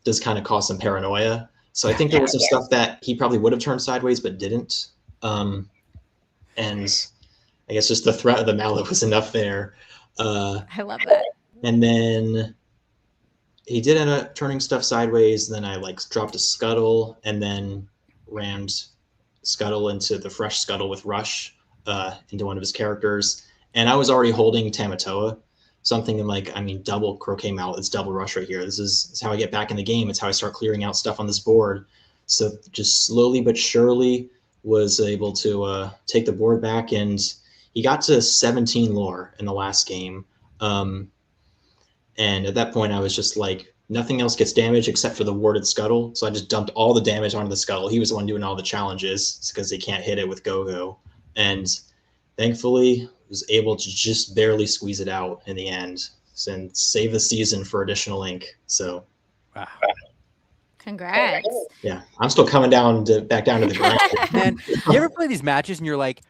S11: does kind of cause some paranoia. So I think there was some stuff that he probably would have turned sideways, but didn't. And I guess just the threat of the mallet was enough there.
S7: I love that.
S11: And then he did end up turning stuff sideways. Then I like dropped a Scuttle, and then rammed Scuttle into the fresh Scuttle with Rush into one of his characters. And I was already holding Tamatoa. So I'm thinking like, I mean, double Croquet Mallet, it's double Rush right here. This is how I get back in the game. It's how I start clearing out stuff on this board. So just slowly but surely was able to take the board back, and he got to 17 lore in the last game. And at that point I was just like, nothing else gets damaged except for the warded Scuttle. So I just dumped all the damage onto the Scuttle. He was the one doing all the challenges because they can't hit it with Go-Go. And thankfully was able to just barely squeeze it out in the end and save the season for additional ink. So
S8: Wow.
S7: Congrats.
S11: yeah, I'm still coming back down to the ground.
S8: Man, you ever play these matches and you're like,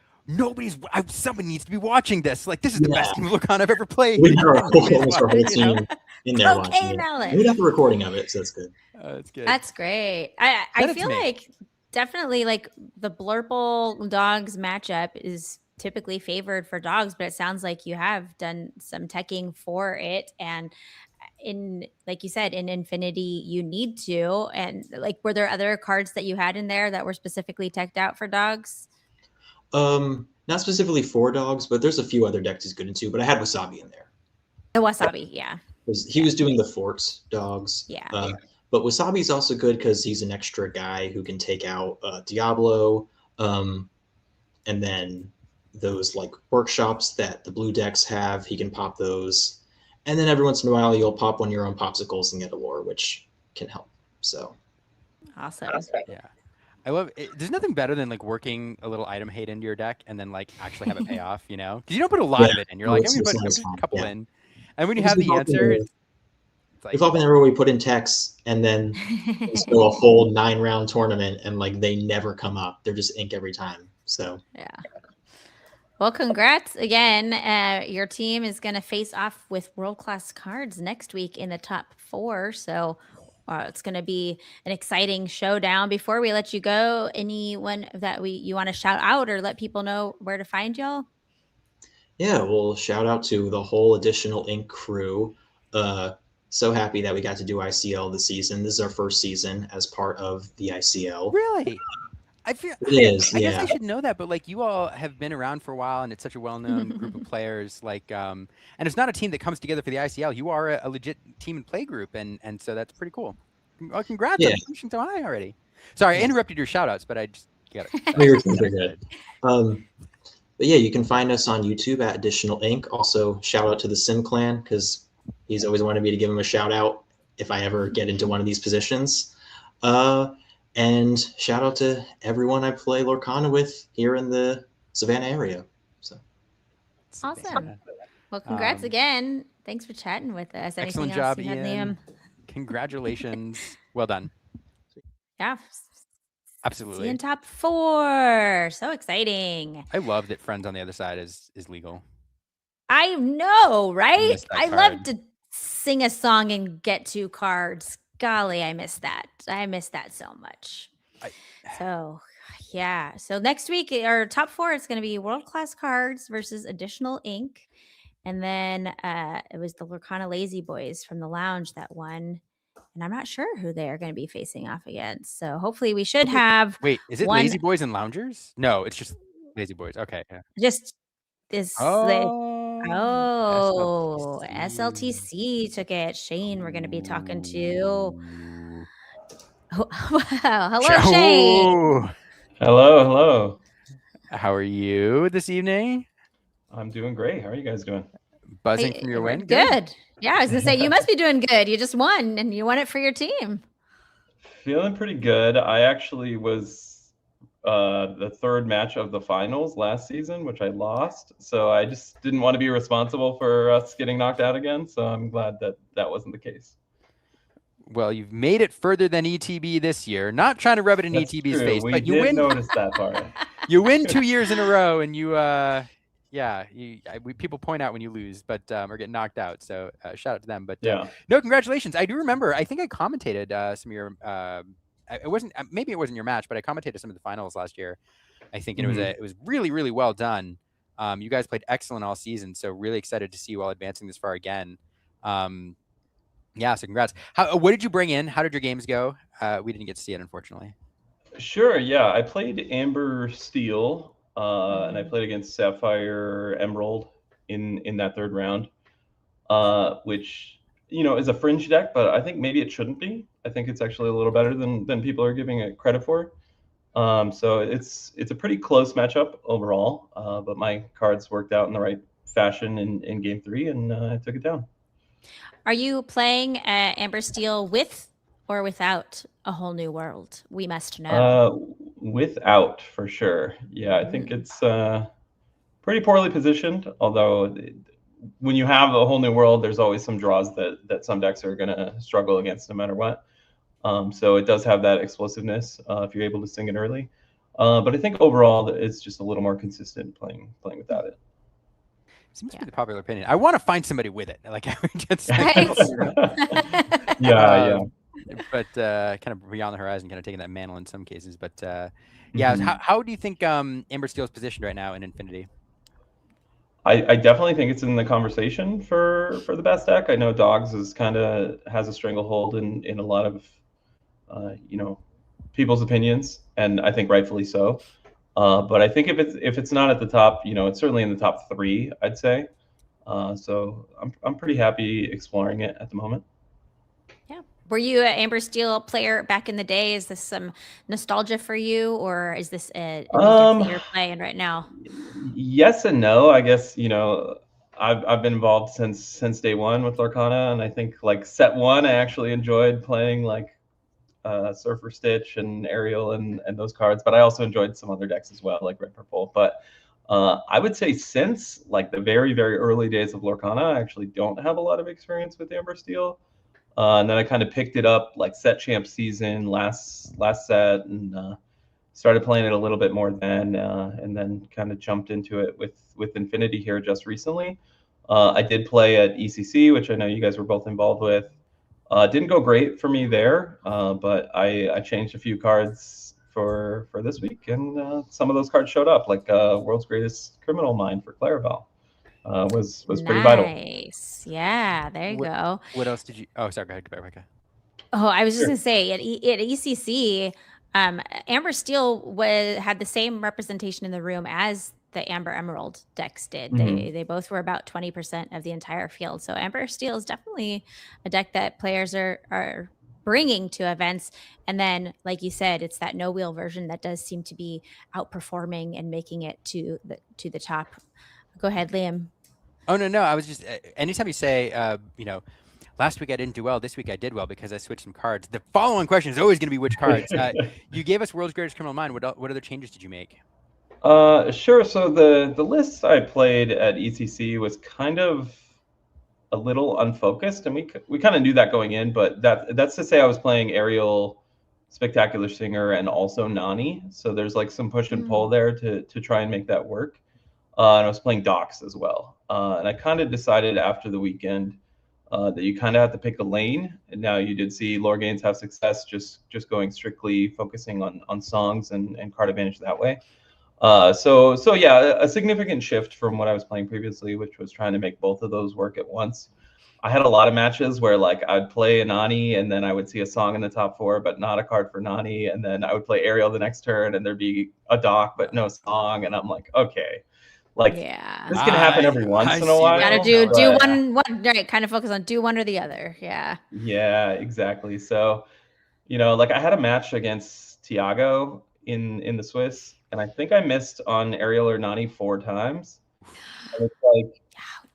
S8: somebody needs to be watching this. Like, this is the best game of Lorcana I've ever played.
S11: We had almost our whole team in there watching it.
S7: Mallet.
S11: We got the recording of it, so that's good.
S8: That's good.
S7: That's great. I feel like definitely like the Blurple Dogs matchup is typically favored for dogs, but it sounds like you have done some teching for it. And in, like you said, in Infinity, you need to. And like, were there other cards that you had in there that were specifically teched out for dogs?
S11: Not specifically for dogs, but there's a few other decks he's good into. But I had Wasabi in there.
S7: The Wasabi, yeah.
S11: He was doing the Forts dogs.
S7: Yeah.
S11: But Wasabi's also good because he's an extra guy who can take out Diablo, and then those like workshops that the blue decks have, he can pop those. And then every once in a while, you'll pop one of your own popsicles and get a lore, which can help. So
S7: awesome.
S8: Yeah. I love it. There's nothing better than like working a little item hate into your deck and then like actually have it pay off, you know? Because you don't put a lot of it in. You're like, I'm going to put a couple in. And when you have the answer, it's like,
S11: we've often where we put in techs and then just go a whole 9-round tournament and like they never come up. They're just ink every time. So
S7: yeah. Well, congrats again. Your team is going to face off with world-class cards next week in the top 4. So it's going to be an exciting showdown. Before we let you go, anyone that you want to shout out or let people know where to find y'all?
S11: Yeah, well, shout out to the whole additional ink crew. So happy that we got to do ICL this season. This is our first season as part of the ICL.
S8: Really? I guess I should know that, but like you all have been around for a while, and it's such a well-known group of players. Like, and it's not a team that comes together for the ICL. You are a legit team and play group, and so that's pretty cool. Well, congrats on pushing so high already. Sorry, I interrupted your shout-outs, but I just get it.
S11: You're good. But yeah, you can find us on YouTube at Additional Ink. Also, shout out to the Sim Clan because he's always wanted me to give him a shout out if I ever get into one of these positions. And shout out to everyone I play Lorcana with here in the Savannah area. So
S7: awesome. Well, congrats again. Thanks for chatting with us.
S8: Excellent job, Ian. Congratulations. Well done.
S7: Yeah.
S8: Absolutely.
S7: See you in top 4. So exciting.
S8: I love that Friends on the Other Side is legal.
S7: I know, right? I love to sing a song and get 2 cards. Golly, I miss that. I miss that so much. So, yeah. So next week, our top 4 is going to be world-class cards versus additional ink. And then it was the Lorcana Lazy Boys from the lounge that won. And I'm not sure who they are going to be facing off against. So hopefully we should have.
S8: Wait, is it Lazy Boys and Loungers? No, it's just Lazy Boys. Okay. Yeah.
S7: Just this. SLTC took it. Shane, we're going to be talking to. Hello, Shane.
S12: Hello.
S8: How are you this evening?
S12: I'm doing great. How are you guys doing?
S8: Buzzing from your win?
S7: Good. Yeah, I was going to say, you must be doing good. You just won, and you won it for your team.
S12: Feeling pretty good. I actually was the 3rd match of the finals last season, which I lost. So I just didn't want to be responsible for us getting knocked out again. So I'm glad that wasn't the case.
S8: Well, you've made it further than ETB this year. Not trying to rub it in
S12: That's
S8: ETB's
S12: true.
S8: face,
S12: We
S8: but you
S12: did
S8: win.
S12: Notice that part.
S8: You win 2 years in a row, and you people point out when you lose, but or get knocked out. So shout out to them. But no, congratulations. I do remember. I think I commentated some of your. It wasn't maybe it wasn't your match, but I commentated some of the finals last year. I think and it was really really well done. You guys played excellent all season, so really excited to see you all advancing this far again. Yeah, so congrats. What did you bring in? How did your games go? We didn't get to see it, unfortunately.
S12: Sure. Yeah, I played Amber Steel, and I played against Sapphire Emerald in that third round, which is a fringe deck, but I think maybe it shouldn't be. I think it's actually a little better than people are giving it credit for. So it's a pretty close matchup overall, but my cards worked out in the right fashion in game 3, and I took it down.
S7: Are you playing Amber Steel with or without A Whole New World? We must know.
S12: Without, for sure. Yeah, I think it's pretty poorly positioned, although when you have A Whole New World, there's always some draws that some decks are going to struggle against no matter what. So it does have that explosiveness if you're able to sing it early. But I think overall it's just a little more consistent playing without it.
S8: Seems to be the popular opinion. I want to find somebody with it. Like,
S12: yeah.
S8: But kind of beyond the horizon, kind of taking that mantle in some cases. But yeah, how do you think Amber Steel is positioned right now in Infinity?
S12: I definitely think it's in the conversation for the best deck. I know Dogs has a stranglehold in a lot of people's opinions, and I think rightfully so. But I think if it's not at the top, it's certainly in the top 3, I'd say. So I'm pretty happy exploring it at the moment.
S7: Yeah. Were you an Amber Steel player back in the day? Is this some nostalgia for you, or is this a deck that you're playing right now?
S12: Yes and no. I guess I've been involved since day 1 with Lorcana, and I think like set 1, I actually enjoyed playing like Surfer Stitch and Ariel and those cards, but I also enjoyed some other decks as well, like Red Purple. But I would say since like the very, very early days of Lorcana, I actually don't have a lot of experience with Amber Steel. And then I kind of picked it up like set champ season last set, and started playing it a little bit more then, and then kind of jumped into it with Infinity here just recently. I did play at ECC, which I know you guys were both involved with. Didn't go great for me there, but I changed a few cards for this week, and some of those cards showed up, like World's Greatest Criminal Mind for Clarabelle. Was pretty vital.
S7: Nice. Yeah, there you go.
S8: What else did you? Oh, sorry. Go ahead, Rebecca.
S7: Oh, I was just gonna say at ECC, Amber Steel had the same representation in the room as the Amber Emerald decks did. They both were about 20% of the entire field. So Amber Steel is definitely a deck that players are bringing to events. And then, like you said, it's that no wheel version that does seem to be outperforming and making it to the top. Go ahead, Liam.
S8: Oh no, I was just anytime you say last week I didn't do well, this week I did well because I switched some cards. The following question is always going to be which cards. You gave us World's Greatest Criminal Mind. What other changes did you make?
S12: Sure. So the list I played at ECC was kind of a little unfocused, and we kind of knew that going in. But that's to say I was playing Ariel, Spectacular Singer, and also Nani. So there's like some push and pull there to try and make that work. And I was playing Docs as well. And I kind of decided after the weekend that you kind of have to pick a lane. And now you did see Lorganes have success just going strictly focusing on songs and card advantage that way. So yeah, a significant shift from what I was playing previously, which was trying to make both of those work at once. I had a lot of matches where like I'd play a Nani and then I would see a song in the top 4, but not a card for Nani. And then I would play Ariel the next turn and there'd be a doc, but no song. And I'm like, okay. Like, this can happen every once in a while.
S7: You gotta do one, right? Kind of focus on do one or the other. Yeah.
S12: Yeah, exactly. So, like I had a match against Tiago in the Swiss, and I think I missed on Ariel or Nani 4 times. And it's like,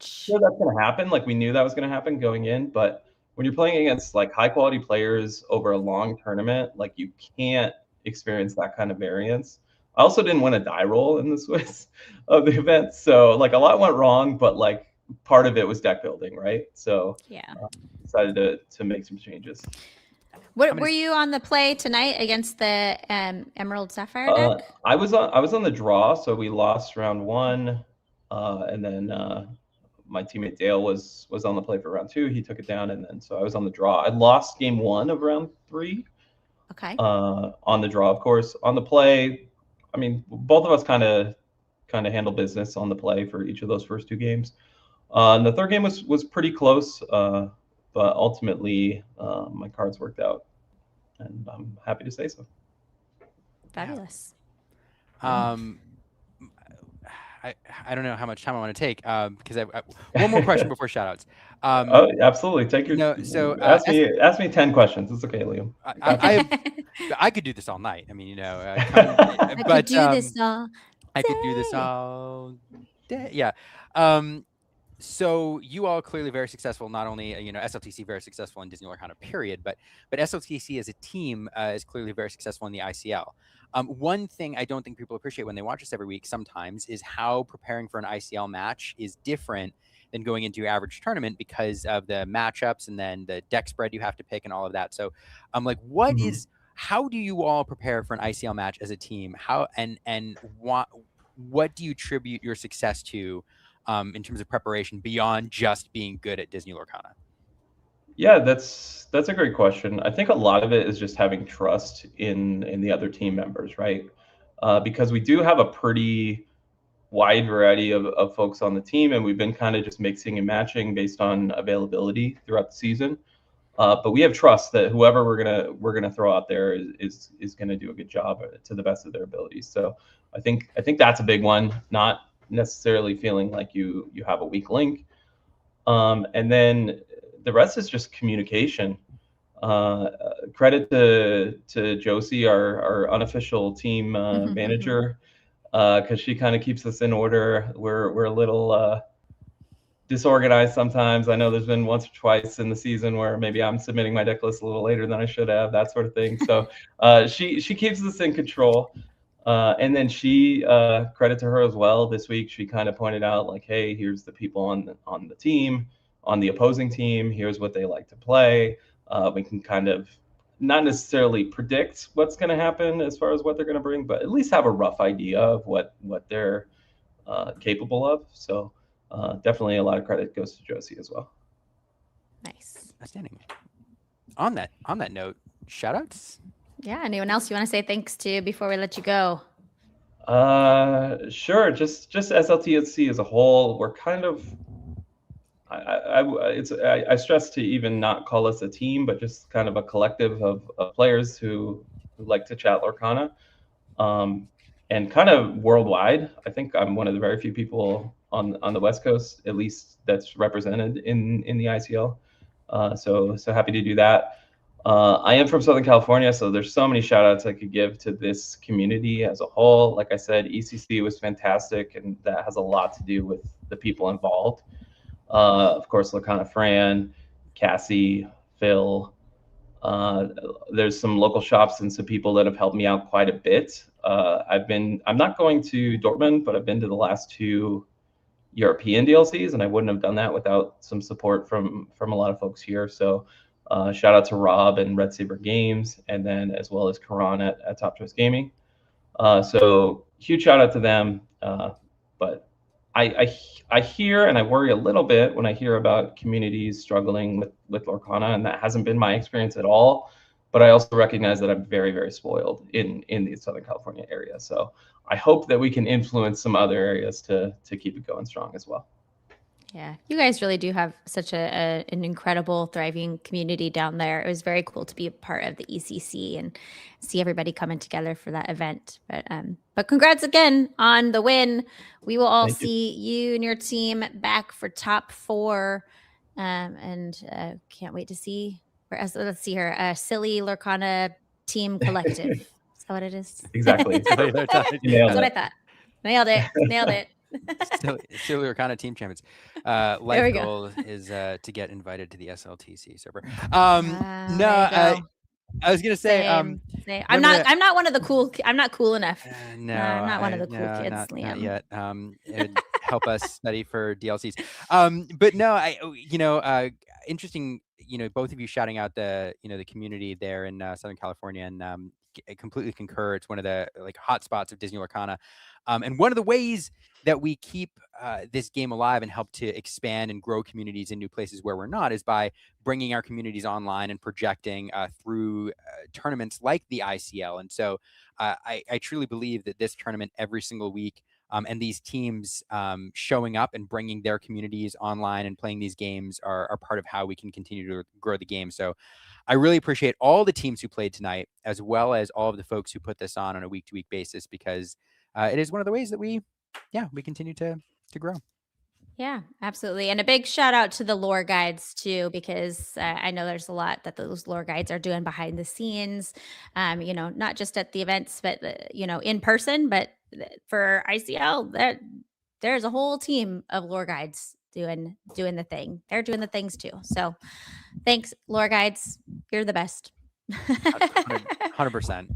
S12: sure, that's gonna happen. Like we knew that was gonna happen going in, but when you're playing against like high quality players over a long tournament, like you can't experience that kind of variance. I also didn't win a die roll in the Swiss of the event. So like a lot went wrong, but like part of it was deck building, right? So
S7: yeah,
S12: decided to make some changes.
S7: What were you on the play tonight against the Emerald Sapphire deck?
S12: I was on the draw, so we lost round 1, and then my teammate Dale was on the play for round 2. He took it down, and then so I was on the draw. I lost game 1 of round 3.
S7: Okay.
S12: On the draw, of course. On the play, I mean, both of us kind of handle business on the play for each of those first 2 games. And the third game was pretty close, but ultimately my cards worked out, and I'm happy to say so.
S7: Fabulous.
S8: I don't know how much time I want to take because I one more question before shoutouts.
S12: Oh, absolutely. Take your ask me 10 questions. It's okay, Liam.
S8: I could do this all night. I mean,
S7: I could do this all.
S8: I could do this all day. Yeah. So you all clearly very successful. Not only SLTC very successful in Disney Lorcana period, but SLTC as a team is clearly very successful in the ICL. One thing I don't think people appreciate when they watch us every week sometimes is how preparing for an ICL match is different than going into your average tournament because of the matchups and then the deck spread you have to pick and all of that. So I'm like, how do you all prepare for an ICL match as a team? How and what do you attribute your success to in terms of preparation beyond just being good at Disney Lorcana?
S12: Yeah, that's a great question. I think a lot of it is just having trust in the other team members, right? Because we do have a pretty wide variety of folks on the team, and we've been kind of just mixing and matching based on availability throughout the season. But we have trust that whoever we're gonna throw out there is gonna do a good job to the best of their abilities. So I think that's a big one. Not necessarily feeling like you have a weak link, and then the rest is just communication. Credit to Josie, our unofficial team manager, because she kind of keeps us in order. We're a little disorganized sometimes. I know there's been once or twice in the season where maybe I'm submitting my deck list a little later than I should have, that sort of thing. So she keeps us in control. And then she, credit to her as well, this week she kind of pointed out like, hey, here's the people on the team, on the opposing team, here's what they like to play. We can kind of not necessarily predict what's going to happen as far as what they're going to bring, but at least have a rough idea of what they're capable of. So definitely a lot of credit goes to Josie as well.
S7: Nice.
S8: Outstanding. On that note, shoutouts?
S7: Yeah. Anyone else you want to say thanks to before we let you go?
S12: Sure. Just SLTC as a whole, we're kind of. I stress to even not call us a team, but just kind of a collective of players who like to chat Lorcana, and kind of worldwide. I think I'm one of the very few people on the West Coast, at least, that's represented in the ICL. So happy to do that. I am from Southern California, so there's so many shout outs I could give to this community as a whole. Like I said, ECC was fantastic, and that has a lot to do with the people involved. Of course, Lorcana Fran, Cassie, Phil. There's some local shops and some people that have helped me out quite a bit. I'm not going to Dortmund, but I've been to the last 2 European DLCs, and I wouldn't have done that without some support from a lot of folks here. So shout out to Rob and Red Saber Games, and then as well as Karan at Top Choice Gaming. So huge shout out to them. But I hear and I worry a little bit when I hear about communities struggling with Lorcana, and that hasn't been my experience at all. But I also recognize that I'm very, very spoiled in the Southern California area. So I hope that we can influence some other areas to keep it going strong as well.
S7: Yeah, you guys really do have such an incredible, thriving community down there. It was very cool to be a part of the ECC and see everybody coming together for that event. But congrats again on the win. We will all see you and your team back for top 4, and can't wait to see. Let's see here, Silly Lorcana Team Collective. Is that what it is?
S12: Exactly.
S7: That's what I thought. Nailed it.
S8: Silly Lorcana Team Champions. Life goal is to get invited to the SLTC server. I was gonna say,
S7: I'm not one of the cool. I'm not cool enough.
S8: No,
S7: I'm not one of the cool kids.
S8: Not
S7: Liam.
S8: yet. It'd help us study for DLCs. But no, interesting. Both of you shouting out the community there in Southern California, and I completely concur. It's one of the hot spots of Disney Lorcana, and one of the ways that we keep this game alive and help to expand and grow communities in new places where we're not is by bringing our communities online and projecting through tournaments like the ICL. And so I truly believe that this tournament every single week And these teams showing up and bringing their communities online and playing these games are part of how we can continue to grow the game. So I really appreciate all the teams who played tonight, as well as all of the folks who put this on a week-to-week basis, because it is one of the ways that we continue to grow.
S7: Yeah, absolutely. And a big shout out to the lore guides too, because I know there's a lot that those lore guides are doing behind the scenes, not just at the events, but, in person, but for ICL, there's a whole team of lore guides doing the thing. They're doing the things too. So thanks, lore guides. You're the best.
S8: 100%.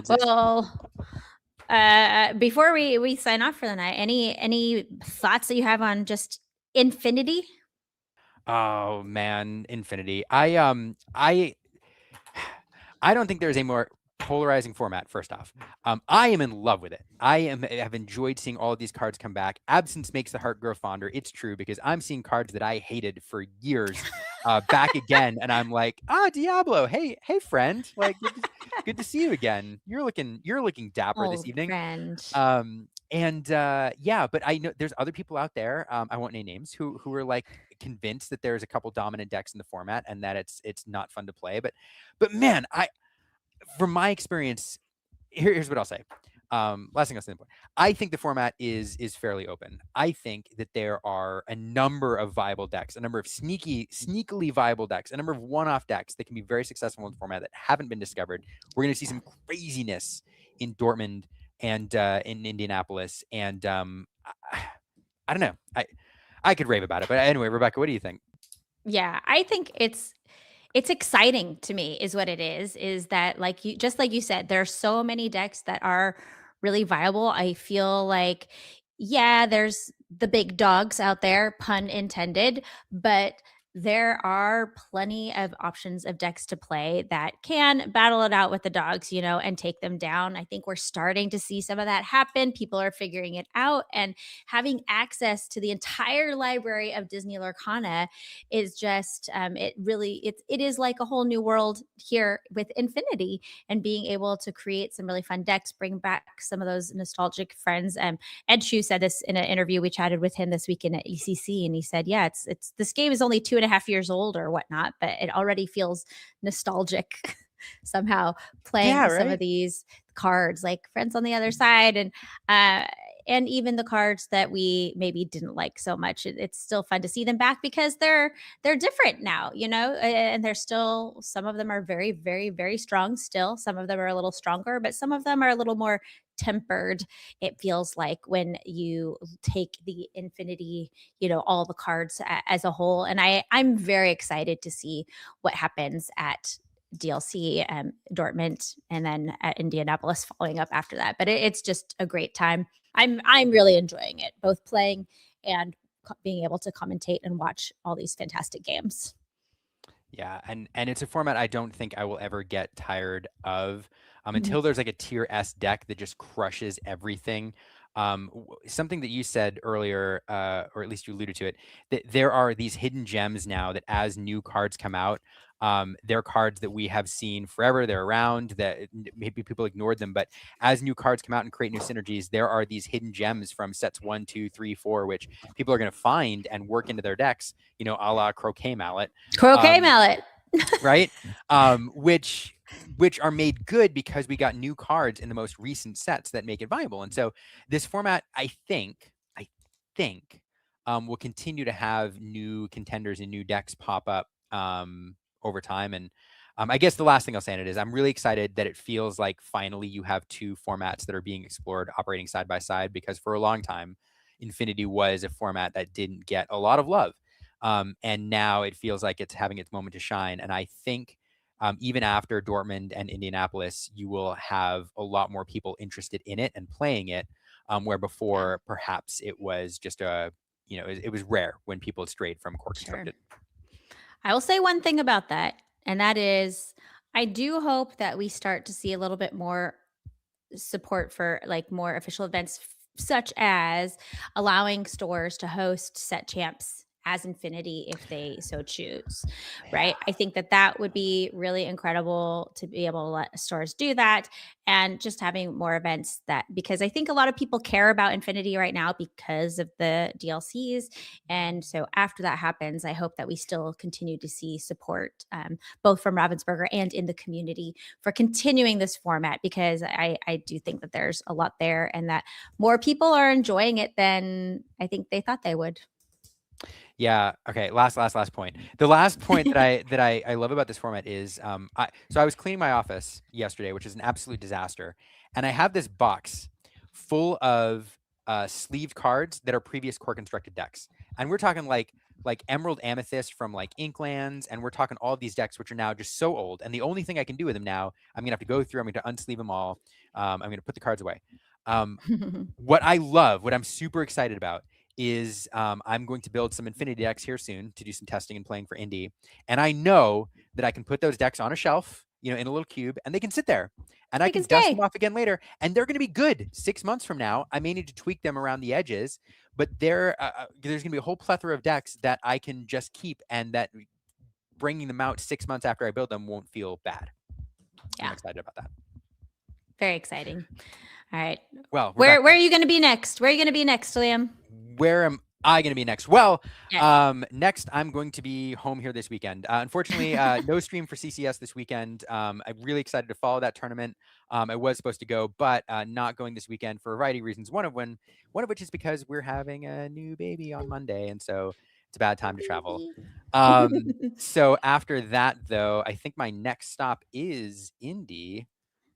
S7: Well, before we sign off for the night, any thoughts that you have on just Infinity?
S8: Oh man, Infinity. I don't think there's a more polarizing format. First off, I am in love with it. Have enjoyed seeing all of these cards come back. Absence makes the heart grow fonder. It's true, because I'm seeing cards that I hated for years back again, and I'm like, Diablo, hey friend, like good to see you again. You're looking dapper this evening.
S7: Friend.
S8: But I know there's other people out there, I won't name names, who are like convinced that there's a couple dominant decks in the format and that it's not fun to play. But man, from my experience, here's what I'll say. Last thing I'll say. I think the format is fairly open. I think that there are a number of viable decks, a number of sneakily viable decks, a number of one-off decks that can be very successful in the format that haven't been discovered. We're going to see some craziness in Dortmund and in Indianapolis, and I don't know. I could rave about it, but anyway, Rebecca, what do you think?
S7: Yeah, I think it's exciting to me is what it is that like you said, there are so many decks that are really viable. I feel like, yeah, there's the big dogs out there, pun intended, but there are plenty of options of decks to play that can battle it out with the dogs, and take them down. I think we're starting to see some of that happen. People are figuring it out, and having access to the entire library of Disney Lorcana is just, it is like a whole new world here with Infinity, and being able to create some really fun decks, bring back some of those nostalgic friends. Ed Chu said this in an interview. We chatted with him this weekend at ECC, and he said, yeah, it's this game is only 2.5 years old or whatnot, but it already feels nostalgic somehow, playing some of these cards like Friends on the Other Side, and even the cards that we maybe didn't like so much. It's still fun to see them back because they're different now, and they're still, some of them are very, very, very strong still. Some of them are a little stronger, but some of them are a little more tempered. It feels like when you take the Infinity, all the cards as a whole. And I'm very excited to see what happens at DLC, Dortmund, and then at Indianapolis following up after that. But it's just a great time. I'm really enjoying it, both playing and being able to commentate and watch all these fantastic games.
S8: Yeah, and it's a format I don't think I will ever get tired of, until there's like a tier S deck that just crushes everything. Something that you said earlier, or at least you alluded to it, that there are these hidden gems now that as new cards come out, they're cards that we have seen forever. They're around, that maybe people ignored them, but as new cards come out and create new synergies, there are these hidden gems from sets 1, 2, 3, 4, which people are going to find and work into their decks, a la Croquet Mallet. Right? Which are made good because we got new cards in the most recent sets that make it viable. And so this format, I think will continue to have new contenders and new decks pop up over time. And I guess the last thing I'll say on it is I'm really excited that it feels like finally you have two formats that are being explored operating side by side, because for a long time, Infinity was a format that didn't get a lot of love. And now it feels like it's having its moment to shine. And I think even after Dortmund and Indianapolis, you will have a lot more people interested in it and playing it, where before perhaps it was just it was rare when people strayed from core constructed.
S7: I will say one thing about that, and that is I do hope that we start to see a little bit more support for like more official events, such as allowing stores to host set champs as Infinity if they so choose, right? I think that would be really incredible to be able to let stores do that, and just having more events because I think a lot of people care about Infinity right now because of the DLCs. And so after that happens, I hope that we still continue to see support both from Ravensburger and in the community for continuing this format, because I do think that there's a lot there and that more people are enjoying it than I think they thought they would.
S8: Yeah. Okay. Last point. The last point that I love about this format is I was cleaning my office yesterday, which is an absolute disaster, and I have this box full of sleeved cards that are previous core constructed decks, and we're talking like Emerald Amethyst from like Inklands, and we're talking all of these decks which are now just so old, and the only thing I can do with them now, I'm gonna have to go through. I'm going to unsleeve them all. I'm going to put the cards away. What I'm super excited about is I'm going to build some Infinity decks here soon to do some testing and playing for Indie. And I know that I can put those decks on a shelf, in a little cube, and they can sit there. And I can dust them off again later. And they're going to be good 6 months from now. I may need to tweak them around the edges, but there's going to be a whole plethora of decks that I can just keep, and that bringing them out 6 months after I build them won't feel bad.
S7: Yeah.
S8: I'm excited about that.
S7: Very exciting. All right.
S8: Well,
S7: where are you going to be next? Where are you going to be next, Liam?
S8: Where am I going to be next? Well,
S7: yes.
S8: Next I'm going to be home here this weekend. Unfortunately, no stream for CCS this weekend. I'm really excited to follow that tournament. I was supposed to go, but not going this weekend for a variety of reasons. One of which is because we're having a new baby on Monday, and so it's a bad time to travel. So after that, though, I think my next stop is Indy.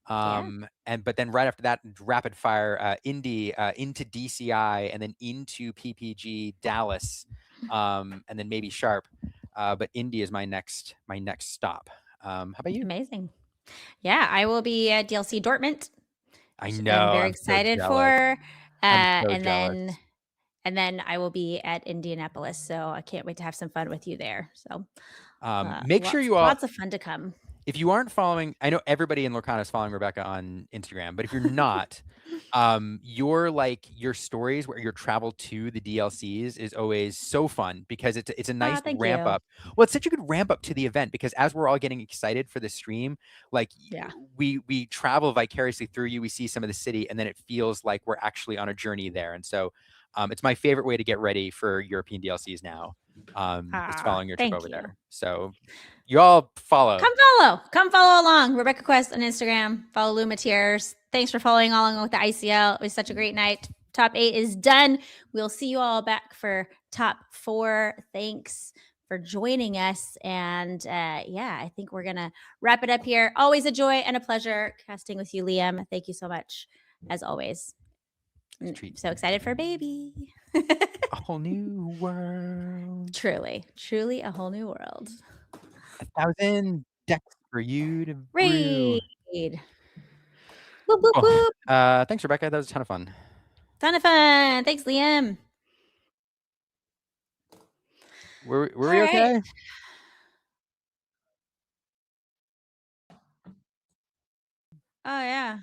S8: But then right after that, rapid fire Indy into DCI, and then into PPG Dallas, and then maybe Sharp. But Indy is my next stop. How about you?
S7: Amazing. Yeah, I will be at DLC Dortmund.
S8: I know.
S7: I'm very excited for. And
S8: jealous.
S7: then I will be at Indianapolis. So I can't wait to have some fun with you there. So
S8: make sure you all
S7: lots of fun to come.
S8: If you aren't following, I know everybody in Lorcana is following Rebecca on Instagram, but if you're not, your stories where your travel to the DLCs is always so fun, because it's a nice ramp up. Well, it's such a good ramp up to the event, because as we're all getting excited for the stream, we travel vicariously through you. We see some of the city, and then it feels like we're actually on a journey there. And so it's my favorite way to get ready for European DLCs now. Just following your trip over there. So you all follow.
S7: Come follow along. Rebecca Quest on Instagram. Follow Lumatiers. Thanks for following along with the ICL. It was such a great night. Top 8 is done. We'll see you all back for top 4. Thanks for joining us. And I think we're gonna wrap it up here. Always a joy and a pleasure casting with you, Liam. Thank you so much, as always. So excited for baby.
S8: A whole new world.
S7: Truly a whole new world.
S8: 1,000 decks for you to
S7: read.
S8: Whoop, whoop, whoop. Thanks, Rebecca. That was a ton of fun.
S7: Thanks, Liam.
S8: Were we okay?
S7: Right. Oh yeah.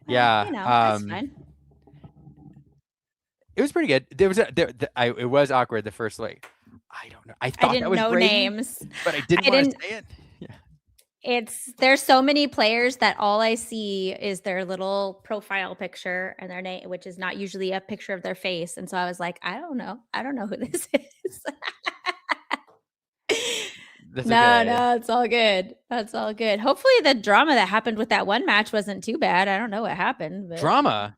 S8: Yeah,
S7: that's fine.
S8: It was pretty good. It was awkward the first I don't know. I thought
S7: I didn't
S8: that was
S7: know
S8: Brady,
S7: names,
S8: but I didn't want to say it. Yeah.
S7: There's so many players that all I see is their little profile picture and their name, which is not usually a picture of their face. And so I was like, I don't know who this is. No, it's all good. That's all good. Hopefully the drama that happened with that one match wasn't too bad. I don't know what happened. But...
S8: Drama?